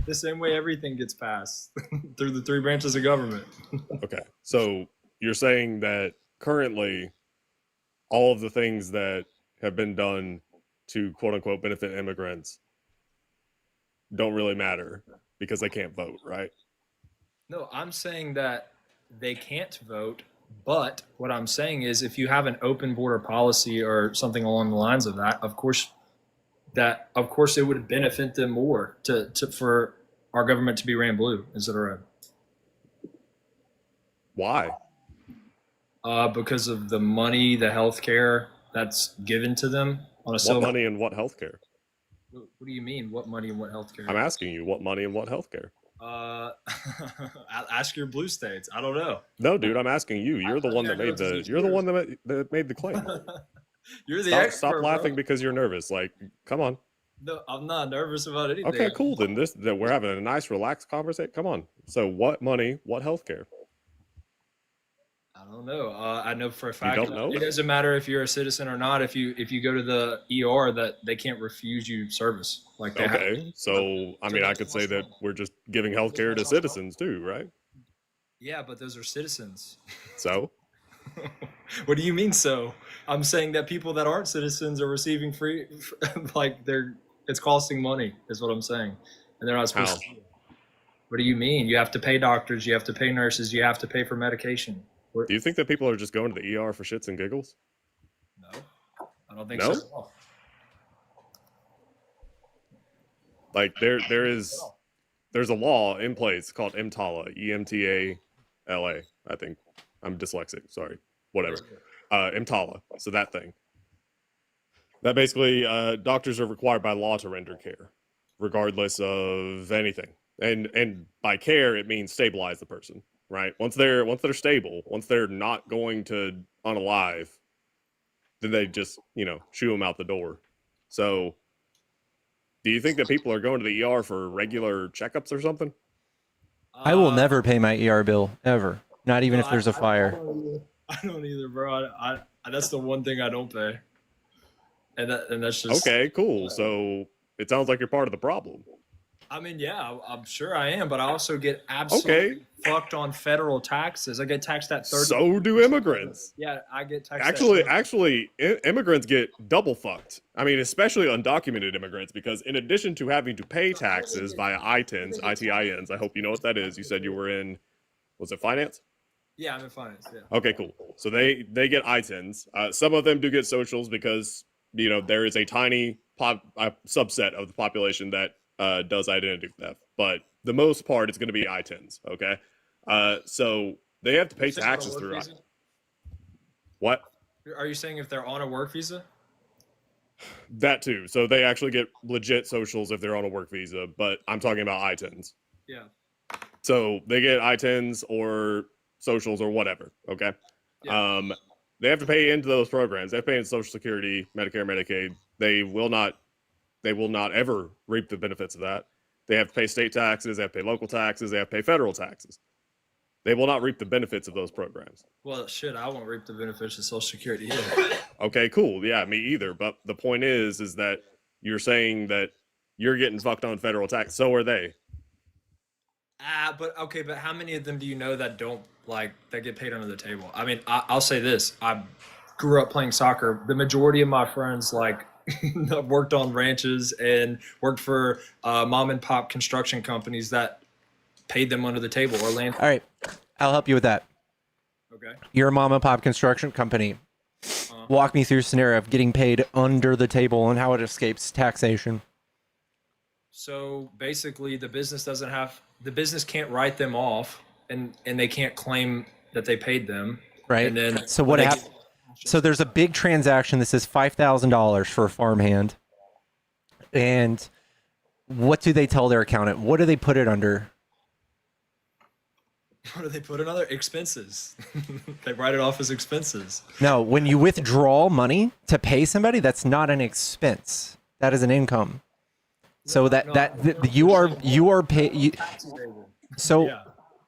The same way everything gets passed through the three branches of government. Okay. So you're saying that currently all of the things that have been done to quote unquote benefit immigrants don't really matter because they can't vote, right? No, I'm saying that they can't vote, but what I'm saying is if you have an open border policy or something along the lines of that, of course it would benefit them more for our government to be ran blue instead of red. Why? Because of the money, the health care that's given to them on a What money and what health care? What do you mean? What money and what health care? I'm asking you what money and what health care. Ask your blue states. I don't know. No, dude, I'm asking you. You're the one that made that made the claim. You're the expert. Stop laughing because you're nervous. Like, come on. No, I'm not nervous about anything. Okay, cool. Then we're having a nice, relaxed conversation. Come on. So, what money? What health care? I don't know. I know for a fact you don't know? It doesn't matter if you're a citizen or not. If you go to the ER, that they can't refuse you service. Like they okay, so I mean, I could say that we're just giving health care to citizens too, right? Yeah, but those are citizens. So, what do you mean? So, I'm saying that people that aren't citizens are receiving free, like it's costing money, is what I'm saying, and they're not supposed to. What do you mean? You have to pay doctors, you have to pay nurses, you have to pay for medication. Do you think that people are just going to the ER for shits and giggles? No, I don't think so. Like there's a law in place called EMTALA, EMTALA. I think I'm dyslexic. Sorry, whatever. EMTALA. So that thing. That basically doctors are required by law to render care, regardless of anything. And by care, it means stabilize the person. Right. Once they're stable, once they're not going to unalive, then they just, shoo them out the door. So do you think that people are going to the ER for regular checkups or something? I will never pay my ER bill ever. Not even if there's a fire. I don't either, bro. I that's the one thing I don't pay. And that's just okay, cool. So it sounds like you're part of the problem. I mean, yeah, I'm sure I am, but I also get absolutely fucked on federal taxes. I get taxed at 30%. So do immigrants. Yeah, I get taxed. Actually, immigrants get double fucked. I mean, especially undocumented immigrants, because in addition to having to pay taxes via ITINs, I hope you know what that is. You said you were in, was it finance? Yeah, I'm in finance. Yeah. Okay, cool. So they get ITINs. Some of them do get socials because there is a tiny subset of the population that does identity theft, but the most part is going to be ITINs. Okay, so they have to pay taxes through what? Are you saying if they're on a work visa? That too. So they actually get legit socials if they're on a work visa, but I'm talking about ITINs. Yeah. So they get ITINs or socials or whatever. Okay. Yeah. They have to pay into those programs. They have to pay into Social Security, Medicare, Medicaid. They will not ever reap the benefits of that. They have to pay state taxes, they have to pay local taxes, they have to pay federal taxes. They will not reap the benefits of those programs. Well, shit, I won't reap the benefits of Social Security either. Okay, cool. Yeah, me either. But the point is that you're saying that you're getting fucked on federal tax. So are they. But how many of them do you know that don't that get paid under the table? I mean, I'll say this. I grew up playing soccer. The majority of my friends worked on ranches and worked for mom and pop construction companies that paid them under the table or land. All right. I'll help you with that. Okay. You're a mom and pop construction company. Walk me through a scenario of getting paid under the table and how it escapes taxation. So basically, the business can't write them off, and they can't claim that they paid them. Right. And then so what happens? So there's a big transaction that says $5,000 for a farmhand, and what do they tell their accountant? What do they put it under? What do they put in other expenses? They write it off as expenses. No, when you withdraw money to pay somebody, that's not an expense. That is an income. So you are pay. So yeah.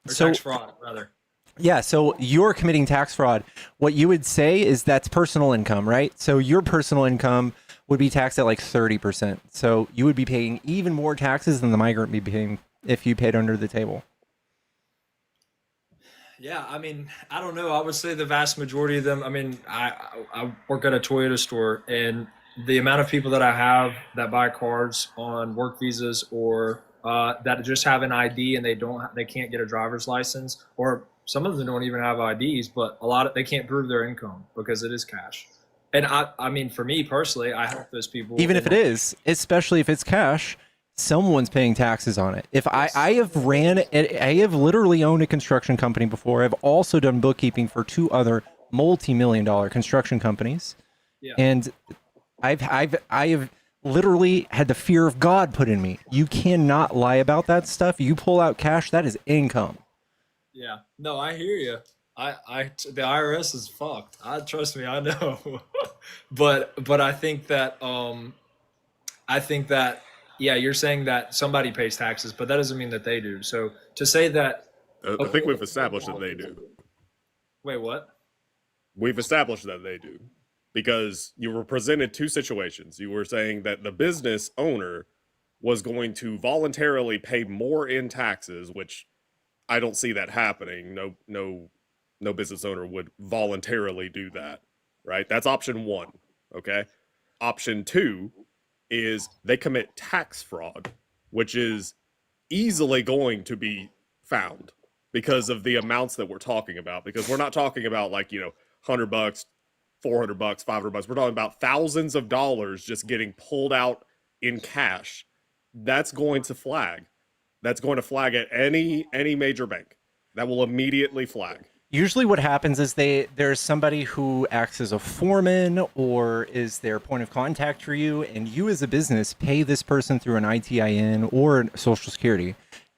Or tax fraud, rather. Yeah, so you're committing tax fraud. What you would say is that's personal income, right? So your personal income would be taxed at like 30%. So you would be paying even more taxes than the migrant would be paying if you paid under the table. Yeah, I mean, I don't know. I would say the vast majority of them. I mean, I work at a Toyota store, and the amount of people that I have that buy cars on work visas or that just have an ID and they can't get a driver's license, or some of them don't even have IDs, but they can't prove their income because it is cash. And I mean, for me personally, I help those people. Even if it is, especially if it's cash, someone's paying taxes on it. If I have literally owned a construction company before. I've also done bookkeeping for 2 other multi-million-dollar construction companies. Yeah. And I have literally had the fear of God put in me. You cannot lie about that stuff. You pull out cash, that is income. Yeah. No, I hear you. The IRS is fucked. Trust me, I know. but I think that yeah, you're saying that somebody pays taxes, but that doesn't mean that they do. So to say that I think we've established that they do. Wait, what? We've established that they do. Because you were presented 2 situations. You were saying that the business owner was going to voluntarily pay more in taxes, which I don't see that happening. No business owner would voluntarily do that, right? That's option 1, okay? Option 2 is they commit tax fraud, which is easily going to be found because of the amounts that we're talking about. Because we're not talking about like, $100, $400, $500. We're talking about thousands of dollars just getting pulled out in cash. That's going to flag. That's going to flag at any major bank. That will immediately flag. Usually what happens is there's somebody who acts as a foreman or is their point of contact for you, and you as a business pay this person through an ITIN or Social Security,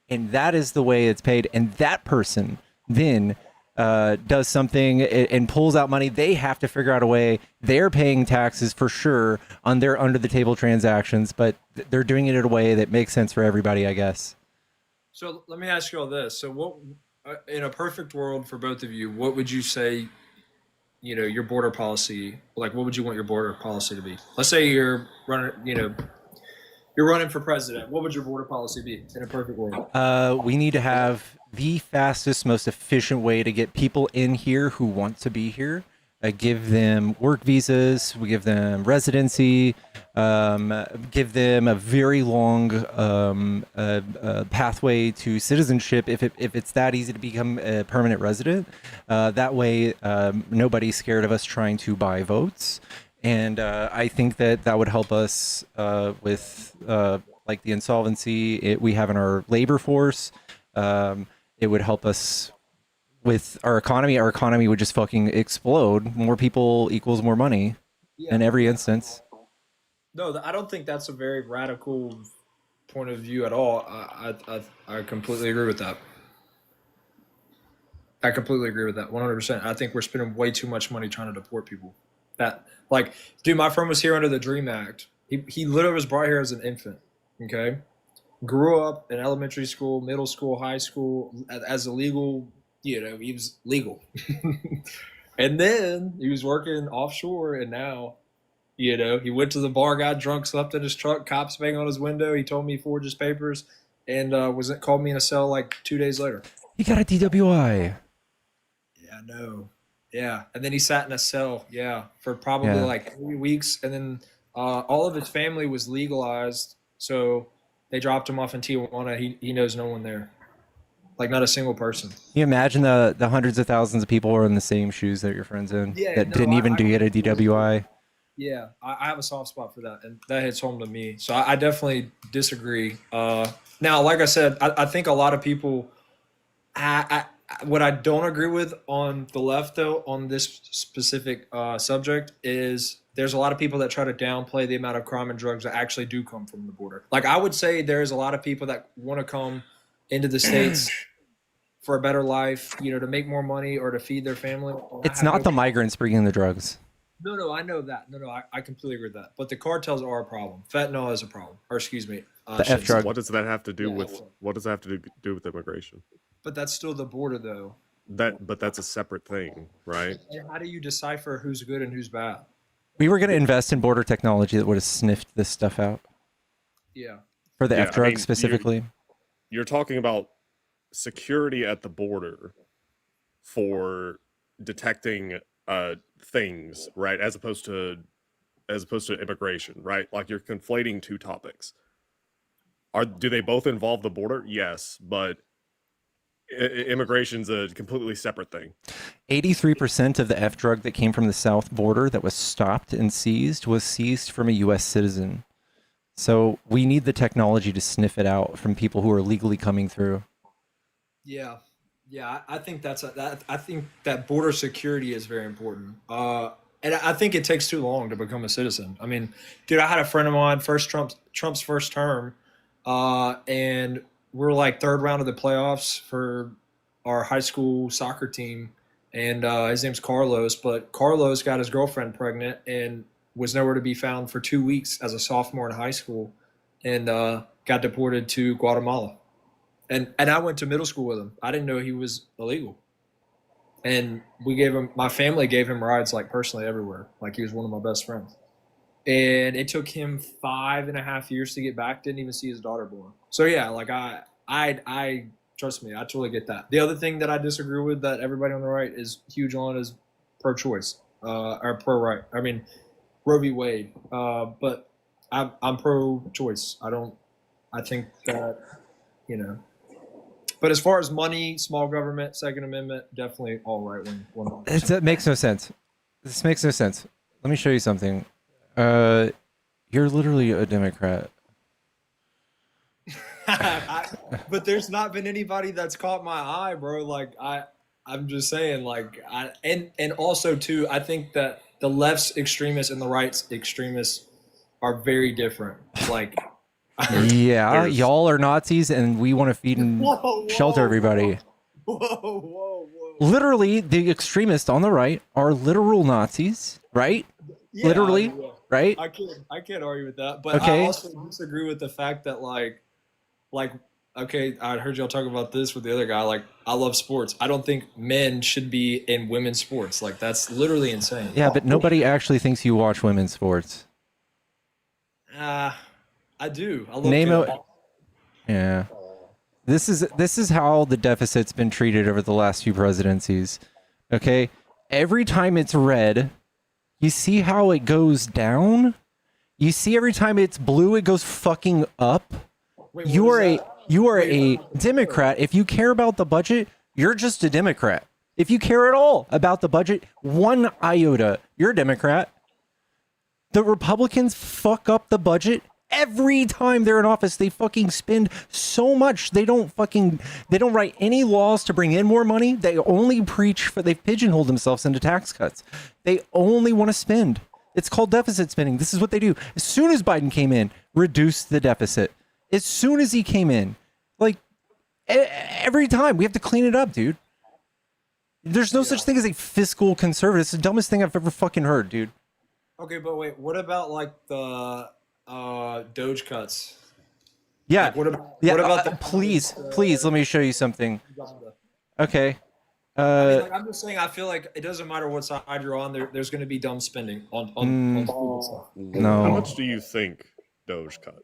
and that is the way it's paid. And that person then does something and pulls out money. They have to figure out a way. They're paying taxes for sure on their under the table transactions, but they're doing it in a way that makes sense for everybody, I guess. So let me ask you all this. So what, in a perfect world for both of you, what would you say, your border policy, like what would you want your border policy to be? Let's say you're running for president. What would your border policy be in a perfect world? We need to have the fastest, most efficient way to get people in here who want to be here. Give them work visas. We give them residency. Give them a very long pathway to citizenship if it's that easy to become a permanent resident. That way, nobody's scared of us trying to buy votes. And I think that would help us with like the insolvency we have in our labor force. It would help us with our economy. Our economy would just fucking explode. More people equals more money in every instance. No, I don't think that's a very radical point of view at all. I completely agree with that. I completely agree with that 100%. I think we're spending way too much money trying to deport people. Dude, my friend was here under the DREAM Act. He literally was brought here as an infant, okay? Grew up in elementary school, middle school, high school, as a legal, he was legal. And then he was working offshore, and now, he went to the bar, got drunk, slept in his truck, cops banged on his window. He told me he forged his papers, and called me in a cell like 2 days later. He got a DWI. Yeah, I know. Yeah, and then he sat in a cell, for probably like 3 weeks, and then all of his family was legalized, so they dropped him off in Tijuana. He knows no one there. Like not a single person. Can you imagine the hundreds of thousands of people who are in the same shoes that your friends in that didn't even get a DWI? Yeah, I have a soft spot for that, and that hits home to me. So I definitely disagree. Now, like I said, I think a lot of people, what I don't agree with on the left, though, on this specific subject is there's a lot of people that try to downplay the amount of crime and drugs that actually do come from the border. Like I would say there's a lot of people that want to come into the States for a better life, you know, to make more money or to feed their family. It's not the migrants bringing the drugs. No, I know that. No, I completely agree with that. But the cartels are a problem. Fentanyl is a problem. Or excuse me. The F drug. What does that have to do with do with immigration? But that's still the border, though. But that's a separate thing, right? And how do you decipher who's good and who's bad? We were going to invest in border technology that would have sniffed this stuff out. Yeah. For the F drug specifically. You're talking about security at the border for detecting things, right? As opposed to immigration, right? Like you're conflating two topics. Do they both involve the border? Yes, but immigration's a completely separate thing. 83% of the F drug that came from the south border that was stopped and seized was seized from a U.S. citizen. So we need the technology to sniff it out from people who are legally coming through. Yeah, I think I think that border security is very important. And I think it takes too long to become a citizen. I mean, dude, I had a friend of mine, Trump's first term, and we're like third round of the playoffs for our high school soccer team, and his name's Carlos. But Carlos got his girlfriend pregnant and was nowhere to be found for 2 weeks as a sophomore in high school, and got deported to Guatemala. And I went to middle school with him. I didn't know he was illegal. And my family gave him rides like personally everywhere. Like he was one of my best friends. And it took him 5.5 years to get back. Didn't even see his daughter born. So yeah, like I trust me, I totally get that. The other thing that I disagree with that everybody on the right is huge on is pro-choice, or pro-right. I mean, Roe v. Wade. But I'm pro-choice. I think that, you know. But as far as money, small government, Second Amendment, definitely all right. It makes no sense. This makes no sense. Let me show you something. You're literally a Democrat. But there's not been anybody that's caught my eye, bro. Like I'm just saying, like and also too, I think that the left's extremists and the right's extremists are very different. Like. Yeah, y'all are Nazis and we want to feed and shelter everybody. Whoa. Literally, the extremists on the right are literal Nazis, right? Yeah, literally, right? I can't argue with that. But okay. I also disagree with the fact that like, okay, I heard y'all talk about this with the other guy. Like, I love sports. I don't think men should be in women's sports. Like, that's literally insane. Yeah, but nobody actually thinks you watch women's sports. I do. I love Yeah. This is how the deficit's been treated over the last few presidencies. Okay? Every time it's red, you see how it goes down? You see every time it's blue, it goes fucking up? Wait, you are a Democrat. If you care about the budget, you're just a Democrat. If you care at all about the budget, one iota, you're a Democrat. The Republicans fuck up the budget every time they're in office. They fucking spend so much. They don't write any laws to bring in more money. They only they've pigeonholed themselves into tax cuts. They only want to spend. It's called deficit spending. This is what they do. As soon as Biden came in, reduced the deficit. As soon as he came in, like every time we have to clean it up, dude. There's no such thing as a fiscal conservative. It's the dumbest thing I've ever fucking heard, dude. Okay, but wait, what about like the Doge cuts? Yeah. Like, what about please, let me show you something. Okay. I'm just saying, I feel like it doesn't matter what side you're on. There's going to be dumb spending on stuff. No. How much do you think Doge cut?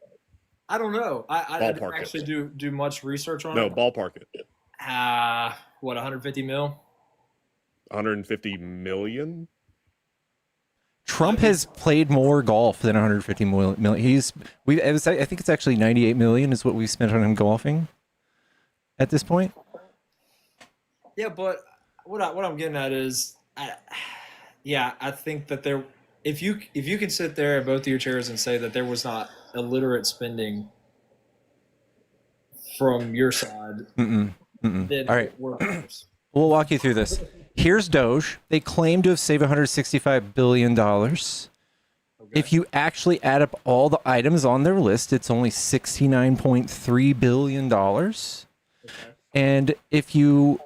I don't know. I didn't actually do much research on it. No, ballpark it. What, 150 mil? 150 million? Trump has played more golf than 150 million. I think it's actually 98 million is what we spent on him golfing at this point. Yeah, but what I'm getting at is, I think that there, if you can sit there at both of your chairs and say that there was not illiterate spending from your side, then All right. we're close. We'll walk you through this. Here's Doge. They claim to have saved $165 billion. If you actually add up all the items on their list, it's only $69.3 billion. And if you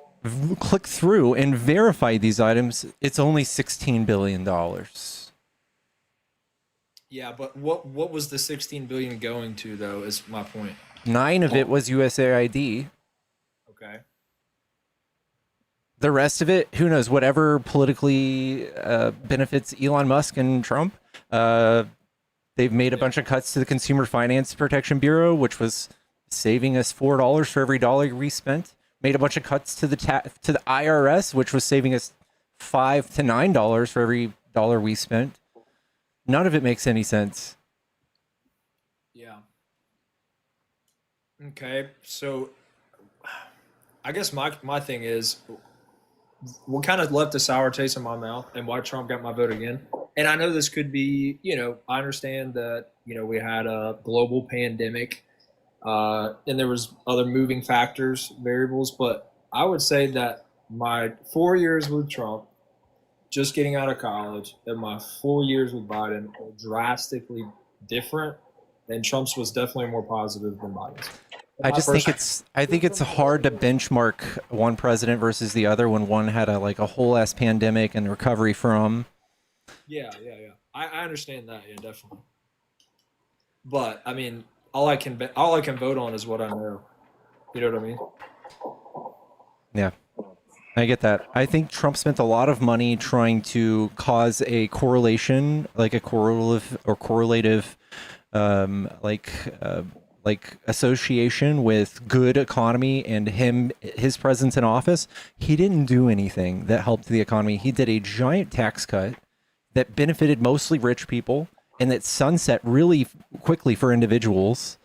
click through and verify these items, it's only $16 billion. Yeah, but what was the 16 billion going to though? Is my point. 9 of it was USAID. Okay. The rest of it, who knows? Whatever politically benefits Elon Musk and Trump. They've made a bunch of cuts to the Consumer Finance Protection Bureau, which was saving us $4 for every dollar we spent. Made a bunch of cuts to the IRS, which was saving us $5 to $9 for every dollar we spent. None of it makes any sense. Yeah. Okay, so I guess my thing is, what kind of left a sour taste in my mouth and why Trump got my vote again. And I know this could be, I understand that, we had a global pandemic and there was other moving factors, variables, but I would say that my 4 years with Trump, just getting out of college, and my 4 years with Biden are drastically different, and Trump's was definitely more positive than Biden's. I think it's hard to benchmark one president versus the other when one had a whole ass pandemic and recovery from. Yeah. I understand that. Yeah, definitely. But I mean, all I can vote on is what I know. You know what I mean? Yeah, I get that. I think Trump spent a lot of money trying to cause a correlation, like a correlative, association with good economy and his presence in office. He didn't do anything that helped the economy. He did a giant tax cut that benefited mostly rich people and that sunset really quickly for individuals.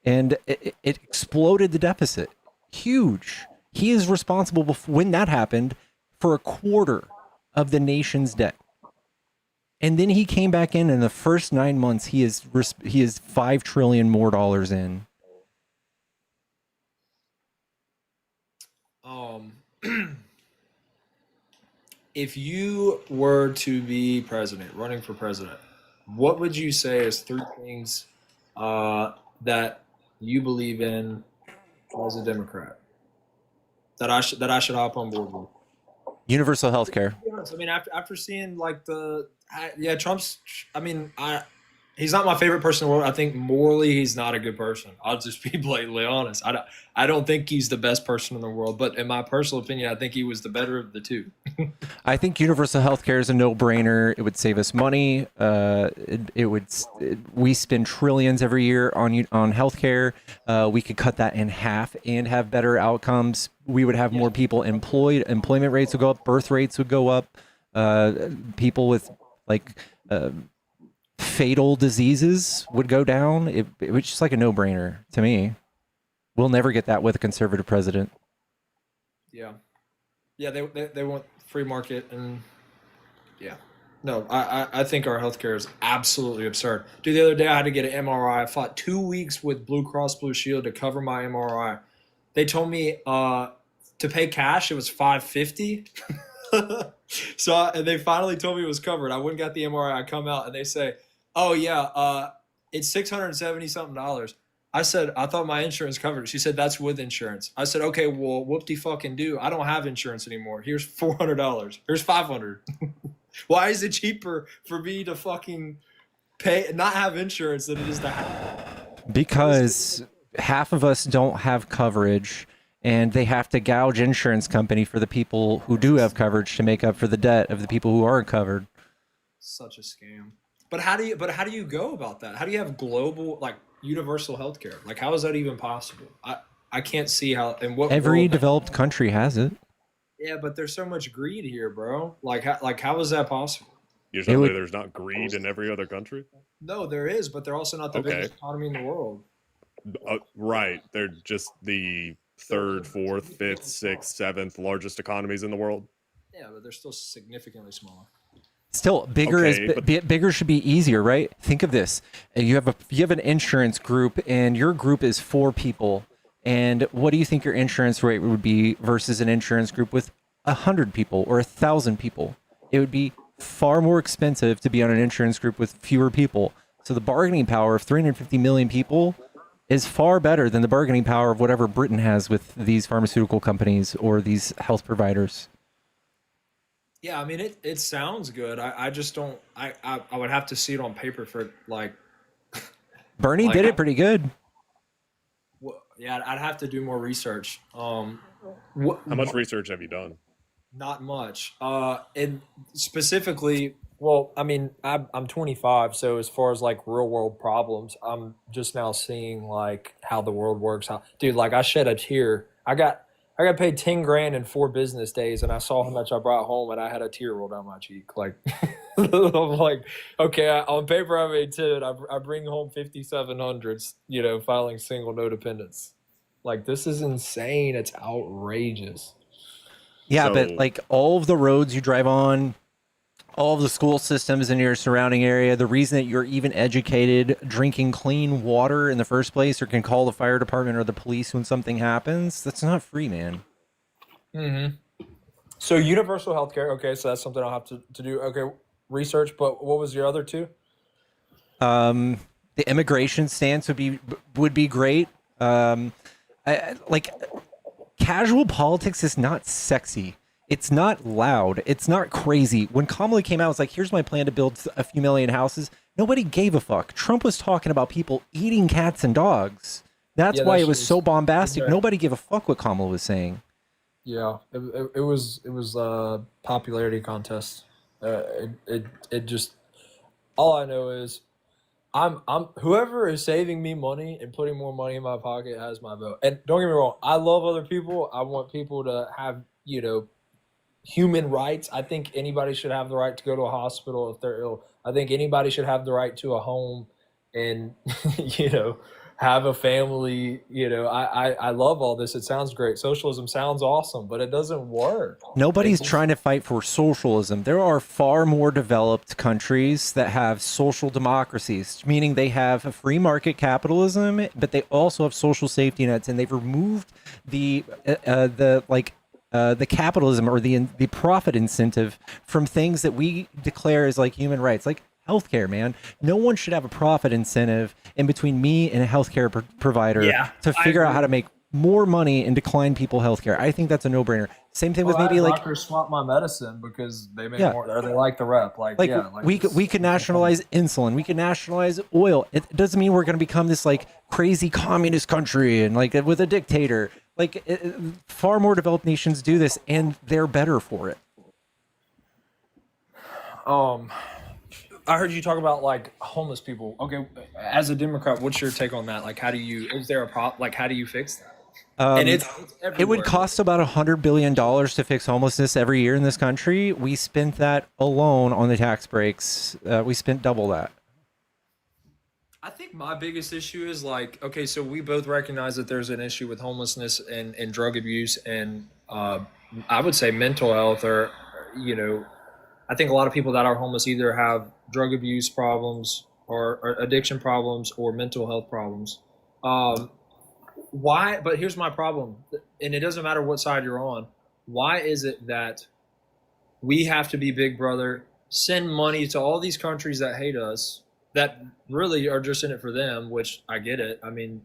And it exploded the deficit. Huge. He is responsible when that happened for a quarter of the nation's debt. And then he came back in the first 9 months, he is $5 trillion more dollars in. If you were to be running for president, what would you say is 3 things that you believe in as a Democrat that I should hop on board with? Universal health care. I mean, after seeing Trump's. I mean, he's not my favorite person in the world. I think morally he's not a good person. I'll just be blatantly honest. I don't think he's the best person in the world, but in my personal opinion, I think he was the better of the two. I think universal health care is a no-brainer. It would save us money. We spend trillions every year on health care. We could cut that in half and have better outcomes. We would have more people employed. Employment rates would go up. Birth rates would go up. People with fatal diseases would go down. It was just like a no-brainer to me. We'll never get that with a conservative president. Yeah, they want free market, and no, I think our healthcare is absolutely absurd. Dude, the other day I had to get an MRI. I fought 2 weeks with Blue Cross Blue Shield to cover my MRI. They told me to pay cash it was $550. And they finally told me it was covered. I went and got the MRI. I come out and they say, "Oh yeah, it's $670 something." I said, "I thought my insurance covered it." She said, "That's with insurance." I said, "Okay, well, whoop-de-fucking-do. I don't have insurance anymore. Here's $400. Here's $500. Why is it cheaper for me to fucking not have insurance than it is to have?" Because half of us don't have coverage, and they have to gouge insurance company for the people who do have coverage to make up for the debt of the people who aren't covered. Such a scam. But how do you go about that? How do you have global, universal healthcare? How is that even possible? I can't see how. And what every developed country has it. Yeah, but there's so much greed here, bro. How is that possible? You're telling me there's not greed in every other country? No, there is, but they're also not the biggest economy in the world. Right. They're just the third, fourth, fifth, sixth, seventh largest economies in the world. Yeah, but they're still significantly smaller. Still, bigger bigger should be easier, right? Think of this: you have an insurance group, and your group is 4 people. And what do you think your insurance rate would be versus an insurance group with 100 people or 1,000 people? It would be far more expensive to be on an insurance group with fewer people. So the bargaining power of 350 million people is far better than the bargaining power of whatever Britain has with these pharmaceutical companies or these health providers. Yeah, I mean, it sounds good. I just don't. I would have to see it on paper for like. Bernie did it pretty good. Yeah, I'd have to do more research. How much research have you done? Not much. And specifically, well, I mean, I'm 25, so as far as like real world problems, I'm just now seeing like how the world works. Dude, like I shed a tear. I got paid 10 grand in 4 business days, and I saw how much I brought home, and I had a tear roll down my cheek. Like, I'm like, okay, on paper I made 10. I bring home 5,700. Filing single no dependents. Like, this is insane. It's outrageous. Yeah, but like all of the roads you drive on, all of the school systems in your surrounding area, the reason that you're even educated, drinking clean water in the first place, or can call the fire department or the police when something happens, that's not free, man. Mm-hmm. So universal healthcare. Okay, so that's something I'll have to do. Okay, research. But what was your other 2? The immigration stance would be great. Like casual politics is not sexy. It's not loud. It's not crazy. When Kamala came out, it's like, here's my plan to build a few million houses. Nobody gave a fuck. Trump was talking about people eating cats and dogs. That's why it was so bombastic. Okay. Nobody gave a fuck what Kamala was saying. Yeah, it was a popularity contest. It just, all I know is I'm whoever is saving me money and putting more money in my pocket has my vote. And don't get me wrong, I love other people. I want people to have, human rights. I think anybody should have the right to go to a hospital if they're ill. I think anybody should have the right to a home and, have a family. I love all this. It sounds great. Socialism sounds awesome, but it doesn't work. Nobody's trying to fight for socialism. There are far more developed countries that have social democracies, meaning they have a free market capitalism, but they also have social safety nets, and they've removed the capitalism or the profit incentive from things that we declare as like human rights, like healthcare, man. No one should have a profit incentive in between me and a healthcare provider to figure out how to make more money and decline people healthcare. I think that's a no-brainer. Same thing with maybe like doctors swap my medicine because they make more, or they like the rep. We could nationalize insulin. We could nationalize oil. It doesn't mean we're going to become this like crazy communist country and like with a dictator. Far more developed nations do this, and they're better for it. I heard you talk about like homeless people. Okay, as a Democrat, what's your take on that? Like, how do you fix that? And it's it would cost about $100 billion to fix homelessness every year in this country. We spent that alone on the tax breaks. We spent double that. I think my biggest issue is like, okay, so we both recognize that there's an issue with homelessness and drug abuse and I would say mental health or, I think a lot of people that are homeless either have drug abuse problems or addiction problems or mental health problems. Why? But here's my problem, and it doesn't matter what side you're on. Why is it that we have to be big brother, send money to all these countries that hate us, that really are just in it for them, which I get it. I mean,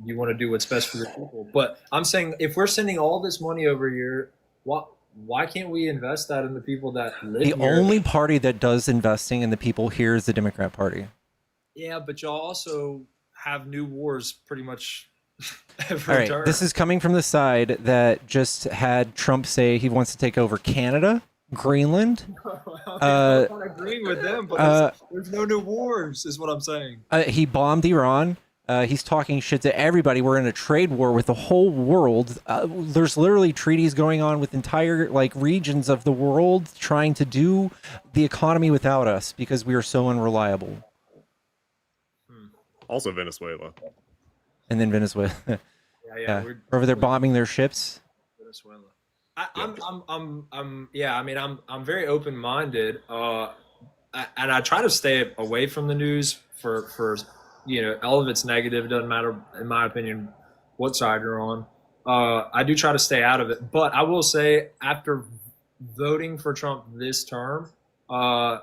you want to do what's best for your people. But I'm saying if we're sending all this money over here, why can't we invest that in the people that live here? The only party that does investing in the people here is the Democrat Party. Yeah, but y'all also have new wars pretty much every All right, turn. this is coming from the side that just had Trump say he wants to take over Canada, Greenland. I'm not agreeing with them, but there's no new wars, is what I'm saying. He bombed Iran. He's talking shit to everybody. We're in a trade war with the whole world. There's literally treaties going on with entire regions of the world trying to do the economy without us because we are so unreliable. Also Venezuela. And then Venezuela. Yeah. Over there bombing their ships. Venezuela. I'm very open-minded, and I try to stay away from the news for all of it's negative. It doesn't matter, in my opinion, what side you're on. I do try to stay out of it, but I will say, after voting for Trump this term, I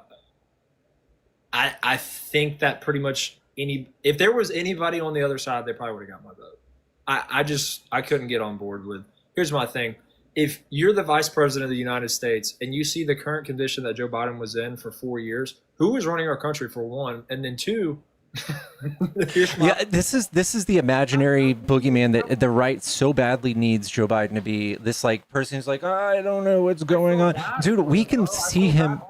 think that pretty much if there was anybody on the other side, they probably would have got my vote. I couldn't get on board with. Here's my thing. If you're the vice president of the United States and you see the current condition that Joe Biden was in for 4 years, who was running our country, for one? And then two, this is the imaginary boogeyman that the right so badly needs Joe Biden to be this like person who's like, I don't know what's going on. Dude, we can see him.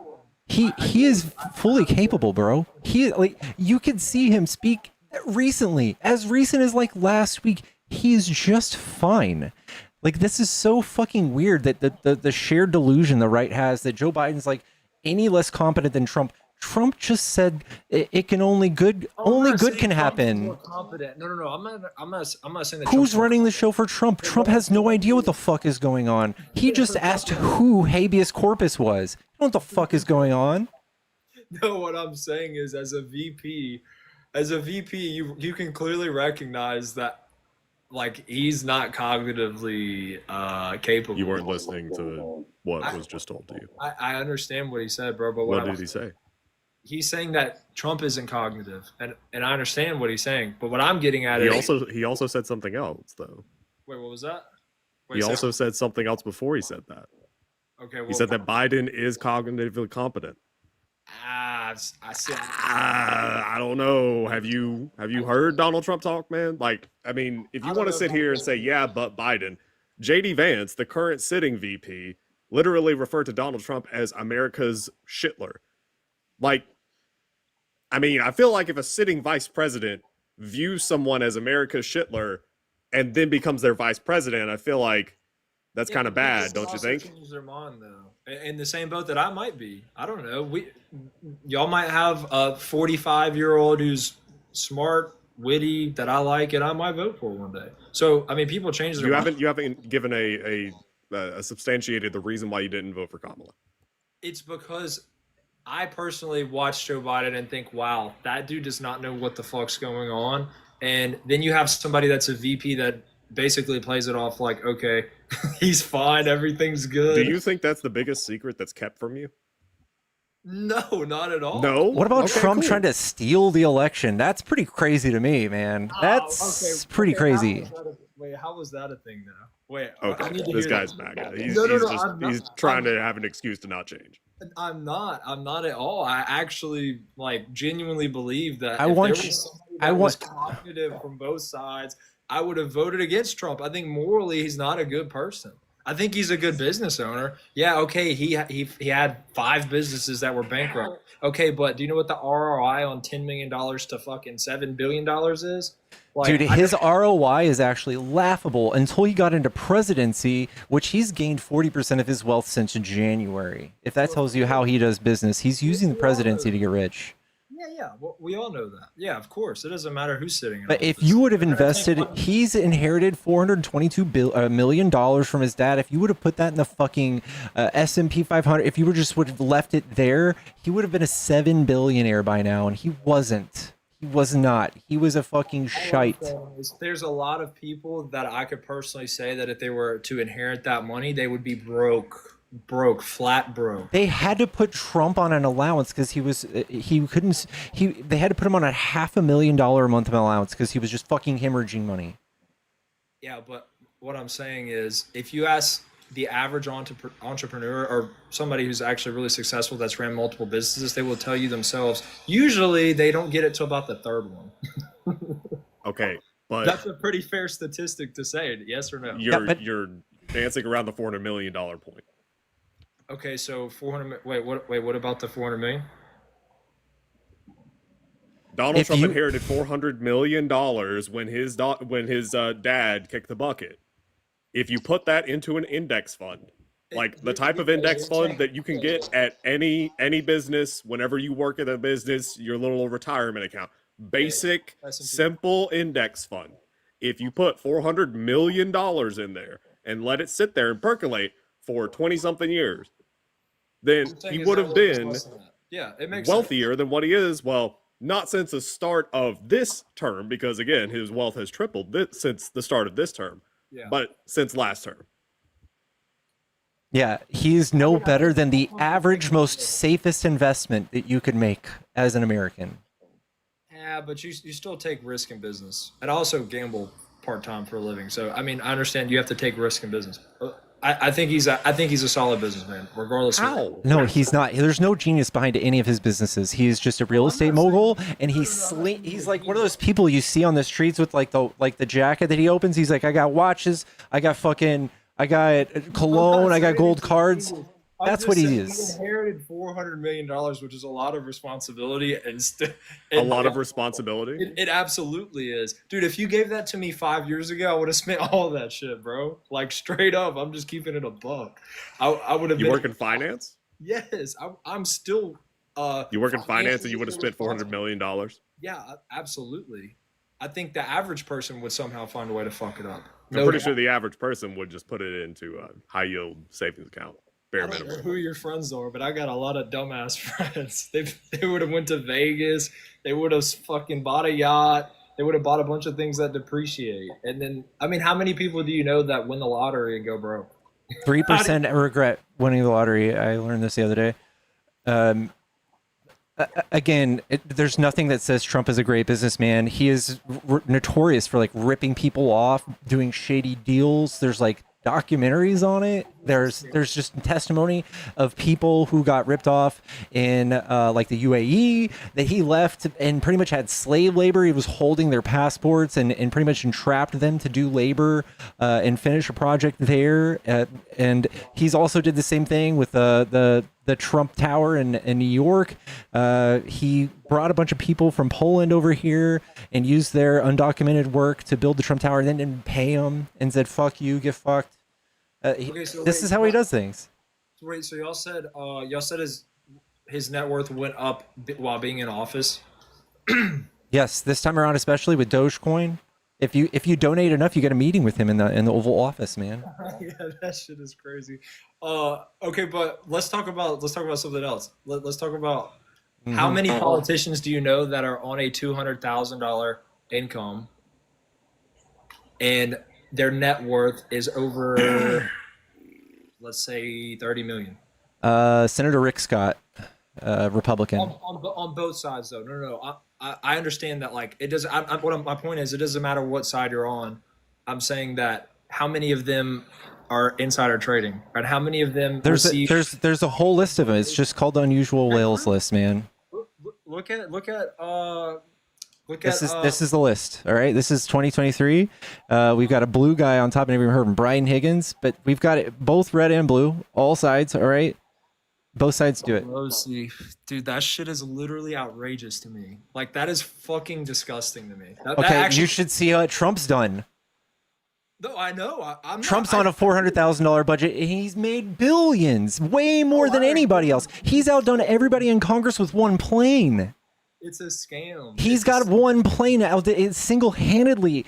He is fully capable, bro. You can see him speak recently, as recent as like last week. He's just fine. Like, this is so fucking weird that the shared delusion the right has that Joe Biden's like any less competent than Trump. Trump just said it can only good can happen. Competent. No. I'm not saying that. Who's running the show for Trump? Trump has no idea what the fuck is going on. He just asked who habeas corpus was. You know what the fuck is going on? No, what I'm saying is, as a VP, you can clearly recognize that, like, he's not cognitively capable. You weren't listening to what was just told to you. I understand what he said, bro. But what did he say? He's saying that Trump isn't cognitive, and I understand what he's saying. But what I'm getting at he also said something else, though. Wait, what was that? He also said something else before he said that. Okay. Well, he said that Biden is cognitively competent. I said. I don't know. Have you heard Donald Trump talk, man? Like, I mean, if you want to sit here and say, yeah, but Biden, JD Vance, the current sitting VP, literally referred to Donald Trump as America's shitler. Like, I mean, I feel like if a sitting vice president views someone as America's shitler and then becomes their vice president, I feel like that's kind of bad, don't you think? Change their mind, though. In the same boat that I might be. I don't know. Y'all might have a 45-year-old who's smart, witty, that I like, and I might vote for one day. So, I mean, people change their mind. You haven't given a substantiated the reason why you didn't vote for Kamala. It's because I personally watch Joe Biden and think, wow, that dude does not know what the fuck's going on. And then you have somebody that's a VP that basically plays it off like, okay, he's fine, everything's good. Do you think that's the biggest secret that's kept from you? No, not at all. No? What about Trump trying to steal the election? That's pretty crazy to me, man. That's pretty crazy. How was that a thing now? Wait, okay, this guy's MAGA. He's trying to have an excuse to not change. I'm not at all. I actually genuinely believe that I was cognitive from both sides, I would have voted against Trump. I think morally he's not a good person. I think he's a good business owner. Yeah, okay, he had 5 businesses that were bankrupt. Okay, but do you know what the ROI on $10 million to fucking $7 billion is? Dude, his ROI is actually laughable until he got into presidency, which he's gained 40% of his wealth since January. If that tells you how he does business, he's using the presidency to get rich. Yeah, well, we all know that. Yeah, of course. It doesn't matter who's sitting in But if you would have invested, he's inherited $422 million from his dad. If you would have put that in the fucking S&P 500, if you would have left it there, he would have been a $7 billionaire by now, and he wasn't. He was not. He was a fucking shite. There's a lot of people that I could personally say that if they were to inherit that money, they would be flat broke. They had to put Trump on an allowance because they had to put him on a $500,000 a month allowance because he was just fucking hemorrhaging money. Yeah, but what I'm saying is, if you ask the average entrepreneur or somebody who's actually really successful that's ran multiple businesses, they will tell you themselves, usually they don't get it till about the 3rd one. Okay, but that's a pretty fair statistic to say, yes or no? You're dancing around the $400 million point. Okay, so 400. Wait, what about the 400 million? Donald Trump inherited $400 million when his dad kicked the bucket. If you put that into an index fund, like the type of index fund that you can get at any business, whenever you work at a business, your little retirement account, basic, simple index fund. if you put $400 million in there and let it sit there and percolate for 20-something years, then he would have been it makes wealthier sense. than what he is. Well, not since the start of this term, because again, his wealth has tripled since the start of this term, but since last term. Yeah, he's no better than the average, most safest investment that you could make as an American. Yeah, but you still take risk in business. And I also gamble part-time for a living. So, I mean, I understand you have to take risk in business. I think he's a solid businessman, regardless. How? No, he's not. There's no genius behind any of his businesses. He's just a real estate mogul, and he's like one of those people you see on the streets with like the jacket that he opens. He's like, I got watches, I got cologne, I got gold cards. That's what he is. He inherited $400 million, which is a lot of responsibility, a lot of responsibility. It absolutely is, dude. If you gave that to me 5 years ago, I would have spent all of that shit, bro. Like straight up, I'm just keeping it a buck. I would have. You work in finance? Yes, I'm still. You work in finance, and you would have spent $400 million. Yeah, absolutely. I think the average person would somehow find a way to fuck it up. I'm pretty sure the average person would just put it into a high yield savings account. I don't know who your friends are, but I got a lot of dumbass friends. They would have went to Vegas. They would have fucking bought a yacht. They would have bought a bunch of things that depreciate. And then, I mean, how many people do you know that win the lottery and go broke? 3% regret winning the lottery. I learned this the other day. Again, there's nothing that says Trump is a great businessman. He is notorious for like ripping people off, doing shady deals. There's like documentaries on it. There's just testimony of people who got ripped off in like the UAE, that he left and pretty much had slave labor. He was holding their passports and pretty much entrapped them to do labor and finish a project there. And he's also did the same thing with the Trump Tower in New York. He brought a bunch of people from Poland over here and used their undocumented work to build the Trump Tower, and then didn't pay them and said, fuck you, get fucked. This is how he does things. Wait, so y'all said his net worth went up while being in office? Yes, this time around, especially with Dogecoin. If you donate enough, you get a meeting with him in the Oval Office, man. Yeah, that shit is crazy. Okay, but let's talk about something else. Let's talk about how many politicians do you know that are on a $200,000 income and their net worth is over, let's say, 30 million? Senator Rick Scott, Republican. On both sides, though. No. I understand that. Like, it doesn't. My point is, it doesn't matter what side you're on. I'm saying that how many of them are insider trading, right? How many of them there's a whole list of them. It's just called the unusual whales list, man. Look at this is the list. All right, this is 2023. We've got a blue guy on top. I never even heard of him, Brian Higgins, but we've got it both red and blue, all sides. All right, both sides do it. Dude, that shit is literally outrageous to me. Like, that is fucking disgusting to me. You should see what Trump's done. No, I know. Trump's on a $400,000 budget, and he's made billions, way more than anybody else. He's outdone everybody in Congress with one plane. It's a scam. He's got one plane out. It single-handedly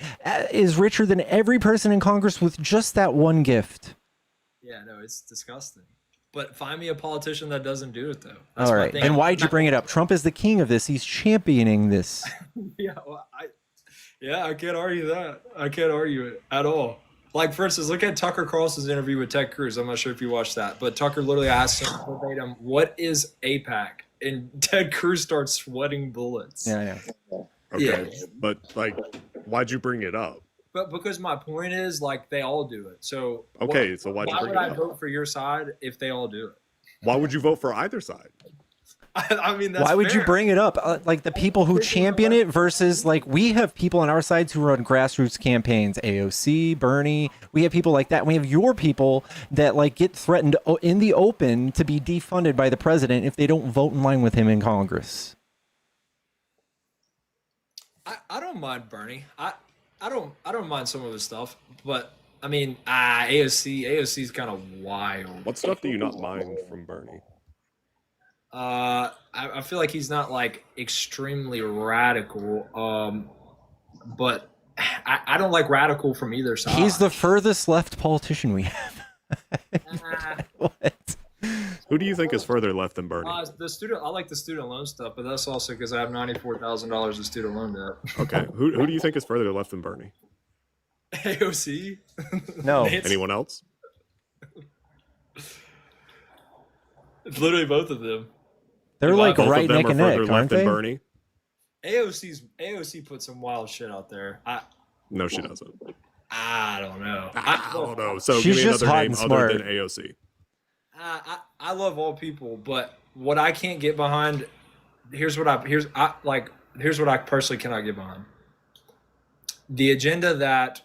is richer than every person in Congress with just that one gift. Yeah, no, it's disgusting. But find me a politician that doesn't do it, though. That's all right. And why'd you bring it up? Trump is the king of this. He's championing this. Yeah, well, I can't argue that. I can't argue it at all. Like, for instance, look at Tucker Carlson's interview with Ted Cruz. I'm not sure if you watched that, but Tucker literally asked him verbatim, "What is AIPAC?" And Ted Cruz starts sweating bullets. Yeah. Okay, Yeah. But like, why'd you bring it up? But because my point is, like, they all do it. So okay, so why would I vote for your side if they all do it? Why would you vote for either side? I mean, that's why would fair. you bring it up? Like, the people who champion it versus, like, we have people on our sides who run grassroots campaigns, AOC, Bernie. We have people like that. And we have your people that, like, get threatened in the open to be defunded by the president if they don't vote in line with him in Congress. I don't mind Bernie. I don't mind some of his stuff, but I mean, AOC is kind of wild. What stuff do you not mind from Bernie? I feel like he's not like extremely radical, but I don't like radical from either side. He's the furthest left politician we have. What? Who do you think is further left than Bernie? I like the student loan stuff, but that's also because I have $94,000 of student loan debt. Okay, who do you think is further left than Bernie? AOC? No. Anyone else? It's literally both of them. They're like Both right of them neck are and further neck, left aren't than they? Bernie. AOC put some wild shit out there. No, she doesn't. I don't know. I don't know. So She's give me just another hot name and other smart. than AOC. I love all people, but what I can't get behind, here's what I personally cannot get behind. The agenda that,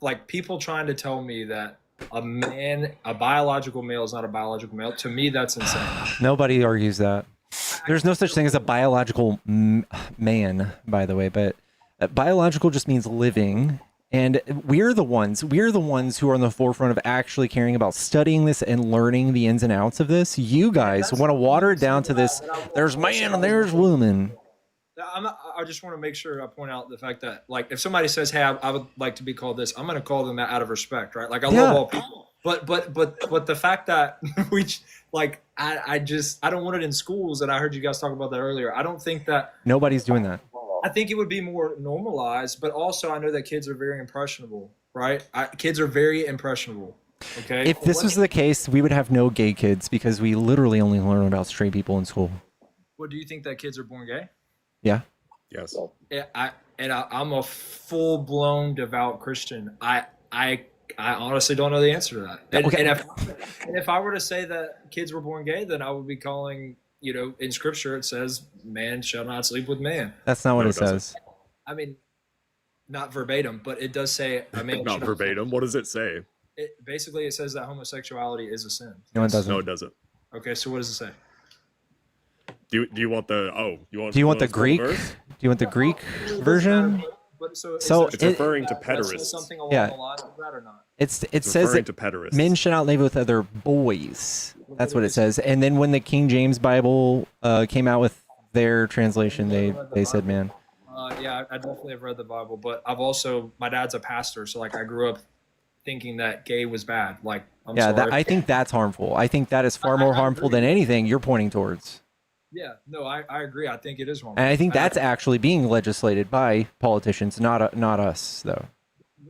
like, people trying to tell me that a biological male is not a biological male. To me, that's insane. Nobody argues that. There's no such thing as a biological man, by the way, but biological just means living. And we're the ones who are on the forefront of actually caring about studying this and learning the ins and outs of this. You guys want to water it down to this. There's man and there's woman. I just want to make sure I point out the fact that, like, if somebody says, "Hey, I would like to be called this," I'm going to call them that out of respect, right? Like, I love all people, but the fact that I don't want it in schools, and I heard you guys talk about that earlier. I don't think that Nobody's doing that. I think it would be more normalized, but also I know that kids are very impressionable, right? Kids are very impressionable. Okay. If this was the case, we would have no gay kids because we literally only learn about straight people in school. What do you think, that kids are born gay? Yeah. Yes. Yeah, I'm a full blown devout Christian. I honestly don't know the answer to that. And if I were to say that kids were born gay, then I would be calling, in scripture it says man shall not sleep with man. That's not what it says. I mean, not verbatim, but it does say a man. Not verbatim. What does it say? Basically, it says that homosexuality is a sin. No, it doesn't. No, it doesn't. Okay, so what does it say? Do you want the Greek? Do you want the Greek version? So it's referring to pederasts. Something along the lines of that or not? It says that to pederasts. Men should not live with other boys. That's what it says. And then when the King James Bible came out with their translation, they said man. Yeah, I definitely have read the Bible, but my dad's a pastor, so like I grew up thinking that gay was bad. Like, I think that's harmful. I think that is far more harmful than anything you're pointing towards. Yeah, no, I agree. I think it is wrong. And I think that's actually being legislated by politicians, not us, though.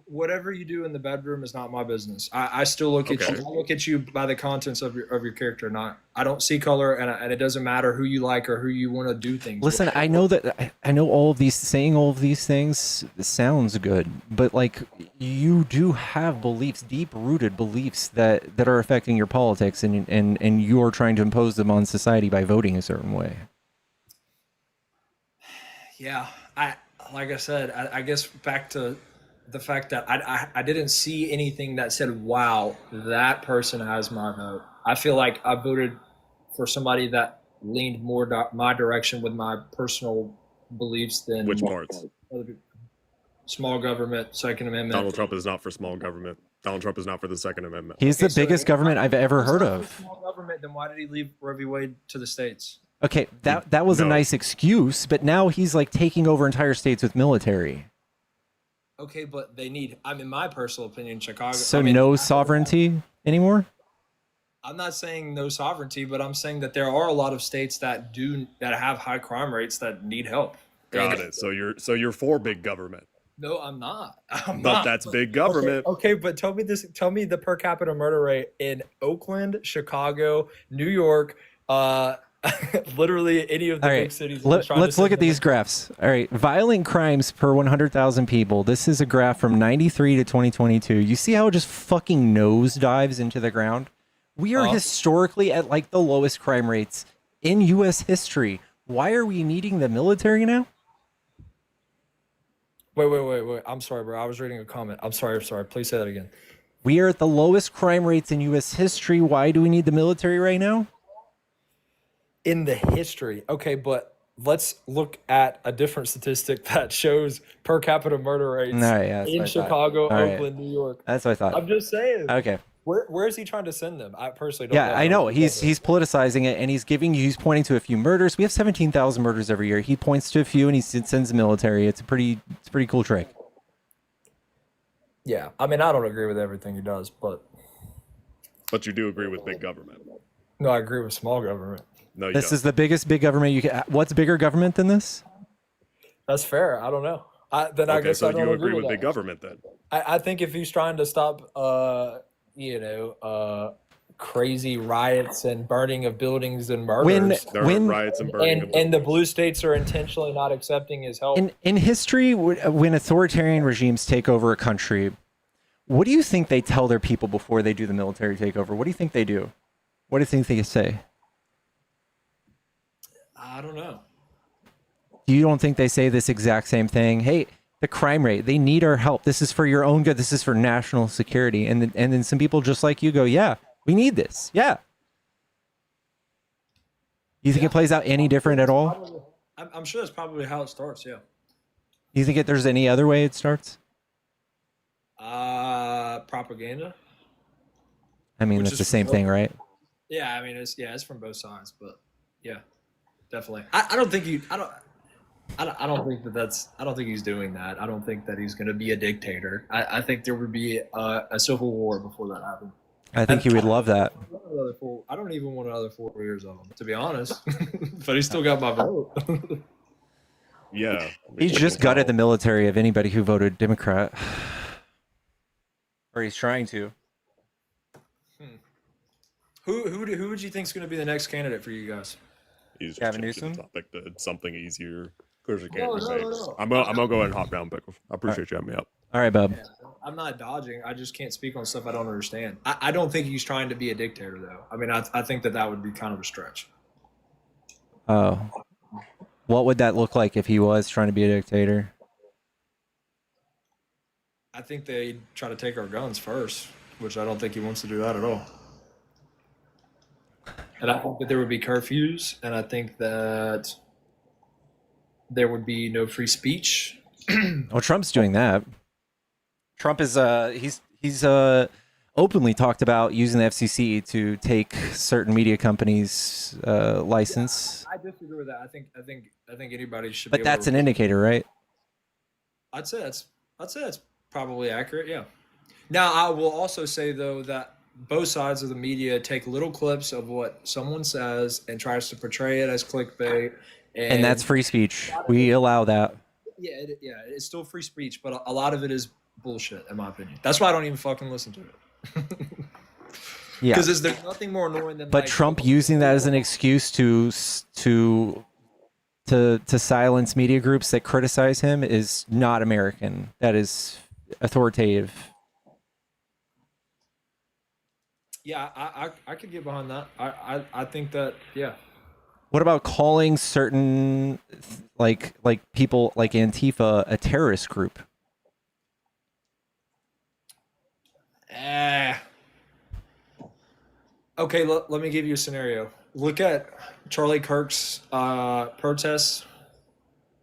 Whatever you do in the bedroom is not my business. I still look at you. I look at you by the contents of your character. I don't see color, and it doesn't matter who you like or who you want to do things. Listen, with. I know all of these, saying all of these things sounds good, but like you do have beliefs, deep-rooted beliefs that are affecting your politics, and you're trying to impose them on society by voting a certain way. Yeah, like I said, I guess back to the fact that I didn't see anything that said, wow, that person has my vote. I feel like I voted for somebody that leaned more my direction with my personal beliefs than which parts? Other people. Small government, Second Amendment. Donald Trump is not for small government. Donald Trump is not for the Second Amendment. He's the biggest government I've ever heard of. Small government, then why did he leave Roe v. Wade to the states? Okay, that was a nice excuse, but now he's like taking over entire states with military. Okay, but they need, in my personal opinion, Chicago. So no sovereignty anymore? I'm not saying no sovereignty, but I'm saying that there are a lot of states that have high crime rates that need help. Got it. So you're for big government. No, I'm not. That's big government. Okay, but tell me this. Tell me the per capita murder rate in Oakland, Chicago, New York, literally any of the big cities. Let's look at these graphs. All right, violent crimes per 100,000 people. This is a graph from 93 to 2022. You see how it just fucking nosedives into the ground? We are historically at like the lowest crime rates in U.S. history. Why are we needing the military now? Wait. I'm sorry, bro. I was reading a comment. I'm sorry. Please say that again. We are at the lowest crime rates in U.S. history. Why do we need the military right now? In the history. Okay, but let's look at a different statistic that shows per capita murder rates in Chicago, Oakland, New York. That's what I thought. I'm just saying. Okay. Where is he trying to send them? I personally don't know. Yeah, I know. He's politicizing it, and he's pointing to a few murders. We have 17,000 murders every year. He points to a few, and he sends the military. It's a pretty cool trick. Yeah, I mean, I don't agree with everything he does, but you do agree with big government. no, I agree with small government. No, you This don't. is the biggest big government you can. What's bigger government than this? That's fair. I don't know. I Okay, guess so I don't you agree with that. big government then? I think if he's trying to stop, crazy riots and burning of buildings and murders, There are riots and burning of and buildings. the blue states are intentionally not accepting his help. In history, when authoritarian regimes take over a country, what do you think they tell their people before they do the military takeover? What do you think they do? What do you think they say? I don't know. You don't think they say this exact same thing? Hey, the crime rate, they need our help. This is for your own good. This is for national security. And then some people just like you go, yeah, we need this. Yeah. You think it plays out any different at all? I'm sure that's probably how it starts. Yeah. You think there's any other way it starts? Propaganda. I mean, Which that's is the same from thing, right? Yeah, I mean, it's from both sides, but yeah, definitely. I don't think you. I don't think I don't think he's doing that. I don't think that he's going to be a dictator. I think there would be a civil war before that happened. I think you would love that. I don't even want another 4 years of him, to be honest. But he still got my vote. Yeah. He just gutted the military of anybody who voted Democrat. Or he's trying to. Who would you think is going to be the next candidate for you guys? He's just Gavin changing Newsom? the topic to something easier. Because you No, can't no, debate. no, no. I'm gonna go ahead and hop down, Pickle. I appreciate you having me up. All right, bub. Yeah, I'm not dodging. I just can't speak on stuff I don't understand. I don't think he's trying to be a dictator, though. I mean, I think that would be kind of a stretch. Oh. What would that look like if he was trying to be a dictator? I think they'd try to take our guns first, which I don't think he wants to do that at all. And I think that there would be curfews, and I think that there would be no free speech. Well, Trump's doing that. Trump is he's openly talked about using the FCC to take certain media companies' license. I disagree with that. I think anybody should. But that's an indicator, right? I'd say that's probably accurate. Yeah. Now I will also say though that both sides of the media take little clips of what someone says and tries to portray it as clickbait. And that's free speech. We allow that. Yeah, it's still free speech, but a lot of it is bullshit, in my opinion. That's why I don't even fucking listen to it. Yeah. Because there's nothing more annoying than. But Trump using that as an excuse to silence media groups that criticize him is not American. That is authoritative. Yeah, I could get behind that. I think that, yeah. What about calling certain like people like Antifa a terrorist group? Okay, let me give you a scenario. Look at Charlie Kirk's protests,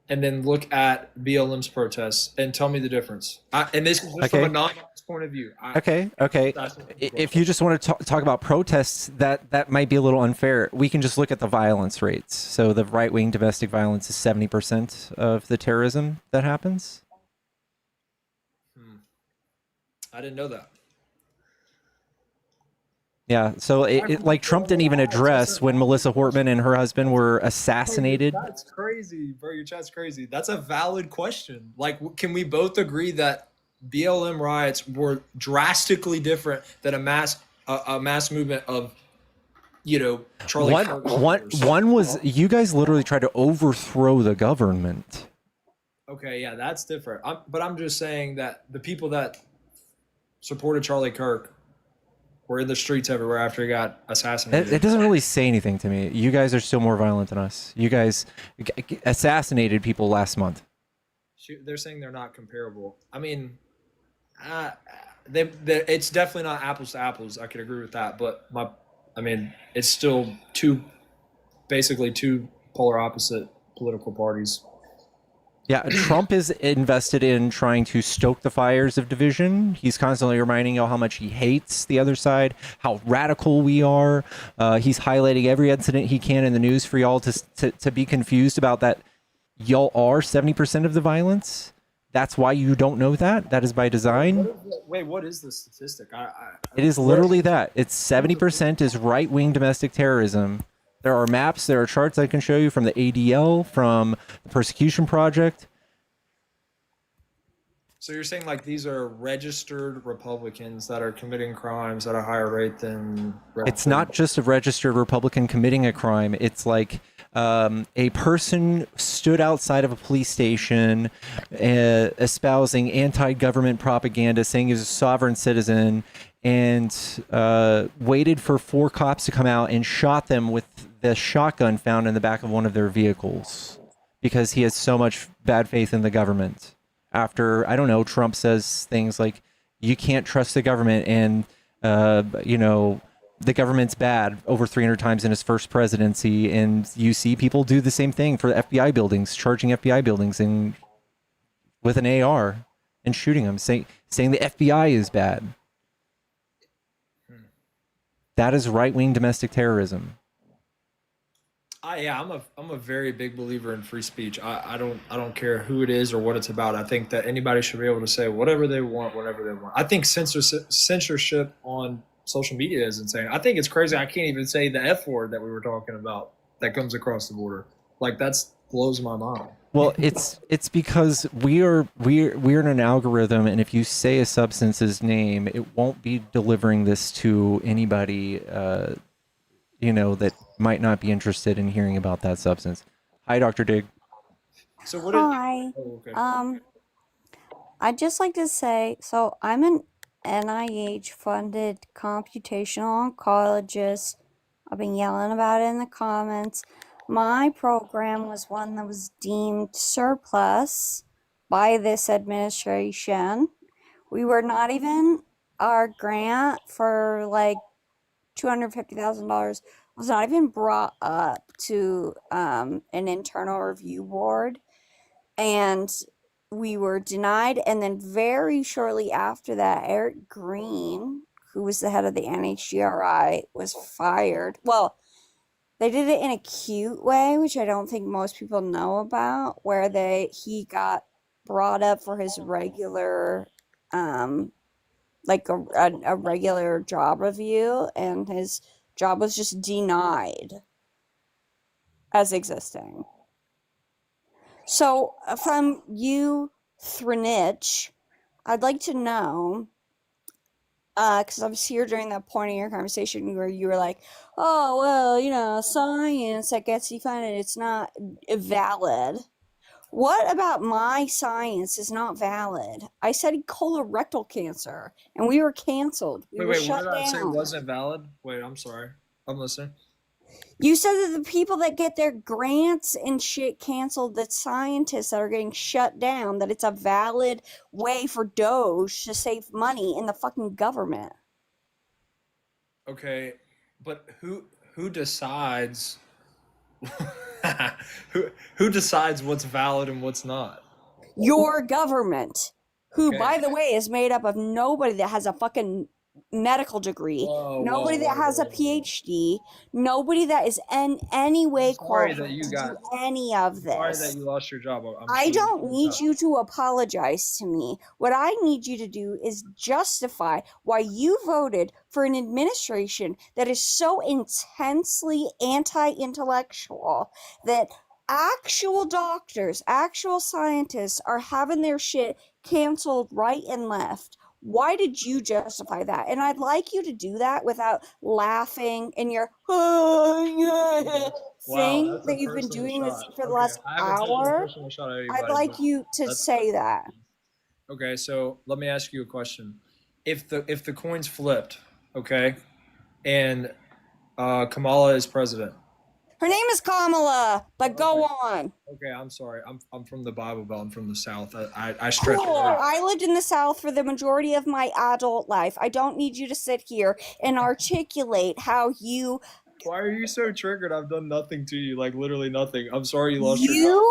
and then look at BLM's protests, and tell me the difference. And this is just from a non-biased point of view. Okay. If you just want to talk about protests, that might be a little unfair. We can just look at the violence rates. So the right-wing domestic violence is 70% of the terrorism that happens. I didn't know that. Yeah, so like Trump didn't even address when Melissa Hortman and her husband were assassinated. That's crazy, bro. Your chat's crazy. That's a valid question. Like, can we both agree that BLM riots were drastically different than a mass movement of, Charlie Kirk? One was you guys literally tried to overthrow the government. Okay, yeah, that's different. But I'm just saying that the people that supported Charlie Kirk were in the streets everywhere after he got assassinated. It doesn't really say anything to me. You guys are still more violent than us. You guys assassinated people last month. They're saying they're not comparable. I mean, it's definitely not apples to apples. I could agree with that. But it's still basically two polar opposite political parties. Yeah, Trump is invested in trying to stoke the fires of division. He's constantly reminding y'all how much he hates the other side, how radical we are. He's highlighting every incident he can in the news for y'all to be confused about that y'all are 70% of the violence. That's why you don't know that. That is by design. What is the statistic? It is literally that. It's 70% is right-wing domestic terrorism. There are maps, there are charts I can show you from the ADL, from the Persecution Project. So you're saying like these are registered Republicans that are committing crimes at a higher rate than... It's not just a registered Republican committing a crime. It's like a person stood outside of a police station espousing anti-government propaganda, saying he's a sovereign citizen, and waited for 4 cops to come out and shot them with the shotgun found in the back of one of their vehicles because he has so much bad faith in the government. After, I don't know, Trump says things like, you can't trust the government, and, you know, the government's bad over 300 times in his first presidency, and you see people do the same thing for the FBI buildings, charging FBI buildings and with an AR and shooting them, saying the FBI is bad. That is right-wing domestic terrorism. I'm a very big believer in free speech. I don't care who it is or what it's about. I think that anybody should be able to say whatever they want, whenever they want. I think censorship on social media is insane. I think it's crazy. I can't even say the F word that we were talking about that comes across the border. Like blows my mind. Well, it's because we're in an algorithm, and if you say a substance's name, it won't be delivering this to anybody, you know, that might not be interested in hearing about that substance. Hi, Dr. Dig. So what? Hi. Okay. I'd just like to say, so I'm an NIH-funded computational oncologist. I've been yelling about it in the comments. My program was one that was deemed surplus by this administration. We were not even, our grant for like $250,000 was not even brought up to an internal review board, and we were denied. And then very shortly after that, Eric Green, who was the head of the NHGRI, was fired. Well, they did it in a cute way, which I don't think most people know about, where he got brought up for his regular like a regular job review, and his job was just denied as existing. So from you, Thrinich, I'd like to know, because I was here during that point in your conversation where you were like, oh, well, you know, science that gets you funded, it's not valid. What about my science is not valid? I said colorectal cancer, and we were canceled. We were shut down. What did I say wasn't valid? Wait, I'm sorry. I'm listening. You said that the people that get their grants and shit canceled, that scientists that are getting shut down, that it's a valid way for Doge to save money in the fucking government. Okay, but who decides... who decides what's valid and what's not? Your government, who, by the way, is made up of nobody that has a fucking medical degree, nobody that has a PhD, nobody that is in any way qualified to do any of this. Sorry that you lost your job. I don't need you to apologize to me. What I need you to do is justify why you voted for an administration that is so intensely anti-intellectual that actual doctors, actual scientists are having their shit canceled right and left. Why did you justify that? And I'd like you to do that without laughing in your thing that you've been doing this for the last hour. I'd like you to say that. Okay, so let me ask you a question. If the coins flipped, okay, and Kamala is president. Her name is Kamala, but go on. Okay, I'm sorry. I'm from the Bible Belt. I'm from the South. I stretch. Cool. I lived in the South for the majority of my adult life. I don't need you to sit here and articulate how you... Why are you so triggered? I've done nothing to you, like literally nothing. I'm sorry you lost your job.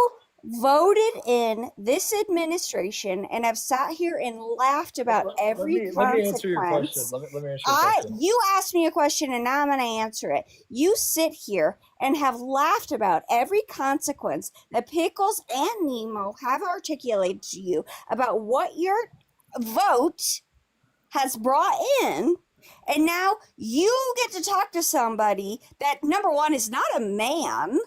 voted in this administration and have sat here and laughed about every Let me answer your question. consequence. Let me answer your question. You asked me a question and now I'm going to answer it. You sit here and have laughed about every consequence that Pickles and Nemo have articulated to you about what your vote has brought in. And now you get to talk to somebody that, number one, is not a man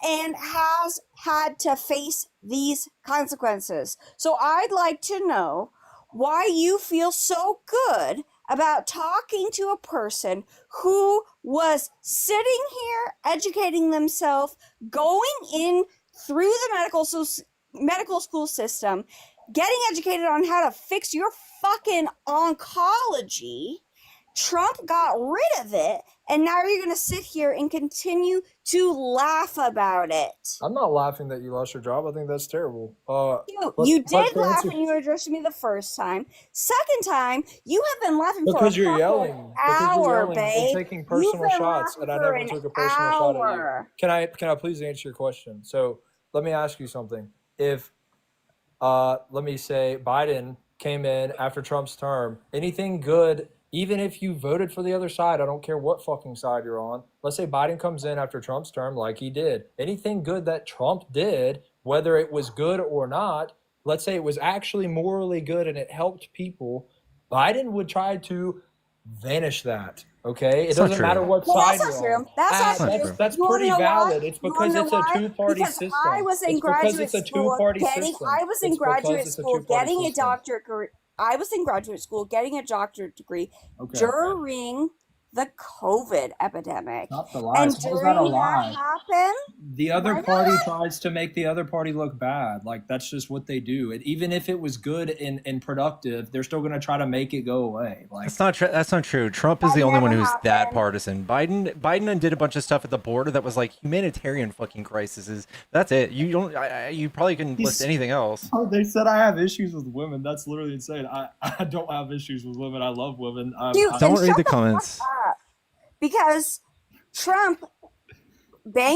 and has had to face these consequences. So I'd like to know why you feel so good about talking to a person who was sitting here educating themselves, going in through the medical school system, getting educated on how to fix your fucking oncology. Trump got rid of it, and now you're going to sit here and continue to laugh about it. I'm not laughing that you lost your job. I think that's terrible. You did laugh when you addressed me the first time. Second time, you have been laughing because for a you're yelling. hour, Because you're yelling babe. and taking personal shots, and I never took a personal shot at you. Can I please answer your question? So let me ask you something. If let me say Biden came in after Trump's term, anything good, even if you voted for the other side, I don't care what fucking side you're on. Let's say Biden comes in after Trump's term like he did. Anything good that Trump did, whether it was good or not, let's say it was actually morally good and it helped people, Biden would try to vanish that. Okay, it doesn't matter what side you're on. That's not true. That's pretty valid. It's because it's a two-party system. I was in graduate school getting a doctorate degree. I was in graduate school getting a doctorate degree during the COVID epidemic. Not the lies. And during that happened, the other party tries to make the other party look bad. Like, that's just what they do. And even if it was good and productive, they're still going to try to make it go away. Like, that's not true. Trump is the only one who's that partisan. Biden did a bunch of stuff at the border that was like humanitarian fucking crises. That's it. You don't. You probably couldn't list anything else. Oh, they said I have issues with women. That's literally insane. I don't have issues with women. I love women. Don't read the comments. Because Trump funded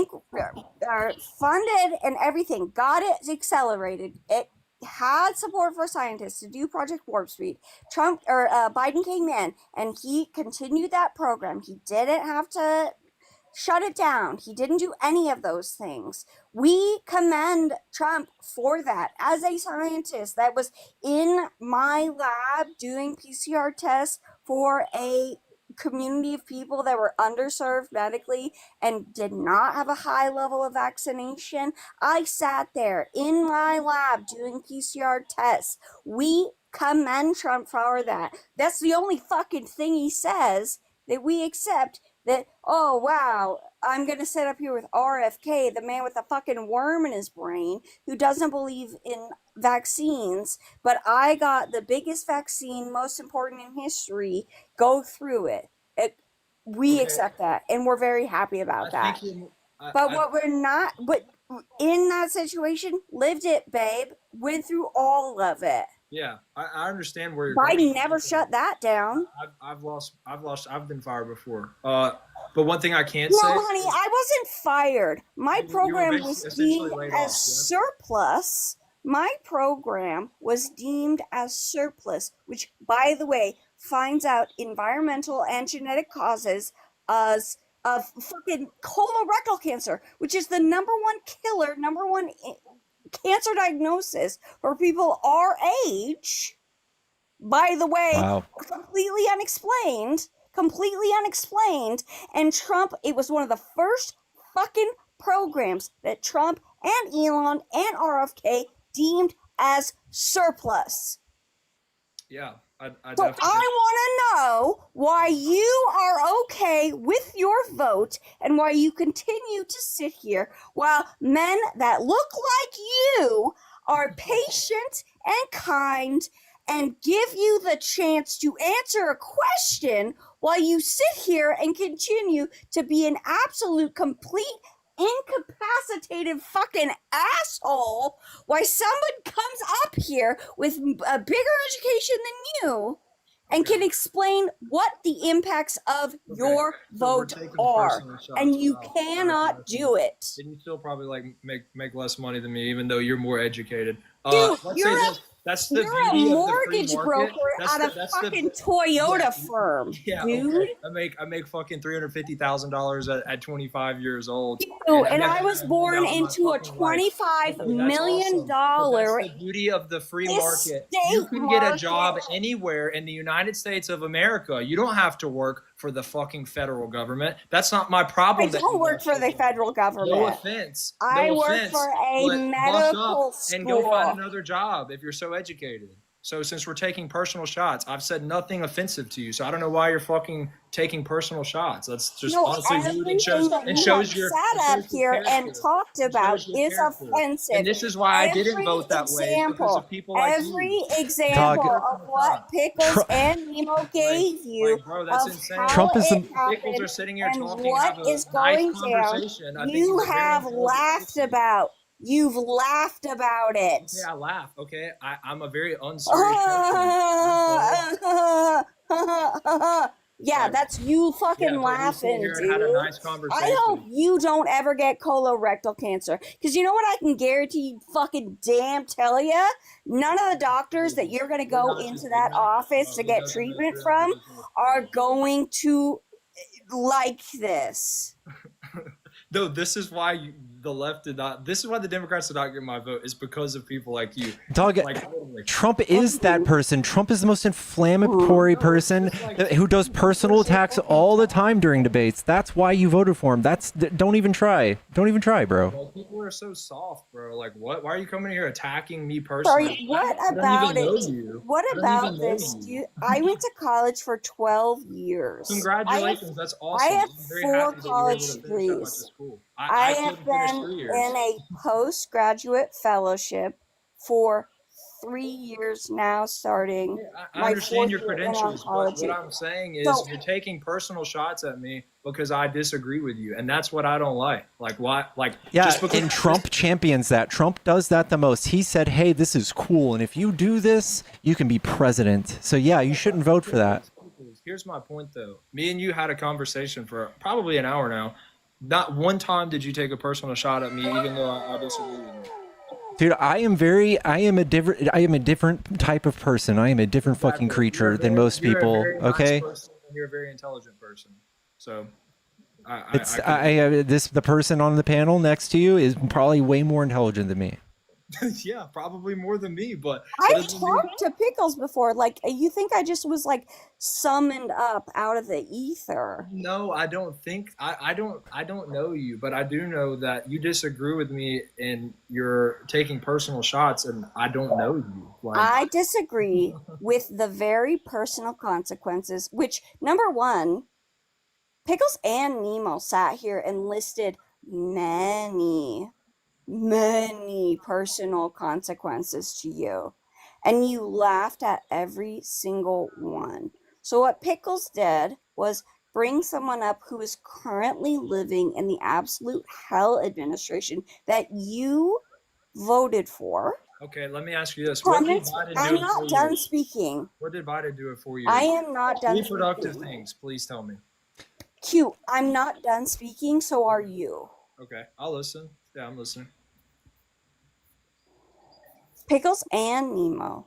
and everything, got it accelerated. It had support for scientists to do Project Warp Speed. Biden came in and he continued that program. He didn't have to shut it down. He didn't do any of those things. We commend Trump for that. As a scientist that was in my lab doing PCR tests for a community of people that were underserved medically and did not have a high level of vaccination, I sat there in my lab doing PCR tests. We commend Trump for that. That's the only fucking thing he says that we accept. That, oh wow, I'm gonna sit up here with RFK, the man with a fucking worm in his brain, who doesn't believe in vaccines, but I got the biggest vaccine, most important in history, go through it. We accept that, and we're very happy about that. What we're not, but in that situation, lived it, babe, went through all of it. Yeah, I understand where you're. Biden never shut that down. I've been fired before. But one thing I can't say. No, honey, I wasn't fired. My program was deemed as surplus. My program was deemed as surplus, which, by the way, finds out environmental and genetic causes of fucking colorectal cancer, which is the number one killer, number one cancer diagnosis for people our age. By the way, wow. completely unexplained. And Trump, it was one of the first fucking programs that Trump and Elon and RFK deemed as surplus. Yeah. I want to know why you are okay with your vote and why you continue to sit here while men that look like you are patient and kind and give you the chance to answer a question while you sit here and continue to be an absolute complete incapacitated fucking asshole. Why someone comes up here with a bigger education than you and can explain what the impacts of your vote are, and you cannot do it. Then you still probably like make less money than me, even though you're more educated. Dude, Let's say this. That's the you're a beauty mortgage of the free market. broker at a fucking Toyota firm, dude. Okay. I make fucking $350,000 at 25 years old. And I was born into a $25 million. That's the beauty of the free market. You can get a job anywhere in the United States of America. You don't have to work for the fucking federal government. That's not my problem. I don't work for the federal government. No offense. I work for a medical school. And go find another job if you're so educated. So since we're taking personal shots, I've said nothing offensive to you. So I don't know why you're fucking taking personal shots. That's just honestly rude and shows your sat up here and talked about is offensive. And this is why I didn't vote that way, because of people like every example of what Pickles and Nemo gave you, like, bro, that's insane. Trump is the Pickles are sitting here and talking, what is going down. You have laughed about. You've laughed about it. Yeah, I laugh. Okay, I'm a very unserious person. Yeah, that's you fucking laughing, dude. Had a nice conversation. I hope you don't ever get colorectal cancer. Because you know what I can guarantee fucking damn tell you? None of the doctors that you're going to go into that office to get treatment from are going to like this. No, this is why the left did not. This is why the Democrats did not get my vote. Is because of people like you. Dog, Trump is that person. Trump is the most inflammatory person who does personal attacks all the time during debates. That's why you voted for him. Don't even try. Don't even try, bro. Well, people are so soft, bro. Like, what? Why are you coming here attacking me personally? Sorry, what about it? What about this? I went to college for 12 years. Congratulations, that's awesome. I have 4 college degrees. I have been in a postgraduate fellowship for 3 years now, starting I understand your credentials, but what I'm saying is you're taking personal shots at me because I disagree with you, and that's what I don't like. Like, why? Like, yeah, just because and Trump champions that. Trump does that the most. He said, hey, this is cool, and if you do this, you can be president. So yeah, you shouldn't vote for that. Here's my point, though. Me and you had a conversation for probably an hour now. Not one time did you take a personal shot at me, even though I disagree with you. Dude, I am a different type of person. I am a different fucking creature than most people. Okay. You're a very intelligent person. So, the person on the panel next to you is probably way more intelligent than me. Yeah, probably more than me, but I've talked to Pickles before. Like, you think I just was like summoned up out of the ether? No, I don't think I don't know you, but I do know that you disagree with me and you're taking personal shots, and I don't know you. Like, I disagree with the very personal consequences, which, number one, Pickles and Nemo sat here and listed many personal consequences to you, and you laughed at every single one. So what Pickles did was bring someone up who is currently living in the absolute hell administration that you voted for. Okay, let me ask you this. I'm not done speaking. What did Biden do it for you? I am not done speaking. Reproductive things, please tell me. Q, I'm not done speaking, so are you. Okay, I'll listen. Yeah, I'm listening. Pickles and Nemo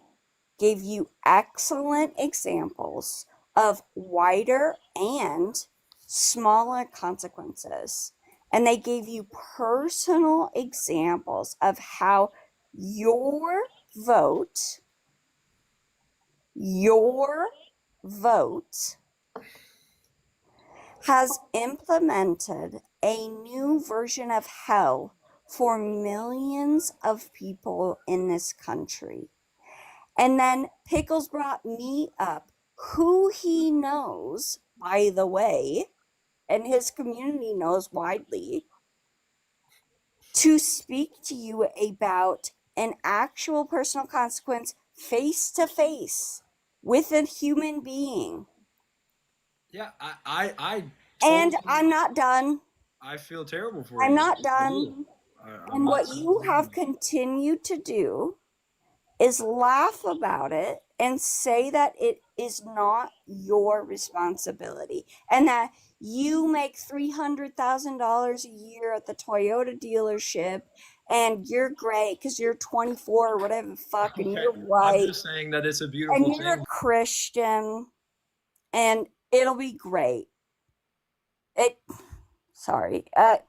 gave you excellent examples of wider and smaller consequences. And they gave you personal examples of how your vote has implemented a new version of hell for millions of people in this country. And then Pickles brought me up, who he knows, by the way, and his community knows widely, to speak to you about an actual personal consequence face to face with a human being. Yeah, I and I'm not done. I feel terrible for you. I'm not done. And what you have continued to do is laugh about it and say that it is not your responsibility and that you make $300,000 a year at the Toyota dealership and you're great because you're 24 or whatever the fuck and Okay, you're I'm white just saying that it's a and beautiful you're a thing. Christian and it'll be great. Sorry. I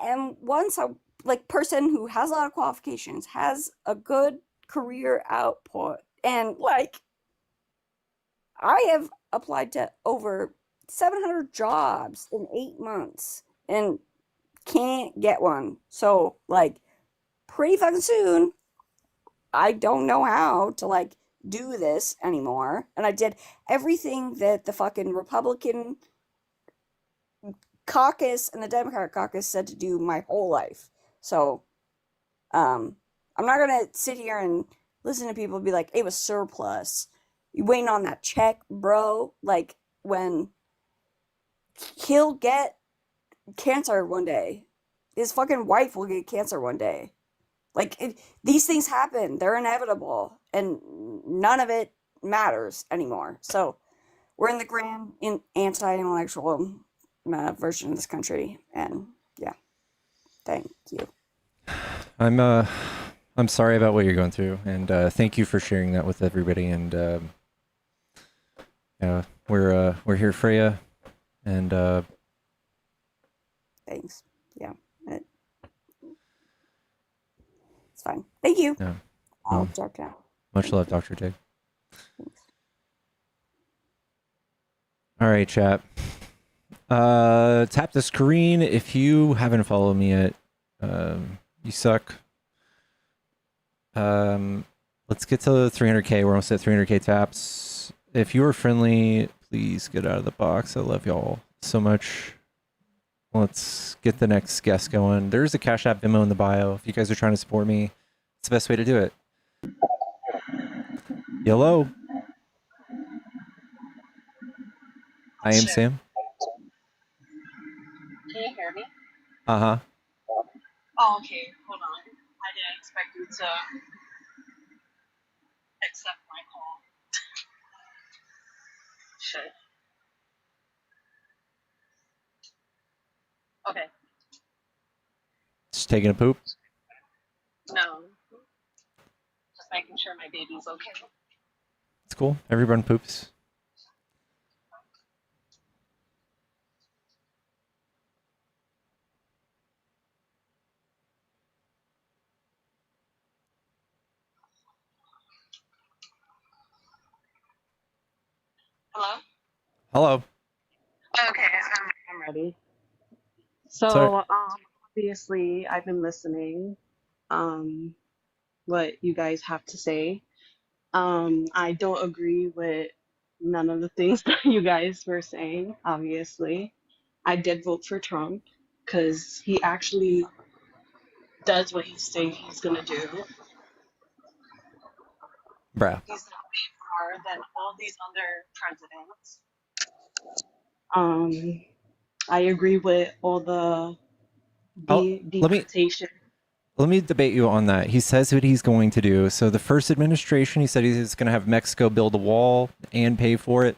am once a person who has a lot of qualifications, has a good career output, and I have applied to over 700 jobs in 8 months and can't get one. So pretty fucking soon, I don't know how to do this anymore. And I did everything that the fucking Republican caucus and the Democratic caucus said to do my whole life. So, I'm not gonna sit here and listen to people be like, it was surplus. You waiting on that check, bro? When he'll get cancer one day. His fucking wife will get cancer one day. These things happen. They're inevitable. And none of it matters anymore. So, we're in the grand anti-intellectual version of this country, and yeah, thank you. I'm sorry about what you're going through, and thank you for sharing that with everybody. And yeah, we're here for you, and thanks. Yeah, it's fine. Thank you. Yeah. I'll talk now. Much love, Dr. Jig. All right, chat. Tap the screen if you haven't followed me yet. You suck. Let's get to 300K. We're almost at 300K taps. If you are friendly, please get out of the box. I love y'all so much. Let's get the next guest going. There's a Cash App Venmo in the bio. If you guys are trying to support me, it's the best way to do it. Hello. I am Sam. Can you hear me? Uh-huh. Oh, okay. Hold on. I didn't expect you to accept my call. Shit. Okay. Just taking a poop. No. Just making sure my baby's okay. It's cool. Everyone poops. Hello? Hello. Okay, I'm ready. So, Sorry. obviously, I've been listening, what you guys have to say. I don't agree with none of the things that you guys were saying, obviously. I did vote for Trump because he actually does what he's saying he's gonna do. Bruh. He's done way more than all these other presidents. I agree with all the deportation. Let me debate you on that. He says what he's going to do. So the first administration, he said he's going to have Mexico build a wall and pay for it.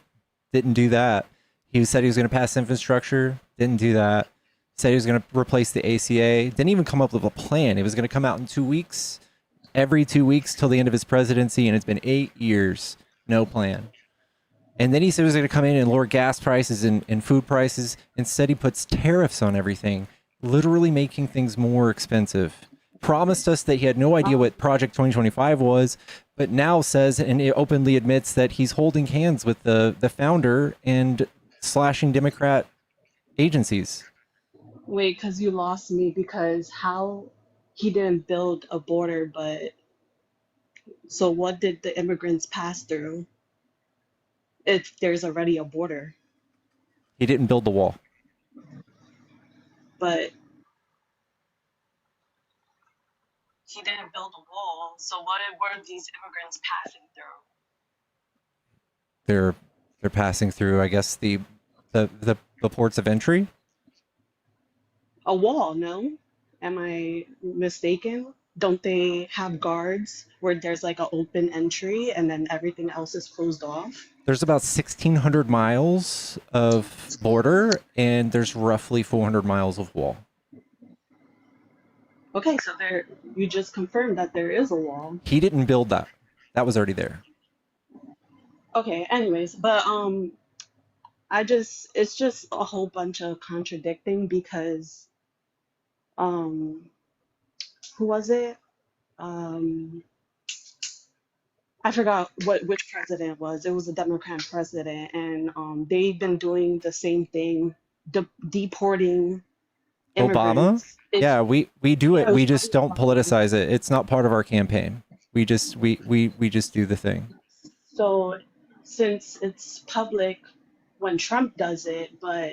Didn't do that. He said he was going to pass infrastructure. Didn't do that. Said he was going to replace the ACA. Didn't even come up with a plan. It was going to come out in 2 weeks. Every 2 weeks till the end of his presidency, and it's been 8 years. No plan. And then he said he was going to come in and lower gas prices and food prices. Instead, he puts tariffs on everything, literally making things more expensive. Promised us that he had no idea what Project 2025 was, but now says and openly admits that he's holding hands with the founder and slashing Democrat agencies. Wait, because you lost me because how he didn't build a border, but so what did the immigrants pass through if there's already a border? He didn't build the wall. But he didn't build a wall, so what were these immigrants passing through? They're passing through, I guess, the ports of entry. A wall, no? Am I mistaken? don't they have guards where there's like an open entry and then everything else is closed off? There's about 1,600 miles of border, and there's roughly 400 miles of wall. Okay, so there, you just confirmed that there is a wall. He didn't build that. That was already there. Okay, anyways, but it's just a whole bunch of contradicting because who was it? Um, I forgot which president it was. It was a Democrat president, and they've been doing the same thing, deporting Obama? immigrants. Yeah, we do Yeah, it. it was We just don't politicize it. It's not part of our campaign. We just do the thing. so since it's public when Trump does it, but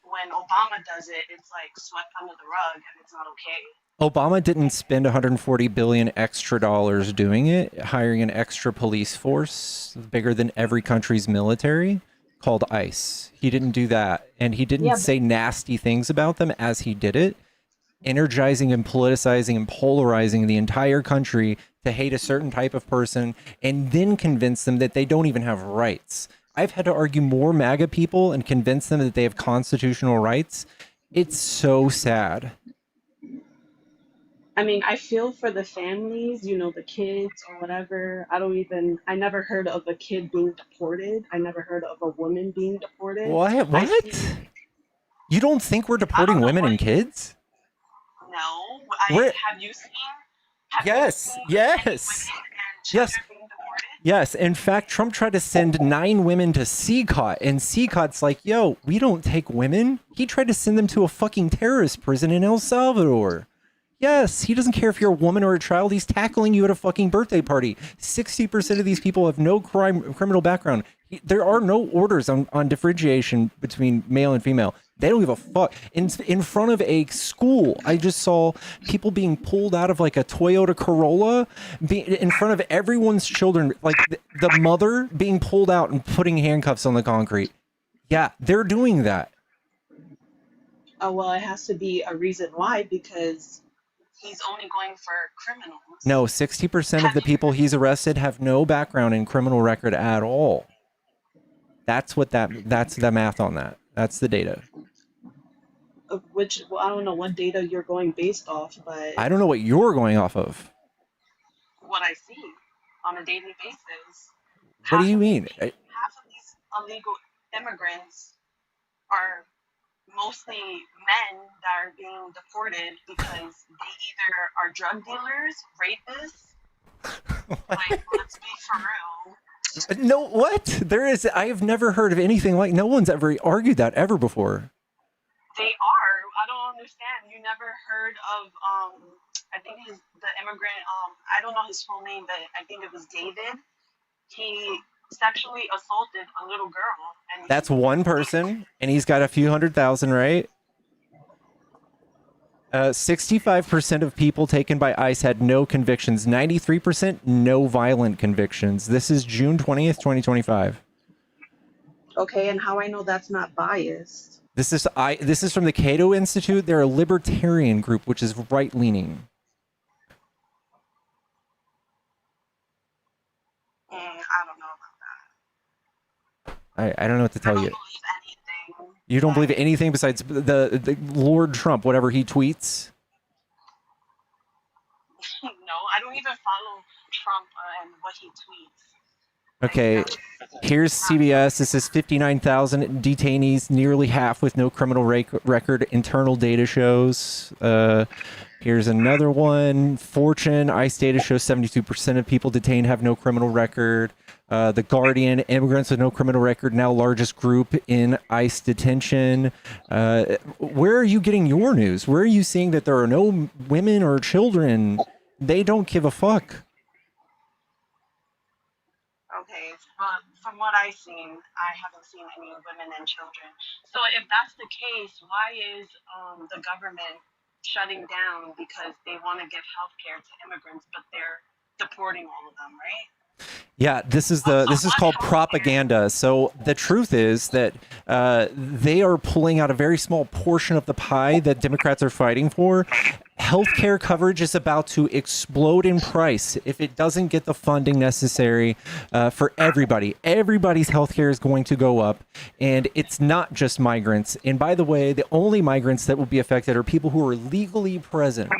when Obama does it, it's like swept under the rug and it's not okay. Obama didn't spend 140 billion extra dollars doing it, hiring an extra police force bigger than every country's military called ICE. He didn't do that, and he didn't Yeah, say nasty things about them as he did it, energizing and politicizing and polarizing the entire country to hate a certain type of person and then convince them that they don't even have rights. I've had to argue more MAGA people and convince them that they have constitutional rights. It's so sad. I mean, I feel for the families, you know, the kids or whatever. I never heard of a kid being deported. I never heard of a woman being deported. What? You don't think we're deporting women and kids? No. Have you seen? Yes. Yes. In fact, Trump tried to send 9 women to CCOT, and CCOT's like, yo, we don't take women. He tried to send them to a fucking terrorist prison in El Salvador. Yes, he doesn't care if you're a woman or a child. He's tackling you at a fucking birthday party. 60% of these people have no criminal background. There are no orders on differentiation between male and female. They don't give a fuck. In front of a school, I just saw people being pulled out of like a Toyota Corolla, in front of everyone's children, like the mother being pulled out and putting handcuffs on the concrete. Yeah, they're doing that. Oh, well, it has to be a reason why, because he's only going for criminals. No, 60% of the people he's arrested have no background in criminal record at all. That's the math on that. That's the data. Well, I don't know what data you're going based off, but I don't know what you're going off of. what I see on a daily basis. What do you mean? Half of these illegal immigrants are mostly men that are being deported because they either are drug dealers, rapists. Like, let's be for real. No, what? I have never heard of anything like, no one's ever argued that ever before. They are. I don't understand. You never heard of, I think the immigrant, I don't know his full name, but I think it was David. He sexually assaulted a little girl. And That's one person, and he's got a few 100,000, right? 65% of people taken by ICE had no convictions. 93% no violent convictions. This is June 20th, 2025. Okay, and how I know that's not biased? This is from the Cato Institute. They're a libertarian group, which is right-leaning. I don't know about that. I don't know what to tell you. You don't believe anything besides the Lord Trump, whatever he tweets? No, I don't even follow Trump and what he tweets. Okay, here's CBS. This is 59,000 detainees, nearly half with no criminal record. Internal data shows. Here's another one. Fortune, ICE data shows 72% of people detained have no criminal record. The Guardian, immigrants with no criminal record, now largest group in ICE detention. Where are you getting your news? Where are you seeing that there are no women or children? They don't give a fuck. Okay, but from what I've seen, I haven't seen any women and children. So if that's the case, why is the government shutting down because they want to give health care to immigrants, but they're deporting all of them, right? Yeah, this is called propaganda. So the truth is that they are pulling out a very small portion of the pie that Democrats are fighting for. Healthcare coverage is about to explode in price if it doesn't get the funding necessary for everybody. Everybody's healthcare is going to go up, and it's not just migrants. And by the way, the only migrants that will be affected are people who are legally present,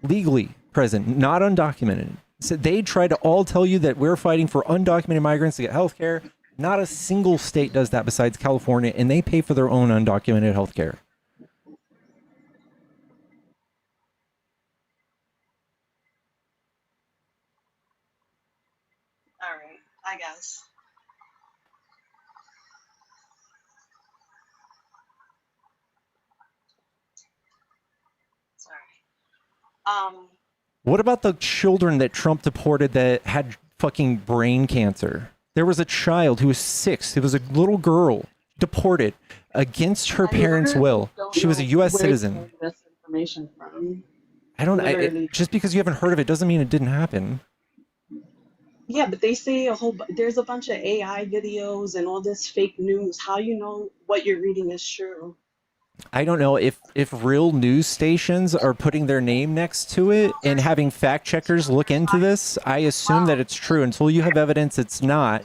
not undocumented. So they try to all tell you that we're fighting for undocumented migrants to get healthcare. Not a single state does that besides California, and they pay for their own undocumented healthcare. All right, I guess. Sorry. What about the children that Trump deported that had fucking brain cancer? There was a child who was 6. It was a little girl deported against her parents' will. She was a U.S. citizen. This information from. Just because you haven't heard of it doesn't mean it didn't happen. Yeah, but they say there's a bunch of AI videos and all this fake news. How you know what you're reading is true? I don't know if real news stations are putting their name next to it and having fact checkers look into this. I assume that it's true. Until you have evidence it's not.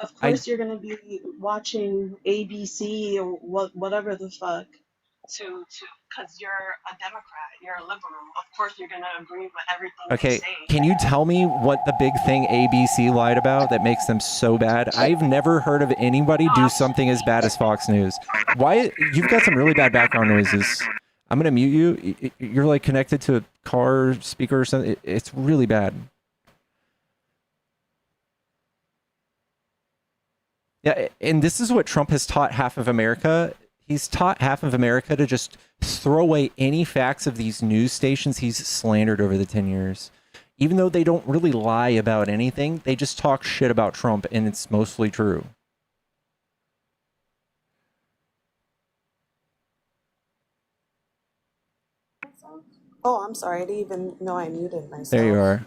Of course, you're gonna be watching ABC or whatever the fuck because you're a Democrat, you're a liberal. Of course, you're gonna agree with everything they Okay, say. can you tell me what the big thing ABC lied about that makes them so bad? I've never heard of anybody do something as bad as Fox News. Why? You've got some really bad background noises. I'm gonna mute you. You're like connected to a car speaker or something. It's really bad. Yeah, and this is what Trump has taught half of America. He's taught half of America to just throw away any facts of these news stations he's slandered over the 10 years. Even though they don't really lie about anything, they just talk shit about Trump, and it's mostly true. Oh, I'm sorry. I didn't even know I muted myself. There you are.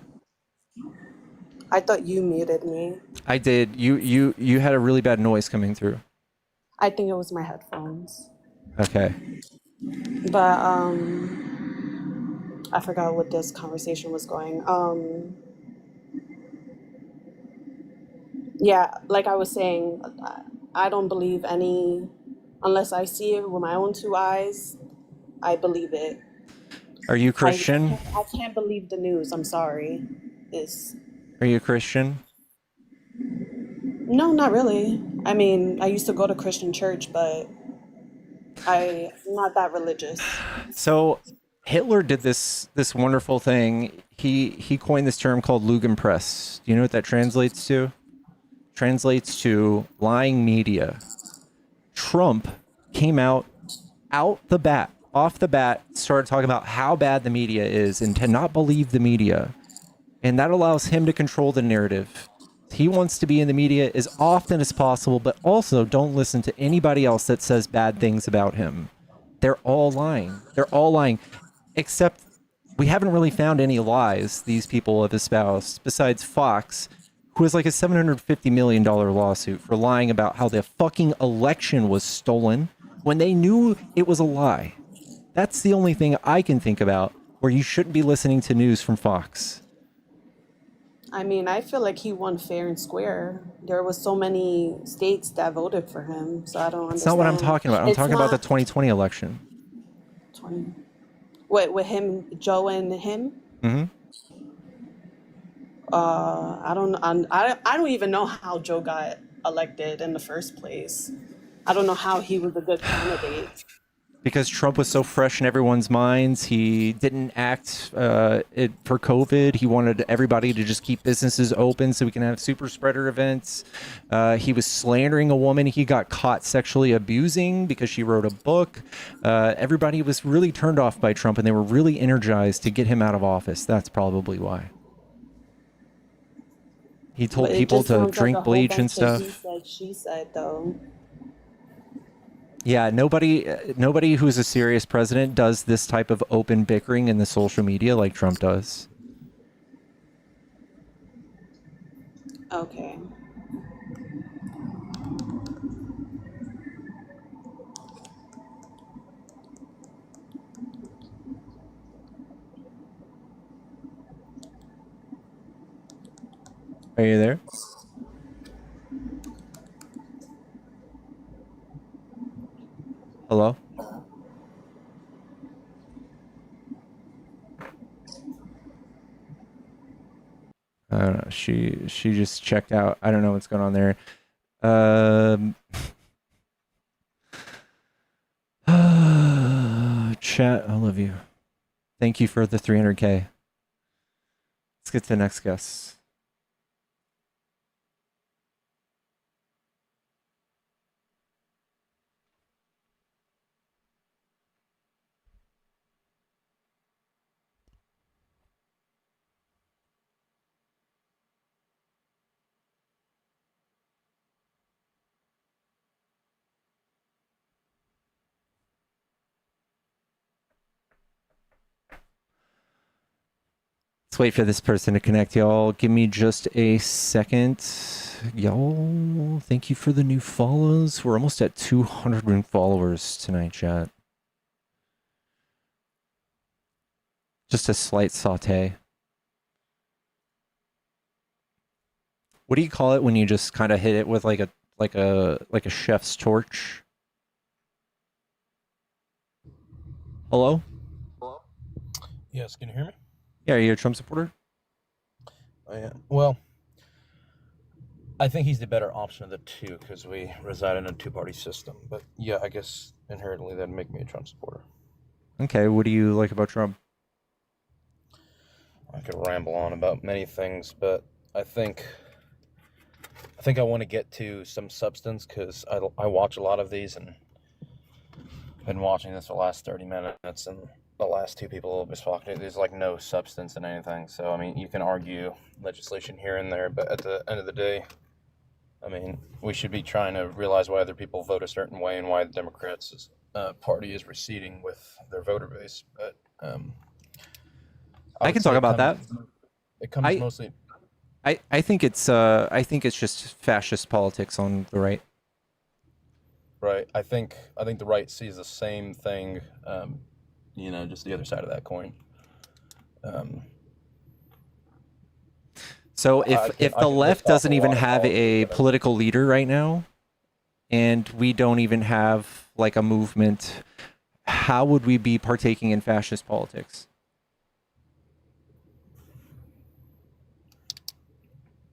I thought you muted me. I did. You had a really bad noise coming through. I think it was my headphones. Okay. But I forgot what this conversation was going. Yeah, like I was saying, I don't believe any unless I see it with my own 2 eyes. I believe it. Are you Christian? I can't believe the news. I'm sorry. Are you Christian? No, not really. I mean, I used to go to Christian church, but I'm not that religious. So Hitler did this wonderful thing. He coined this term called Lügenpresse. Do you know what that translates to? Translates to lying media. Trump came off the bat, started talking about how bad the media is and to not believe the media. And that allows him to control the narrative. He wants to be in the media as often as possible, but also don't listen to anybody else that says bad things about him. They're all lying. They're all lying. Except we haven't really found any lies these people have espoused, besides Fox, who has like a $750 million lawsuit for lying about how the fucking election was stolen when they knew it was a lie. That's the only thing I can think about where you shouldn't be listening to news from Fox. I mean, I feel like he won fair and square. There was so many states that voted for him, so I don't understand. That's not what I'm talking about. I'm talking about the 2020 election. 20. Wait, with him, Joe and him? Mm-hmm. I don't even know how Joe got elected in the first place. I don't know how he was a good candidate. Because Trump was so fresh in everyone's minds, he didn't act for COVID. He wanted everybody to just keep businesses open so we can have super spreader events. He was slandering a woman he got caught sexually abusing because she wrote a book. Everybody was really turned off by Trump, and they were really energized to get him out of office. That's probably why. He told people to drink bleach and stuff. He said, she said, though. Yeah, nobody who's a serious president does this type of open bickering in the social media like Trump does. Okay. Are you there? Hello? I don't know. She just checked out. I don't know what's going on there. Chat, I love you. Thank you for the 300K. Let's get to the next guest. Let's wait for this person to connect, y'all. Give me just a second. Y'all, thank you for the new follows. We're almost at 200 followers tonight, chat. Just a slight saute. What do you call it when you just kind of hit it with like a chef's torch? Hello? Hello? Yes, can you hear me? Yeah, are you a Trump supporter? I am. Well, I think he's the better option of the two because we reside in a two-party system. But yeah, I guess inherently that'd make me a Trump supporter. Okay, what do you like about Trump? I could ramble on about many things, but I think I want to get to some substance because I watch a lot of these and been watching this for the last 30 minutes and the last two people have been talking. There's like no substance in anything. So, I mean, you can argue legislation here and there, but at the end of the day, I mean, we should be trying to realize why other people vote a certain way and why the Democrats' party is receding with their voter base. But I can talk about that. It comes mostly. I think it's just fascist politics on the right. Right. I think the right sees the same thing. Just the other side of that coin. So if the left doesn't even have a political leader right now, and we don't even have like a movement, how would we be partaking in fascist politics?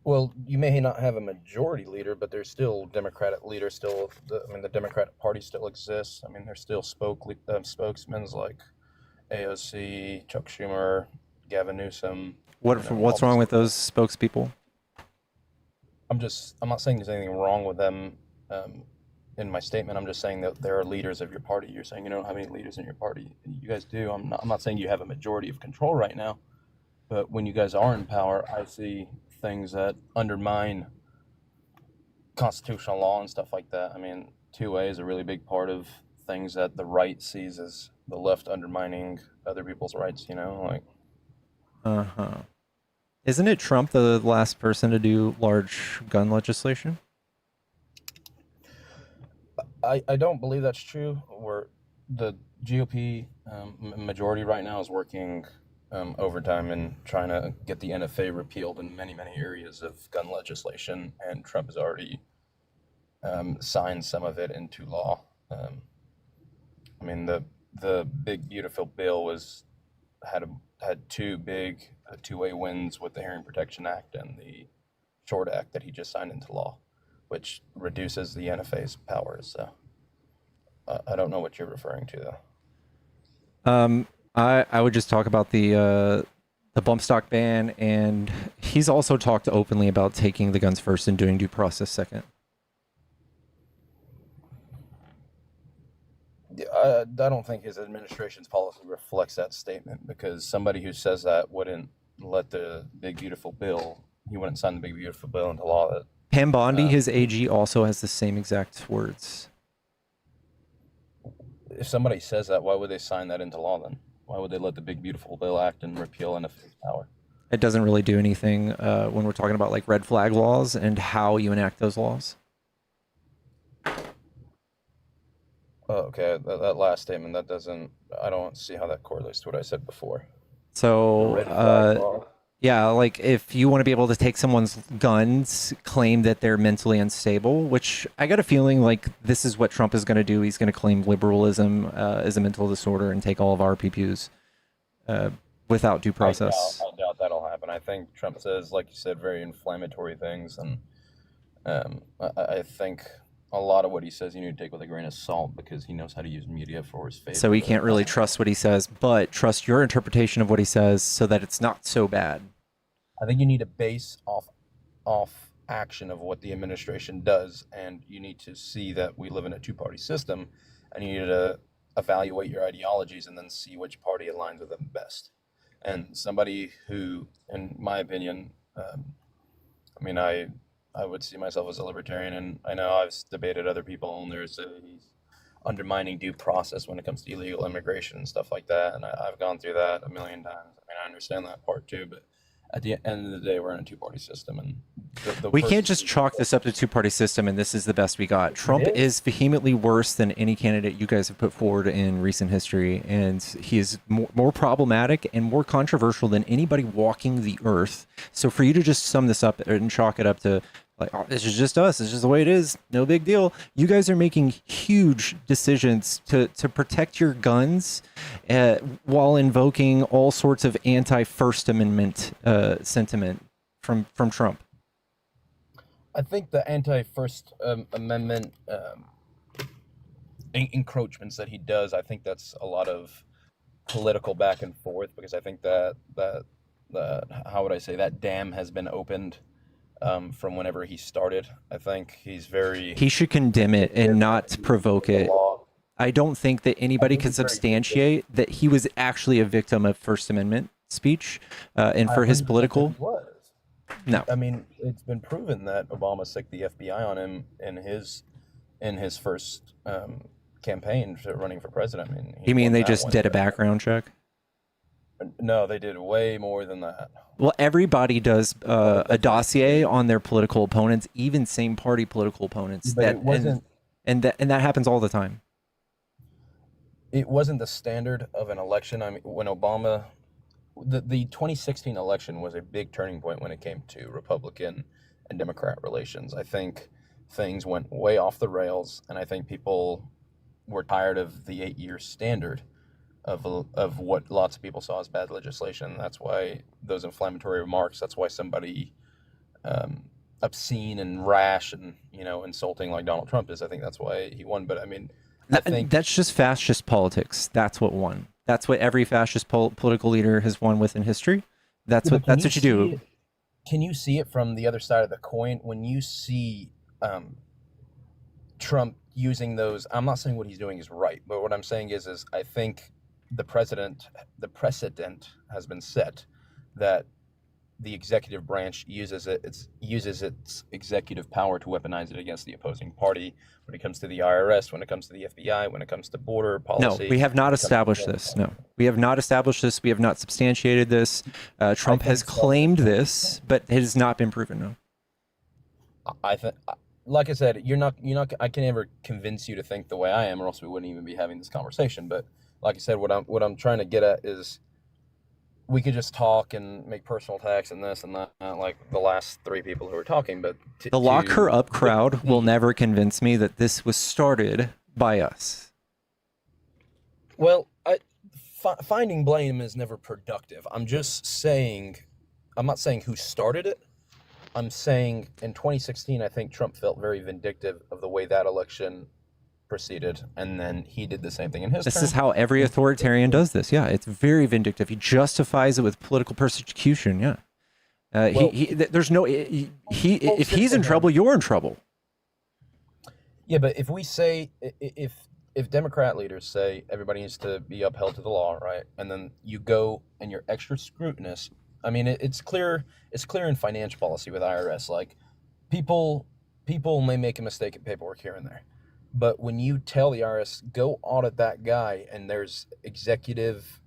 Well, you may not have a majority leader, but there's still Democratic leaders. The Democratic Party still exists. I mean, there's still spokesmen like AOC, Chuck Schumer, Gavin Newsom. What's wrong with those spokespeople? I'm not saying there's anything wrong with them in my statement. I'm just saying that there are leaders of your party. You're saying you don't have any leaders in your party. You guys do. I'm not saying you have a majority of control right now, but when you guys are in power, I see things that undermine constitutional law and stuff like that. I mean, 2A is a really big part of things that the right sees as the left undermining other people's rights, Isn't it Trump the last person to do large gun legislation? I don't believe that's true. Where the GOP majority right now is working overtime and trying to get the NFA repealed in many, many areas of gun legislation, and Trump has already signed some of it into law. I mean, the big beautiful bill had two big two-way wins with the Hearing Protection Act and the Short Act that he just signed into law, which reduces the NFA's powers. So I don't know what you're referring to, though. I would just talk about the bump stock ban, and he's also talked openly about taking the guns first and doing due process second. I don't think his administration's policy reflects that statement, because somebody who says that wouldn't let the big beautiful bill. He wouldn't sign the big beautiful bill into law. That Pam Bondi, his AG, also has the same exact words. If somebody says that, why would they sign that into law then? Why would they let the big beautiful bill act and repeal NFA's power? It doesn't really do anything when we're talking about like red flag laws and how you enact those laws. Oh, okay, that last statement, I don't see how that correlates to what I said before. So, Yeah, like if you want to be able to take someone's guns, claim that they're mentally unstable, which I got a feeling like this is what Trump is going to do. He's going to claim liberalism as a mental disorder and take all of our PPUs without due process. I doubt that'll happen. I think Trump says, like you said, very inflammatory things, and I think a lot of what he says you need to take with a grain of salt because he knows how to use media for his favor. So we can't really trust what he says, but trust your interpretation of what he says so that it's not so bad. I think you need to base off action of what the administration does, and you need to see that we live in a two-party system, and you need to evaluate your ideologies and then see which party aligns with them best. And somebody who, in my opinion, I mean, I would see myself as a libertarian, and I know I've debated other people, and there's he's undermining due process when it comes to illegal immigration and stuff like that, and I've gone through that a million times. I mean, I understand that part too, but at the end of the day, we're in a two-party system, and we can't just chalk this up to two-party system and this is the best we got. Trump is vehemently worse than any candidate you guys have put forward in recent history, and he is more problematic and more controversial than anybody walking the earth. So for you to just sum this up and chalk it up to like, oh, this is just us, it's just the way it is, no big deal. You guys are making huge decisions to protect your guns while invoking all sorts of anti-First Amendment sentiment from Trump. I think the anti-First Amendment encroachments that he does, I think that's a lot of political back and forth, because I think that how would I say, that dam has been opened from whenever he started. I think he should condemn it and not provoke it. I don't think that anybody can substantiate that he was actually a victim of First Amendment speech, and for his political. No, I mean, it's been proven that Obama sicked the FBI on him in his first campaign for running for president. I mean, you mean they just did a background check? No, they did way more than that. Well, everybody does a dossier on their political opponents, even same party political opponents. But that happens all the time. It wasn't the standard of an election. I mean, when Obama, the 2016 election was a big turning point when it came to Republican and Democrat relations. I think things went way off the rails, and I think people were tired of the 8-year standard of what lots of people saw as bad legislation. That's why those inflammatory remarks, that's why somebody obscene and rash and, insulting like Donald Trump is, I think that's why he won. But I mean, I think that's just fascist politics. That's what won. That's what every fascist political leader has won with in history. That's what you do. Can you see it from the other side of the coin when you see Trump using those? I'm not saying what he's doing is right, but what I'm saying is I think the precedent has been set that the executive branch uses its executive power to weaponize it against the opposing party when it comes to the IRS, when it comes to the FBI, when it comes to border policy. No, we have not established this. No, we have not established this. We have not substantiated this. Trump has claimed this, but it has not been proven. No. I think, like I said, you're not. I can never convince you to think the way I am, or else we wouldn't even be having this conversation. But like I said, what I'm trying to get at is we could just talk and make personal attacks and this and that, like the last three people who were talking. But the lock her up crowd will never convince me that this was started by us. Well, finding blame is never productive. I'm just saying, I'm not saying who started it. I'm saying in 2016, I think Trump felt very vindictive of the way that election proceeded, and then he did the same thing in his This term. is how every authoritarian does this. Yeah, it's very vindictive. He justifies it with political persecution. Yeah, there's no if he's in trouble, you're in trouble. Yeah, but if we say if Democrat leaders say everybody needs to be upheld to the law, right, and then you go and you're extra scrutinous. I mean, it's clear in financial policy with IRS. Like people may make a mistake in paperwork here and there. But when you tell the IRS, go audit that guy, and there's executive,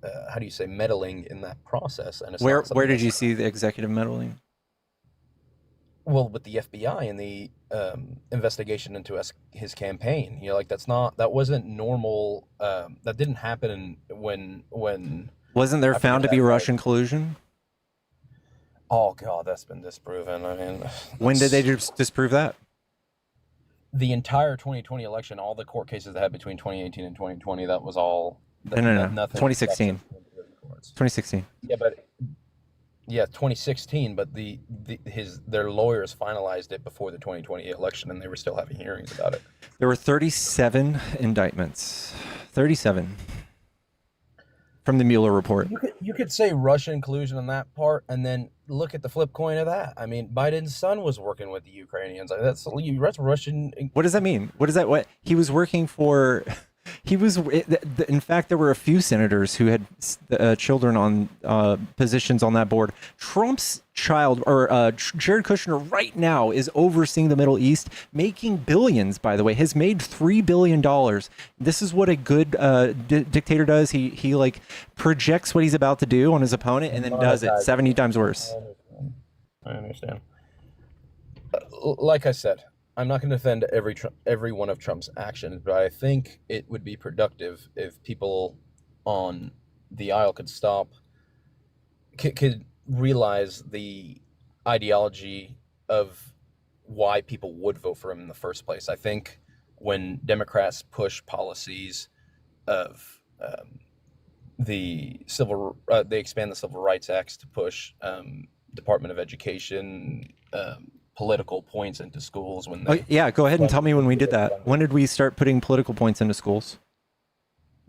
meddling in that process. And it's where did you see the executive meddling? Well, with the FBI and the investigation into his campaign, that wasn't normal. That didn't happen when. Wasn't there found to be Russian collusion? Oh God, that's been disproven. I mean, when did they disprove that? The entire 2020 election, all the court cases that had between 2018 and 2020, that was all. No. Nothing. 2016. 2016. Yeah, but 2016. But their lawyers finalized it before the 2020 election, and they were still having hearings about it. There were 37 indictments. 37 from the Mueller report. You could say Russian collusion on that part, and then look at the flip coin of that. I mean, Biden's son was working with the Ukrainians. That's Russian. What does that mean? What he was working for? He was. In fact, there were a few senators who had children on positions on that board. Trump's child, or Jared Kushner, right now is overseeing the Middle East, making billions. By the way, has made $3 billion. This is what a good dictator does. He like projects what he's about to do on his opponent, and then does it 70 times worse. I understand. Like I said, I'm not going to defend every one of Trump's actions, but I think it would be productive if people on the aisle could could realize the ideology of why people would vote for him in the first place. I think when Democrats push policies of they expand the Civil Rights Acts to push Department of Education political points into schools. When go ahead and tell me when we did that. When did we start putting political points into schools?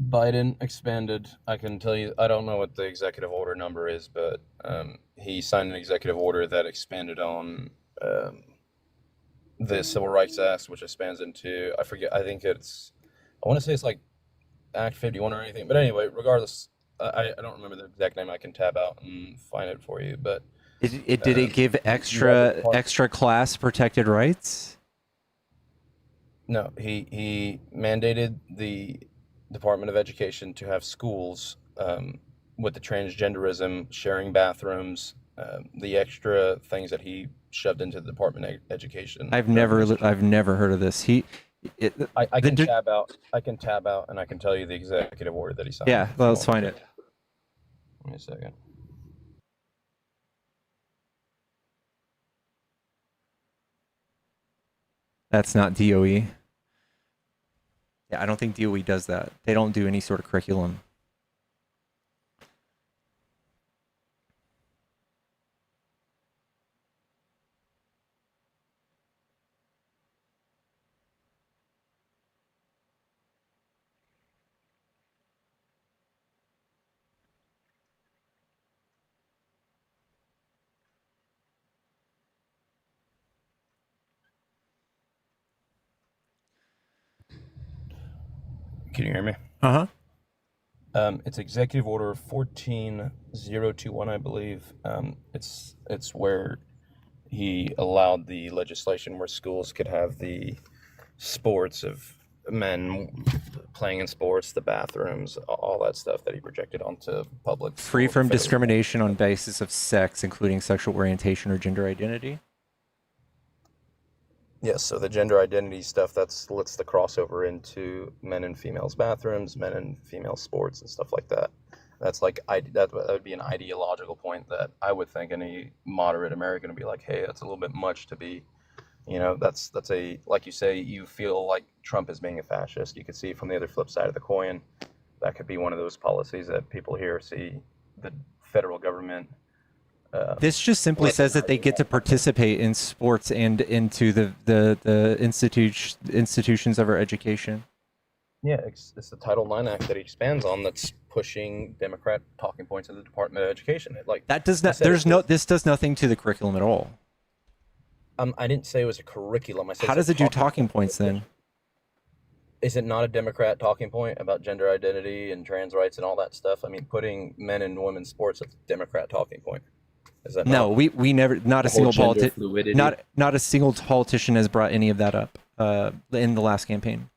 Biden expanded. I can tell you, I don't know what the executive order number is, but he signed an executive order that expanded on the Civil Rights Act, which expands into, I forget, I want to say it's like Act 51 or anything. But anyway, regardless, I don't remember the exact name. I can tab out and find it for you. But did it give extra class protected rights? No, he mandated the Department of Education to have schools with the transgenderism, sharing bathrooms, the extra things that he shoved into the Department of Education. I've never heard of this. I can tab out and I can tell you the executive order that he signed. Yeah, well, let's find it. Give me a second. That's not DOE. Yeah, I don't think DOE does that. They don't do any sort of curriculum. Can you hear me? It's Executive Order 14021, I believe. It's where he allowed the legislation where schools could have the sports of men playing in sports, the bathrooms, all that stuff that he projected onto public. Free from discrimination on basis of sex, including sexual orientation or gender identity. Yes, so the gender identity stuff, lets the crossover into men and females bathrooms, men and female sports and stuff like that. That's like, that would be an ideological point that I would think any moderate American would be like, hey, that's a little bit much to be, that's like you say, you feel like Trump is being a fascist. You could see from the other flip side of the coin, that could be one of those policies that people here see the federal government. This just simply says that they get to participate in sports and into the institutions of our education. Yeah, it's the Title IX Act that he expands on that's pushing Democrat talking points in the Department of Education. That does not. This does nothing to the curriculum at all. I didn't say it was a curriculum. I said how does it do talking points then? Is it not a Democrat talking point about gender identity and trans rights and all that stuff? I mean, putting men and women sports is a Democrat talking point. No, we never. Not a single not a single politician has brought any of that up in the last campaign.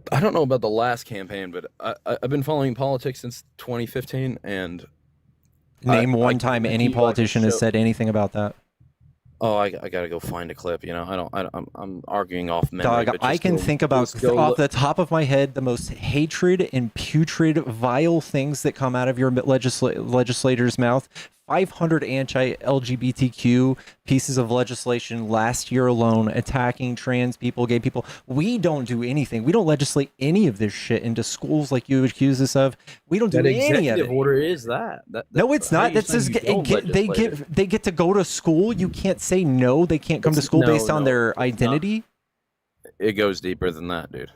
I don't know about the last campaign, but I've been following politics since 2015, and name one time any politician has said anything about that. Oh, I gotta go find a clip. I'm arguing off memory. Dog, I can think about off the top of my head the most hatred and putrid, vile things that come out of your legislator's mouth 500 anti-LGBTQ pieces of legislation last year alone attacking trans people, gay people. We don't do anything. We don't legislate any of this shit into schools like you accuse us of. We don't do That any of executive it. order is that. No, it's not. That's just, they get to go to school. You can't say no. They can't come to school based on their identity. It goes deeper than that, dude.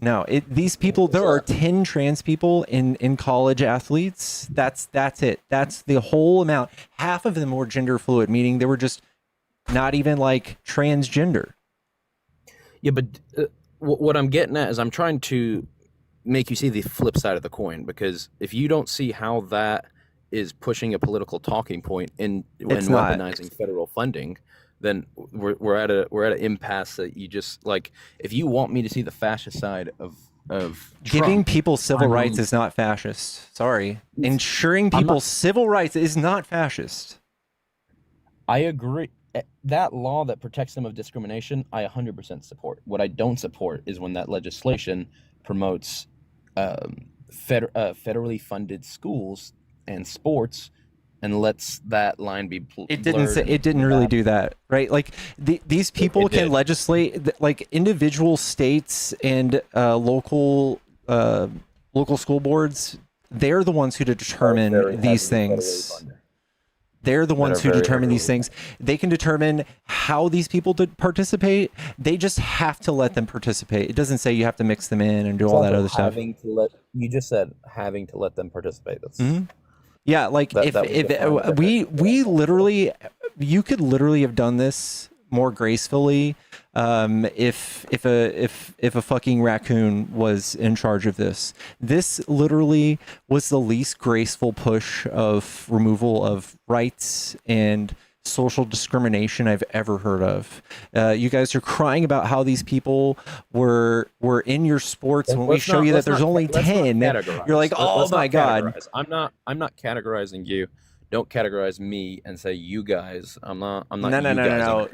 No, these people, there are 10 trans people in college athletes. That's it. That's the whole amount. Half of them were gender fluid, meaning they were just not even like transgender. Yeah, but what I'm getting at is I'm trying to make you see the flip side of the coin, because if you don't see how that is pushing a political talking point when weaponizing federal funding, then we're at an impasse that you just like. If you want me to see the fascist side of giving Trump, people civil rights is not fascist. Sorry, ensuring people civil rights is not fascist. I agree. That law that protects them of discrimination, I 100% support. What I don't support is when that legislation promotes federally funded schools and sports, and lets that line be blurred. It didn't really do that, right? Like these people can legislate, like individual states and local school boards. They're the ones who determine these things. They're the ones who determine these things. They can determine how these people participate. They just have to let them participate. It doesn't say you have to mix them in and do all that other stuff. You just said having to let them participate. That's yeah, like if we literally, you could literally have done this more gracefully if a fucking raccoon was in charge of this. This literally was the least graceful push of removal of rights and social discrimination I've ever heard of. You guys are crying about how these people were in your sports. When we show you that there's only 10, you're like, oh my God. I'm not categorizing you. Don't categorize me and say you guys. I'm not. No.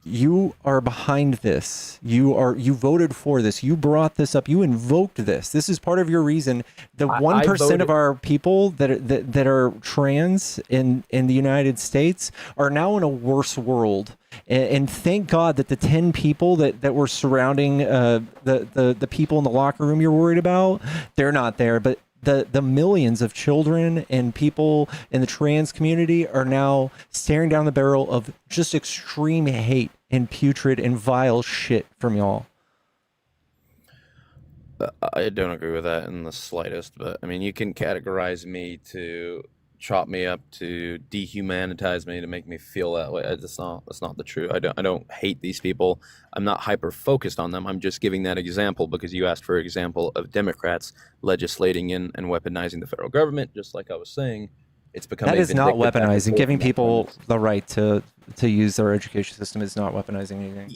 You are behind this. You voted for this. You brought this up. You invoked this. This is part of your reason. The 1% of our people that are trans in the United States are now in a worse world. And thank God that the 10 people that were surrounding the people in the locker room you're worried about, they're not there. But the millions of children and people in the trans community are now staring down the barrel of just extreme hate and putrid and vile shit from y'all. I don't agree with that in the slightest, but I mean, you can categorize me to chop me up, to dehumanize me, to make me feel that way. That's not the truth. I don't hate these people. I'm not hyper focused on them. I'm just giving that example because you asked for an example of Democrats legislating and weaponizing the federal government. Just like I was saying, it's become that is not weaponizing. Giving people the right to use their education system is not weaponizing anything.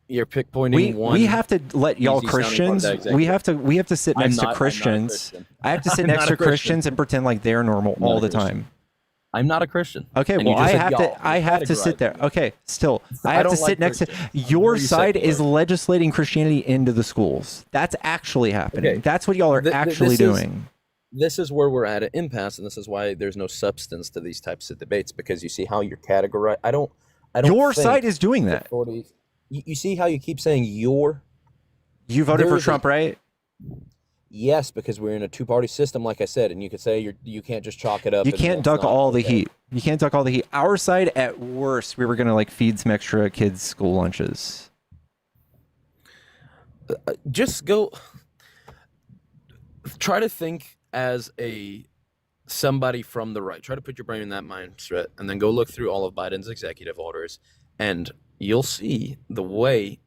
You're pick-pointing one. We have to let y'all Christians. We have to sit next to Christians. I have to sit next to Christians and pretend like they're normal all the time. I'm not a Christian. Okay, well I have to sit there. Okay, still I have to sit next to your side is legislating Christianity into the schools. That's actually happening. Okay. That's what y'all are actually doing. This is where we're at an impasse, and this is why there's no substance to these types of debates, because you see how you're categorized. I don't. Your side is doing that. You see how you keep saying your. You voted for Trump, right? Yes, because we're in a two-party system, like I said, and you could say you can't just chalk it up. You can't duck all the heat. You can't duck all the heat. Our side, at worst, we were gonna like feed some extra kids school lunches. Just go. Try to think as somebody from the right. Try to put your brain in that mindset, and then go look through all of Biden's executive orders, and you'll see the way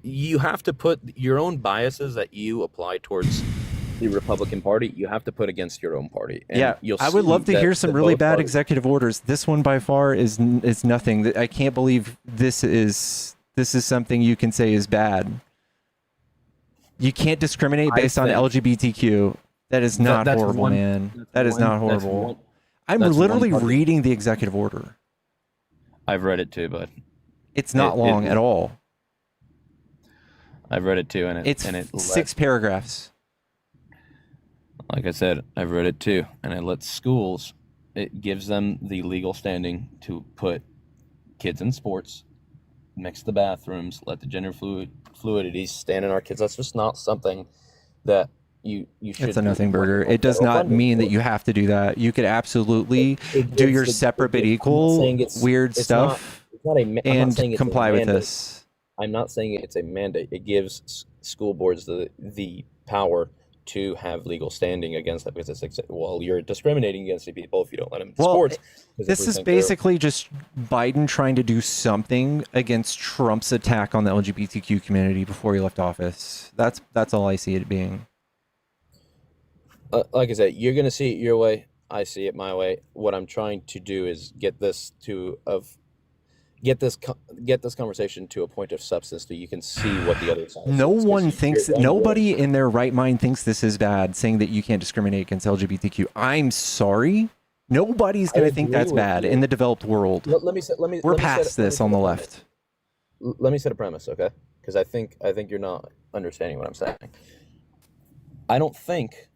you have to put your own biases that you apply towards the Republican Party. You have to put against your own party. And I would love to hear some really bad executive orders. This one by far is nothing. I can't believe this is something you can say is bad. You can't discriminate based on LGBTQ. That is not horrible, man. That is not horrible. I'm literally reading the executive order. I've read it too, but it's not long at all. I've read it too, and it's 6 paragraphs. Like I said, I've read it too, and it lets schools. It gives them the legal standing to put kids in sports, mix the bathrooms, let the gender fluidity stand in our kids. That's just not something that you should. It's a nothing burger. It does not mean that you have to do that. You could absolutely do your separate but equal weird stuff and comply with this. I'm not saying it's a mandate. It gives school boards the power to have legal standing against that, because it's well, you're discriminating against the people if you don't let them into sports. This is basically just Biden trying to do something against Trump's attack on the LGBTQ community before he left office. That's all I see it being. Like I said, you're gonna see it your way. I see it my way. What I'm trying to do is get this conversation to a point of substance so you can see what the other side. No one thinks, nobody in their right mind thinks this is bad, saying that you can't discriminate against LGBTQ. I'm sorry. Nobody's going to think that's bad in the developed world. We're past this on the left. Let me set a premise, okay? Because I think you're not understanding what I'm saying. I don't think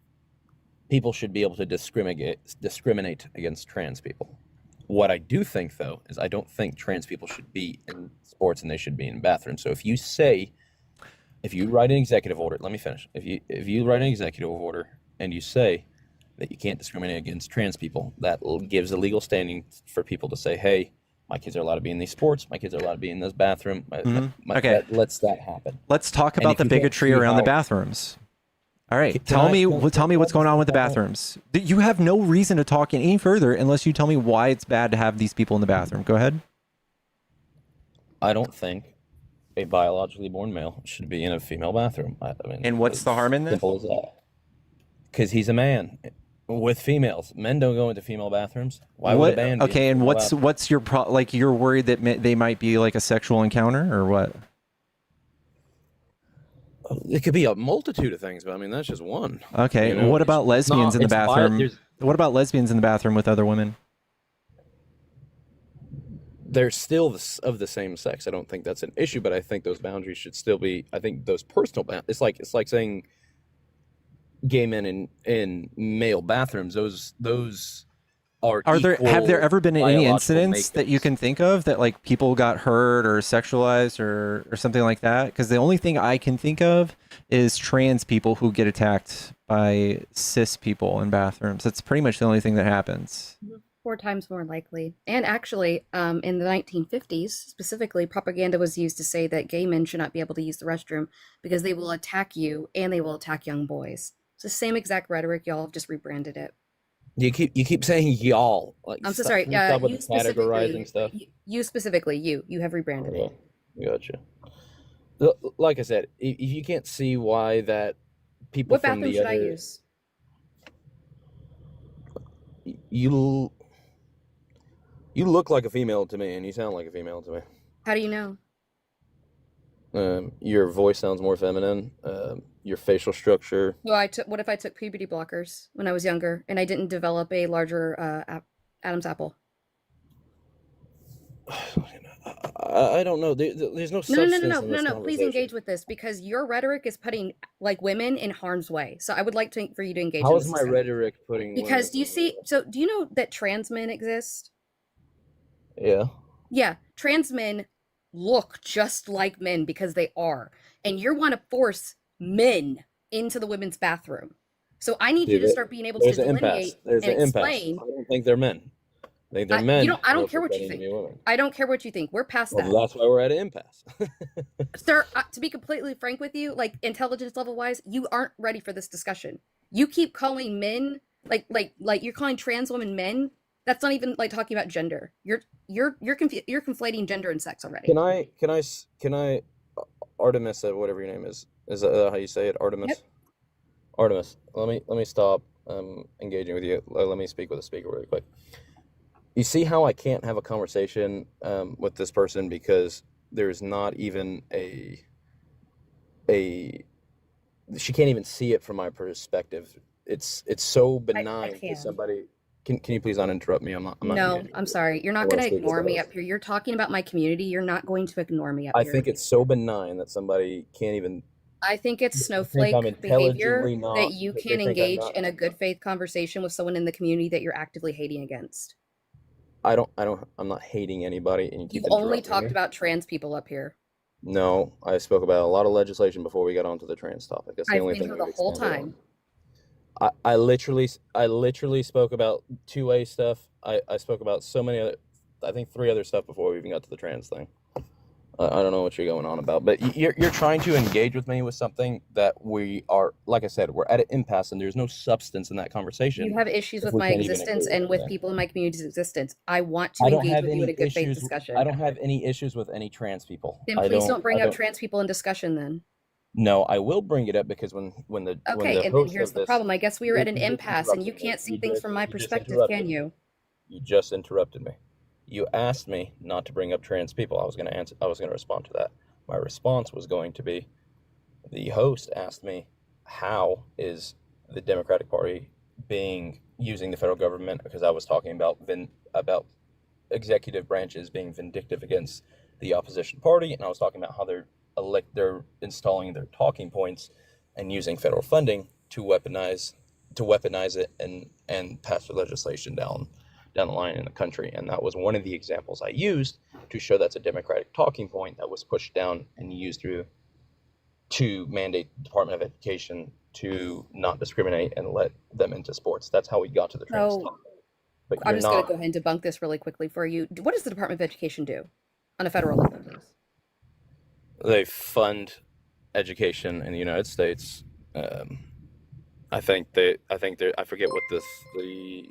people should be able to discriminate against trans people. What I do think, though, is I don't think trans people should be in sports and they should be in bathrooms. So if you write an executive order, let me finish. If you write an executive order and you say that you can't discriminate against trans people, that gives a legal standing for people to say, hey, my kids are allowed to be in these sports, my kids are allowed to be in this bathroom. Okay. That lets that happen. Let's talk about the bigotry around the bathrooms. All right, tell me what's going on with the bathrooms. You have no reason to talk any further unless you tell me why it's bad to have these people in the bathroom. Go ahead. I don't think a biologically born male should be in a female bathroom. I mean, and what's the harm in this? Simple as that. Because he's a man with females. Men don't go into female bathrooms. Why would a man? Okay, and what's your like? You're worried that they might be like a sexual encounter or what? It could be a multitude of things, but I mean, that's just one. Okay. What about lesbians in the bathroom? What about lesbians in the bathroom with other women? They're still of the same sex. I don't think that's an issue, but I think those boundaries should still be. I think those personal boundaries. It's like saying gay men in male bathrooms. Those have there ever been any incidents that you can think of that like people got hurt or sexualized or something like that? Because the only thing I can think of is trans people who get attacked by cis people in bathrooms. That's pretty much the only thing that happens. 4 times more likely. And actually, in the 1950s, specifically, propaganda was used to say that gay men should not be able to use the restroom because they will attack you and they will attack young boys. It's the same exact rhetoric. Y'all have just rebranded it. You keep saying y'all. Like, I'm so sorry. Stop with the categorizing stuff. You specifically, you have rebranded it. Gotcha. Like I said, if you can't see why that people what from bathroom should I use? You look like a female to me, and you sound like a female to me. How do you know? Your voice sounds more feminine. Your facial structure. Well, what if I took puberty blockers when I was younger and I didn't develop a larger Adam's apple? I don't know. There's no substance. No. Please engage with this because your rhetoric is putting like women in harm's way. So I would like for you to engage. How is my rhetoric putting? Because do you see? So do you know that trans men exist? Yeah. Yeah, trans men look just like men because they are, and you want to force men into the women's bathroom. So I need you to start being able to delineate and explain. I don't think they're men. I think they're men. I don't care what you think. I don't care what you think. We're past that. That's why we're at an impasse. Sir, to be completely frank with you, like intelligence level wise, you aren't ready for this discussion. You keep calling men like you're calling trans women men. That's not even like talking about gender. You're conflating gender and sex already. Can I Artemis, whatever your name is that how you say it? Artemis. Yep. Artemis. Let me stop engaging with you. Let me speak with the speaker really quick. You see how I can't have a conversation with this person because there's not even a she can't even see it from my perspective. It's so benign to somebody. Can you please not interrupt me? I'm not. No, I'm sorry. You're not going to ignore me up here. You're talking about my community. You're not going to ignore me up here. I think it's so benign that somebody can't even I think it's They think I'm snowflake behavior intelligently that not. you They can think I'm engage not. in a good faith conversation with someone in the community that you're actively hating against. I'm not hating anybody, and you keep You've only interrupting talked me. about trans people up here. No, I spoke about a lot of legislation before we got onto the trans topic. That's the I've only been thing here we've the whole expanded on. time. I literally spoke about 2A stuff. I spoke about so many other, I think 3 other stuff before we even got to the trans thing. I don't know what you're going on about, but you're trying to engage with me with something that we are, like I said, we're at an impasse, and there's no substance in that conversation. You have issues if with we my can't even agree existence with and with anything. people in my community's existence. I want to I don't engage have with you in any a good faith issues. discussion. I don't have any issues with any trans people. Then I please don't I bring up don't. trans people in discussion then. No, I will bring it up because when the Okay, and then host here's of the this, problem. I guess we are at an you just impasse and you interrupted me. can't see things from my You just perspective, can interrupted. you? You just interrupted me. You asked me not to bring up trans people. I was going to answer. I was going to respond to that. My response was going to be, the host asked me, how is the Democratic Party using the federal government, because I was talking about executive branches being vindictive against the opposition party, and I was talking about how they're installing their talking points and using federal funding to weaponize it and pass the legislation down the line in the country. And that was one of the examples I used to show that's a Democratic talking point that was pushed down and used to mandate the Department of Education to not discriminate and let them into sports. That's how we got to the trans So topic. But I'm you're just going to not. go ahead and debunk this really quickly for you. What does the Department of Education do on a federal level, please? They fund education in the United States. I forget what the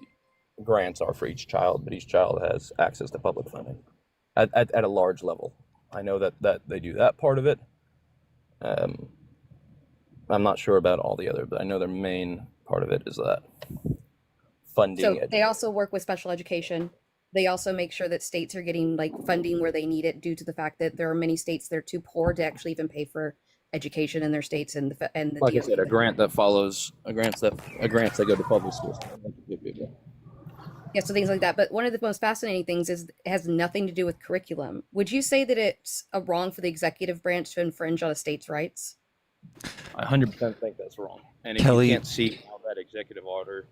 grants are for each child, but each child has access to public funding at a large level. I know that they do that part of it. I'm not sure about all the other, but I know their main part of it is that funding. So they also work with special education. They also make sure that states are getting like funding where they need it, due to the fact that there are many states that are too poor to actually even pay for education in their states, and the Like I DOE. said, a grant that go to public schools. Yeah, so things like that. But one of the most fascinating things is it has nothing to do with curriculum. Would you say that it's a wrong for the executive branch to infringe on a state's rights? I 100% think that's wrong. And if Kelly- you can't see how that executive order.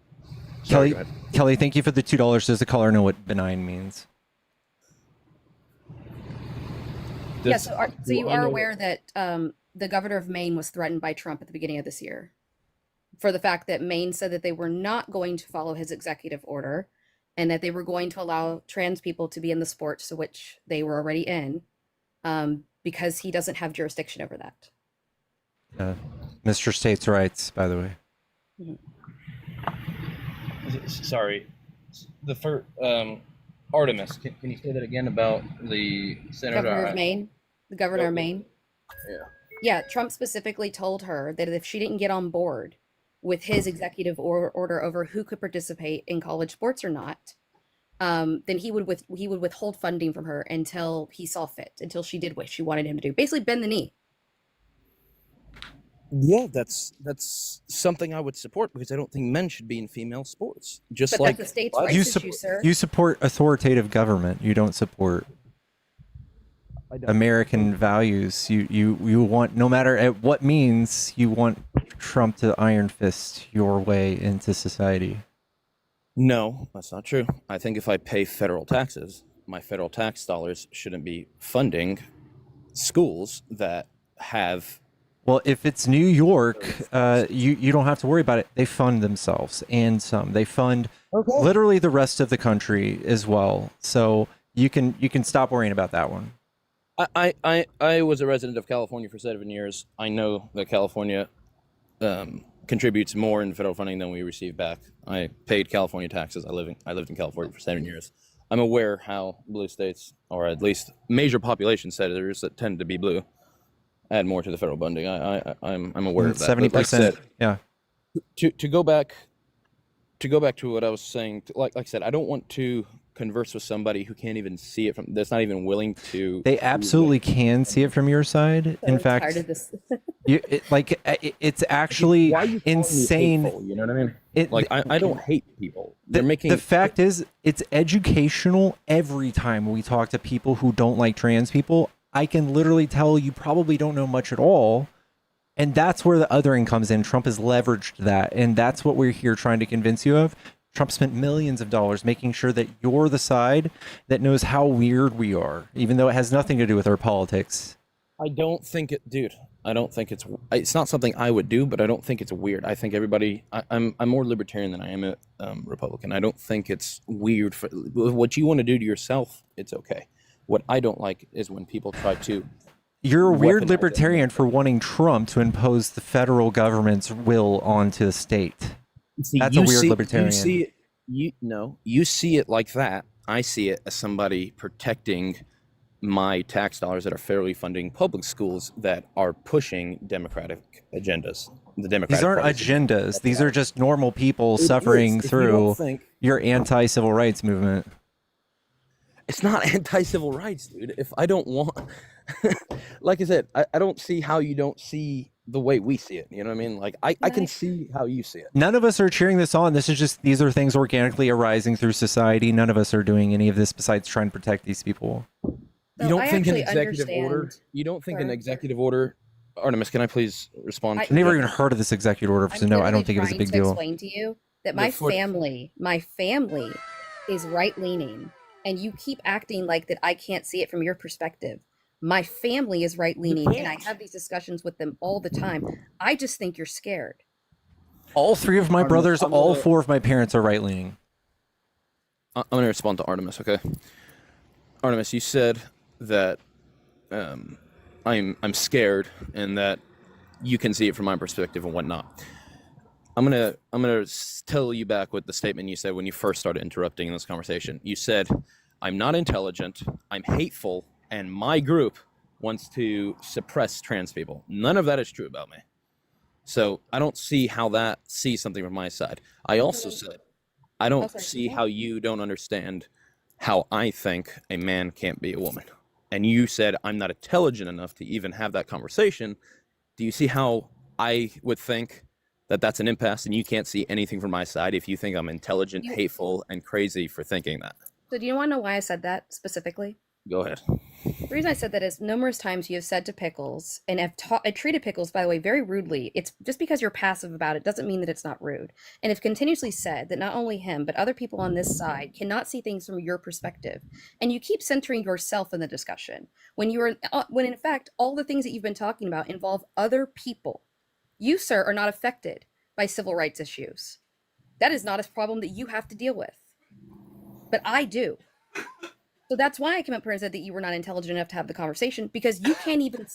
Sorry, go ahead. Kelly, thank you for the $2. Does the caller know what benign means? Yeah, so you are aware that the governor of Maine was threatened by Trump at the beginning of this year for the fact that Maine said that they were not going to follow his executive order, and that they were going to allow trans people to be in the sports to which they were already in, because he doesn't have jurisdiction over that. Mr. States' rights, by the way. Sorry, the first Artemis. Can you say that again about the senator? Governor of Maine, the governor of Maine. Yeah. Yeah, Trump specifically told her that if she didn't get on board with his executive order over who could participate in college sports or not, then he would withhold funding from her until he saw fit, until she did what she wanted him to do. Basically, bend the knee. Yeah, that's something I would support, because I don't think men should be in female sports. Just But like that's a states' rights issue, sir. You support authoritative government. You don't support American values. You want, no matter at what means, you want Trump to iron fist your way into society. No, that's not true. I think if I pay federal taxes, my federal tax dollars shouldn't be funding schools that have. Well, if it's New York, you don't have to worry about it. They fund themselves and some. They fund literally the rest of the country as well. So you can stop worrying about that one. I was a resident of California for 7 years. I know that California contributes more in federal funding than we receive back. I paid California taxes. I lived in California for 7 years. I'm aware how blue states, or at least major population centers that tend to be blue, add more to the federal funding. I'm aware of that. 70%. Yeah. To go back to what I was saying, like I said, I don't want to converse with somebody who can't even see it from, that's not even willing to. They absolutely can see it from your side. In fact, tired of this. it's actually Why are you calling me insane. hateful? You know what I mean? I don't hate people. They're making. The fact is, it's educational. Every time we talk to people who don't like trans people, I can literally tell you probably don't know much at all, And that's where the othering comes in. Trump has leveraged that. And that's what we're here trying to convince you of. Trump spent millions of dollars making sure that you're the side that knows how weird we are, even though it has nothing to do with our politics. I don't think it, dude. I don't think it's not something I would do, but I don't think it's weird. I think everybody, I'm more libertarian than I am a Republican. I don't think it's weird for what you want to do to yourself. It's okay. What I don't like is when people try to. You're a weird libertarian for wanting Trump to impose the federal government's will onto the state. See, that's a weird libertarian. You see it like that. I see it as somebody protecting my tax dollars that are fairly funding public schools that are pushing democratic agendas. These aren't agendas. These are just normal people suffering through your anti-civil rights movement. It's not anti-civil rights, dude. If I don't want, like I said, I don't see how you don't see the way we see it. You know what I mean? Like I can see how you see it. None of us are cheering this on. This is just, these are things organically arising through society. None of us are doing any of this besides trying to protect these people. You don't think an executive order? You don't think an executive order? Artemis, can I please respond? I've never even heard of this executive order, so no, I don't think it was a big deal. Explain to you that my family is right-leaning, and you keep acting like that I can't see it from your perspective. My family is right-leaning, and I have these discussions with them all the time. I just think you're scared. All three of my brothers, all four of my parents are right-leaning. I'm going to respond to Artemis, okay? Artemis, you said that I'm scared and that you can see it from my perspective and whatnot. I'm gonna tell you back with the statement you said when you first started interrupting this conversation. You said, "I'm not intelligent, I'm hateful, and my group wants to suppress trans people." None of that is true about me. So I don't see how that sees something from my side. I also said, I don't see how you don't understand how I think a man can't be a woman. And you said I'm not intelligent enough to even have that conversation. Do you see how I would think that that's an impasse and you can't see anything from my side if you think I'm intelligent, hateful, and crazy for thinking that? So do you want to know why I said that specifically? Go ahead. The reason I said that is numerous times you have said to Pickles, and I've treated Pickles, by the way, very rudely. It's just because you're passive about it doesn't mean that it's not rude. And have continuously said that not only him, but other people on this side cannot see things from your perspective. And you keep centering yourself in the discussion when in fact, all the things that you've been talking about involve other people. You, sir, are not affected by civil rights issues. That is not a problem that you have to deal with. But I do. So that's why I came up here and said that you were not intelligent enough to have the conversation, because you can't even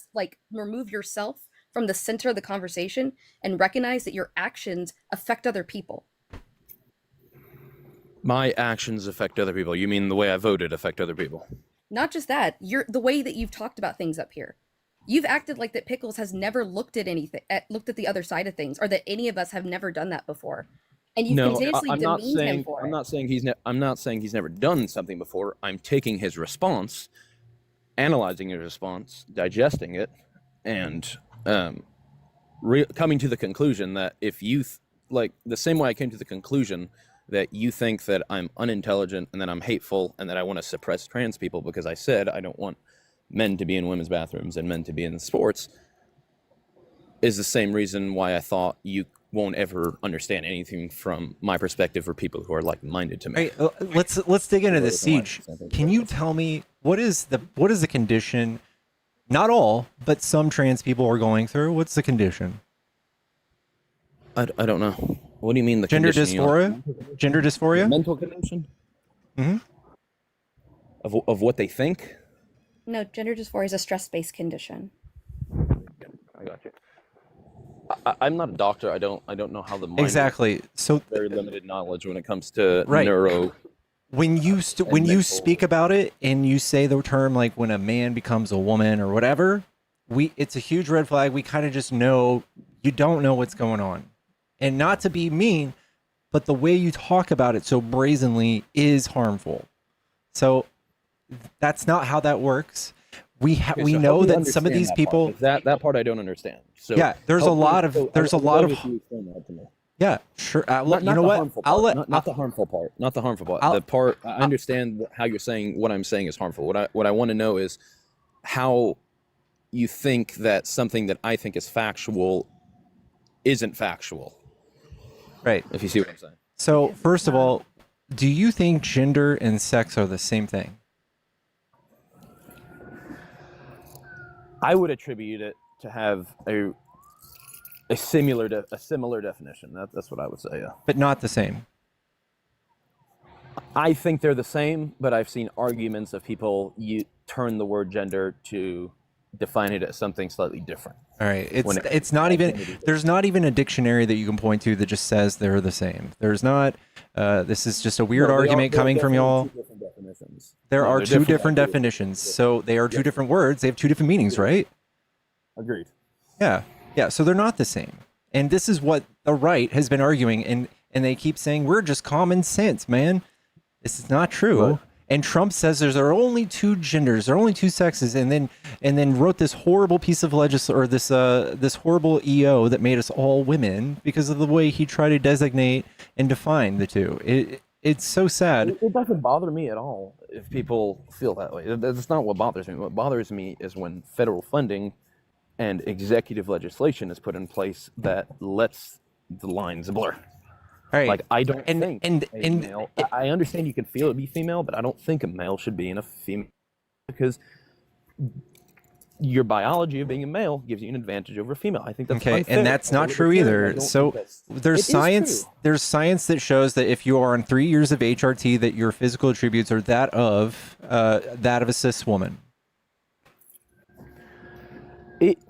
remove yourself from the center of the conversation and recognize that your actions affect other people. My actions affect other people. You mean the way I voted affect other people? Not just that, the way that you've talked about things up here. You've acted like that Pickles has never looked at the other side of things, or that any of us have never done that before. And you've continuously demeaned him for it. I'm not saying he's never done something before. I'm taking his response, analyzing his response, digesting it, and coming to the conclusion that if you the same way I came to the conclusion that you think that I'm unintelligent and that I'm hateful and that I want to suppress trans people because I said I don't want men to be in women's bathrooms and men to be in sports, is the same reason why I thought you won't ever understand anything from my perspective for people who are like-minded to me. Hey, let's dig into this, Siege. Can you tell me what is the condition? Not all, but some trans people are going through. What's the condition? I don't know. What do you mean the gender condition? dysphoria? Gender dysphoria? Mental condition? Mm-hmm. Of what they think? No, gender dysphoria is a stress-based condition. I got you. I'm not a doctor. I don't know how the mind exactly. So very limited knowledge when it comes to neuro. When you speak about it and you say the term like when a man becomes a woman or whatever, it's a huge red flag. We kind of just know you don't know what's going on, and not to be mean, but the way you talk about it so brazenly is harmful. So that's not how that works. We know that some of these people that part I don't understand. So yeah, there's a lot of yeah, sure. You know what? Not the harmful part. Not the harmful part. The part I understand how you're saying what I'm saying is harmful. What I want to know is how you think that something that I think is factual isn't factual. Right. If you see what I'm saying. So, first of all, do you think gender and sex are the same thing? I would attribute it to have a similar definition. That's what I would say. Yeah. But not the same. I think they're the same, but I've seen arguments of people turn the word gender to define it as something slightly different. All right, it's not even, there's not even a dictionary that you can point to that just says they're the same. There's not. This is just a weird argument coming from y'all. There are two different definitions, so they are two different words. They have two different meanings, right? Agreed. Yeah, so they're not the same. And this is what the right has been arguing, and they keep saying we're just common sense, man. This is not true. Right. And Trump says there are only two genders, there are only two sexes, and then wrote this horrible piece of legislation, or this horrible EO that made us all women because of the way he tried to designate and define the two. It's so sad. It doesn't bother me at all if people feel that way. That's not what bothers me. What bothers me is when federal funding and executive legislation is put in place that lets the lines blur. Right. Like, I don't think a male, I understand you can feel it be female, but I don't think a male should be in a female, because your biology of being a male gives you an advantage over a female. I think that's unfair. And that's not true either. So there's science that shows that if you are on 3 years of HRT, that your physical attributes are that of a cis woman.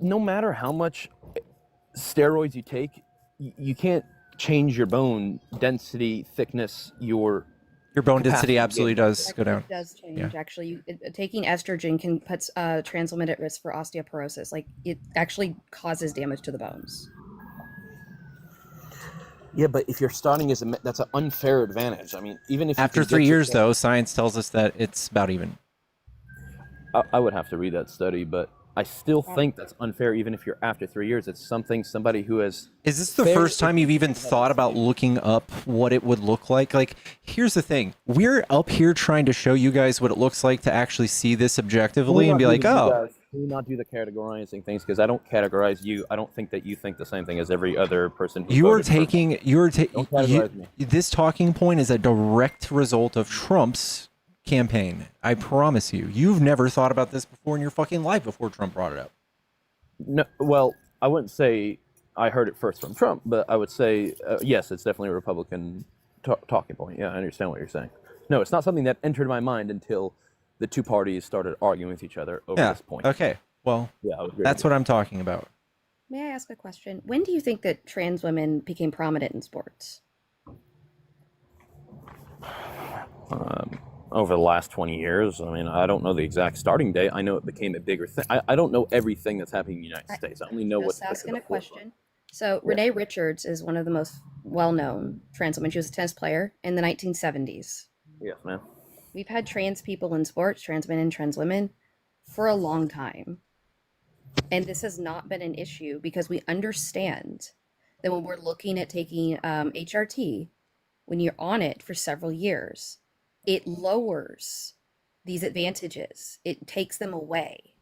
No matter how much steroids you take, you can't change your bone density, thickness, your bone density absolutely does go down. It does change, actually. Taking estrogen can put trans women at risk for osteoporosis. Like, it actually causes damage to the bones. Yeah, but if you're starting as that's an unfair advantage. I mean, even if after 3 years, though, science tells us that it's about even. I would have to read that study, but I still think that's unfair, even if you're after 3 years. It's somebody who has... Is this the first time you've even thought about looking up what it would look like? Like, here's the thing. We're up here trying to show you guys what it looks like to actually see this objectively and be like, oh... Do not do the categorizing things, because I don't categorize you. I don't think that you think the same thing as every other person. This talking point is a direct result of Trump's campaign. I promise you. You've never thought about this before in your fucking life before Trump brought it up. No, well, I wouldn't say I heard it first from Trump, but I would say, yes, it's definitely a Republican talking point. Yeah, I understand what you're saying. No, it's not something that entered my mind until the two parties started arguing with each other over this point. Okay, well, that's what I'm talking about. May I ask a question? When do you think that trans women became prominent in sports? Over the last 20 years. I mean, I don't know the exact starting date. I know it became a bigger thing. I don't know everything that's happening in the United States. I only know what's asking a question. So Renee Richards is one of the most well-known trans women. She was a tennis player in the 1970s. Yes, ma'am. We've had trans people in sports, trans men and trans women, for a long time. And this has not been an issue because we understand that when we're looking at taking HRT, when you're on it for several years, it lowers these advantages. It takes them away.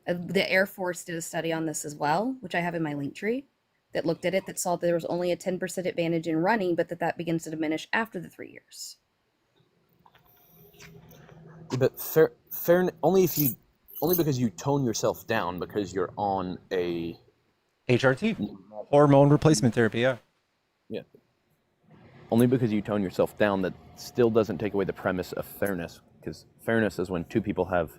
The Air Force did a study on this as well, which I have in my link tree, that looked at it, that saw that there was only a 10% advantage in running, but that begins to diminish after the 3 years. But only because you tone yourself down because you're on a HRT, hormone replacement therapy. Yeah. Only because you tone yourself down, that still doesn't take away the premise of fairness, because fairness is when two people have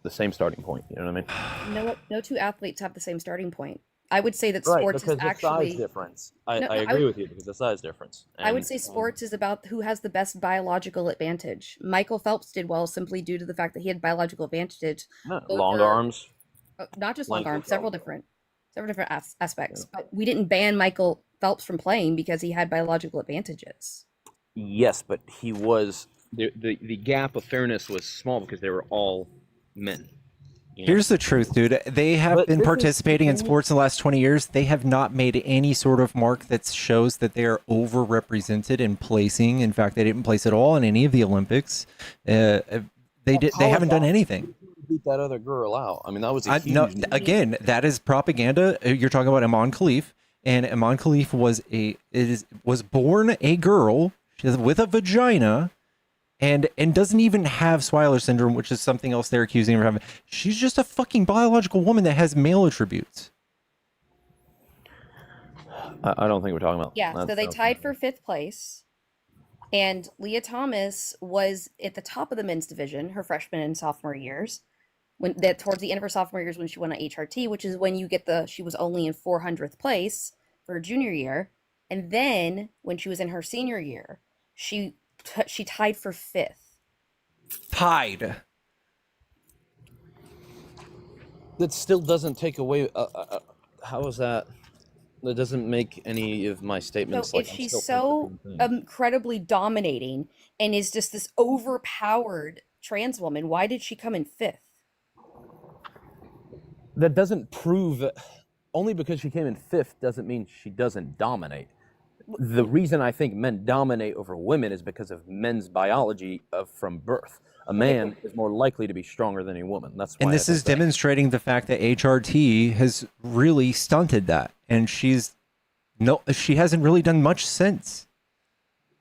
the same starting point. You know what I mean? No two athletes have the same starting point. I would say that sports is actually... the size difference. I agree with you, because the size difference. I would say sports is about who has the best biological advantage. Michael Phelps did well simply due to the fact that he had biological advantage. Long arms. Not just long arms, several different aspects. Yeah. But we didn't ban Michael Phelps from playing because he had biological advantages. Yes, but he was... The gap of fairness was small because they were all men. You know? Here's the truth, dude. They have been participating in sports in the last 20 years. They have not made any sort of mark that shows that they are overrepresented in placing. In fact, they didn't place at all in any of the Olympics. They haven't done anything. beat that other girl out. I mean, that was a huge. No, again, that is propaganda. You're talking about Iman Khalif, and Iman Khalif was born a girl with a vagina, and doesn't even have Schuyler syndrome, which is something else they're accusing her of having. She's just a fucking biological woman that has male attributes. I don't think we're talking about. Yeah, so they tied for 5th place. And Leah Thomas was at the top of the men's division her freshman and sophomore years. Towards the end of her sophomore years when she won an HRT, which is when you get she was only in 400th place for her junior year. And then when she was in her senior year, she tied for 5th. Tied. That still doesn't take away. How is that? That doesn't make any of my statements. So if she's so incredibly dominating and is just this overpowered trans woman, why did she come in 5th? That doesn't prove. Only because she came in 5th doesn't mean she doesn't dominate. The reason I think men dominate over women is because of men's biology from birth. A man is more likely to be stronger than a woman. That's why. And this is demonstrating the fact that HRT has really stunted that, and she hasn't really done much since.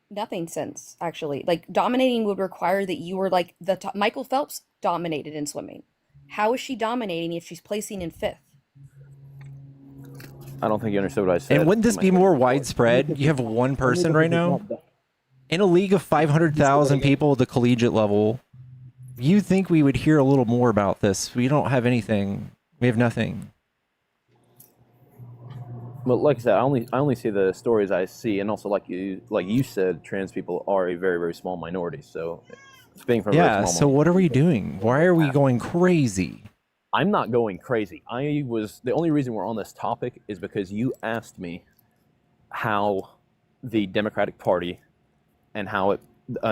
Nothing since, actually. Like, dominating would require that you were like Michael Phelps dominated in swimming. How is she dominating if she's placing in 5th? I don't think you understood what I said. And wouldn't this be more widespread? You have one person right now in a league of 500,000 people at the collegiate level. You'd think we would hear a little more about this. We don't have anything. We have nothing. Well, like I said, I only see the stories I see, and also like you said, trans people are a very, very small minority. So, speaking from a very small so what are we doing? Why are we going crazy? I'm not going crazy. The only reason we're on this topic is because you asked me how the Democratic Party and how it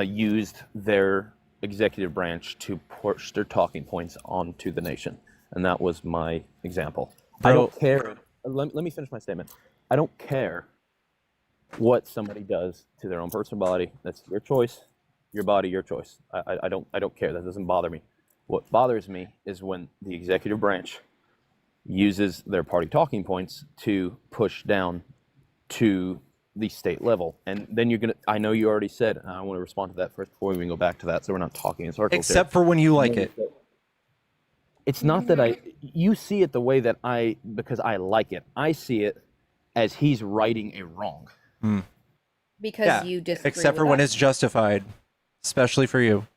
used their executive branch to push their talking points onto the nation. And that was my example. I don't care. Let me finish my statement. I don't care what somebody does to their own personal body. That's your choice, your body, your choice. I don't care. That doesn't bother me. What bothers me is when the executive branch uses their party talking points to push down to the state level. And then I know you already said, and I want to respond to that first before we even go back to that, so we're not talking in circles. Except for when you like it. It's not that you see it the way that because I like it. I see it as he's righting a wrong. Because you disagree. Except for when it's justified, especially for you.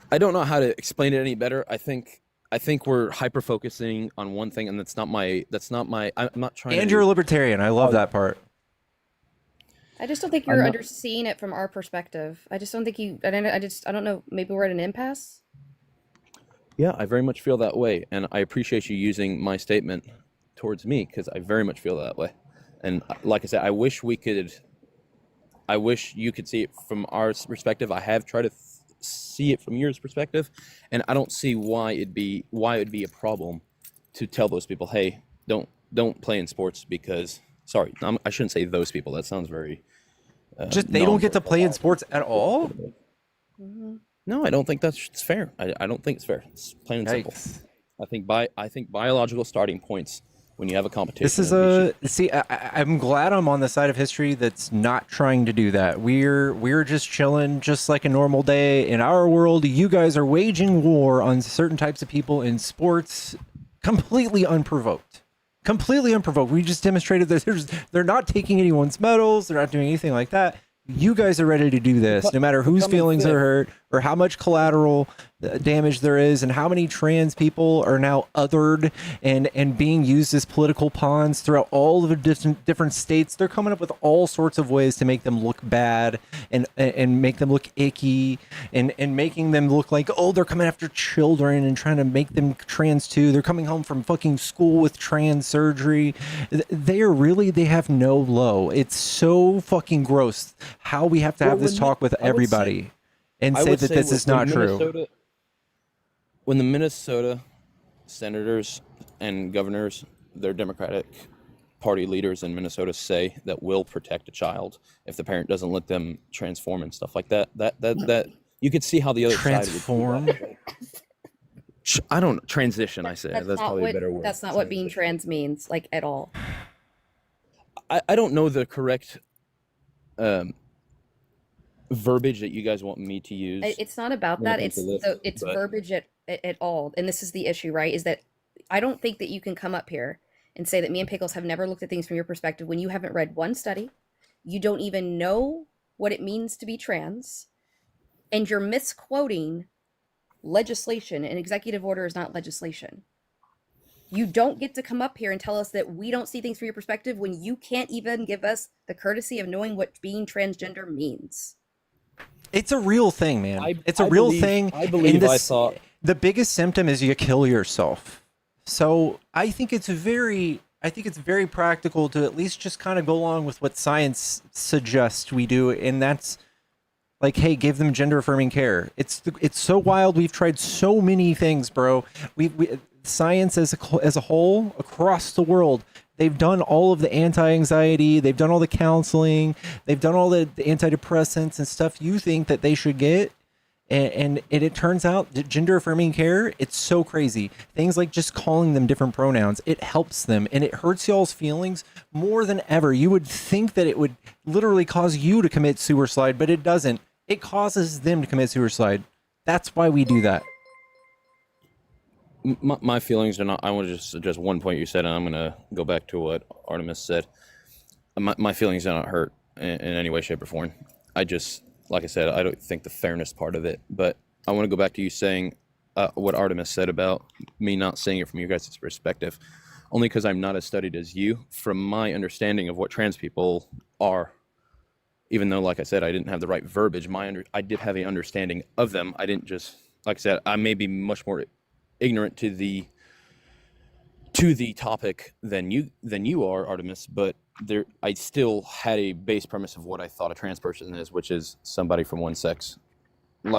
I don't know how to explain it any better. I think we're hyper focusing on one thing, and that's not my. I'm not trying. And you're a libertarian. I love that part. I just don't think you're underseeing it from our perspective. I just don't think you. I don't know. Maybe we're at an impasse. Yeah, I very much feel that way, and I appreciate you using my statement towards me because I very much feel that way. And like I said, I wish you could see it from our perspective. I have tried to see it from yours perspective, and I don't see why it'd be a problem to tell those people, hey, don't play in sports because sorry, I shouldn't say those people. That sounds very they don't get to play in sports at all. No, I don't think that's fair. I don't think it's fair. It's plain and simple. I think biological starting points when you have a competition. This is I'm glad I'm on the side of history that's not trying to do that. We're just chilling, just like a normal day in our world. You guys are waging war on certain types of people in sports, completely unprovoked. We just demonstrated that they're not taking anyone's medals. They're not doing anything like that. You guys are ready to do this, no matter whose feelings are hurt or how much collateral damage there is and how many trans people are now othered and being used as political pawns throughout all of the different states. They're coming up with all sorts of ways to make them look bad and make them look icky and making them look like, oh, they're coming after children and trying to make them trans too. They're coming home from fucking school with trans surgery. They have no low. It's so fucking gross how we have to have this talk with everybody and say that this is not true. When the Minnesota senators and governors, their Democratic Party leaders in Minnesota say that we'll protect a child if the parent doesn't let them transform and stuff like that, that you could see how the other transform. Side would I don't transition. I say that's probably what, a better word. That's not what being trans means, like at all. I don't know the correct verbiage that you guys want me to use. It's not about that. It's verbiage at all. And this is the issue, right? Is that I don't think that you can come up here and say that me and Pickles have never looked at things from your perspective when you haven't read one study. You don't even know what it means to be trans, and you're misquoting legislation. An executive order is not legislation. You don't get to come up here and tell us that we don't see things from your perspective when you can't even give us the courtesy of knowing what being transgender means. It's a real thing, man. It's a real thing. I believe I thought the biggest symptom is you kill yourself. So I think it's very practical to at least just kind of go along with what science suggests we do, and that's like, hey, give them gender affirming care. It's so wild. We've tried so many things, bro. We science as a whole across the world. They've done all of the anti-anxiety. They've done all the counseling. They've done all the antidepressants and stuff you think that they should get. And it turns out that gender affirming care, it's so crazy. Things like just calling them different pronouns, it helps them, and it hurts y'all's feelings more than ever. You would think that it would literally cause you to commit suicide, but it doesn't. It causes them to commit suicide. That's why we do that. My feelings are not. I want to just address one point you said, and I'm going to go back to what Artemis said. My feelings are not hurt in any way, shape, or form. Like I said, I don't think the fairness part of it, but I want to go back to you saying what Artemis said about me not seeing it from you guys' perspective, only because I'm not as studied as you. From my understanding of what trans people are, even though, like I said, I didn't have the right verbiage, I did have an understanding of them. I didn't just, like I said, I may be much more ignorant to the topic than you are, Artemis, but I still had a base premise of what I thought a trans person is, which is somebody from one sex.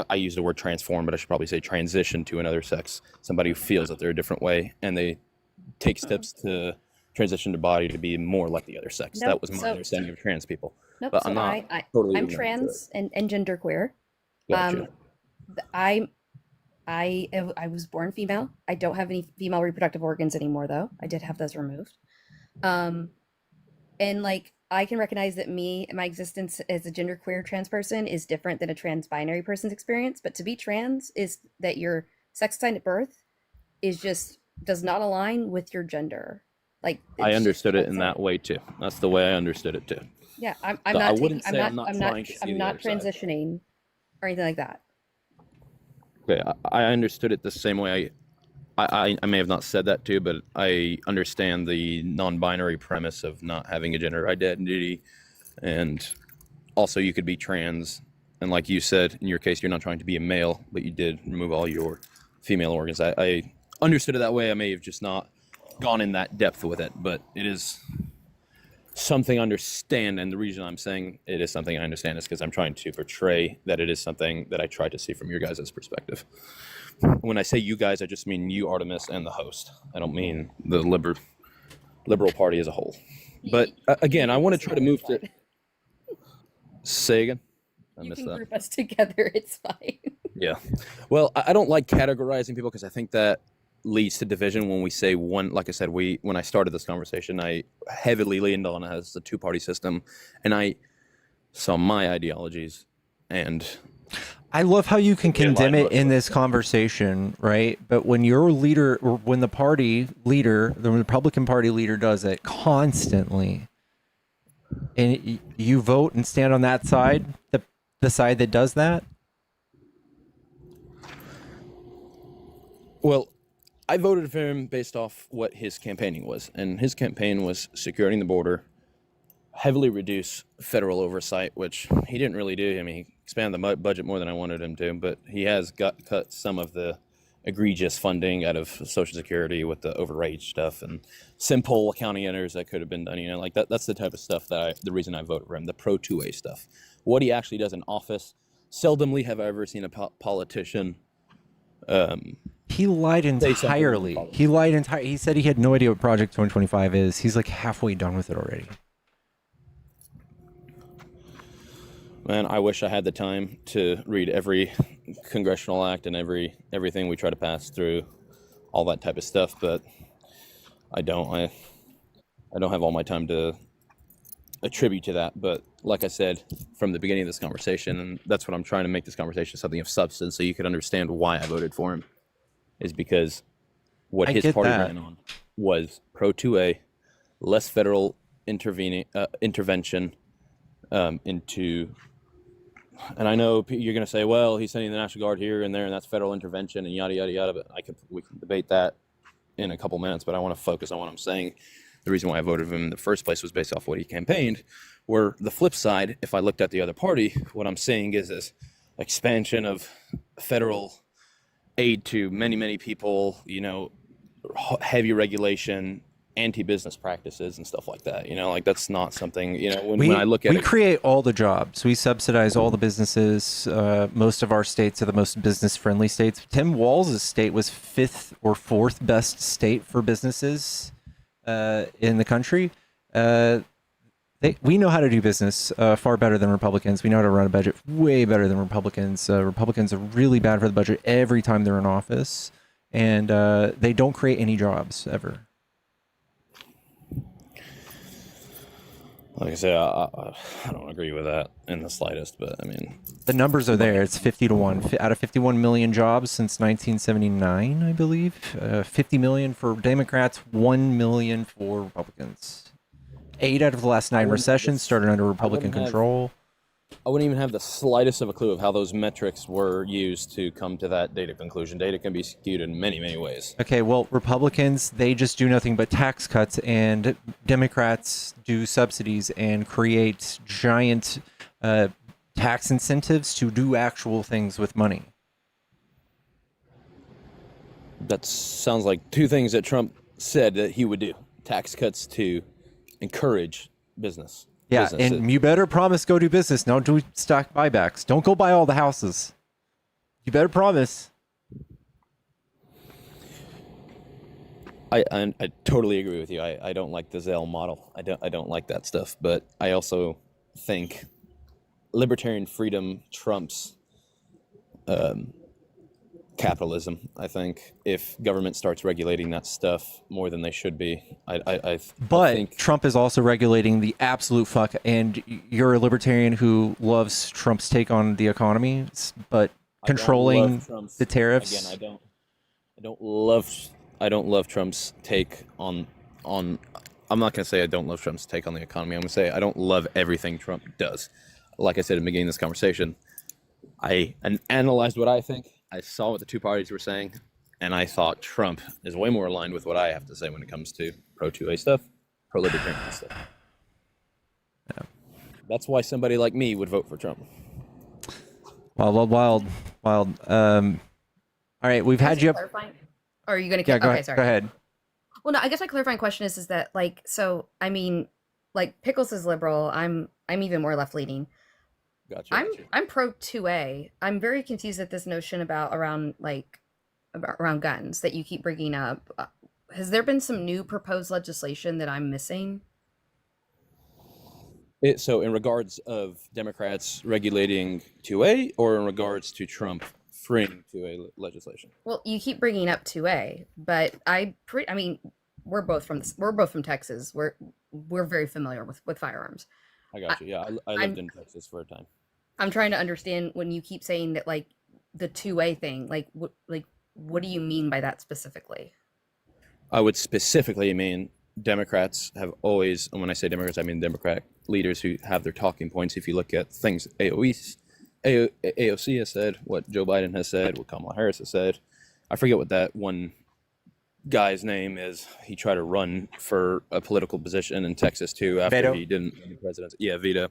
I use the word transform, but I should probably say transition to another sex. Somebody who feels that they're a different way, and they take steps to transition their body to be more like the other sex. Nope, that was my understanding of trans people. Nope. But So I'm trans and genderqueer. Gotcha. I was born female. I don't have any female reproductive organs anymore, though. I did have those removed. And like, I can recognize that my existence as a genderqueer trans person is different than a trans binary person's experience. But to be trans is that your sex assigned at birth does not align with your gender. Like, I understood it in that way too. That's the way I understood it too. Yeah, I'm not transitioning or anything like that. Okay, I understood it the same way. I may have not said that too, but I understand the non-binary premise of not having a gender identity, and also you could be trans, and like you said, in your case, you're not trying to be a male, but you did remove all your female organs. I understood it that way. I may have just not gone in that depth with it, but it is something I understand, and the reason I'm saying it is something I understand is because I'm trying to portray that it is something that I try to see from your guys' perspective. When I say you guys, I just mean you, Artemis, and the host. I don't mean the liberal party as a whole. But again, I want to try to move to... Say again? You can group us together, it's fine. Yeah. Well, I don't like categorizing people because I think that leads to division when we say one. Like I said, when I started this conversation, I heavily leaned on it as a two-party system, and I saw my ideologies, and I love how you can condemn it in this conversation, right? But when your leader, or when the party leader, the Republican Party leader does it constantly, and you vote and stand on that side, the side that does that. Well, I voted for him based off what his campaigning was, and his campaign was securing the border, heavily reduce federal oversight, which he didn't really do. I mean, he expanded the budget more than I wanted him to, but he has cut some of the egregious funding out of Social Security with the overrage stuff and simple accounting enters that could have been done. You know, like that's the type of stuff the reason I voted for him, the pro 2A stuff. What he actually does in office, seldomly have I ever seen a politician. He lied entirely. He said he had no idea what Project 2025 is. He's like halfway done with it already. Man, I wish I had the time to read every congressional act and everything we try to pass through, all that type of stuff, but I don't. I don't have all my time to attribute to that. But like I said from the beginning of this conversation, and that's what I'm trying to make this conversation something of substance, so you can understand why I voted for him, is because what his party ran on was pro 2A, less federal intervention into. And I know you're going to say, well, he's sending the National Guard here and there, and that's federal intervention, and yada yada yada. But we can debate that in a couple minutes. But I want to focus on what I'm saying. The reason why I voted for him in the first place was based off what he campaigned. Where the flip side, if I looked at the other party, what I'm saying is this expansion of federal aid to many people. Heavy regulation, anti-business practices and stuff like that. Like that's not something, when I look at we create all the jobs. We subsidize all the businesses. Most of our states are the most business friendly states. Tim Walz' state was 5th or 4th best state for businesses in the country. We know how to do business far better than Republicans. We know how to run a budget way better than Republicans. Republicans are really bad for the budget every time they're in office, and they don't create any jobs ever. Like I said, I don't agree with that in the slightest, but I mean, the numbers are there. It's 50-1 out of 51 million jobs since 1979, I believe. 50 million for Democrats, 1 million for Republicans. 8 out of the last 9 recessions started under Republican control. I wouldn't even have the slightest of a clue of how those metrics were used to come to that data conclusion. Data can be skewed in many ways. Okay, well, Republicans, they just do nothing but tax cuts, and Democrats do subsidies and create giant tax incentives to do actual things with money. That sounds like two things that Trump said that he would do. Tax cuts to encourage business. Yeah, and you better promise go do business. Don't do stock buybacks. Don't go buy all the houses. You better promise. I totally agree with you. I don't like the Zelle model. I don't like that stuff. But I also think libertarian freedom trumps capitalism. I think if government starts regulating that stuff more than they should be, I think Trump is also regulating the absolute fuck. And you're a libertarian who loves Trump's take on the economy, but controlling the tariffs. Again, I don't love Trump's take on. I'm not going to say I don't love Trump's take on the economy. I'm going to say I don't love everything Trump does. Like I said at the beginning of this conversation, I analyzed what I think. I saw what the two parties were saying, and I thought Trump is way more aligned with what I have to say when it comes to pro-2A stuff, pro-libertarian stuff. Yeah. That's why somebody like me would vote for Trump. Wild. All right, we've had you up. Or are you going to? Yeah, Okay, sorry. Go ahead. Well, no, I guess my clarifying question is that Pickles is liberal. I'm even more left leaning. Gotcha. I'm pro 2A. I'm very confused at this notion around guns that you keep bringing up. Has there been some new proposed legislation that I'm missing? So in regards of Democrats regulating 2A, or in regards to Trump freeing 2A legislation? Well, you keep bringing up 2A, but we're both from Texas. We're very familiar with firearms. I got you. Yeah, I lived in Texas for a time. I'm trying to understand when you keep saying that, like, the 2A thing, what do you mean by that specifically? I would specifically mean Democrats have always, and when I say Democrats, I mean Democratic leaders who have their talking points. If you look at things AOC has said, what Joe Biden has said, what Kamala Harris has said, I forget what that one guy's name is. He tried to run for a political position in Texas too after Beto. He didn't win the presidency. Yeah, Vito.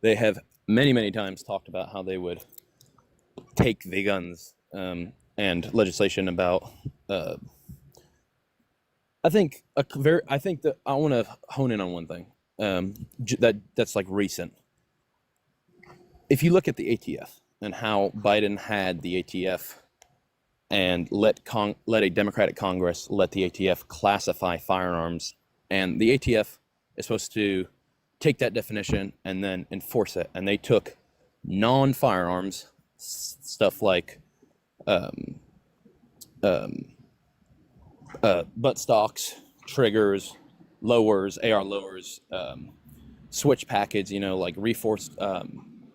They have many times talked about how they would take the guns and legislation about. I think that I want to hone in on one thing that's like recent. If you look at the ATF and how Biden had the ATF and let a Democratic Congress let the ATF classify firearms, and the ATF is supposed to take that definition and then enforce it, and they took non-firearms stuff like butt stocks, triggers, lowers, AR lowers, switch packets, like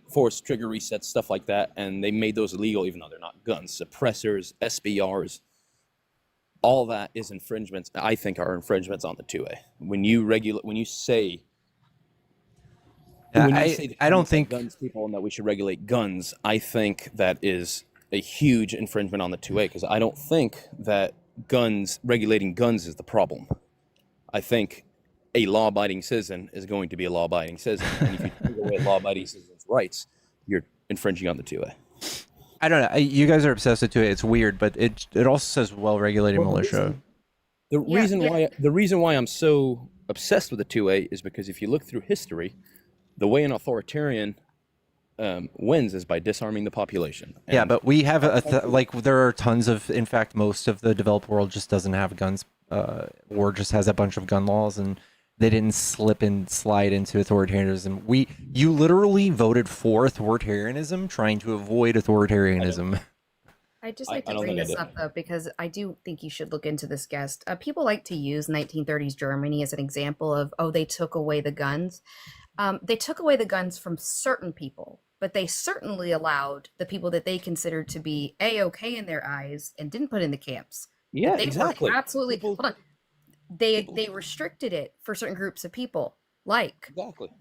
forced trigger resets, stuff like that. And they made those illegal, even though they're not guns. Suppressors, SBRs, all that is infringements. I think are infringements on the 2A. When you say I don't think guns people and that we should regulate guns, I think that is a huge infringement on the 2A, because I don't think that regulating guns is the problem. I think a law-abiding citizen is going to be a law-abiding citizen, and if you take away a law-abiding citizen's rights, you're infringing on the 2A. I don't know. You guys are obsessed with 2A. It's weird, but it also says well-regulated militia. The reason why I'm so obsessed with the 2A is because if you look through history, the way an authoritarian wins is by disarming the population. Yeah, but we have there are tons of, in fact, most of the developed world just doesn't have guns, or just has a bunch of gun laws, and they didn't slip and slide into authoritarianism. You literally voted for authoritarianism, trying to avoid authoritarianism. I'd just like to bring this up, though, because I do think you should look into this guest. People like to use 1930s Germany as an example of, they took away the guns. They took away the guns from certain people, but they certainly allowed the people that they considered to be A-okay in their eyes and didn't put in the camps. Yeah, they exactly. Absolutely. Hold on. They restricted it for certain groups of people, like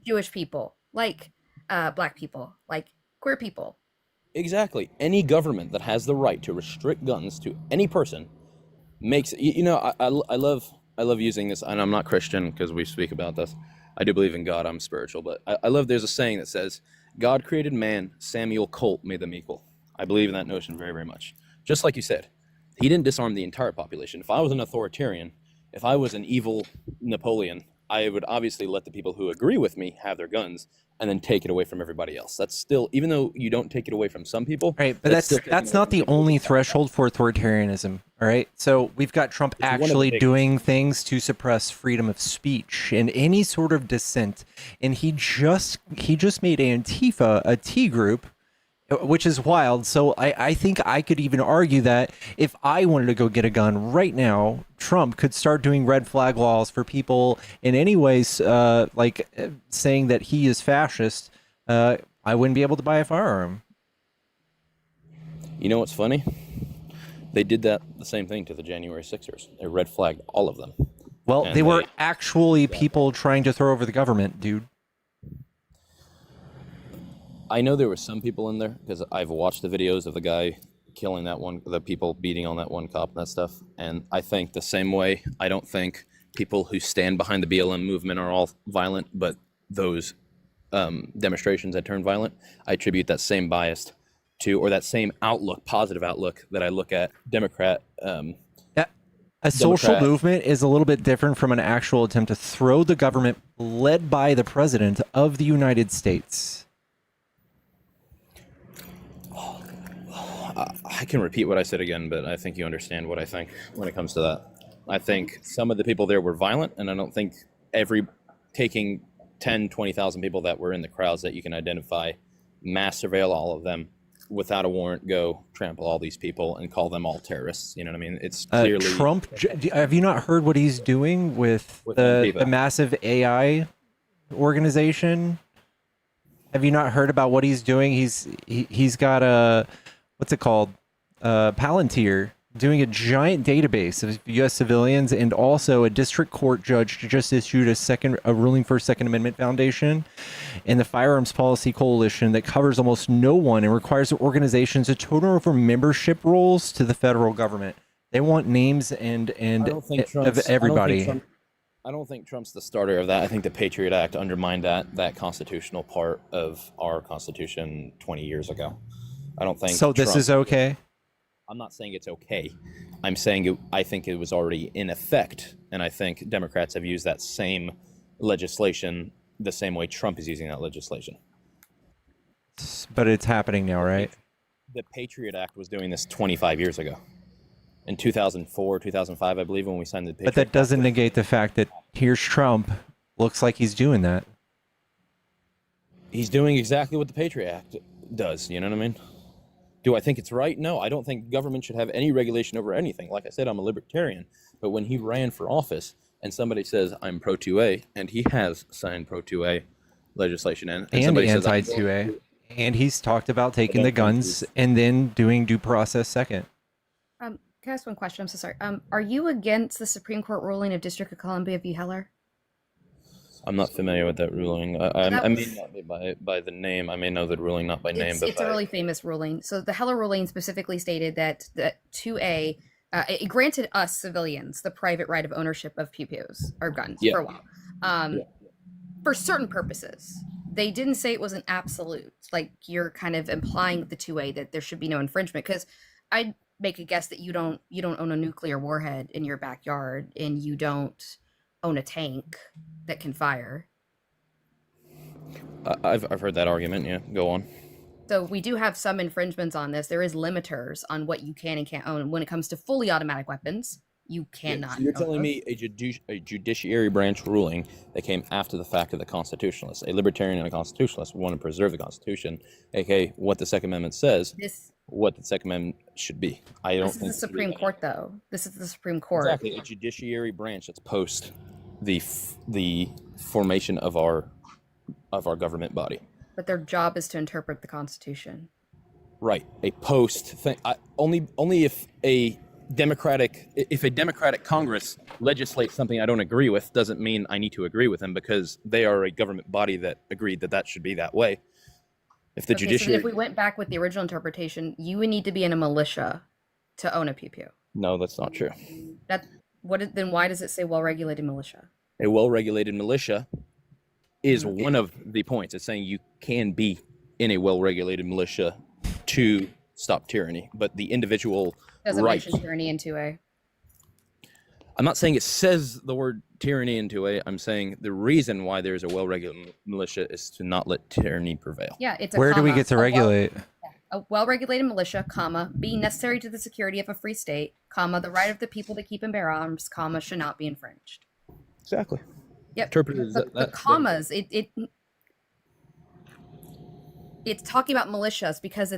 Jewish people, like Black people, like queer people. Exactly. Any government that has the right to restrict guns to any person makes I love using this, and I'm not Christian because we speak about this. I do believe in God. I'm spiritual, but I love, there's a saying that says, God created man, Samuel Colt made them equal. I believe in that notion very, very much. Just like you said, he didn't disarm the entire population. If I was an authoritarian, if I was an evil Napoleon, I would obviously let the people who agree with me have their guns and then take it away from everybody else. That's still, even though you don't take it away from some people. Right, but that's not the only threshold for authoritarianism. All right, so we've got Trump actually doing things to suppress freedom of speech and any sort of dissent, and he just made Antifa a T group, which is wild. So I think I could even argue that if I wanted to go get a gun right now, Trump could start doing red flag laws for people in any ways, saying that he is fascist. I wouldn't be able to buy a firearm. You know what's funny? They did the same thing to the January 6ers. They red flagged all of them. Well, they were actually people trying to throw over the government, dude. I know there were some people in there because I've watched the videos of the guy killing the people beating on that one cop and that stuff. And I think the same way, I don't think people who stand behind the BLM movement are all violent, but those demonstrations that turn violent, I attribute that same bias to, or that same outlook, positive outlook that I look at Democrat. A social movement is a little bit different from an actual attempt to throw the government led by the president of the United States. I can repeat what I said again, but I think you understand what I think when it comes to that. I think some of the people there were violent, and I don't think taking 10, 20,000 people that were in the crowds that you can identify, mass surveil all of them without a warrant, go trample all these people and call them all terrorists. You know what I mean? It's clearly Trump. Have you not heard what he's doing with the massive AI organization? Have you not heard about what he's doing? He's got a, what's it called? Palantir, doing a giant database of U.S. civilians, and also a district court judge just issued a ruling for Second Amendment Foundation and the Firearms Policy Coalition that covers almost no one and requires organizations to turn over membership roles to the federal government. They want names and of everybody. I don't think Trump's the starter of that. I think the Patriot Act undermined that constitutional part of our Constitution 20 years ago. I don't think so. This is okay. I'm not saying it's okay. I'm saying I think it was already in effect, and I think Democrats have used that same legislation the same way Trump is using that legislation. But it's happening now, right? The Patriot Act was doing this 25 years ago. In 2004, 2005, I believe, when we signed the Patriot Act. But that doesn't negate the fact that here's Trump. Looks like he's doing that. He's doing exactly what the Patriot Act does. You know what I mean? Do I think it's right? No, I don't think government should have any regulation over anything. Like I said, I'm a libertarian. But when he ran for office and somebody says I'm pro 2A, and he has signed pro 2A legislation and somebody anti says 2A, and he's talked about taking the guns and then doing due process second. Can I ask one question? I'm so sorry. Are you against the Supreme Court ruling of District of Columbia v. Heller? I'm not familiar with that ruling. I may not be by the name. I may know the ruling not by name, but it's a really famous ruling. So the Heller ruling specifically stated that 2A, it granted us civilians the private right of ownership of pew-pews or guns for a while, for certain purposes. They didn't say it was an absolute, like you're kind of implying with the 2A that there should be no infringement. Because I'd make a guess that you don't own a nuclear warhead in your backyard, and you don't own a tank that can fire. I've heard that argument. Yeah, go on. So we do have some infringements on this. There is limiters on what you can and can't own. When it comes to fully automatic weapons, you cannot. So you're telling me a judiciary branch ruling that came after the fact of the constitutionalists, a libertarian and a constitutionalist want to preserve the Constitution, aka what the Second Amendment says, what the Second Amendment should be. I don't think this is the Supreme Court, though. This is the Supreme Court. Exactly, a judiciary branch that's post the formation of our government body. But their job is to interpret the Constitution. Right, a post thing. Only if a Democratic Congress legislates something I don't agree with doesn't mean I need to agree with them, because they are a government body that agreed that should be that way. If the judiciary, so if we went back with the original interpretation, you would need to be in a militia to own a pew-pew. No, that's not true. Then why does it say well-regulated militia? A well-regulated militia is one of the points. It's saying you can be in a well-regulated militia to stop tyranny, but the individual doesn't right. mention tyranny in 2A. I'm not saying it says the word tyranny in 2A. I'm saying the reason why there's a well-regulated militia is to not let tyranny prevail. Yeah, it's where do we get to regulate? A well-regulated militia, comma, be necessary to the security of a free state, comma, the right of the people to keep and bear arms, comma, should not be infringed. Exactly. Yep. The commas, it's talking about militias because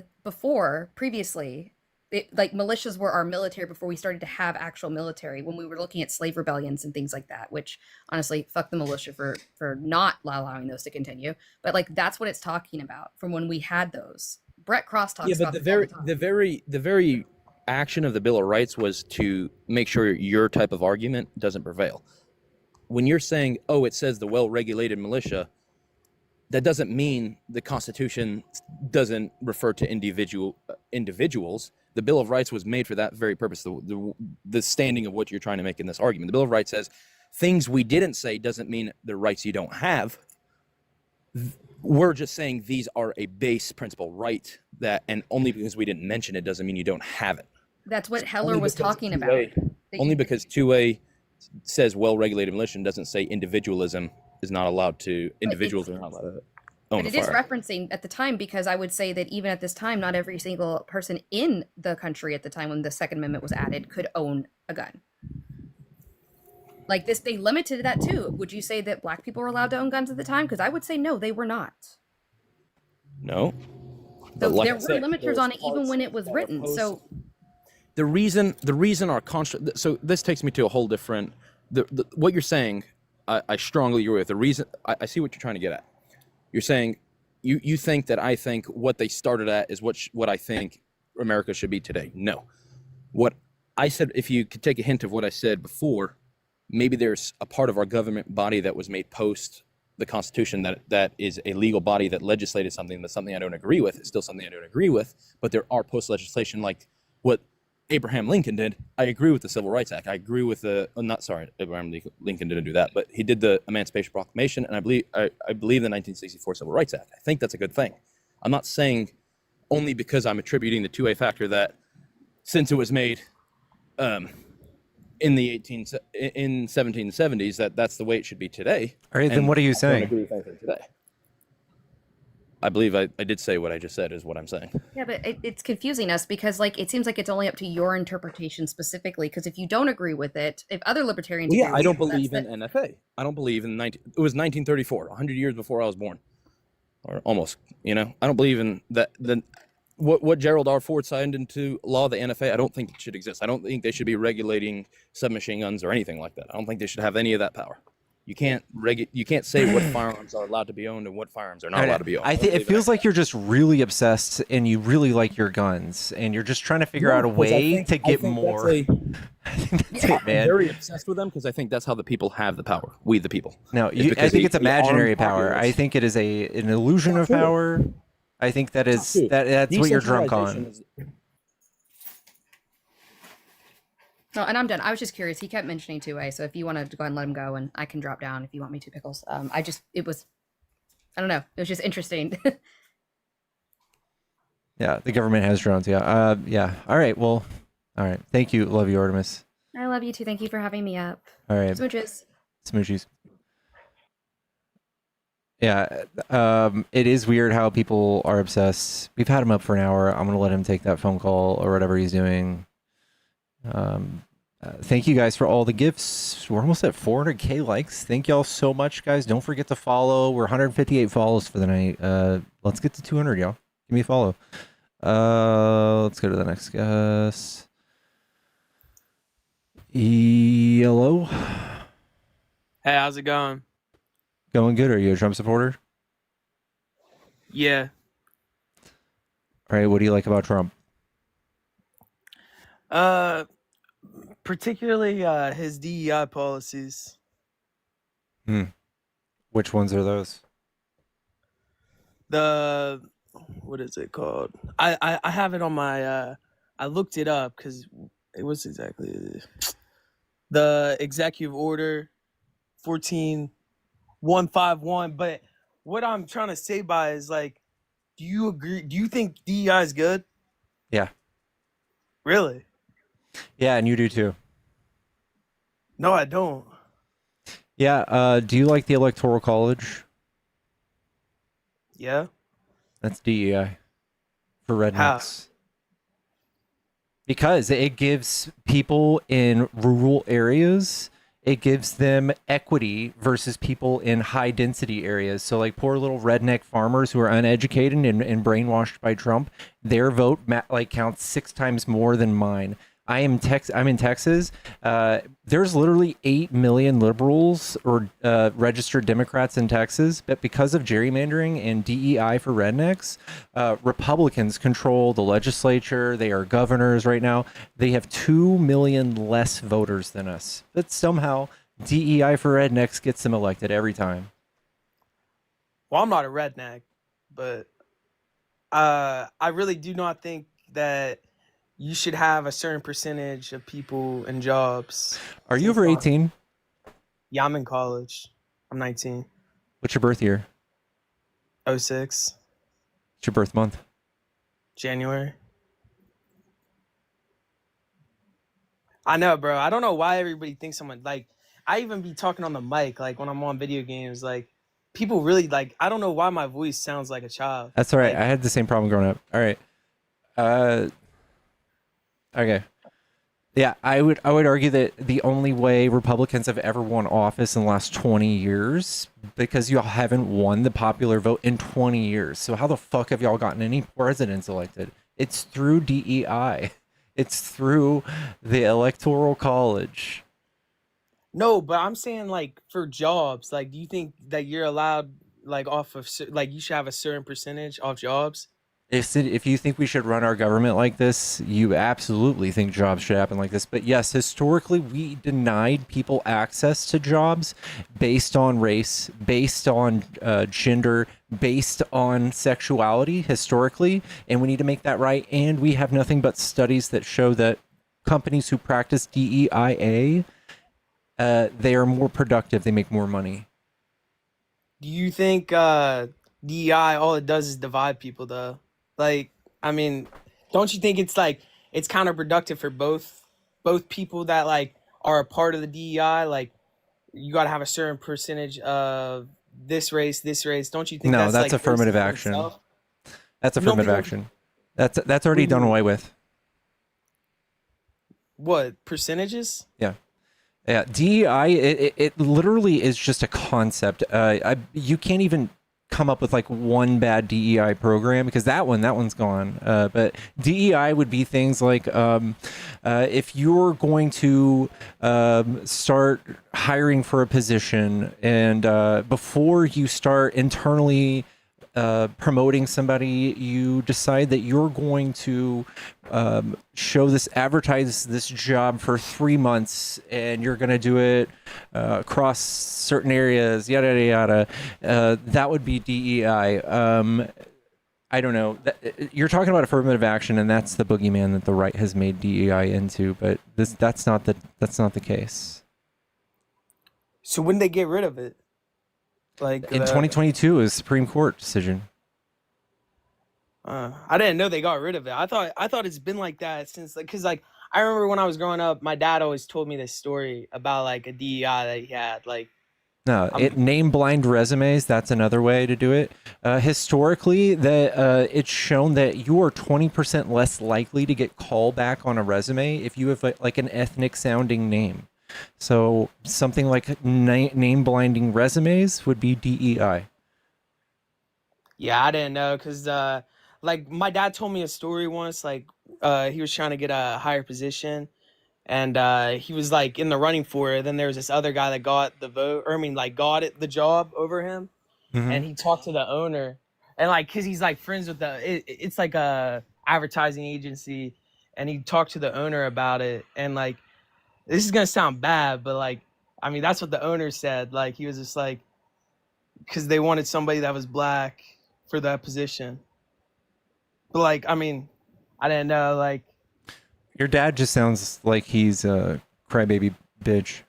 previously, militias were our military before we started to have actual military, when we were looking at slave rebellions and things like that, which honestly, fuck the militia for not allowing those to continue. But that's what it's talking about from when we had those. Brett Cross talks about the very action of the Bill of Rights was to make sure your type of argument doesn't prevail. When you're saying, oh, it says the well-regulated militia, that doesn't mean the Constitution doesn't refer to individuals. The Bill of Rights was made for that very purpose, the standing of what you're trying to make in this argument. The Bill of Rights says things we didn't say doesn't mean the rights you don't have. We're just saying these are a base principle right, and only because we didn't mention it doesn't mean you don't have it. That's what Heller was talking about. Only because 2A says well-regulated militia doesn't say individualism is not allowed to, individuals are not allowed to own a firearm. But it is referencing at the time, because I would say that even at this time, not every single person in the country at the time when the Second Amendment was added could own a gun. They limited that too. Would you say that black people were allowed to own guns at the time? Because I would say no, they were not. No. So there were limiters on it even when it was written. So the reason our so this takes me to a whole different, what you're saying, I strongly agree with. The reason, I see what you're trying to get at. You're saying you think that I think what they started at is what I think America should be today. No. What I said, if you could take a hint of what I said before, maybe there's a part of our government body that was made post the Constitution that is a legal body that legislated something that's something I don't agree with. It's still something I don't agree with, but there are post legislation like what Abraham Lincoln did. I agree with the Civil Rights Act. I agree with Abraham Lincoln didn't do that, but he did the Emancipation Proclamation, and I believe the 1964 Civil Rights Act. I think that's a good thing. I'm not saying only because I'm attributing the 2A factor that since it was made in the 1770s that's the way it should be today. All right, then what are you saying? I don't agree with anything today. I believe I did say what I just said is what I'm saying. Yeah, but it's confusing us because it seems like it's only up to your interpretation specifically. Because if you don't agree with it, if other libertarians, well, yeah, I don't believe in NFA. I don't believe in it was 1934, 100 years before I was born. or almost. You know, I don't believe in that. What Gerald R. Ford signed into law, the NFA, I don't think it should exist. I don't think they should be regulating submachine guns or anything like that. I don't think they should have any of that power. You can't say what firearms are allowed to be owned and what firearms are not allowed to be owned. I think it feels like you're just really obsessed and you really like your guns and you're just trying to figure out a way to get more. I think that's it, man. I'm very obsessed with them because I think that's how the people have the power. We, the people. No, I think it's imaginary power. I think it is an illusion of power. I think that's what you're drunk on. No, and I'm done. I was just curious. He kept mentioning 2A, so if you want to go ahead and let him go, and I can drop down if you want me to, Pickles. I don't know. It was just interesting. Yeah, the government has drones. Yeah. Yeah. All right. Well, all right. Thank you. Love you, Artemis. I love you too. Thank you for having me up. All right. Smooches. Smoochies. Yeah. It is weird how people are obsessed. We've had him up for an hour. I'm going to let him take that phone call or whatever he's doing. Thank you guys for all the gifts. We're almost at 400k likes. Thank y'all so much, guys. Don't forget to follow. We're 158 follows for the night. Let's get to 200, y'all. Give me a follow. Let's go to the next guest. Hello. Hey, how's it going? Going good. Are you a Trump supporter? Yeah. All right. What do you like about Trump? Particularly his DEI policies. Which ones are those? What is it called? I have it on my I looked it up because it was exactly the executive order 14151. But what I'm trying to say by is like, do you agree? Do you think DEI is good? Yeah. Really? Yeah, and you do too. No, I don't. Yeah. Do you like the Electoral College? Yeah. That's DEI for rednecks. How? Because it gives people in rural areas, it gives them equity versus people in high density areas. So like poor little redneck farmers who are uneducated and brainwashed by Trump, their vote counts 6 times more than mine. I'm in Texas. There's literally 8 million liberals or registered Democrats in Texas, but because of gerrymandering and DEI for rednecks, Republicans control the legislature. They are governors right now. They have 2 million less voters than us, but somehow DEI for rednecks gets them elected every time. Well, I'm not a redneck, but I really do not think that you should have a certain percentage of people in jobs. Are you over 18? Yeah, I'm in college. I'm 19. What's your birth year? 06. What's your birth month? January. I know, bro. I don't know why everybody thinks someone like I even be talking on the mic like when I'm on video games. Like people really like. I don't know why my voice sounds like a child. That's all right. Like, I had the same problem growing up. All right. Okay. Yeah, I would argue that the only way Republicans have ever won office in the last 20 years, because y'all haven't won the popular vote in 20 years. So how the fuck have y'all gotten any presidents elected? It's through DEI. It's through the Electoral College. No, but I'm saying like for jobs, like do you think that you're allowed like off of like you should have a certain percentage off jobs? If you think we should run our government like this, you absolutely think jobs should happen like this. But yes, historically, we denied people access to jobs based on race, based on gender, based on sexuality historically. And we need to make that right. And we have nothing but studies that show that companies who practice DEIA, they are more productive. They make more money. Do you think DEI, all it does is divide people though? Like, I mean, don't you think it's like it's counterproductive for both people that like are a part of the DEI? Like, you got to have a certain percentage of this race. Don't you think? No, that's like affirmative action. Itself? That's affirmative action. That's already done away with. What percentages? Yeah. Yeah, DEI, it literally is just a concept. You can't even come up with like one bad DEI program, because that one's gone. But DEI would be things like if you're going to start hiring for a position, and before you start internally promoting somebody, you decide that you're going to advertise this job for 3 months, and you're going to do it across certain areas, yada yada yada. That would be DEI. I don't know. You're talking about affirmative action, and that's the boogeyman that the right has made DEI into. But that's not the case. So when they get rid of it, like in 2022, is Supreme Court decision. I didn't know they got rid of it. I thought it's been like that since, like, because like I remember when I was growing up, my dad always told me this story about like a DEI that he had. Like, no, name blind resumes. That's another way to do it. Historically, it's shown that you are 20% less likely to get callback on a resume if you have like an ethnic sounding name. So something like name blinding resumes would be DEI. Yeah, I didn't know, because like my dad told me a story once. Like he was trying to get a higher position, and he was like in the running for it. Then there was this other guy that got the vote, or I mean, like got the job over him. Mm-hmm. And he talked to the owner, and like, cause he's like friends with it's like a advertising agency, and he talked to the owner about it. And like, this is gonna sound bad, but like, I mean, that's what the owner said. Like, he was just like, because they wanted somebody that was black for that position. But like, I mean, I didn't know. Like, your dad just sounds like he's a crybaby bitch.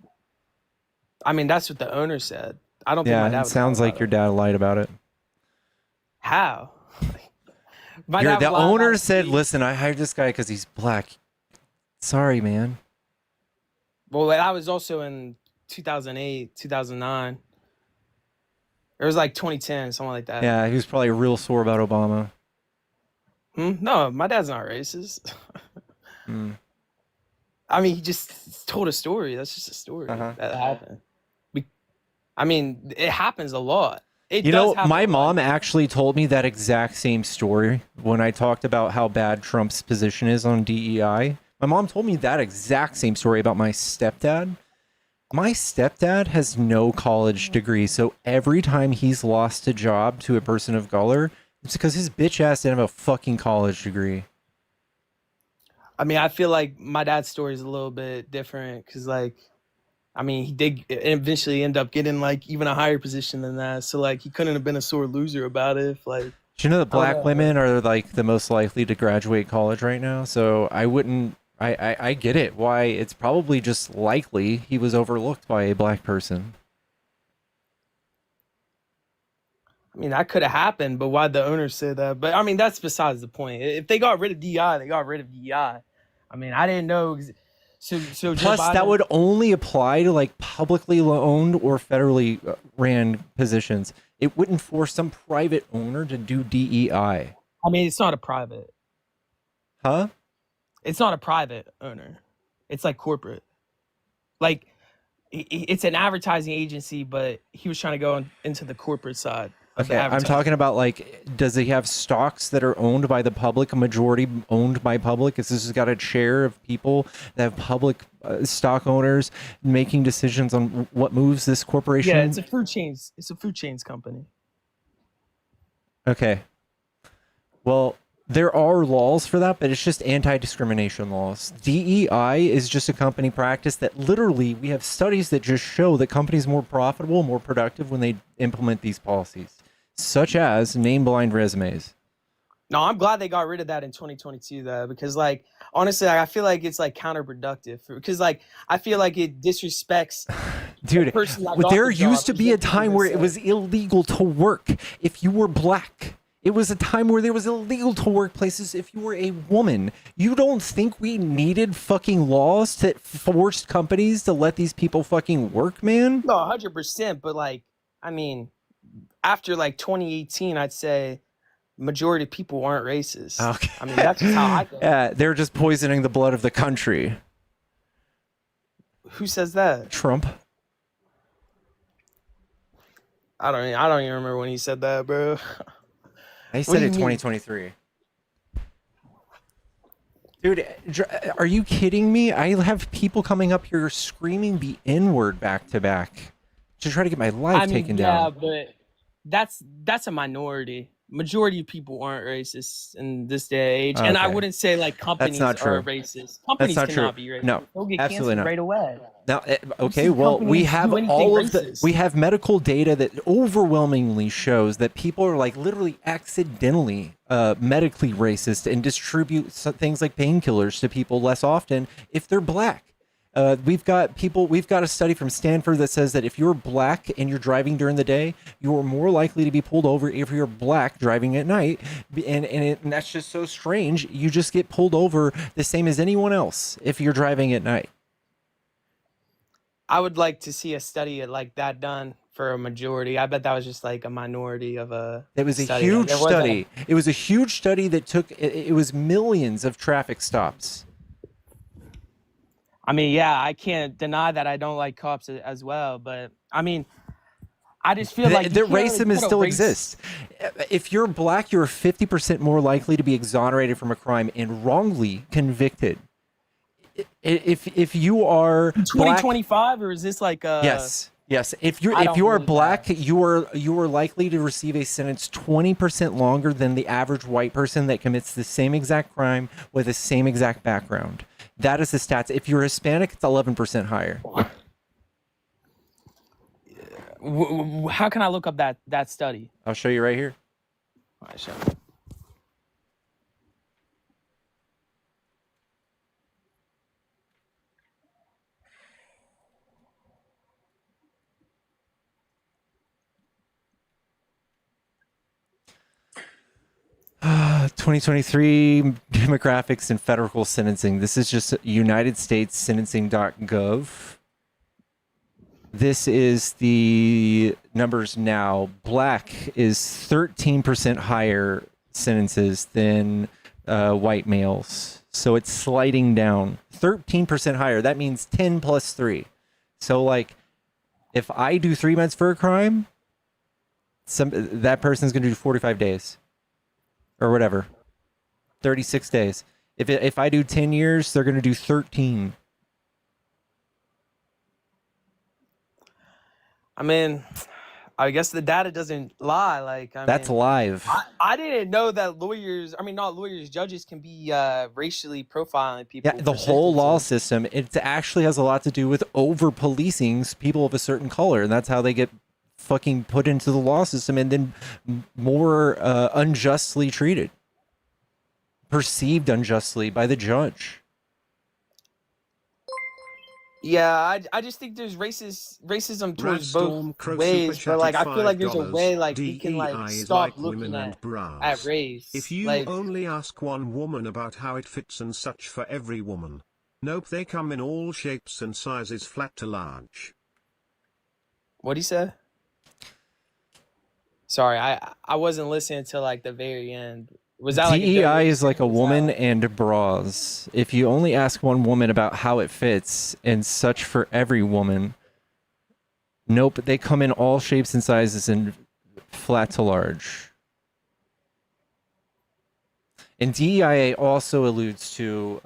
I mean, that's what the owner said. I don't think my dad. Yeah, it sounds like your dad lied about it. How? The owner said, "Listen, I hired this guy because he's black." Sorry, man. Well, that was also in 2008, 2009. It was like 2010, something like that. Yeah, he was probably real sore about Obama. No, my dad's not racist. I mean, he just told a story. That's just a story that happened. I mean, it happens a lot. My mom actually told me that exact same story when I talked about how bad Trump's position is on DEI. My mom told me that exact same story about my stepdad. My stepdad has no college degree, so every time he's lost a job to a person of color, it's because his bitch ass didn't have a fucking college degree. I mean, I feel like my dad's story is a little bit different, because, like, I mean, he did eventually end up getting, like, even a higher position than that. So, like, he couldn't have been a sore loser about it. Like, do you know that black women are, like, the most likely to graduate college right now? So I wouldn't... I get it, why it's probably just likely he was overlooked by a black person. I mean, that could have happened, but why'd the owner say that? But, I mean, that's besides the point. If they got rid of DEI, they got rid of DEI. I mean, I didn't know... So plus, that would only apply to like publicly owned or federally ran positions. It wouldn't force some private owner to do DEI. I mean, it's not a private. Huh? It's not a private owner. It's like corporate. Like, it's an advertising agency, but he was trying to go into the corporate side. Okay, I'm talking about, like, does he have stocks that are owned by the public, a majority owned by public? Is this got a share of people that have public stock owners making decisions on what moves this corporation? Yeah, it's a food chains. It's a food chains company. Okay. Well, there are laws for that, but it's just anti-discrimination laws. DEI is just a company practice that literally we have studies that just show that companies are more profitable, more productive when they implement these policies, such as name blind resumes. No, I'm glad they got rid of that in 2022, though, because, like, honestly, I feel like it's, like, counterproductive. Because, like, I feel like it disrespects... Dude, there used to be a time where it was illegal to work if you were black. It was a time where there was illegal to work places if you were a woman. You don't think we needed fucking laws that forced companies to let these people fucking work, man? No, 100%. But, like, I mean, after, like, 2018, I'd say majority of people aren't racist. Okay. I mean, that's just how I go. Yeah, they're just poisoning the blood of the country. Who says that? Trump. I don't even remember when he said that, bro. He said it 2023. Dude, are you kidding me? I have people coming up here screaming the N-word back to back to try to get my life taken down. Yeah, but that's a minority. Majority of people aren't racist in this day and age, and I wouldn't say like companies are racist. Companies cannot be racist. No, they'll get absolutely canceled not. right away. Now, okay, well, we have all of the we have medical data that overwhelmingly shows that people are like literally accidentally medically racist and distribute things like painkillers to people less often if they're black. We've got a study from Stanford that says that if you're black and you're driving during the day, you're more likely to be pulled over if you're black driving at night. And that's just so strange. You just get pulled over the same as anyone else if you're driving at night. I would like to see a study like that done for a majority. I bet that was just like a minority of a It was a study. huge study. It was a huge study that took, it was millions of traffic stops. I mean, yeah, I can't deny that I don't like cops as well, but I mean, I just feel like the racism still exists. If you're black, you're 50% more likely to be exonerated from a crime and wrongly convicted. If you are 2025, or is this like yes. If you are black, you are likely to receive a sentence 20% longer than the average white person that commits the same exact crime with the same exact background. That is the stats. If you're Hispanic, it's 11% higher. How can I look up that study? I'll show you right here. All right, show. 2023 demographics and federal sentencing. This is just United States sentencing.gov. This is the numbers now. Black is 13% higher sentences than white males. So it's sliding down 13% higher. That means 10 plus 3. So like if I do 3 months for a crime, that person's going to do 45 days. Or whatever, 36 days. If I do 10 years, they're going to do 13. I mean, I guess the data doesn't lie. Like that's live. I didn't know that judges can be racially profiling people. Yeah, the whole law system, it actually has a lot to do with over policing people of a certain color, and that's how they get fucking put into the law system and then more unjustly treated, perceived unjustly by the judge. Yeah, I just think there's racism towards both ways, but like I feel like there's a way like we can like stop looking at race. If you only ask one woman about how it fits and such for every woman. Nope, they come in all shapes and sizes, flat to large. What'd he say? Sorry, I wasn't listening to like the very end. Was that DEI is like a woman and bras. If you only ask one woman about how it fits and such for every woman, nope, they come in all shapes and sizes and flat to large. And DEIA also alludes to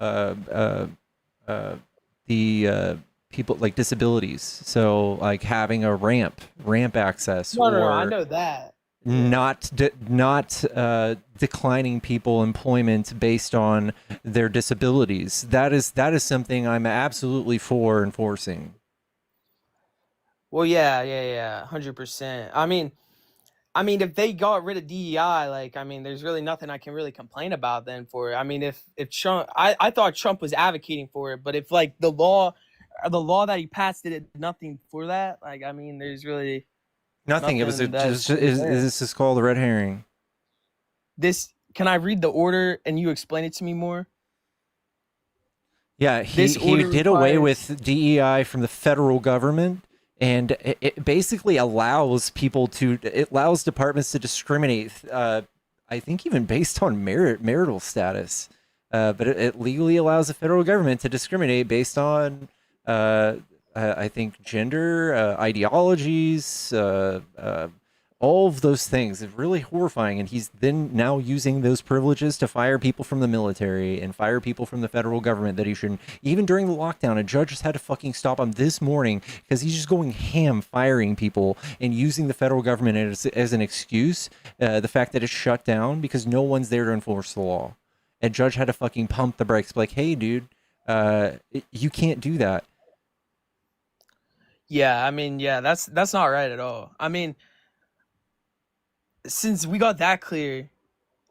the people like disabilities. So like having a ramp access. No, I know that. Not declining people employment based on their disabilities. That is something I'm absolutely for enforcing. Well, yeah, 100%. I mean, if they got rid of DEI, like, I mean, there's really nothing I can really complain about then for it. I mean, if Trump, I thought Trump was advocating for it, but if like the law that he passed did nothing for that, like, I mean, there's really nothing. It was this is called a red herring. Can I read the order and you explain it to me more? Yeah, he did away with DEI from the federal government, and it basically allows departments to discriminate. I think even based on marital status, but it legally allows the federal government to discriminate based on I think gender, ideologies, All of those things is really horrifying, and he's then now using those privileges to fire people from the military and fire people from the federal government that he shouldn't. Even during the lockdown, a judge just had to fucking stop him this morning because he's just going ham firing people and using the federal government as an excuse, the fact that it's shut down because no one's there to enforce the law. And judge had to fucking pump the brakes, like, hey, dude, you can't do that. Yeah, I mean, yeah, that's not right at all. I mean, since we got that clear,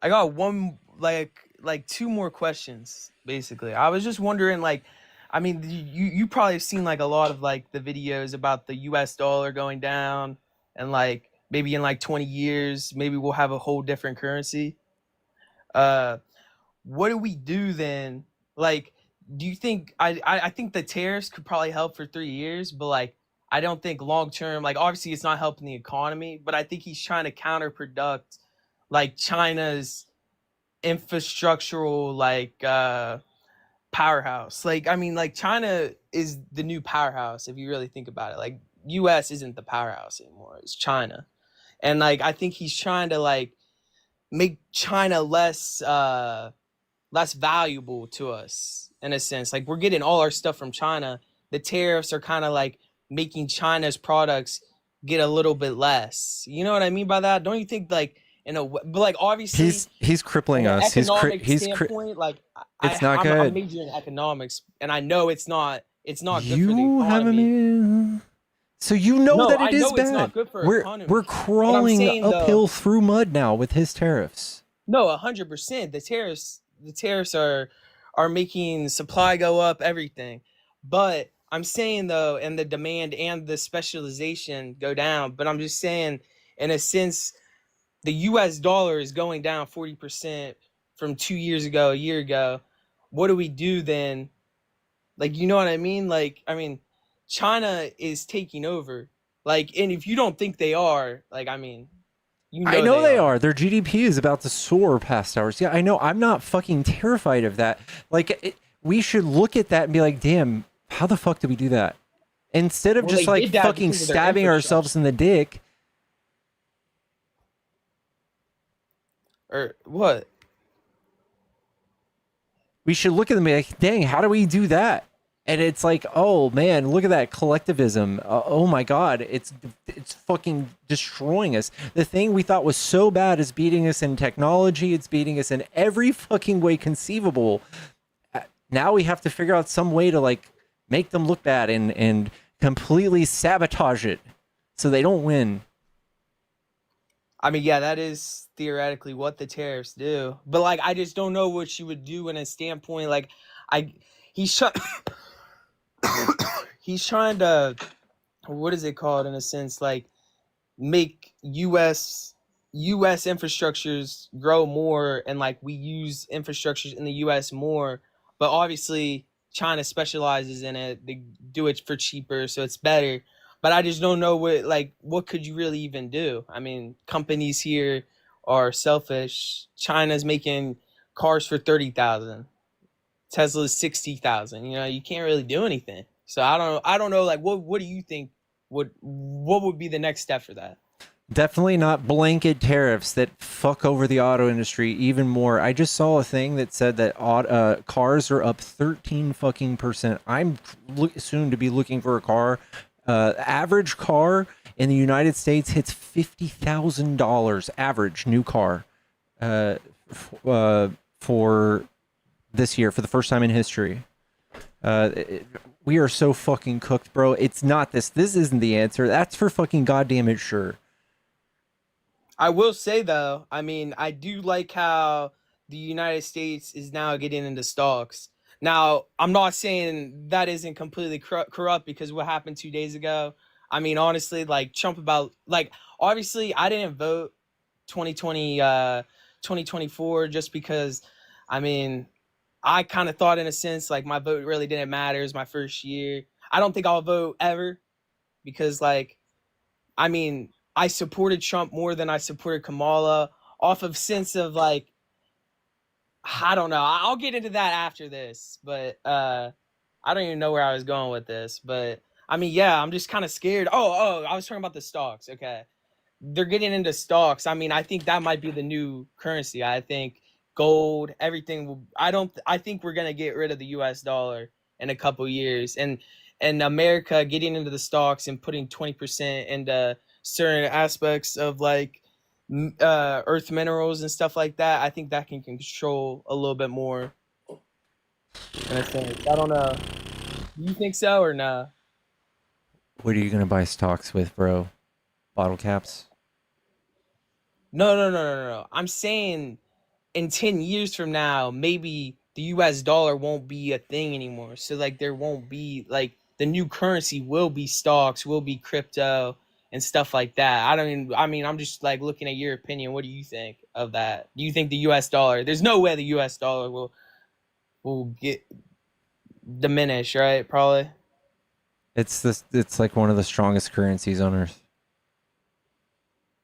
I got one like two more questions basically. I was just wondering, like, I mean, you probably have seen like a lot of like the videos about the US dollar going down, and like maybe in like 20 years maybe we'll have a whole different currency. What do we do then? Like, do you think I think the tariffs could probably help for 3 years, but like I don't think long term, like obviously it's not helping the economy, but I think he's trying to counterproduct like China's infrastructural like powerhouse. Like, I mean, like China is the new powerhouse if you really think about it. Like US isn't the powerhouse anymore. It's China. And like I think he's trying to like make China less valuable to us in a sense. Like we're getting all our stuff from China. The tariffs are kind of like making China's products get a little bit less. You know what I mean by that? Don't you think like but like obviously he's crippling us. Standpoint, like it's not good. I'm majoring in economics, and I know it's not good for the You economy. So you know No, that I it is know bad. it's not good for economy. We're crawling saying, uphill through mud now with his tariffs. No, 100%. The tariffs are making supply go up, everything. But I'm saying though, and the demand and the specialization go down. But I'm just saying, in a sense, the US dollar is going down 40% from 2 years ago, a year ago. What do we do then? Like, you know what I mean? Like, I mean, China is taking over. Like, and if you don't think they are, like, I mean, you know I know they are. Their GDP is about to soar past ours. Yeah, I know. I'm not fucking terrified of that. Like, we should look at that and be like, damn, how the fuck did we do that? Instead of just like fucking stabbing ourselves in the dick. Or what? We should look at them and be like, dang, how do we do that? And it's like, oh man, look at that collectivism. Oh my God, it's fucking destroying us. The thing we thought was so bad is beating us in technology. It's beating us in every fucking way conceivable. Now we have to figure out some way to like make them look bad and completely sabotage it so they don't win. I mean, yeah, that is theoretically what the tariffs do. But like, I just don't know what you would do in a standpoint. Like, he's trying to, what is it called in a sense, like make US infrastructures grow more, and like we use infrastructures in the US more, but obviously China specializes in it. They do it for cheaper, so it's better. But I just don't know what could you really even do? I mean, companies here are selfish. China's making cars for 30,000. Tesla's 60,000. You know, you can't really do anything. So I don't know. Like, what do you think what would be the next step for that? Definitely not blanket tariffs that fuck over the auto industry even more. I just saw a thing that said that cars are up 13% I'm soon to be looking for a car. Average car in the United States hits $50,000 average new car for this year for the first time in history. We are so fucking cooked, bro. It's not this. This isn't the answer. That's for fucking goddamn it sure. I will say though, I mean, I do like how the United States is now getting into stocks. Now, I'm not saying that isn't completely corrupt because what happened 2 days ago. I mean, honestly, like Trump obviously I didn't vote 2024 just because, I mean, I kind of thought in a sense like my vote really didn't matter. It was my first year. I don't think I'll vote ever because like, I mean, I supported Trump more than I supported Kamala off of sense of like, I don't know. I'll get into that after this, but I don't even know where I was going with this. But I mean, yeah, I'm just kind of scared. Oh, I was talking about the stocks. Okay. they're getting into stocks. I mean, I think that might be the new currency. I think gold, everything will, I think we're going to get rid of the US dollar in a couple years, and America getting into the stocks and putting 20% into certain aspects of like earth minerals and stuff like that. I think that can control a little bit more. In a sense. I don't know. Do you think so or nah? What are you gonna buy stocks with, bro? Bottle caps? No. I'm saying in 10 years from now, maybe the US dollar won't be a thing anymore. So like there won't be like the new currency will be stocks, will be crypto and stuff like that. I mean I'm just like looking at your opinion. What do you think of that? Do you think the US dollar, there's no way the US dollar will get diminish, right? Probably. It's like one of the strongest currencies on earth.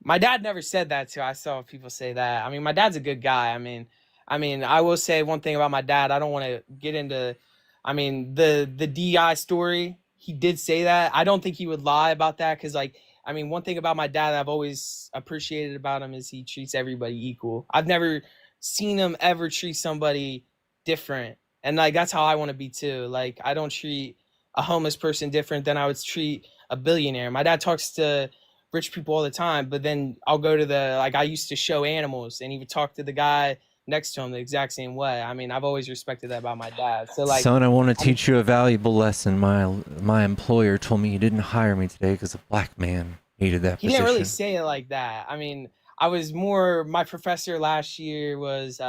My dad never said that too. I saw people say that. I mean, my dad's a good guy. I mean, I will say one thing about my dad. I don't want to get into, I mean, the DI story. He did say that. I don't think he would lie about that because, like, I mean, one thing about my dad that I've always appreciated about him is he treats everybody equal. I've never seen him ever treat somebody different, and like that's how I want to be too. Like, I don't treat a homeless person different than I would treat a billionaire. My dad talks to rich people all the time, but then I'll go to I used to show animals and he would talk to the guy next to him the exact same way. I mean, I've always respected that about my dad. So like, son, I want to teach you a valuable lesson. My employer told me you didn't hire me today because a black man needed that position. He didn't really say it like that. I mean, my professor last year was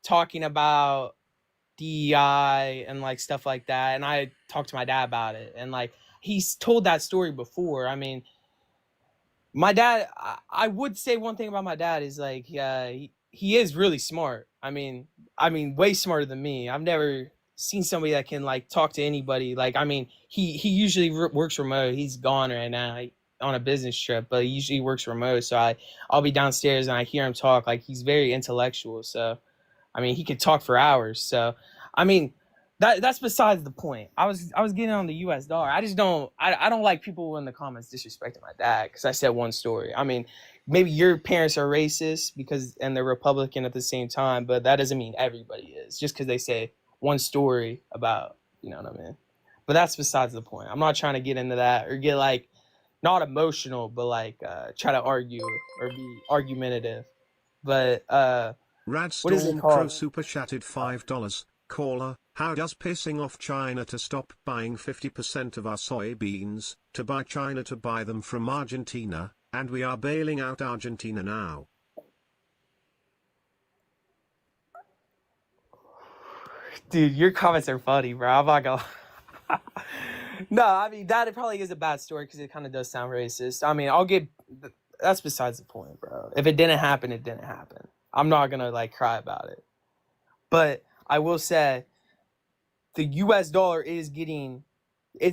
talking about DEI and like stuff like that, and I talked to my dad about it, and like he's told that story before. I mean, my dad, I would say one thing about my dad is like, he is really smart. I mean, way smarter than me. I've never seen somebody that can like talk to anybody. Like, I mean, he usually works remote. He's gone right now on a business trip, but he usually works remote. So I'll be downstairs and I hear him talk. Like, he's very intellectual. So, I mean, he could talk for hours. So, I mean, that's besides the point. I was getting on the US dollar. I just don't I don't like people in the comments disrespecting my dad because I said one story. I mean, maybe your parents are racist and they're Republican at the same time, but that doesn't mean everybody is just because they say one story about, you know what I mean? But that's besides the point. I'm not trying to get into that or get like not emotional, but like try to argue or be argumentative. But what is it Radstorm called? Crow super chatted $5. Caller, how does pissing off China to stop buying 50% of our soybeans, to buy China to buy them from Argentina, and we are bailing out Argentina now? Dude, your comments are funny, bro. I'm not gonna. No, I mean, that probably is a bad story because it kind of does sound racist. I mean, that's besides the point, bro. If it didn't happen, it didn't happen. I'm not gonna like cry about it. But I will say the US dollar it's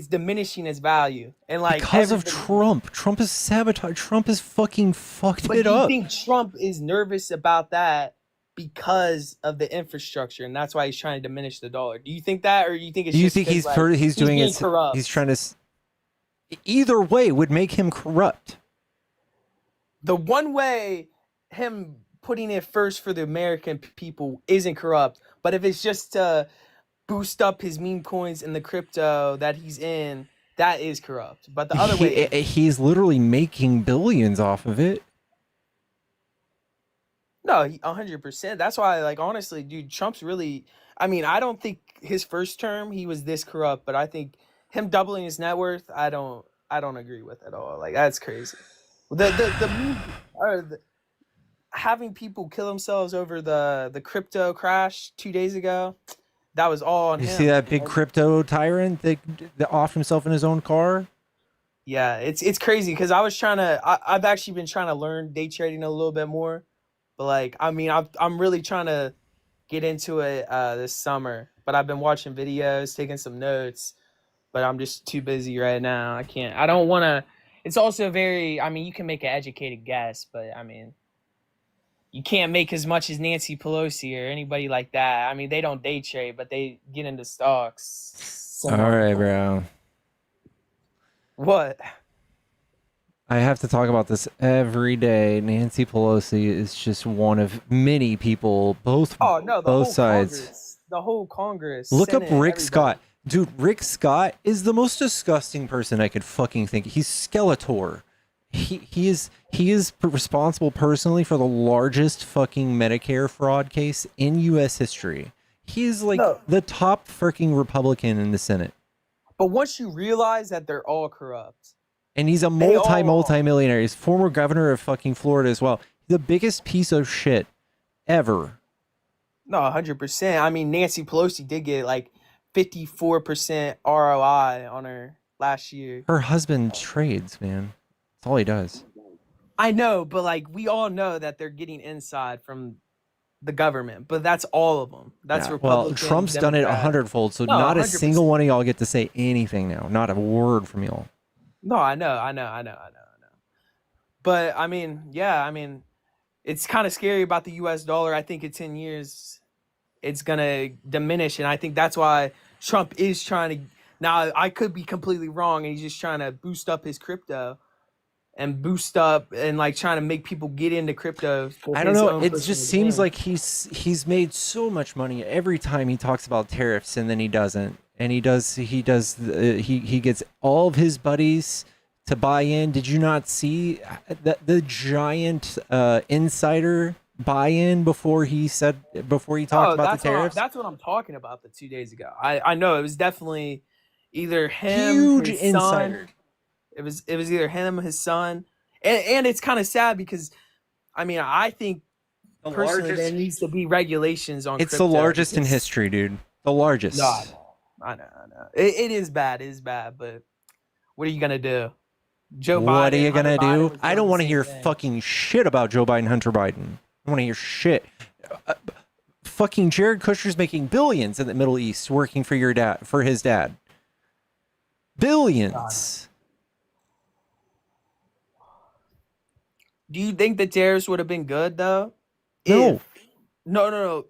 diminishing its value. And like because of Trump. Trump is sabotage. Trump is fucking fucked it up. Do you think Trump is nervous about that because of the infrastructure and that's why he's trying to diminish the dollar? Do you think that, or do you think it's he's doing it corrupt? He's trying to either way would make him corrupt. The one way him putting it first for the American people isn't corrupt, but if it's just to boost up his meme coins and the crypto that he's in, that is corrupt. But the other way, he's literally making billions off of it. No, 100%. That's why, like, honestly, dude, Trump's really. I mean, I don't think his first term he was this corrupt, but I think him doubling his net worth, I don't agree with at all. Like, that's crazy. Having people kill themselves over the crypto crash 2 days ago, that was all on him. You see that big crypto tyrant that offed himself in his own car? Yeah, it's crazy because I've actually been trying to learn day trading a little bit more, but like, I mean, I'm really trying to get into it this summer, but I've been watching videos, taking some notes, but I'm just too busy right now. I don't want to. It's also very. I mean, you can make an educated guess, but I mean, you can't make as much as Nancy Pelosi or anybody like that. I mean, they don't day trade, but they get into stocks. All right, bro. What? I have to talk about this every day. Nancy Pelosi is just one of many people, both sides. The whole Congress. Look Senate, up Rick everybody. Scott. Dude, Rick Scott is the most disgusting person I could fucking think. He's Skeletor. He is responsible personally for the largest fucking Medicare fraud case in U.S. history. He is like the top freaking Republican in the Senate. But once you realize that they're all corrupt. And he's a multi-millionaire. He's former governor of fucking Florida as well. He's the biggest piece of shit ever. No, 100%. I mean, Nancy Pelosi did get like 54% ROI on her last year. Her husband trades, man. That's all he does. I know, but like we all know that they're getting inside from the government, but that's all of them. That's Republican. Well, Trump's done it 100-fold, so not a single one of y'all get to say anything now. Not a word from y'all. No, I know. But I mean, yeah, I mean, it's kind of scary about the U.S. dollar. I think in 10 years, it's gonna diminish, and I think that's why Trump is trying to. Now, I could be completely wrong, and he's just trying to boost up his crypto, and boost up and like trying to make people get into crypto. I don't know. It just seems like he's made so much money every time he talks about tariffs, and then he doesn't. And he gets all of his buddies to buy in. Did you not see the giant insider buy-in before he talked about the tariffs? That's what I'm talking about. The 2 days ago, I know it was definitely either him, huge his insider. Son. It was either him, his son, and it's kind of sad because, I mean, I think personally there needs to be regulations on. It's the largest in history, dude. The largest. No, I know. It is bad. It is bad, but what are you gonna do? Joe Biden. What are you gonna do? Biden I don't want to hear fucking shit about Joe Biden, Hunter Biden. I want to hear shit. Fucking Jared Kushner's making billions in the Middle East working for his dad. Billions. Do you think the tariffs would have been good though? No. No.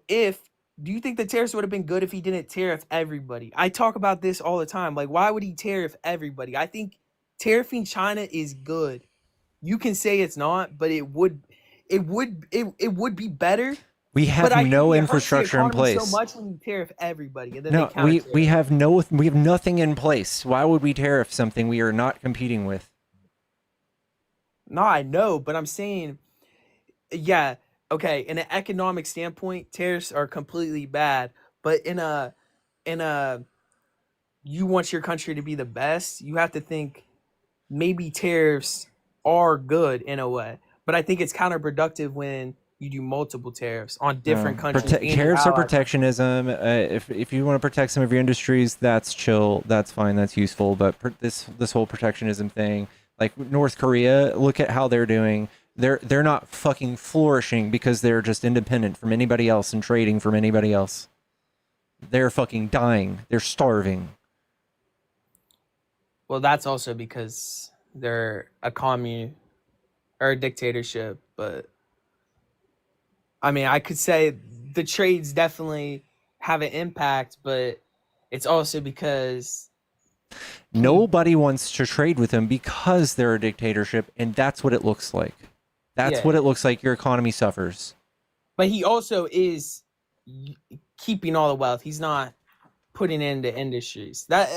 Do you think the tariffs would have been good if he didn't tariff everybody? I talk about this all the time. Like, why would he tariff everybody? I think tariffing China is good. You can say it's not, but it would be better. We have no infrastructure in place. So much when you tariff everybody, and then we have nothing in place. Why would we tariff something we are not competing with? No, I know, but I'm saying, yeah, okay. In an economic standpoint, tariffs are completely bad. But in a, you want your country to be the best, you have to think maybe tariffs are good in a way. But I think it's counterproductive when you do multiple tariffs on different countries. Tariffs are protectionism. If you want to protect some of your industries, that's chill. That's fine. That's useful. But this whole protectionism thing, like North Korea, look at how they're doing. They're not fucking flourishing because they're just independent from anybody else and trading from anybody else. They're fucking dying. They're starving. Well, that's also because they're a commune or a dictatorship. But I mean, I could say the trades definitely have an impact, but it's also because nobody wants to trade with them because they're a dictatorship, and that's what it looks like. That's what it looks like. Your economy suffers. But he also is keeping all the wealth. He's not putting into industries. But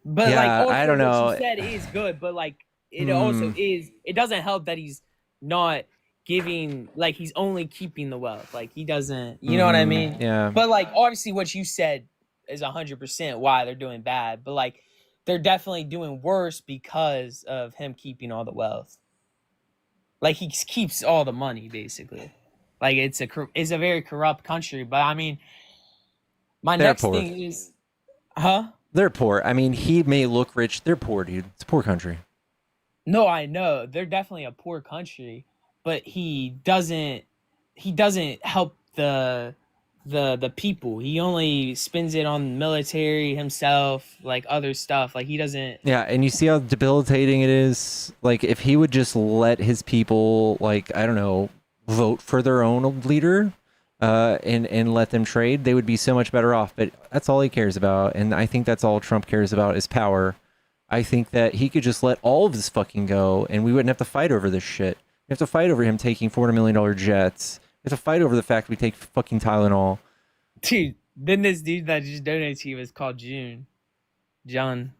like, also I don't know. What you said is good, but like it also is. It doesn't help that he's not giving. Like he's only keeping the wealth. Like he doesn't. You know what I mean? Yeah. But like, obviously, what you said is 100% why they're doing bad. But like, they're definitely doing worse because of him keeping all the wealth. Like he keeps all the money basically. Like it's a very corrupt country. But I mean, next thing is, They're poor. I mean, he may look rich. They're poor, dude. It's a poor country. No, I know they're definitely a poor country, but he doesn't help the people. He only spends it on military himself, like other stuff. Like he doesn't. Yeah, and you see how debilitating it is. Like if he would just let his people, like I don't know, vote for their own leader, and let them trade, they would be so much better off. But that's all he cares about, and I think that's all Trump cares about is power. I think that he could just let all of this fucking go, and we wouldn't have to fight over this shit. We have to fight over him taking $400 million jets. We have to fight over the fact we take fucking Tylenol. Dude, then this dude that just donated to you was called Jun. John.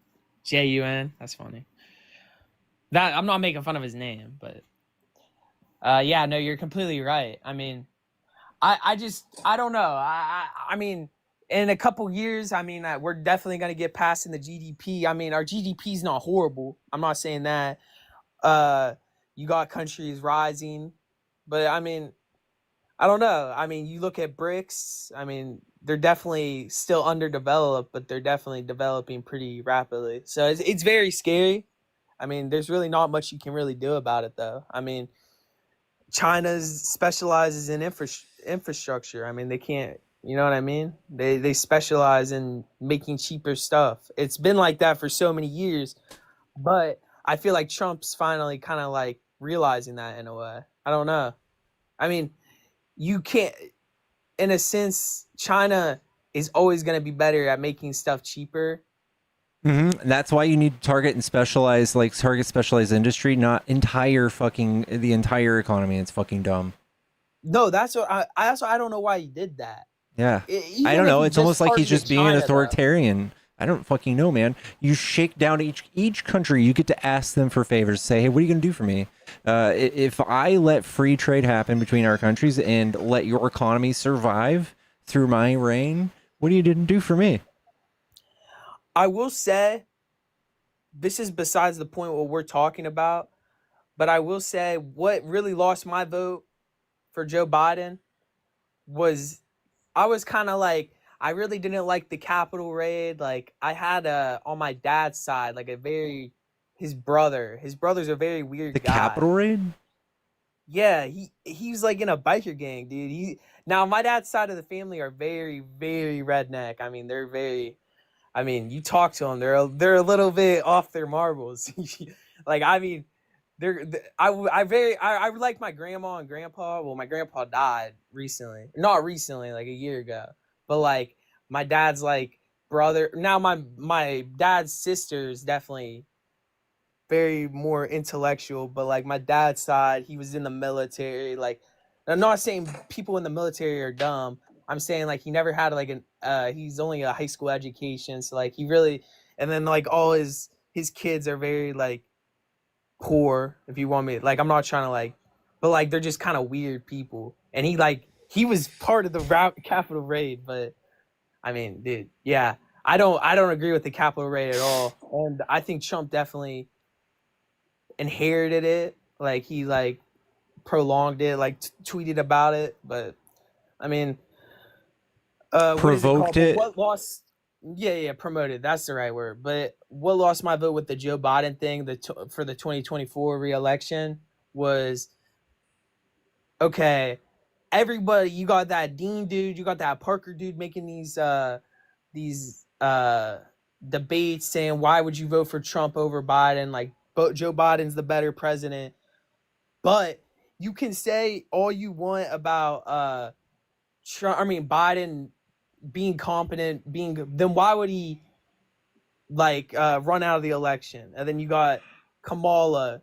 Jun. That's funny. That I'm not making fun of his name, but yeah, no, you're completely right. I mean, I don't know. I mean, in a couple years, I mean, we're definitely gonna get past in the GDP. I mean, our GDP is not horrible. I'm not saying that. You got countries rising, but I mean, I don't know. I mean, you look at BRICS. I mean, they're definitely still underdeveloped, but they're definitely developing pretty rapidly. So it's very scary. I mean, there's really not much you can really do about it, though. I mean, China specializes in infrastructure. I mean, they can't. You know what I mean? They specialize in making cheaper stuff. It's been like that for so many years, but I feel like Trump's finally kind of like realizing that in a way. I don't know. I mean, you can't, in a sense, China is always going to be better at making stuff cheaper. Mm-hmm. And that's why you need to target specialized industry, not the entire economy. It's fucking dumb. No, that's what I don't know why he did that. Yeah. I don't know. It's almost like he's just being an authoritarian. I don't fucking know, man. You shake down each country. You get to ask them for favors. Say, hey, what are you going to do for me? If I let free trade happen between our countries and let your economy survive through my reign, what do you didn't do for me? I will say, this is besides the point what we're talking about, but I will say what really lost my vote for Joe Biden was I was kind of like, I really didn't like the Capitol raid. Like, I had on my dad's side, like his brother's a very weird guy. The Capitol raid? Yeah, he was like in a biker gang, dude. Now my dad's side of the family are very, very redneck. I mean, you talk to them, they're a little bit off their marbles. Like, I mean, I like my grandma and grandpa. Well, my grandpa died recently. Not recently, like a year ago. But like my dad's like brother. Now my dad's sister is definitely very more intellectual, but like my dad's side, he was in the military. Like, I'm not saying people in the military are dumb. I'm saying like he never had like he's only a high school education, so like he really, and then like all his kids are very like poor, if you want me, like I'm not trying to like, but like they're just kind of weird people. And he was part of the Capitol raid, but I mean, dude, yeah, I don't agree with the Capitol raid at all, and I think Trump definitely inherited it. Like he like prolonged it, like tweeted about it, but I mean, provoked it. What lost? Yeah, promoted. That's the right word. But what lost my vote with the Joe Biden thing, for the 2024 re-election was, okay, everybody, you got that Dean dude, you got that Parker dude making these debates saying, why would you vote for Trump over Biden? Like, Joe Biden's the better president. But you can say all you want about Biden being competent, then why would he like run out of the election? And then you got Kamala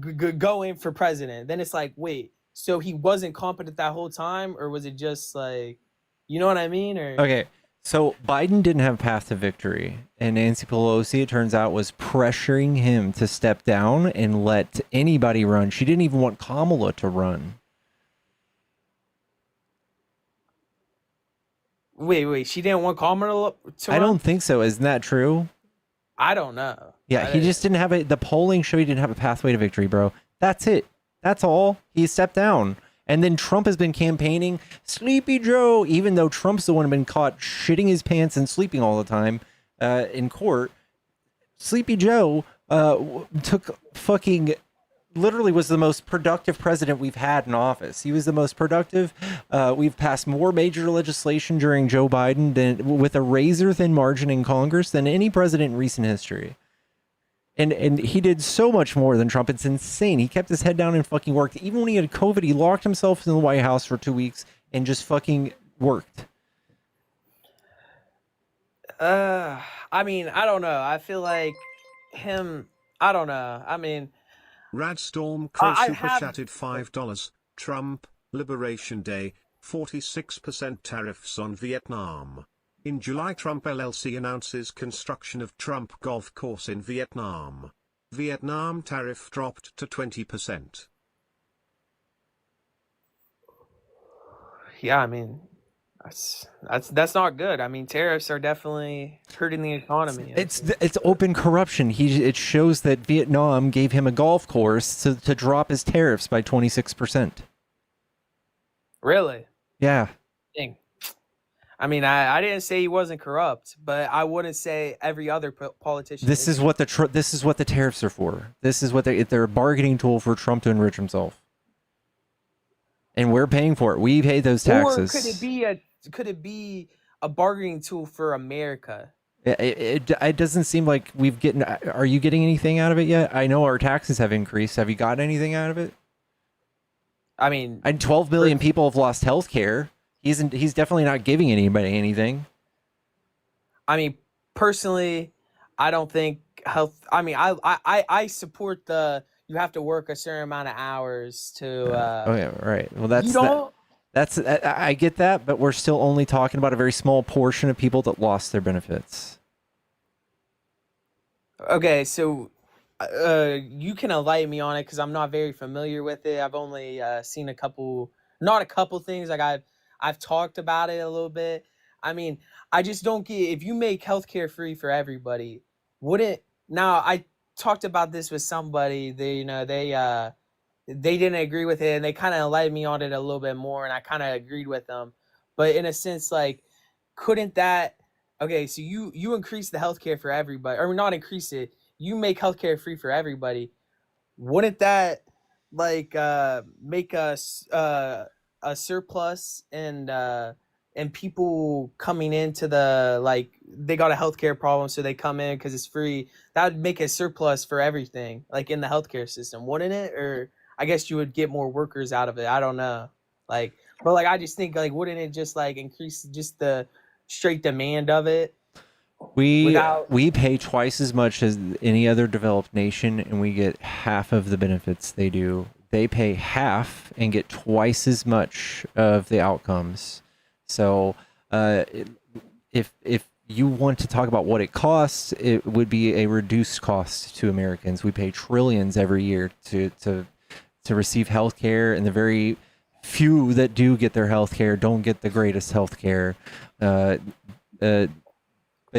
go in for president. Then it's like, wait, so he wasn't competent that whole time, or was it just like, you know what I mean? Or okay, so Biden didn't have a path to victory, and Nancy Pelosi, it turns out, was pressuring him to step down and let anybody run. She didn't even want Kamala to run. Wait, she didn't want Kamala to run? I don't think so. Isn't that true? I don't know. Yeah, he just didn't have the polling showed he didn't have a pathway to victory, bro. That's it. That's all. He stepped down. And then Trump has been campaigning Sleepy Joe, even though Trump's the one who been caught shitting his pants and sleeping all the time in court. Sleepy Joe took fucking literally was the most productive president we've had in office. He was the most productive. We've passed more major legislation during Joe Biden than with a razor thin margin in Congress than any president in recent history. And he did so much more than Trump. It's insane. He kept his head down and fucking worked. Even when he had COVID, he locked himself in the White House for 2 weeks and just fucking worked. I mean, I don't know. I feel like him, I don't know. I mean, Radstorm Crow I super have. chatted $5. Trump, Liberation Day, 46% tariffs on Vietnam. In July, Trump LLC announces construction of Trump Golf Course in Vietnam. Vietnam tariff dropped to 20%. Yeah, I mean, that's not good. I mean, tariffs are definitely hurting the economy. It's open corruption. It shows that Vietnam gave him a golf course to drop his tariffs by 26%. Really? Yeah. Dang. I mean, I didn't say he wasn't corrupt, but I wouldn't say every other politician. This is what the tariffs are for. This is what they're a bargaining tool for Trump to enrich himself. And we're paying for it. We pay those taxes. Or could it be a bargaining tool for America? It doesn't seem like we've getting. Are you getting anything out of it yet? I know our taxes have increased. Have you got anything out of it? I mean, 12 million people have lost health care. He's definitely not giving anybody anything. I mean, personally, I don't think health. I mean, I support you have to work a certain amount of hours to. Oh yeah, right. Well, that's you don't. I get that, but we're still only talking about a very small portion of people that lost their benefits. Okay, so you can enlighten me on it because I'm not very familiar with it. I've only seen not a couple things. Like I've talked about it a little bit. I mean, I just don't get if you make healthcare free for everybody, now I talked about this with somebody. They didn't agree with it, and they kind of enlightened me on it a little bit more, and I kind of agreed with them. But in a sense, like, couldn't that? Okay, so you increase the healthcare for everybody, or not increase it. You make healthcare free for everybody. Wouldn't that like make us a surplus and people coming into they got a healthcare problem, so they come in because it's free. That would make a surplus for everything, like in the healthcare system, wouldn't it? Or I guess you would get more workers out of it. I don't know. But I just think wouldn't it just increase just the straight demand of it? We pay twice as much as any other developed nation, and we get half of the benefits they do. They pay half and get twice as much of the outcomes. So, if you want to talk about what it costs, it would be a reduced cost to Americans. We pay trillions every year to receive health care, and the very few that do get their health care don't get the greatest health care. But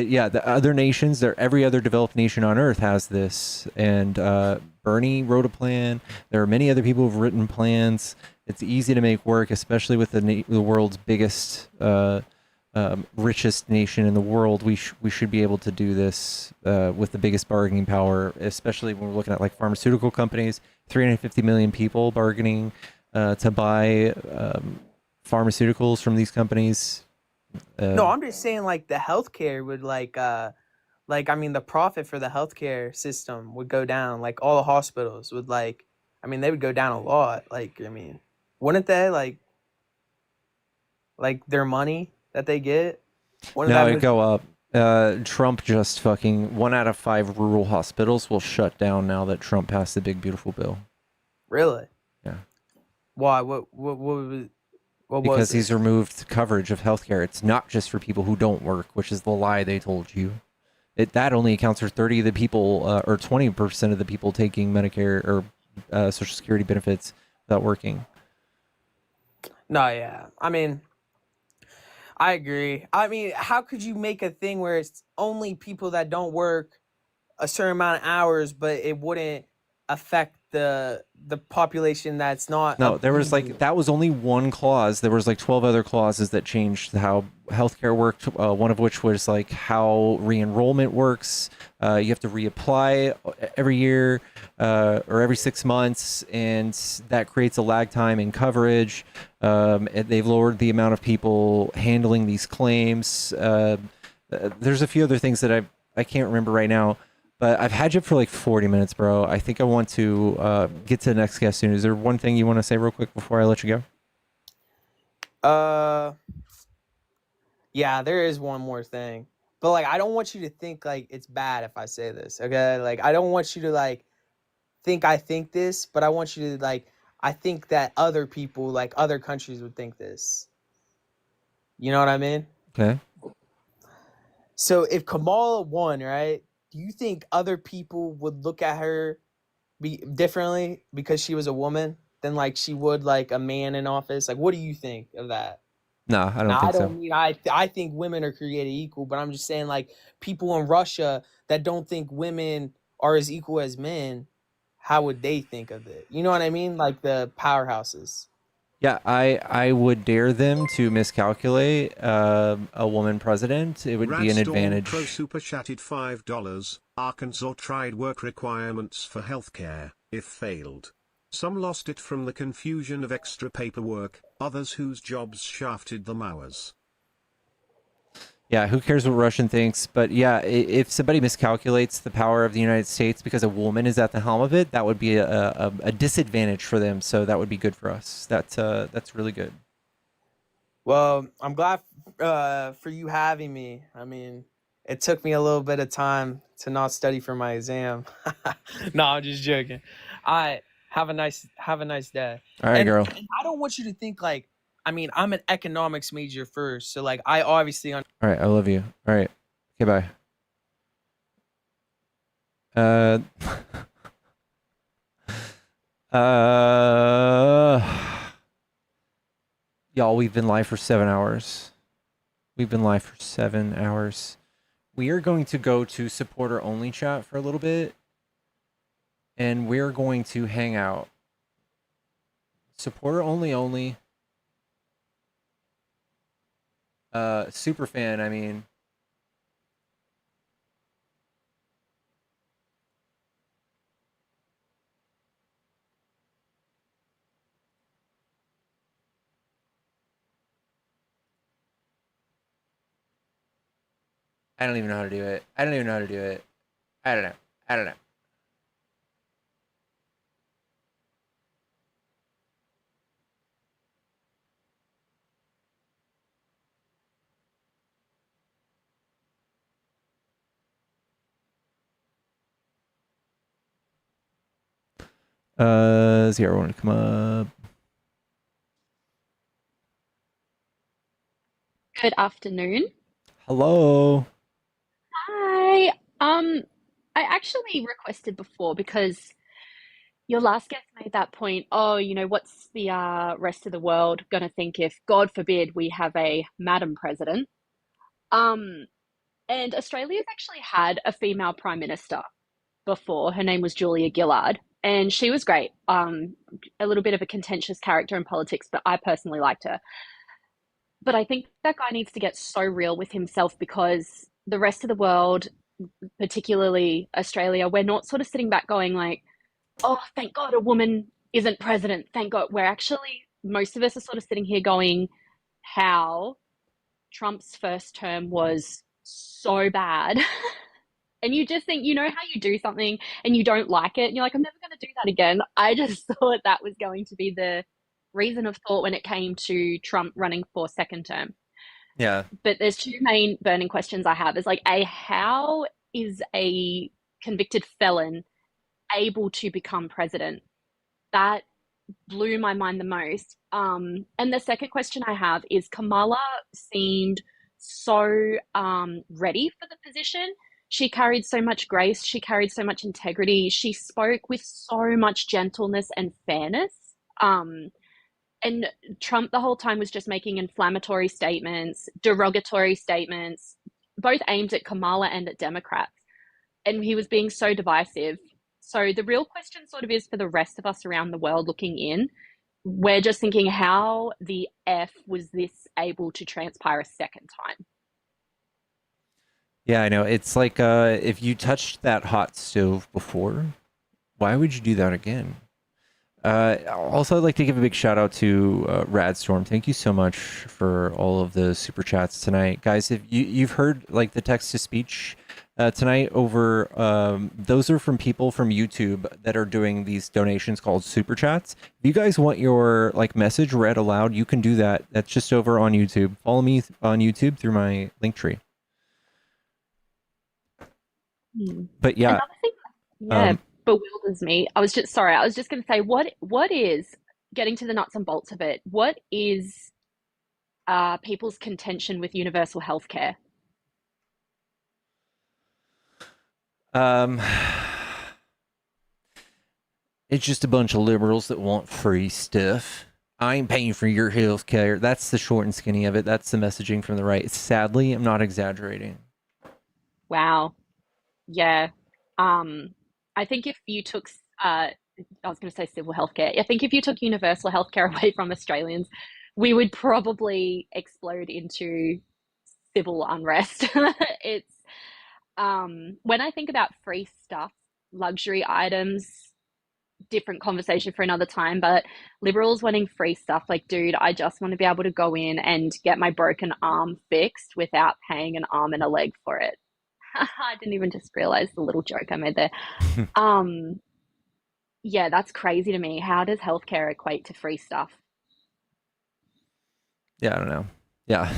yeah, the other nations, every other developed nation on Earth has this. And Bernie wrote a plan. There are many other people who've written plans. It's easy to make work, especially with the world's biggest, richest nation in the world. We should be able to do this with the biggest bargaining power, especially when we're looking at pharmaceutical companies. 350 million people bargaining to buy pharmaceuticals from these companies. No, I'm just saying the healthcare would I mean the profit for the healthcare system would go down. All the hospitals would I mean they would go down a lot. I mean, wouldn't they their money that they get? No, it'd go up. Trump just fucking 1 out of 5 rural hospitals will shut down now that Trump passed the big beautiful bill. Really? Yeah. Why? What was? Because he's removed coverage of healthcare. It's not just for people who don't work, which is the lie they told you. That only accounts for 30 of the people, or 20% of the people taking Medicare or Social Security benefits without working. No, yeah. I mean, I agree. I mean, how could you make a thing where it's only people that don't work a certain amount of hours, but it wouldn't affect the population that's not? No, there was that was only one clause. There was 12 other clauses that changed how healthcare worked. One of which was how re-enrollment works. You have to reapply every year or every 6 months, and that creates a lag time in coverage. They've lowered the amount of people handling these claims. There's a few other things that I can't remember right now. But I've had you for 40 minutes, bro. I think I want to get to the next guest soon. Is there one thing you want to say real quick before I let you go? Yeah, there is one more thing. But like, I don't want you to think like it's bad if I say this, okay? Like, I don't want you to like think I think this, but I want you to like, I think that other people, like other countries would think this. You know what I mean? Okay. So if Kamala won, right, do you think other people would look at her differently because she was a woman than like she would like a man in office? Like, what do you think of that? No, I don't Now, I think so. don't mean I think women are created equal, but I'm just saying like people in Russia that don't think women are as equal as men, how would they think of it? You know what I mean? Like the powerhouses. Yeah, I would dare them to miscalculate a woman president. It would be an Radstorm advantage. Pro super chatted $5. Arkansas tried work requirements for healthcare, if failed. Some lost it from the confusion of extra paperwork, others whose jobs shafted them hours. Yeah, who cares what Russian thinks? But yeah, if somebody miscalculates the power of the United States because a woman is at the helm of it, that would be a disadvantage for them. So that would be good for us. That's really good. Well, I'm glad for you having me. I mean, it took me a little bit of time to not study for my exam. No, I'm just joking. All right, have a nice day. All right, girl. And I don't want you to think like, I mean, I'm an economics major first, so like I obviously All right, I love you. All right, okay, bye. Y'all, we've been live for 7 hours. We've been live for 7 hours. We are going to go to supporter only chat for a little bit, and we're going to hang out. Supporter only. Super fan, I mean. I don't even know how to do it. I don't know. Zero want to come up. Good afternoon. Hello. Hi. I actually requested before because your last guest made that point. Oh, what's the rest of the world gonna think if, God forbid, we have a Madam President? And Australia's actually had a female prime minister before. Her name was Julia Gillard, and she was great. A little bit of a contentious character in politics, but I personally liked her. But I think that guy needs to get so real with himself because the rest of the world, particularly Australia, we're not sort of sitting back going like, oh, thank God a woman isn't president. Thank God. We're actually, most of us are sort of sitting here going, how Trump's first term was so bad. And you just think, how you do something and you don't like it. And you're like, I'm never going to do that again. I just thought that was going to be the reason of thought when it came to Trump running for second term. Yeah. But there's two main burning questions I have. Is like, how is a convicted felon able to become president? That blew my mind the most. And the second question I have is Kamala seemed so ready for the position. She carried so much grace. She carried so much integrity. She spoke with so much gentleness and fairness. And Trump the whole time was just making inflammatory statements, derogatory statements, both aimed at Kamala and at Democrats. And he was being so divisive. So the real question sort of is for the rest of us around the world looking in, we're just thinking, how the F was this able to transpire a second time? Yeah, I know. It's like if you touched that hot stove before, why would you do that again? Also, I'd like to give a big shout out to Radstorm. Thank you so much for all of the super chats tonight, guys. If you've heard like the text to speech tonight over, those are from people from YouTube that are doing these donations called super chats. If you guys want your like message read aloud, you can do that. That's just over on YouTube. Follow me on YouTube through my link tree. But yeah, Another thing, yeah, bewilders me. I was just going to say, what is getting to the nuts and bolts of it? What is people's contention with universal healthcare? It's just a bunch of liberals that want free stuff. I ain't paying for your health care. That's the short and skinny of it. That's the messaging from the right. Sadly, I'm not exaggerating. Wow. Yeah. I think if you took, I was going to say civil healthcare. I think if you took universal healthcare away from Australians, we would probably explode into civil unrest. It's when I think about free stuff, luxury items, different conversation for another time, but liberals wanting free stuff, like, dude, I just want to be able to go in and get my broken arm fixed without paying an arm and a leg for it. I didn't even just realize the little joke I made there. Yeah, that's crazy to me. How does healthcare equate to free stuff? Yeah, I don't know. Yeah,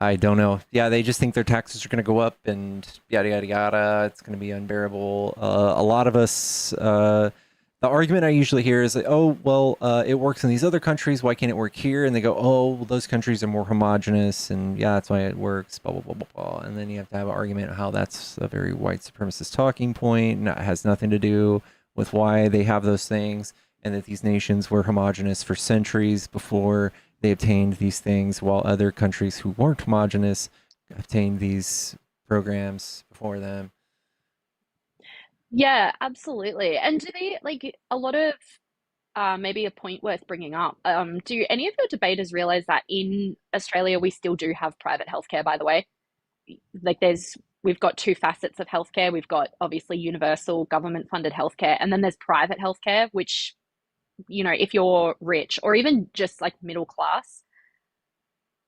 I don't know. Yeah, they just think their taxes are going to go up and yada, yada, yada. It's going to be unbearable. A lot of us, the argument I usually hear is like, oh, well, it works in these other countries. Why can't it work here? And they go, oh, well, those countries are more homogenous. And yeah, that's why it works, blah, blah, blah, blah, blah. And then you have to have an argument on how that's a very white supremacist talking point. And it has nothing to do with why they have those things. And that these nations were homogenous for centuries before they obtained these things, while other countries who weren't homogenous obtained these programs before them. Yeah, absolutely. And do they, like, a lot of maybe a point worth bringing up? Do any of your debaters realize that in Australia we still do have private healthcare, by the way? Like, we've got two facets of healthcare. We've got obviously universal government funded healthcare, and then there's private healthcare, which, you know, if you're rich or even just like middle class,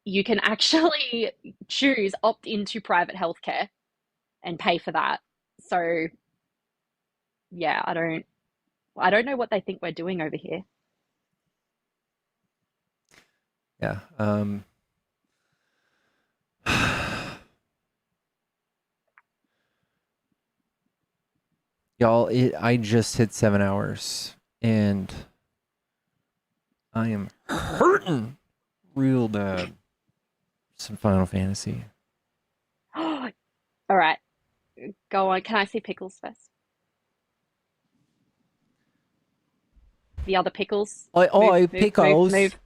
you can actually opt into private healthcare and pay for that. So yeah, I don't know what they think we're doing over here. Yeah. Y'all, I just hit 7 hours and I am hurting real bad. Some Final Fantasy. All right, go on. Can I see Pickles first? The other Pickles. Pickles. Move.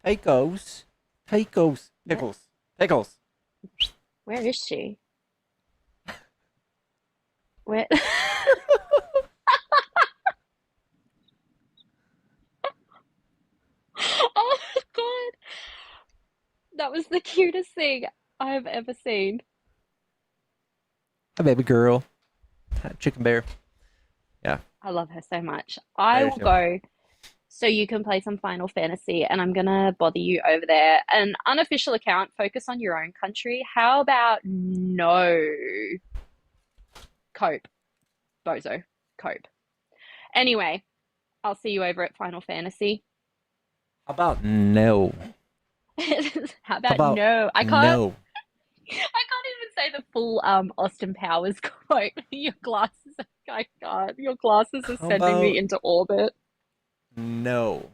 Pickles. Pickles. Pickles. Pickles. Where is she? Where? Oh my God. That was the cutest thing I have ever seen. Hi, baby girl. Hi, chicken bear. Yeah. I love her so much. I will go so you can play some Final Fantasy, and I'm gonna bother you over there. An unofficial account, focus on your own country. How about no? Cope. Bozo. Cope. Anyway, I'll see you over at Final Fantasy. How about no? How about no? I can't. No. I can't even say the full Austin Powers quote. Your glasses, I can't. Your glasses are sending me into orbit. No.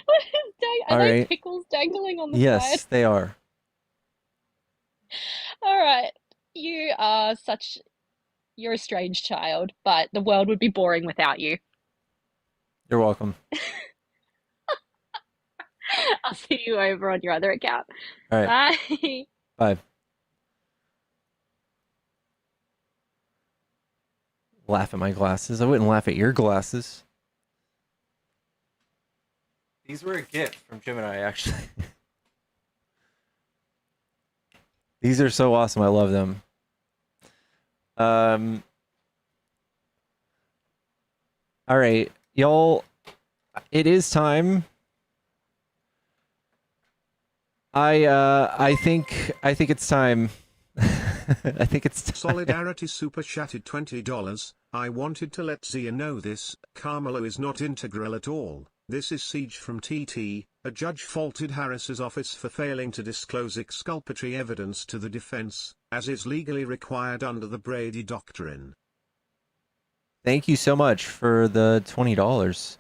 What is are they pickles dangling on the side? Yes, they are. All right. You're a strange child, but the world would be boring without you. You're welcome. I'll see you over on your other account. All right. Bye. Bye. Laugh at my glasses. I wouldn't laugh at your glasses. These were a gift from Gemini, actually. These are so awesome. I love them. All right, y'all. It is time. I think it's time. I think it's time. Solidarity super chatted $20. I wanted to let Zia know this. Carmelo is not integral at all. This is Siege from TT. A judge faulted Harris's office for failing to disclose exculpatory evidence to the defense, as is legally required under the Brady Doctrine. Thank you so much for the $20.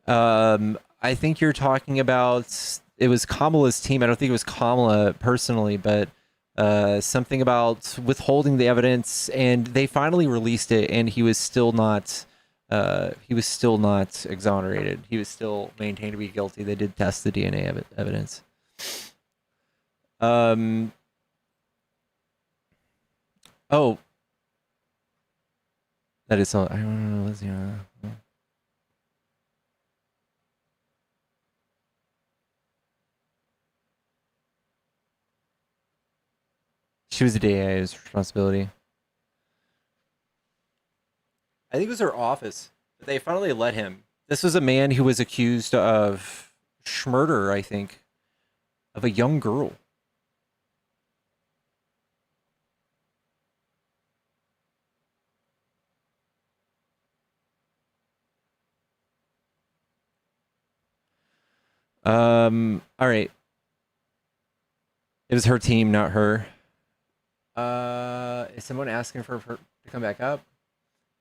I think you're talking about, it was Kamala's team. I don't think it was Kamala personally, but something about withholding the evidence, and they finally released it, and he was still not exonerated. He was still maintained to be guilty. They did test the DNA evidence. Oh, that is so. I don't know. Let's see. She was the DA's responsibility. I think it was her office. They finally let him. This was a man who was accused of murder, I think, of a young girl. All right. It was her team, not her. Is someone asking for her to come back up?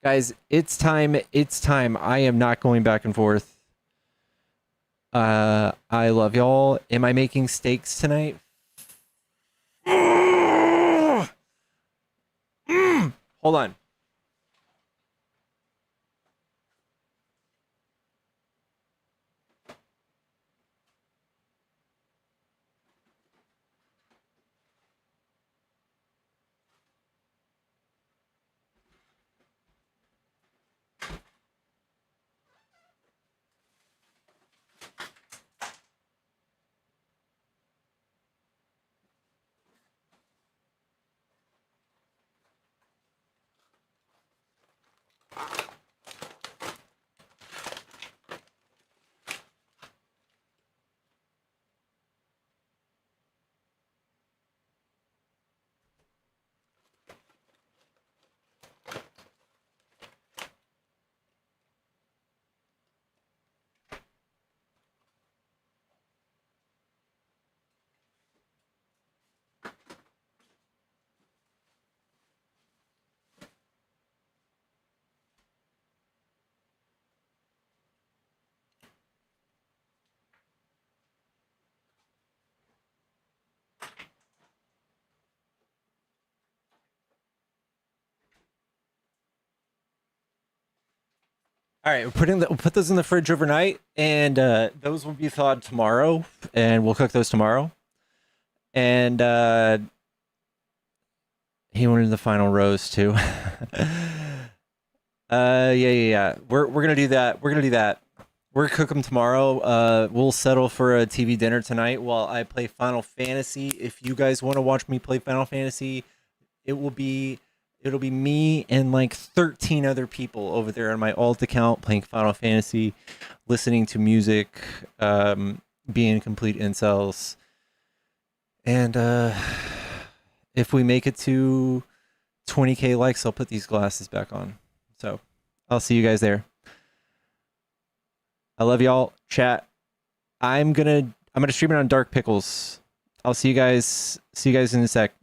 Guys, it's time. It's time. I am not going back and forth. I love y'all. Am I making steaks tonight? Hold on. All right, we'll put those in the fridge overnight, and those will be thawed tomorrow, and we'll cook those tomorrow. And he wanted the final roast too. Yeah. We're gonna do that. We're gonna cook them tomorrow. We'll settle for a TV dinner tonight while I play Final Fantasy. If you guys want to watch me play Final Fantasy, it'll be me and like 13 other people over there on my alt account playing Final Fantasy, listening to music, being complete incels. And if we make it to 20k likes, I'll put these glasses back on. So I'll see you guys there. I love y'all. Chat. I'm gonna stream it on Dark Pickles. I'll see you guys in a sec.